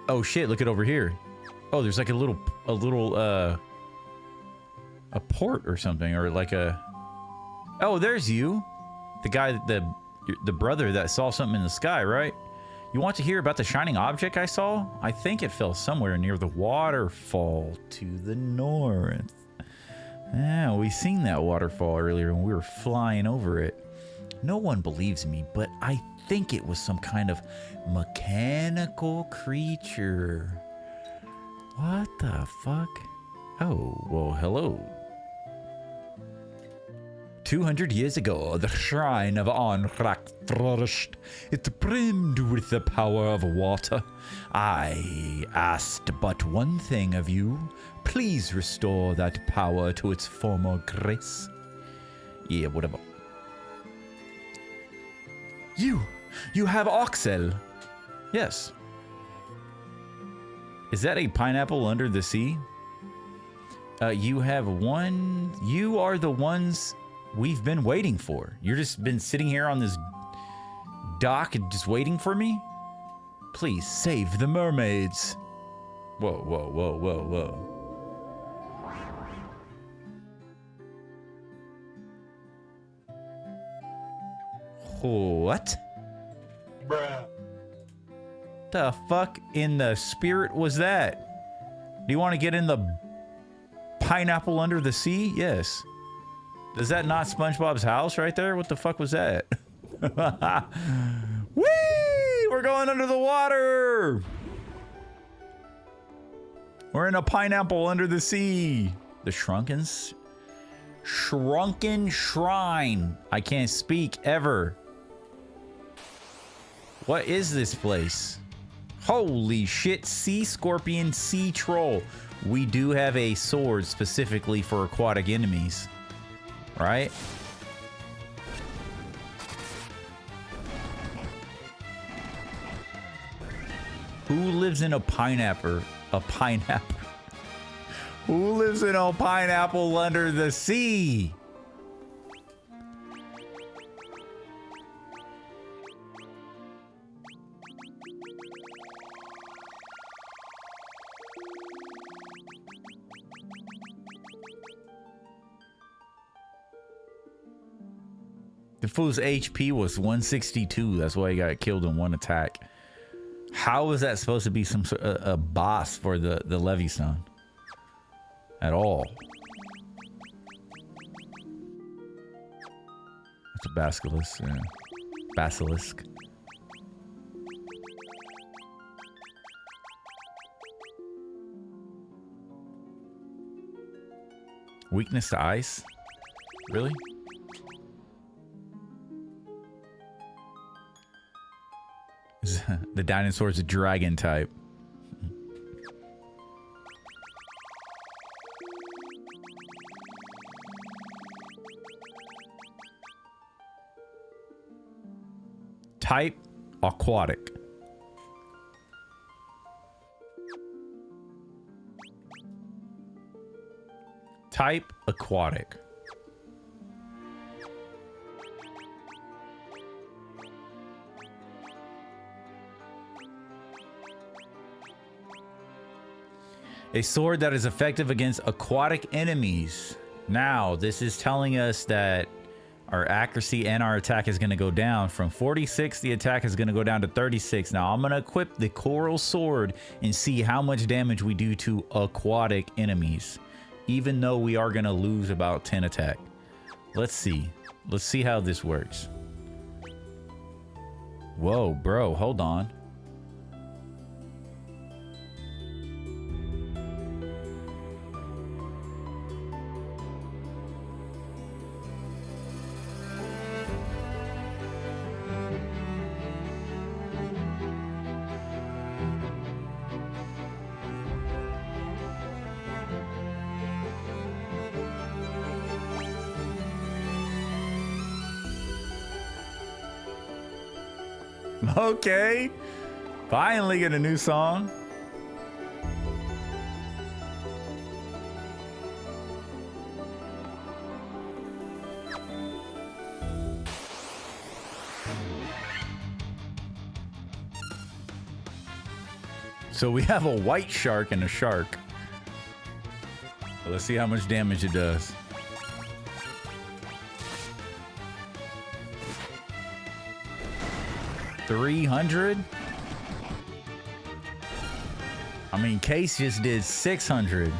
Oh shit, look at over here. Oh, there's like a port or something, or like a... Oh, there's you. The guy, the brother that saw something in the sky, right? You want to hear about the shining object I saw? I think it fell somewhere near the waterfall to the north. Yeah, we seen that waterfall earlier when we were flying over it. No one believes me, but I think it was some kind of mechanical creature. What the fuck? Oh, well, hello. 200 years ago, the shrine of Anrak flourished. It brimmed with the power of water. I asked but one thing of you. Please restore that power to its former grace. Yeah, whatever. You have Oxel. Yes. Is that a pineapple under the sea? You have one. You are the ones we've been waiting for. You're just been sitting here on this dock and just waiting for me? Please save the mermaids. Whoa, whoa, whoa, whoa, whoa. What? Bruh. The fuck in the spirit was that? Do you want to get in the pineapple under the sea? Yes. Is that not SpongeBob's house right there? What the fuck was that? Whee! We're going under the water! We're in a pineapple under the sea. The shrunken shrine. I can't speak ever. What is this place? Holy shit, sea scorpion, sea troll. We do have a sword specifically for aquatic enemies. Right? Who lives in a pineapple? A pineapple? Who lives in a pineapple under the sea? The fool's HP was 162. That's why he got killed in one attack. How is that supposed to be some sort of a boss for the Levystone? At all. It's a basilisk. Yeah. Basilisk. Weakness to ice? Really? The dinosaur's a dragon type. Type aquatic. Type aquatic. A sword that is effective against aquatic enemies. Now, this is telling us that our accuracy and our attack is going to go down. From 46, the attack is going to go down to 36. Now, I'm going to equip the coral sword and see how much damage we do to aquatic enemies, even though we are going to lose about 10 attack. Let's see. Let's see how this works. Whoa, bro, hold on. Okay, finally get a new song. So we have a white shark and a shark. Let's see how much damage it does. $300. I mean, Case just did 600.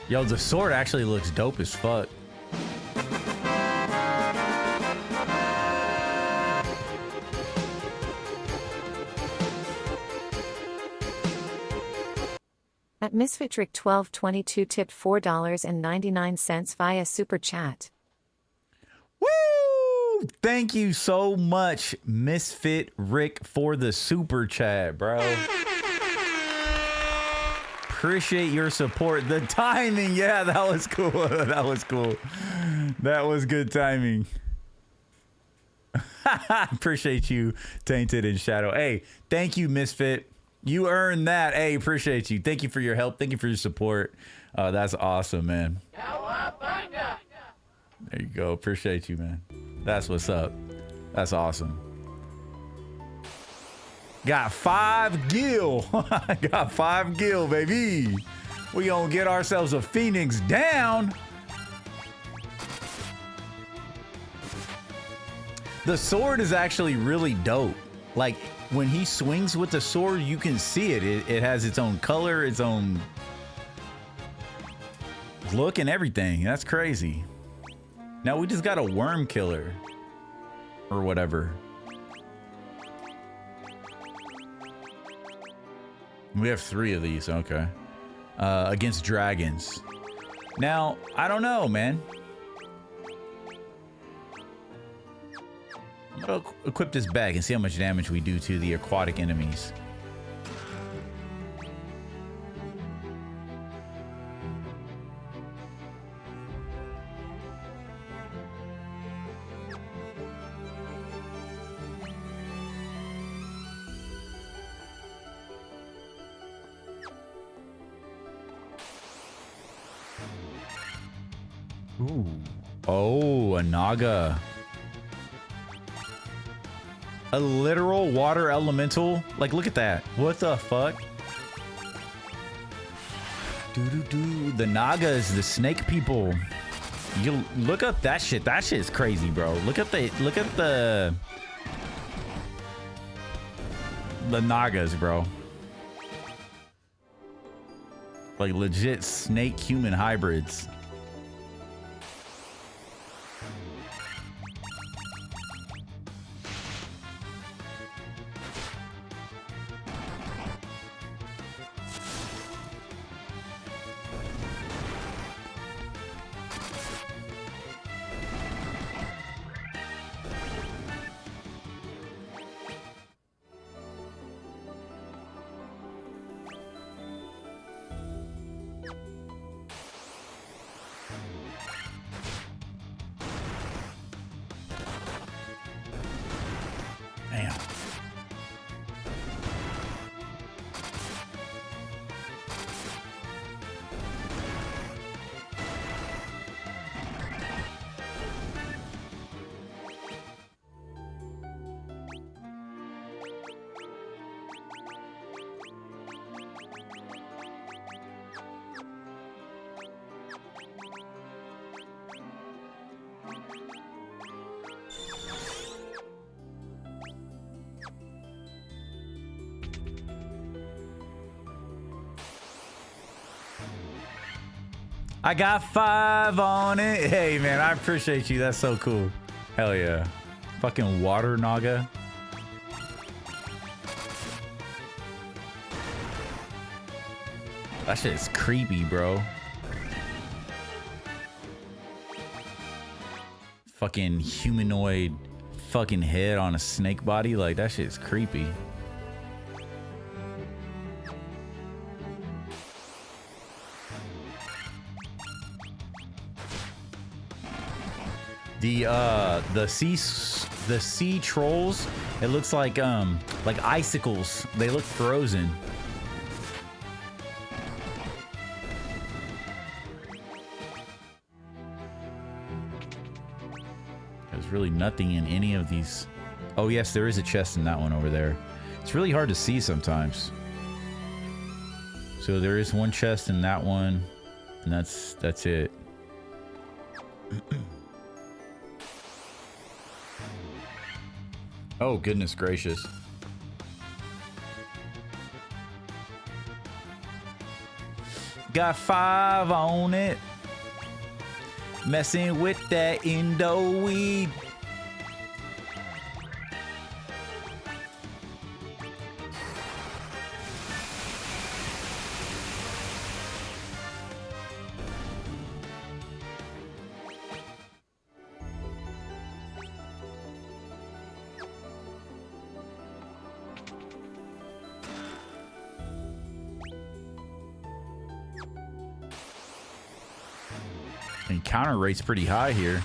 Yo, the sword actually looks dope as fuck. At MisfitRick1222 tipped $4.99 via Super Chat. Woo! Thank you so much, Misfit Rick, for the super chat, bro. Appreciate your support. The timing, yeah, that was cool. That was cool. That was good timing. Appreciate you, Tainted and Shadow. Hey, thank you, Misfit. You earned that. Hey, appreciate you. Thank you for your help. Thank you for your support. That's awesome, man. There you go. Appreciate you, man. That's what's up. That's awesome. Got 5 gil. Got 5 gil, baby. We gonna get ourselves a Phoenix down. The sword is actually really dope. Like, when he swings with the sword, you can see it. It has its own color, its own look and everything. That's crazy. Now we just got a worm killer or whatever. We have 3 of these. Okay. Against dragons. Now, I don't know, man. I'm gonna equip this bag and see how much damage we do to the aquatic enemies. Ooh. Oh, a Naga. A literal water elemental? Like, look at that. What the fuck? Doo-doo-doo. The Nagas, the snake people. You look up that shit. That shit's crazy, bro. Look at the Nagas, bro. Like legit snake human hybrids. Damn. I got 5 on it. Hey, man, I appreciate you. That's so cool. Hell yeah. Fucking water Naga. That shit is creepy, bro. Fucking humanoid fucking head on a snake body. Like, that shit's creepy. The sea trolls, it looks like icicles. They look frozen. There's really nothing in any of these. Oh yes, there is a chest in that one over there. It's really hard to see sometimes. So there is one chest in that one, and that's it. Oh, goodness gracious. Got 5 on it. Messing with that Indo weed. Encounter rate's pretty high here.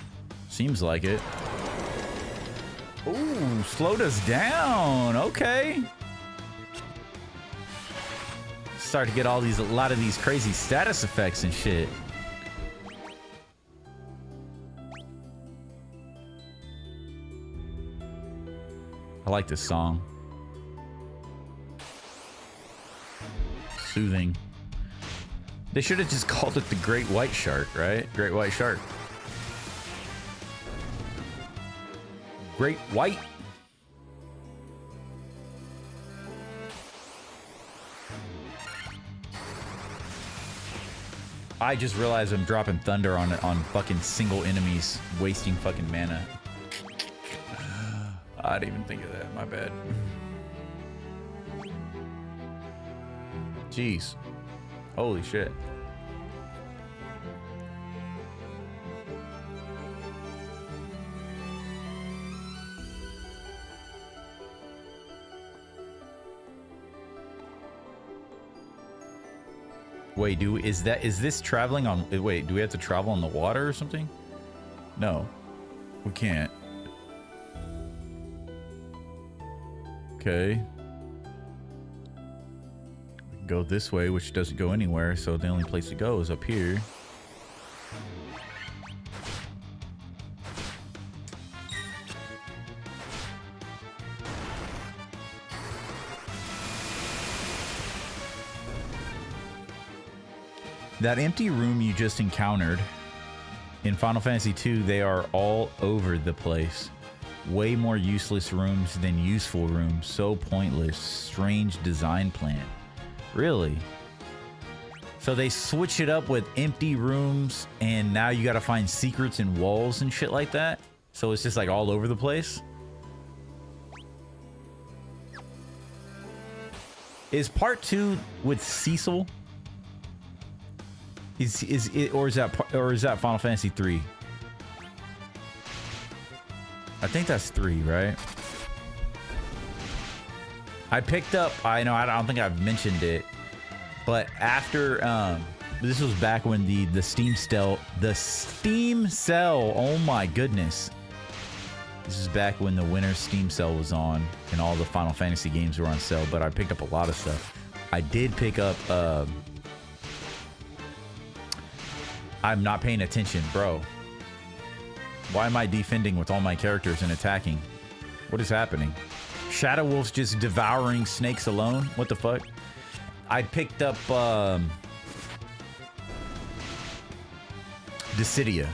Seems like it. Ooh, slowed us down. Okay. Start to get a lot of these crazy status effects and shit. I like this song. Soothing. They should have just called it the Great White Shark, right? Great White Shark. Great White. I just realized I'm dropping thunder on fucking single enemies, wasting fucking mana. I didn't even think of that. My bad. Jeez. Holy shit. Wait, is this traveling on, wait, do we have to travel on the water or something? No, we can't. Okay. We can go this way, which doesn't go anywhere, so the only place to go is up here. That empty room you just encountered in Final Fantasy II, they are all over the place. Way more useless rooms than useful rooms. So pointless. Strange design plan. Really? So they switch it up with empty rooms, and now you gotta find secrets in walls and shit like that? So it's just like all over the place? Is part 2 with Cecil? Is that Final Fantasy 3? I think that's 3, right? I picked up, I don't think I've mentioned it, but after this was back when the Steam sale, oh my goodness. This is back when the winter Steam sale was on and all the Final Fantasy games were on sale, but I picked up a lot of stuff. I did pick up I'm not paying attention, bro. Why am I defending with all my characters and attacking? What is happening? Shadow Wolf's just devouring snakes alone? What the fuck? I picked up Dissidia.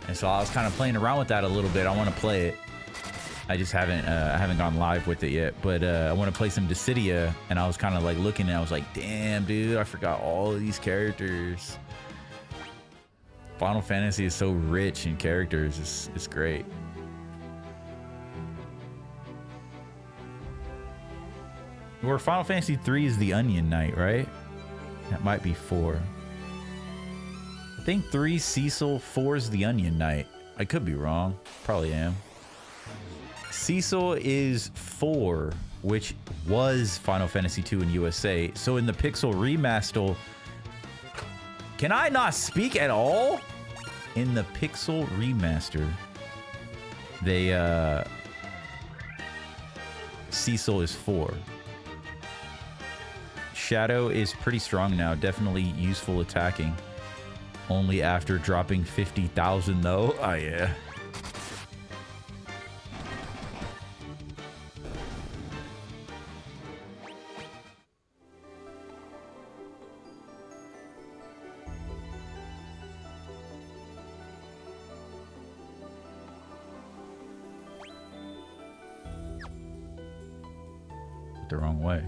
And so I was kind of playing around with that a little bit. I want to play it. I just haven't gone live with it yet, but I want to play some Dissidia, and I was kind of like looking and I was like, damn, dude, I forgot all of these characters. Final Fantasy is so rich in characters. It's great. Where Final Fantasy 3 is the Onion Knight, right? That might be 4. I think 3 Cecil, 4 is the Onion Knight. I could be wrong. Probably am. Cecil is 4, which was Final Fantasy 2 in USA. So in the Pixel Remaster... Can I not speak at all? In the Pixel Remaster, they, Cecil is 4. Shadow is pretty strong now. Definitely useful attacking. Only after dropping 50,000 though. Oh yeah. The wrong way.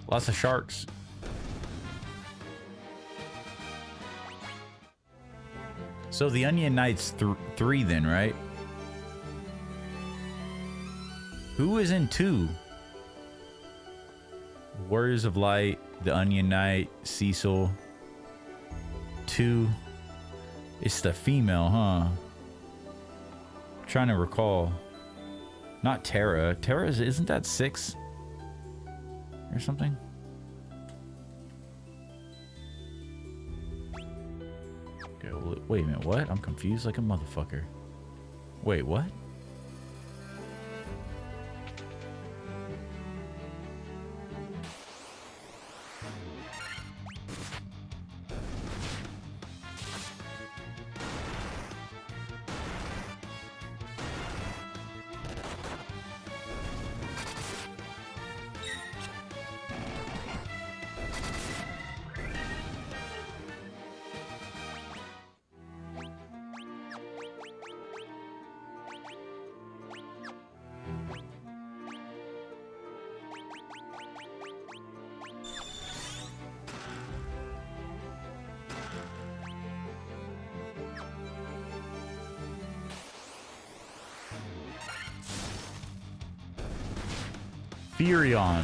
Lots of sharks. So the Onion Knight's 3 then, right? Who is in 2? Warriors of Light, the Onion Knight, Cecil. 2. It's the female, huh? I'm trying to recall. Not Terra. Terra, isn't that 6? Or something? Okay, well, wait a minute, what? I'm confused like a motherfucker. Wait, what? Furion.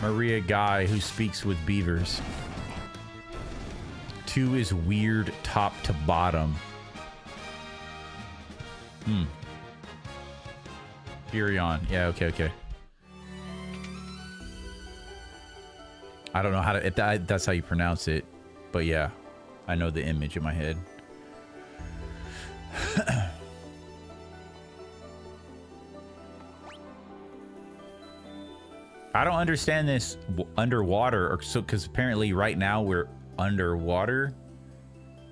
Maria Guy who speaks with beavers. 2 is weird top to bottom. Furion. Yeah, okay. I don't know how to... that's how you pronounce it. But yeah, I know the image in my head. I don't understand this underwater, or so, because apparently right now we're underwater,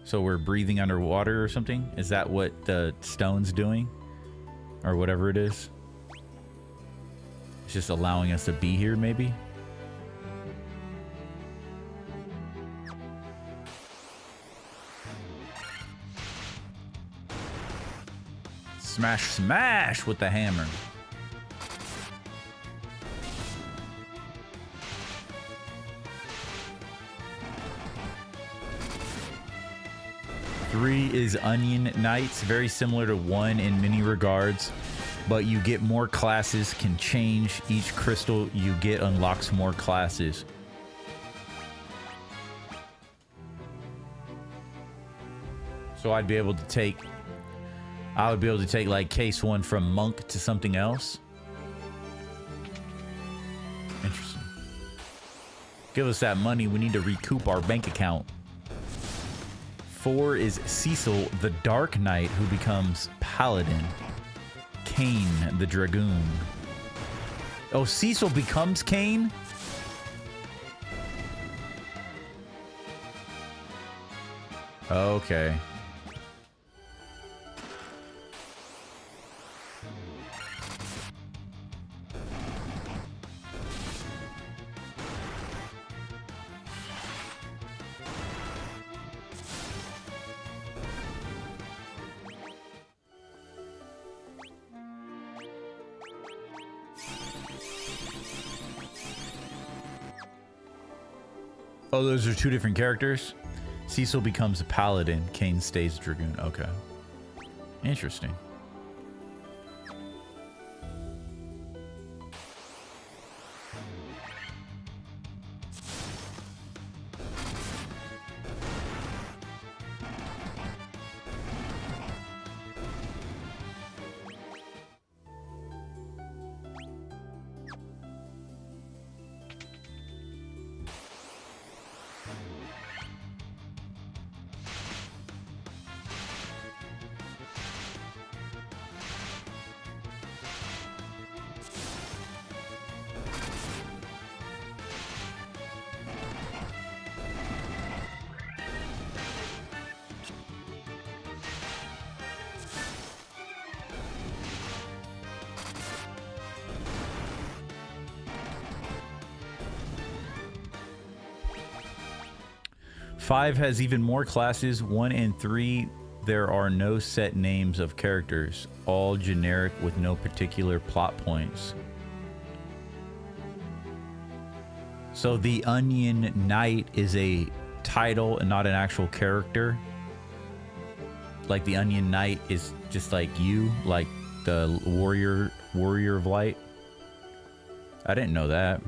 so we're breathing underwater or something. Is that what the stone's doing, or whatever it is? It's just allowing us to be here, maybe. Smash, smash with the hammer. Three is Onion Knights, very similar to 1 in many regards, but you get more classes, can change. Each crystal you get unlocks more classes. So I would be able to take like case 1 from monk to something else. Interesting. Give us that money. We need to recoup our bank account. 4 is Cecil, the Dark Knight, who becomes Paladin. Kane, the Dragoon. Oh, Cecil becomes Kane? Okay. Oh, those are 2 different characters? Cecil becomes a paladin, Kane stays dragoon. Okay. Interesting. Five has even more classes. 1 and 3, there are no set names of characters, all generic with no particular plot points. So the Onion Knight is a title and not an actual character. Like the Onion Knight is just like you, like the warrior of light. I didn't know that.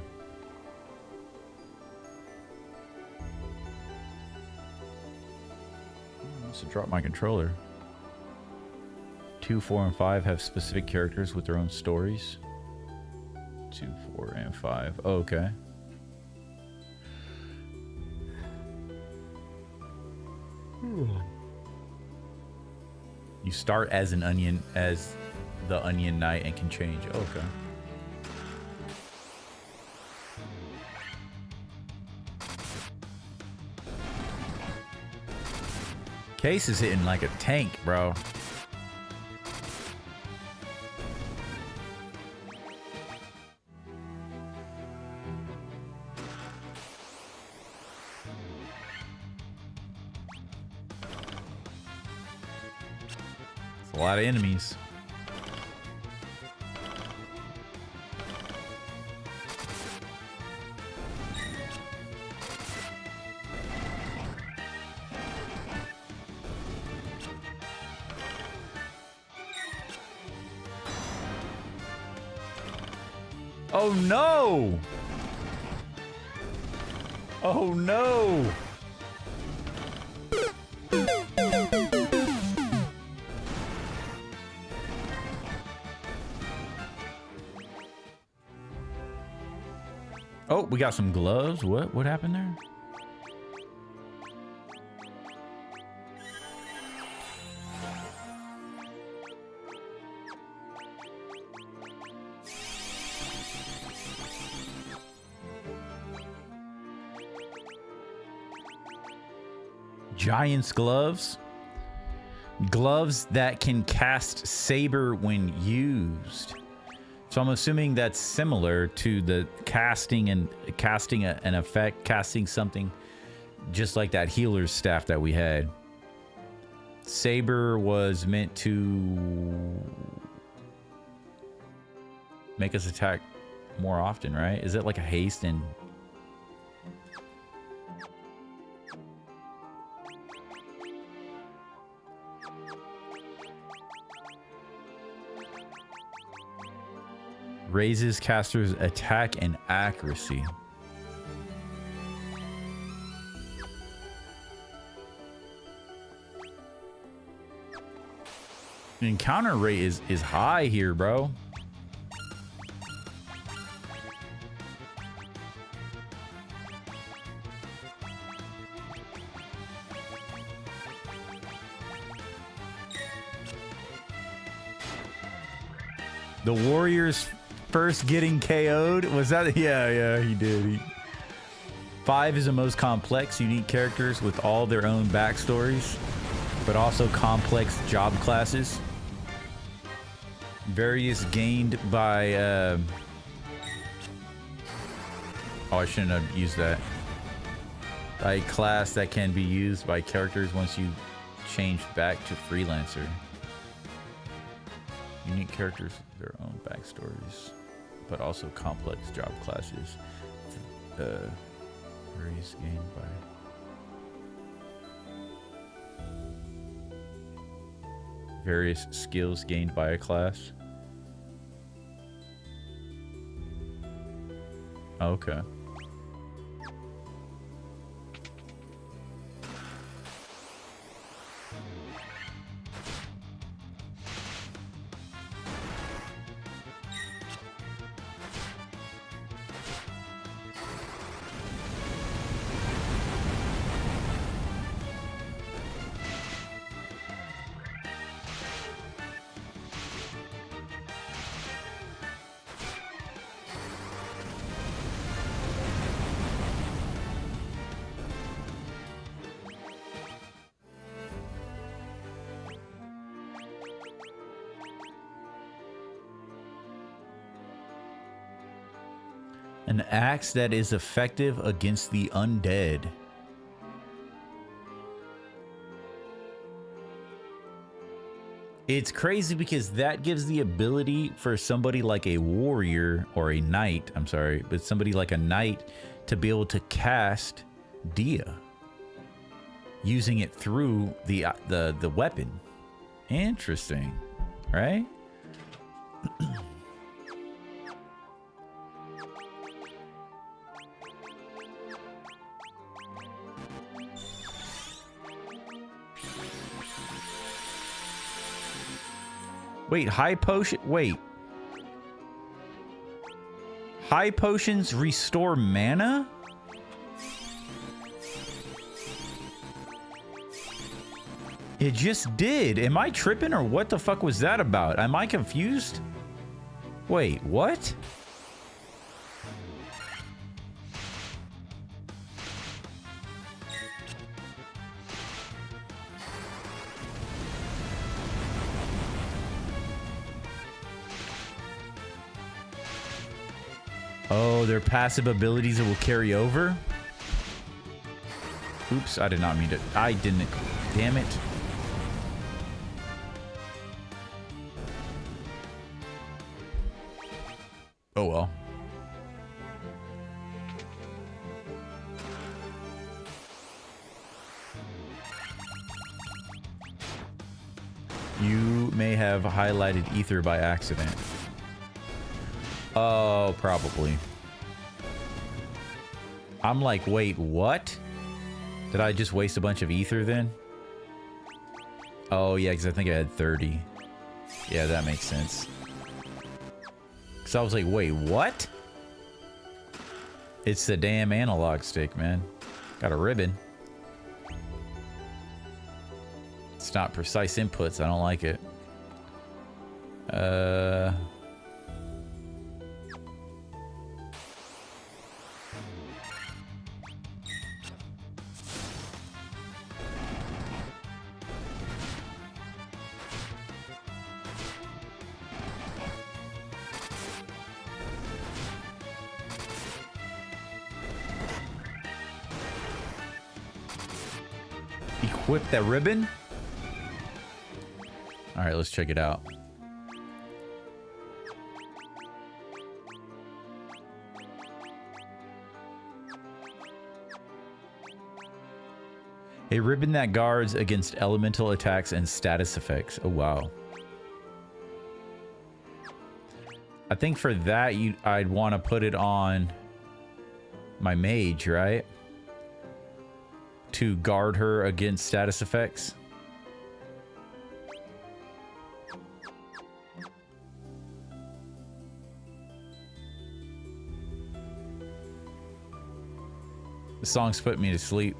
To drop my controller. 2, 4, and 5 have specific characters with their own stories. 2, 4, and 5. Oh, okay. You start as the Onion Knight and can change. Oh, okay. Case is hitting like a tank, bro. It's a lot of enemies. Oh no! Oh no! got some gloves. What happened there? Giant's gloves. Gloves that can cast saber when used. So I'm assuming that's similar to the casting and casting an effect, casting something just like that healer's staff that we had. Saber was meant to make us attack more often, right? Is it like a haste and... Raises caster's attack and accuracy. The encounter rate is high here, bro. The warriors first getting KO'd? Was that? Yeah, he did. 5 is the most complex, unique characters with all their own backstories, but also complex job classes. Various gained by... oh, I shouldn't have used that. A class that can be used by characters once you change back to freelancer. Unique characters with their own backstories, but also complex job classes. Various gained by... Various skills gained by a class. Okay. An axe that is effective against the undead. It's crazy because that gives the ability for somebody like a warrior or a knight, I'm sorry, but somebody like a knight to be able to cast Dia using it through the weapon. Interesting, right? Wait, high potion. Wait. High potions restore mana? It just did. Am I tripping or what the fuck was that about? Am I confused? Wait, what? Oh, their passive abilities that will carry over? Oops, I did not mean to. I didn't. Damn it. Oh well. You may have highlighted ether by accident. Oh, probably. I'm like, wait, what? Did I just waste a bunch of ether then? Oh, yeah, because I think I had 30. Yeah, that makes sense. Because I was like, wait, what? It's the damn analog stick, man. Got a ribbon. It's not precise inputs. I don't like it. Equip that ribbon. All right, let's check it out. A ribbon that guards against elemental attacks and status effects. Oh, wow. I think for that, I'd want to put it on my mage, right? To guard her against status effects. The song's put me to sleep.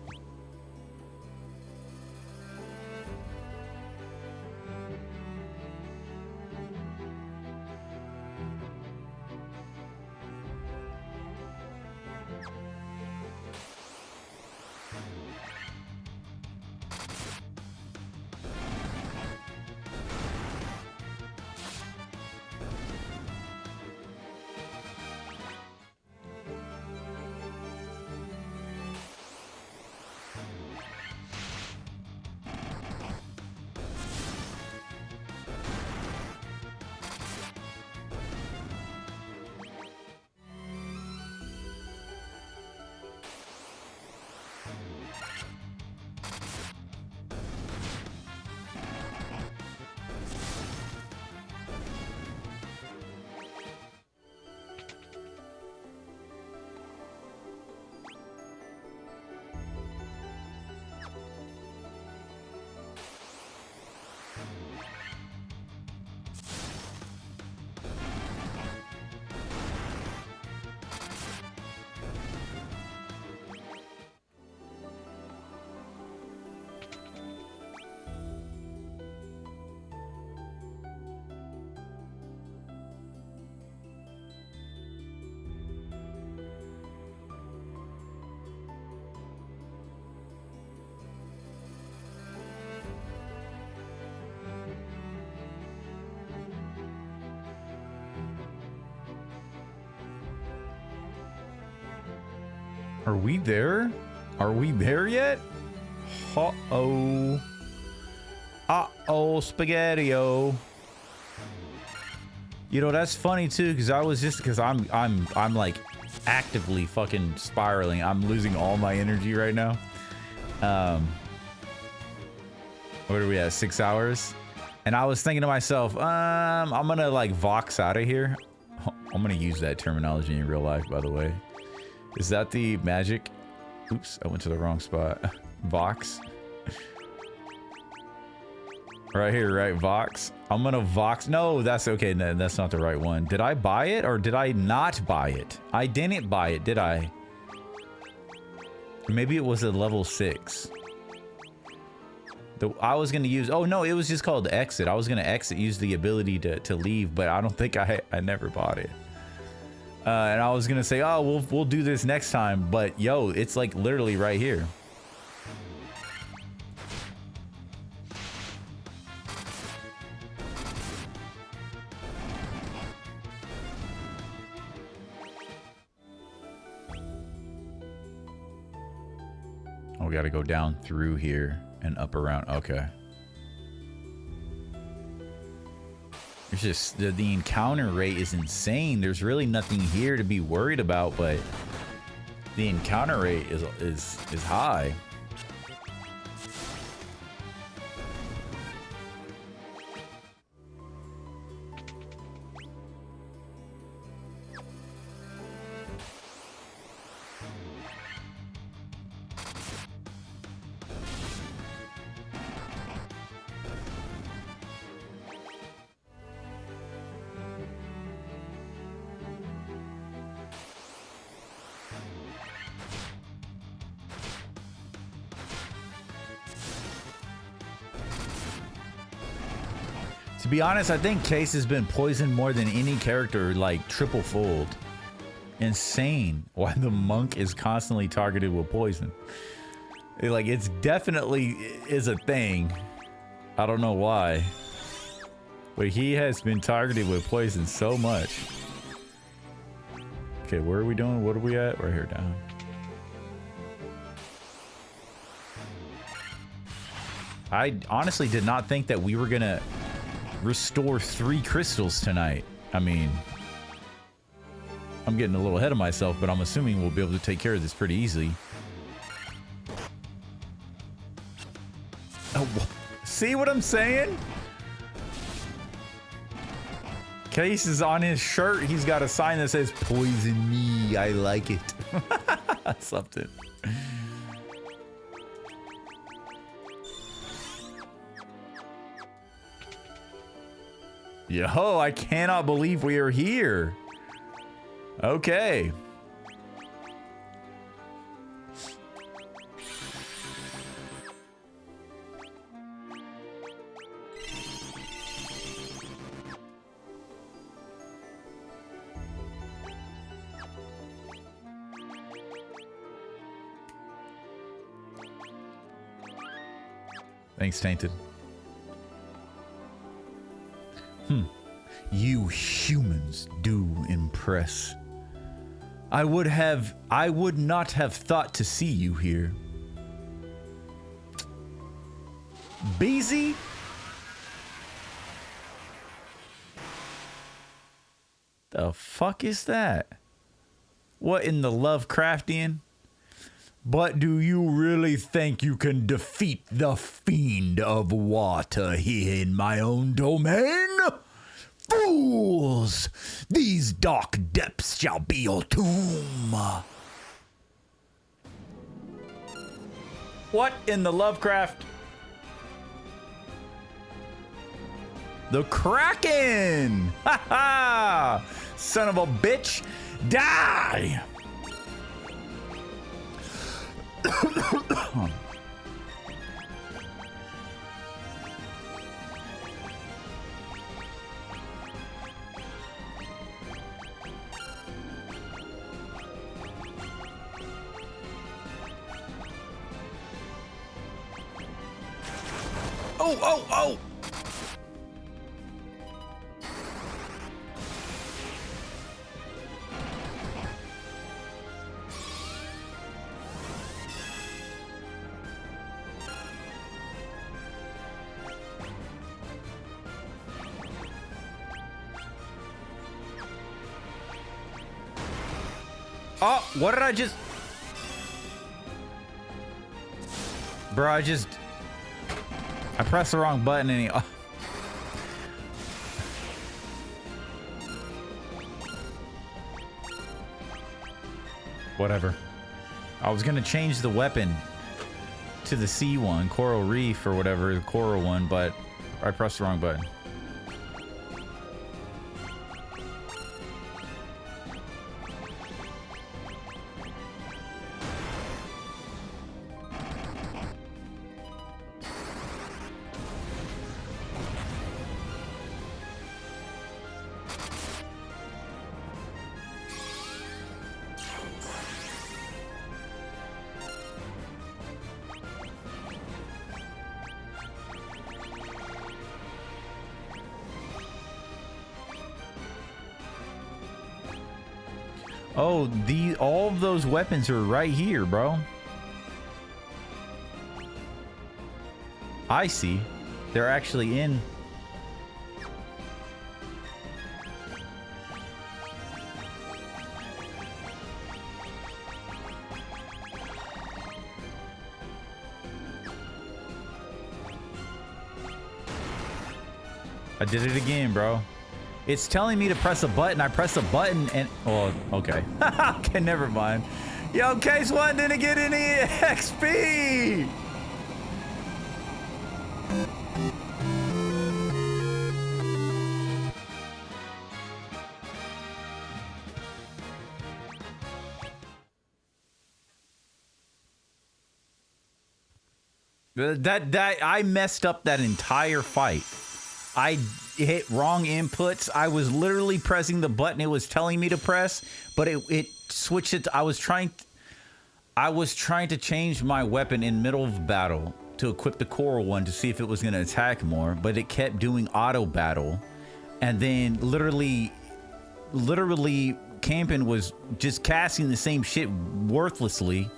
Are we there? Are we there yet? Uh-oh. Uh-oh, spaghetti-o. You know, that's funny too, because I'm like actively fucking spiraling. I'm losing all my energy right now. What are we at? 6 hours? And I was thinking to myself, I'm gonna like Vox out of here. I'm gonna use that terminology in real life, by the way. Is that the magic? Oops, I went to the wrong spot. Vox. Right here, right? Vox. I'm gonna Vox. No, that's okay. No, that's not the right one. Did I buy it or did I not buy it? I didn't buy it, did I? Maybe it was a level 6. I was gonna use. Oh no, it was just called exit. I was gonna exit, use the ability to leave, but I don't think I never bought it. And I was gonna say, oh, we'll do this next time, but yo, it's like literally right here. Oh, we gotta go down through here and up around. Okay. It's just the encounter rate is insane. There's really nothing here to be worried about, but the encounter rate is high. To be honest, I think Case has been poisoned more than any character, like triple-fold. Insane why the monk is constantly targeted with poison. Like, it's definitely is a thing. I don't know why. But he has been targeted with poison so much. Okay, where are we doing? What are we at? Right here, down. I honestly did not think that we were gonna restore 3 crystals tonight. I mean, I'm getting a little ahead of myself, but I'm assuming we'll be able to take care of this pretty easily. Oh, see what I'm saying? Case is on his shirt. He's got a sign that says, "Poison me, I like it." Something. Yo, I cannot believe we are here. Okay. Thanks, Tainted. You humans do impress. I would not have thought to see you here. Beezy? The fuck is that? What in the Lovecraftian? But do you really think you can defeat the fiend of water here in my own domain? Fools! These dark depths shall be your tomb. What in the Lovecraft? The Kraken! Ha ha! Son of a bitch! Die! Oh, oh, oh! Oh, what did I just... Bro, I pressed the wrong button and he... Oh. Whatever. I was gonna change the weapon to the C one, Coral Reef or whatever, the Coral one, but I pressed the wrong button. Oh, all of those weapons are right here, bro. I see. They're actually in. I did it again, bro. It's telling me to press a button. I press a button and... Oh, okay. Okay, never mind. Yo, Case 1 didn't get any XP! That I messed up that entire fight. I hit wrong inputs. I was literally pressing the button it was telling me to press, but it switched it. I was trying to change my weapon in middle of battle to equip the coral one to see if it was going to attack more, but it kept doing auto battle, and then literally Campin was just casting the same shit worthlessly.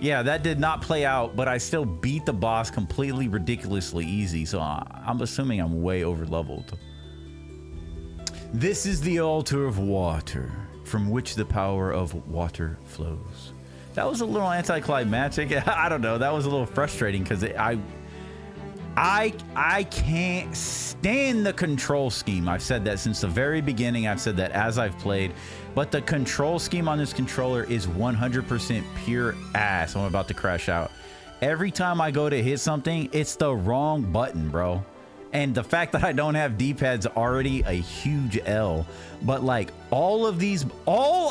Yeah, that did not play out, but I still beat the boss completely ridiculously easy, so I'm assuming I'm way over leveled. This is the altar of water, from which the power of water flows. That was a little anticlimactic. I don't know. That was a little frustrating because I can't stand the control scheme. I've said that since the very beginning. I've said that as I've played. But the control scheme on this controller is 100% pure ass. I'm about to crash out. Every time I go to hit something, it's the wrong button, bro. And the fact that I don't have D-pad's already a huge L. But like all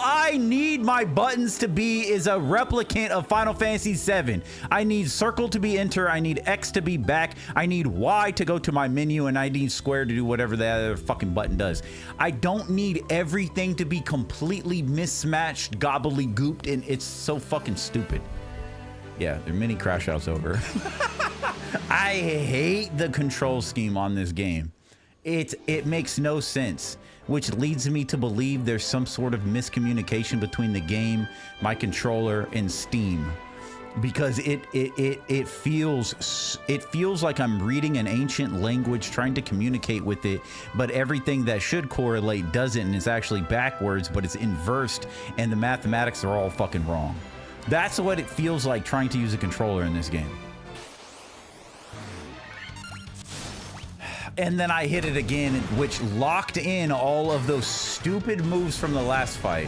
I need my buttons to be is a replicant of Final Fantasy VII. I need circle to be enter. I need X to be back. I need Y to go to my menu, and I need square to do whatever the other fucking button does. I don't need everything to be completely mismatched, gobbledygooked, and it's so fucking stupid. Yeah, their mini crash out's over. I hate the control scheme on this game. It makes no sense, which leads me to believe there's some sort of miscommunication between the game, my controller, and Steam, because it feels like I'm reading an ancient language trying to communicate with it, but everything that should correlate doesn't, and it's actually backwards, but it's inversed, and the mathematics are all fucking wrong. That's what it feels like trying to use a controller in this game. And then I hit it again, which locked in all of those stupid moves from the last fight.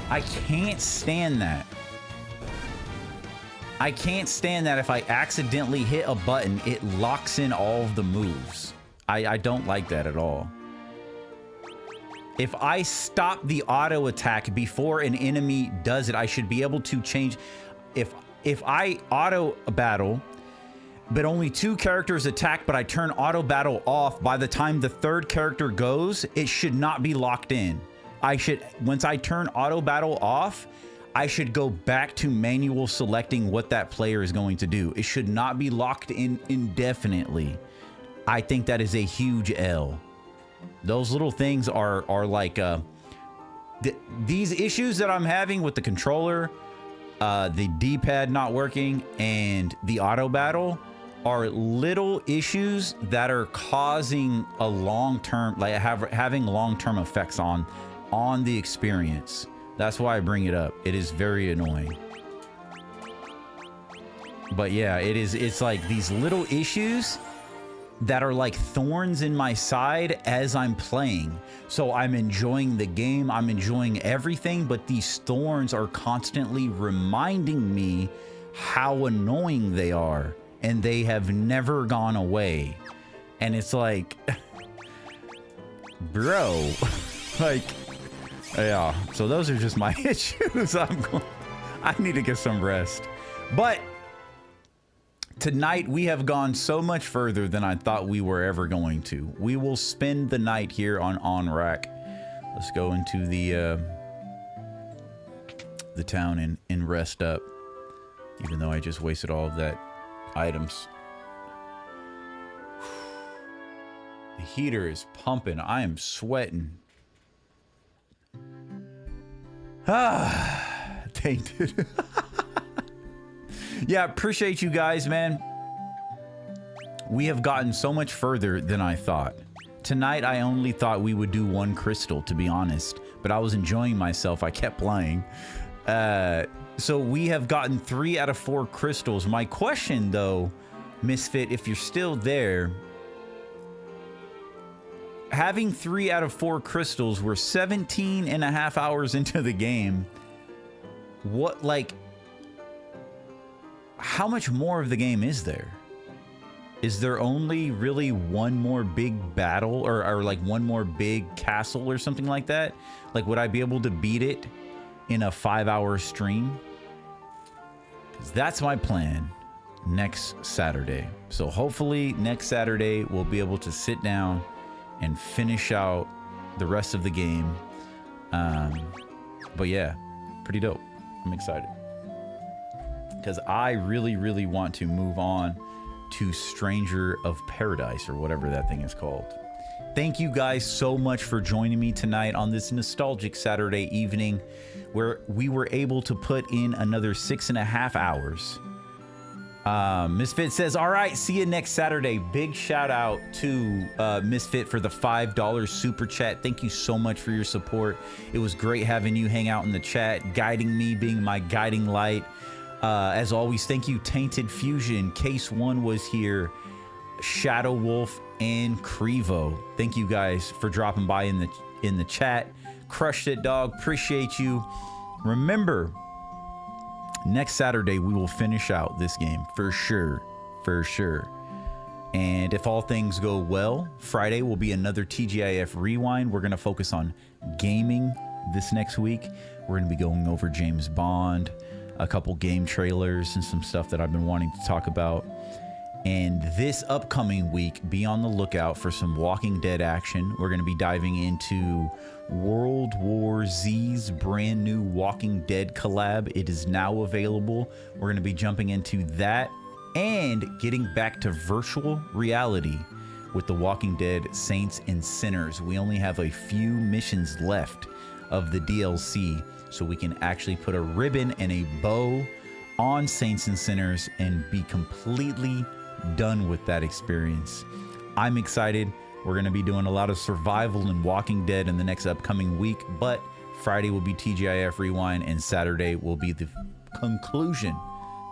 I can't stand that. I can't stand that if I accidentally hit a button, it locks in all of the moves. I don't like that at all. If I stop the auto attack before an enemy does it, I should be able to change. If I auto battle, but only 2 characters attack, but I turn auto battle off, by the time the 3rd character goes, it should not be locked in. Once I turn auto battle off, I should go back to manual selecting what that player is going to do. It should not be locked in indefinitely. I think that is a huge L. Those little things are like these issues that I'm having with the controller, the D-pad not working, and the auto battle are little issues that are causing a long-term, like having long-term effects on the experience. That's why I bring it up. It is very annoying. But yeah, it's like these little issues that are like thorns in my side as I'm playing. So I'm enjoying the game, I'm enjoying everything, but these thorns are constantly reminding me how annoying they are, and they have never gone away. And it's like, bro, like, yeah. So those are just my issues. I need to get some rest. But tonight we have gone so much further than I thought we were ever going to. We will spend the night here on rack. Let's go into the town and rest up. Even though I just wasted all of that items. The heater is pumping. I am sweating. Ah, tainted. Yeah, appreciate you guys, man. We have gotten so much further than I thought. Tonight, I only thought we would do 1 crystal, to be honest. But I was enjoying myself. I kept playing. So we have gotten 3 out of 4 crystals. My question, though, Misfit, if you're still there, having 3 out of 4 crystals, we're 17 and a half hours into the game. What, like, how much more of the game is there? Is there only really 1 more big battle or like 1 more big castle or something like that? Like, would I be able to beat it in a 5-hour stream? 'Cause that's my plan. next Saturday. So hopefully next Saturday we'll be able to sit down and finish out the rest of the game. But yeah, pretty dope. I'm excited because I really want to move on to Stranger of Paradise, or whatever that thing is called. Thank you guys so much for joining me tonight on this nostalgic Saturday evening where we were able to put in another 6.5 hours. Misfit says, all right, see you next Saturday. Big shout out to Misfit for the $5 super chat. Thank you so much for your support. It was great having you hang out in the chat, guiding me, being my guiding light. As always, thank you, Tainted Fusion. Case One was here, Shadow Wolf, and Crevo. Thank you guys for dropping by in the chat. Crushed it, dog. Appreciate you. Remember, next Saturday we will finish out this game for sure. And if all things go well, Friday will be another TGIF rewind. We're going to focus on gaming this next week. We're going to be going over James Bond, a couple game trailers, and some stuff that I've been wanting to talk about. And this upcoming week, be on the lookout for some Walking Dead action. We're going to be diving into World War Z's brand new Walking Dead collab. It is now available. We're going to be jumping into that and getting back to virtual reality with the Walking Dead Saints and Sinners. We only have a few missions left of the DLC, so we can actually put a ribbon and a bow on Saints and Sinners and be completely done with that experience. I'm excited. We're going to be doing a lot of survival and Walking Dead in the next upcoming week, but Friday will be TGIF Rewind and Saturday will be the conclusion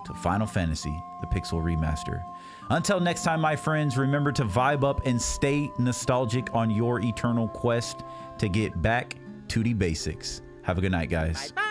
to Final Fantasy, the Pixel Remaster. Until next time, my friends, remember to vibe up and stay nostalgic on your eternal quest to get back to the basics. Have a good night, guys. Bye.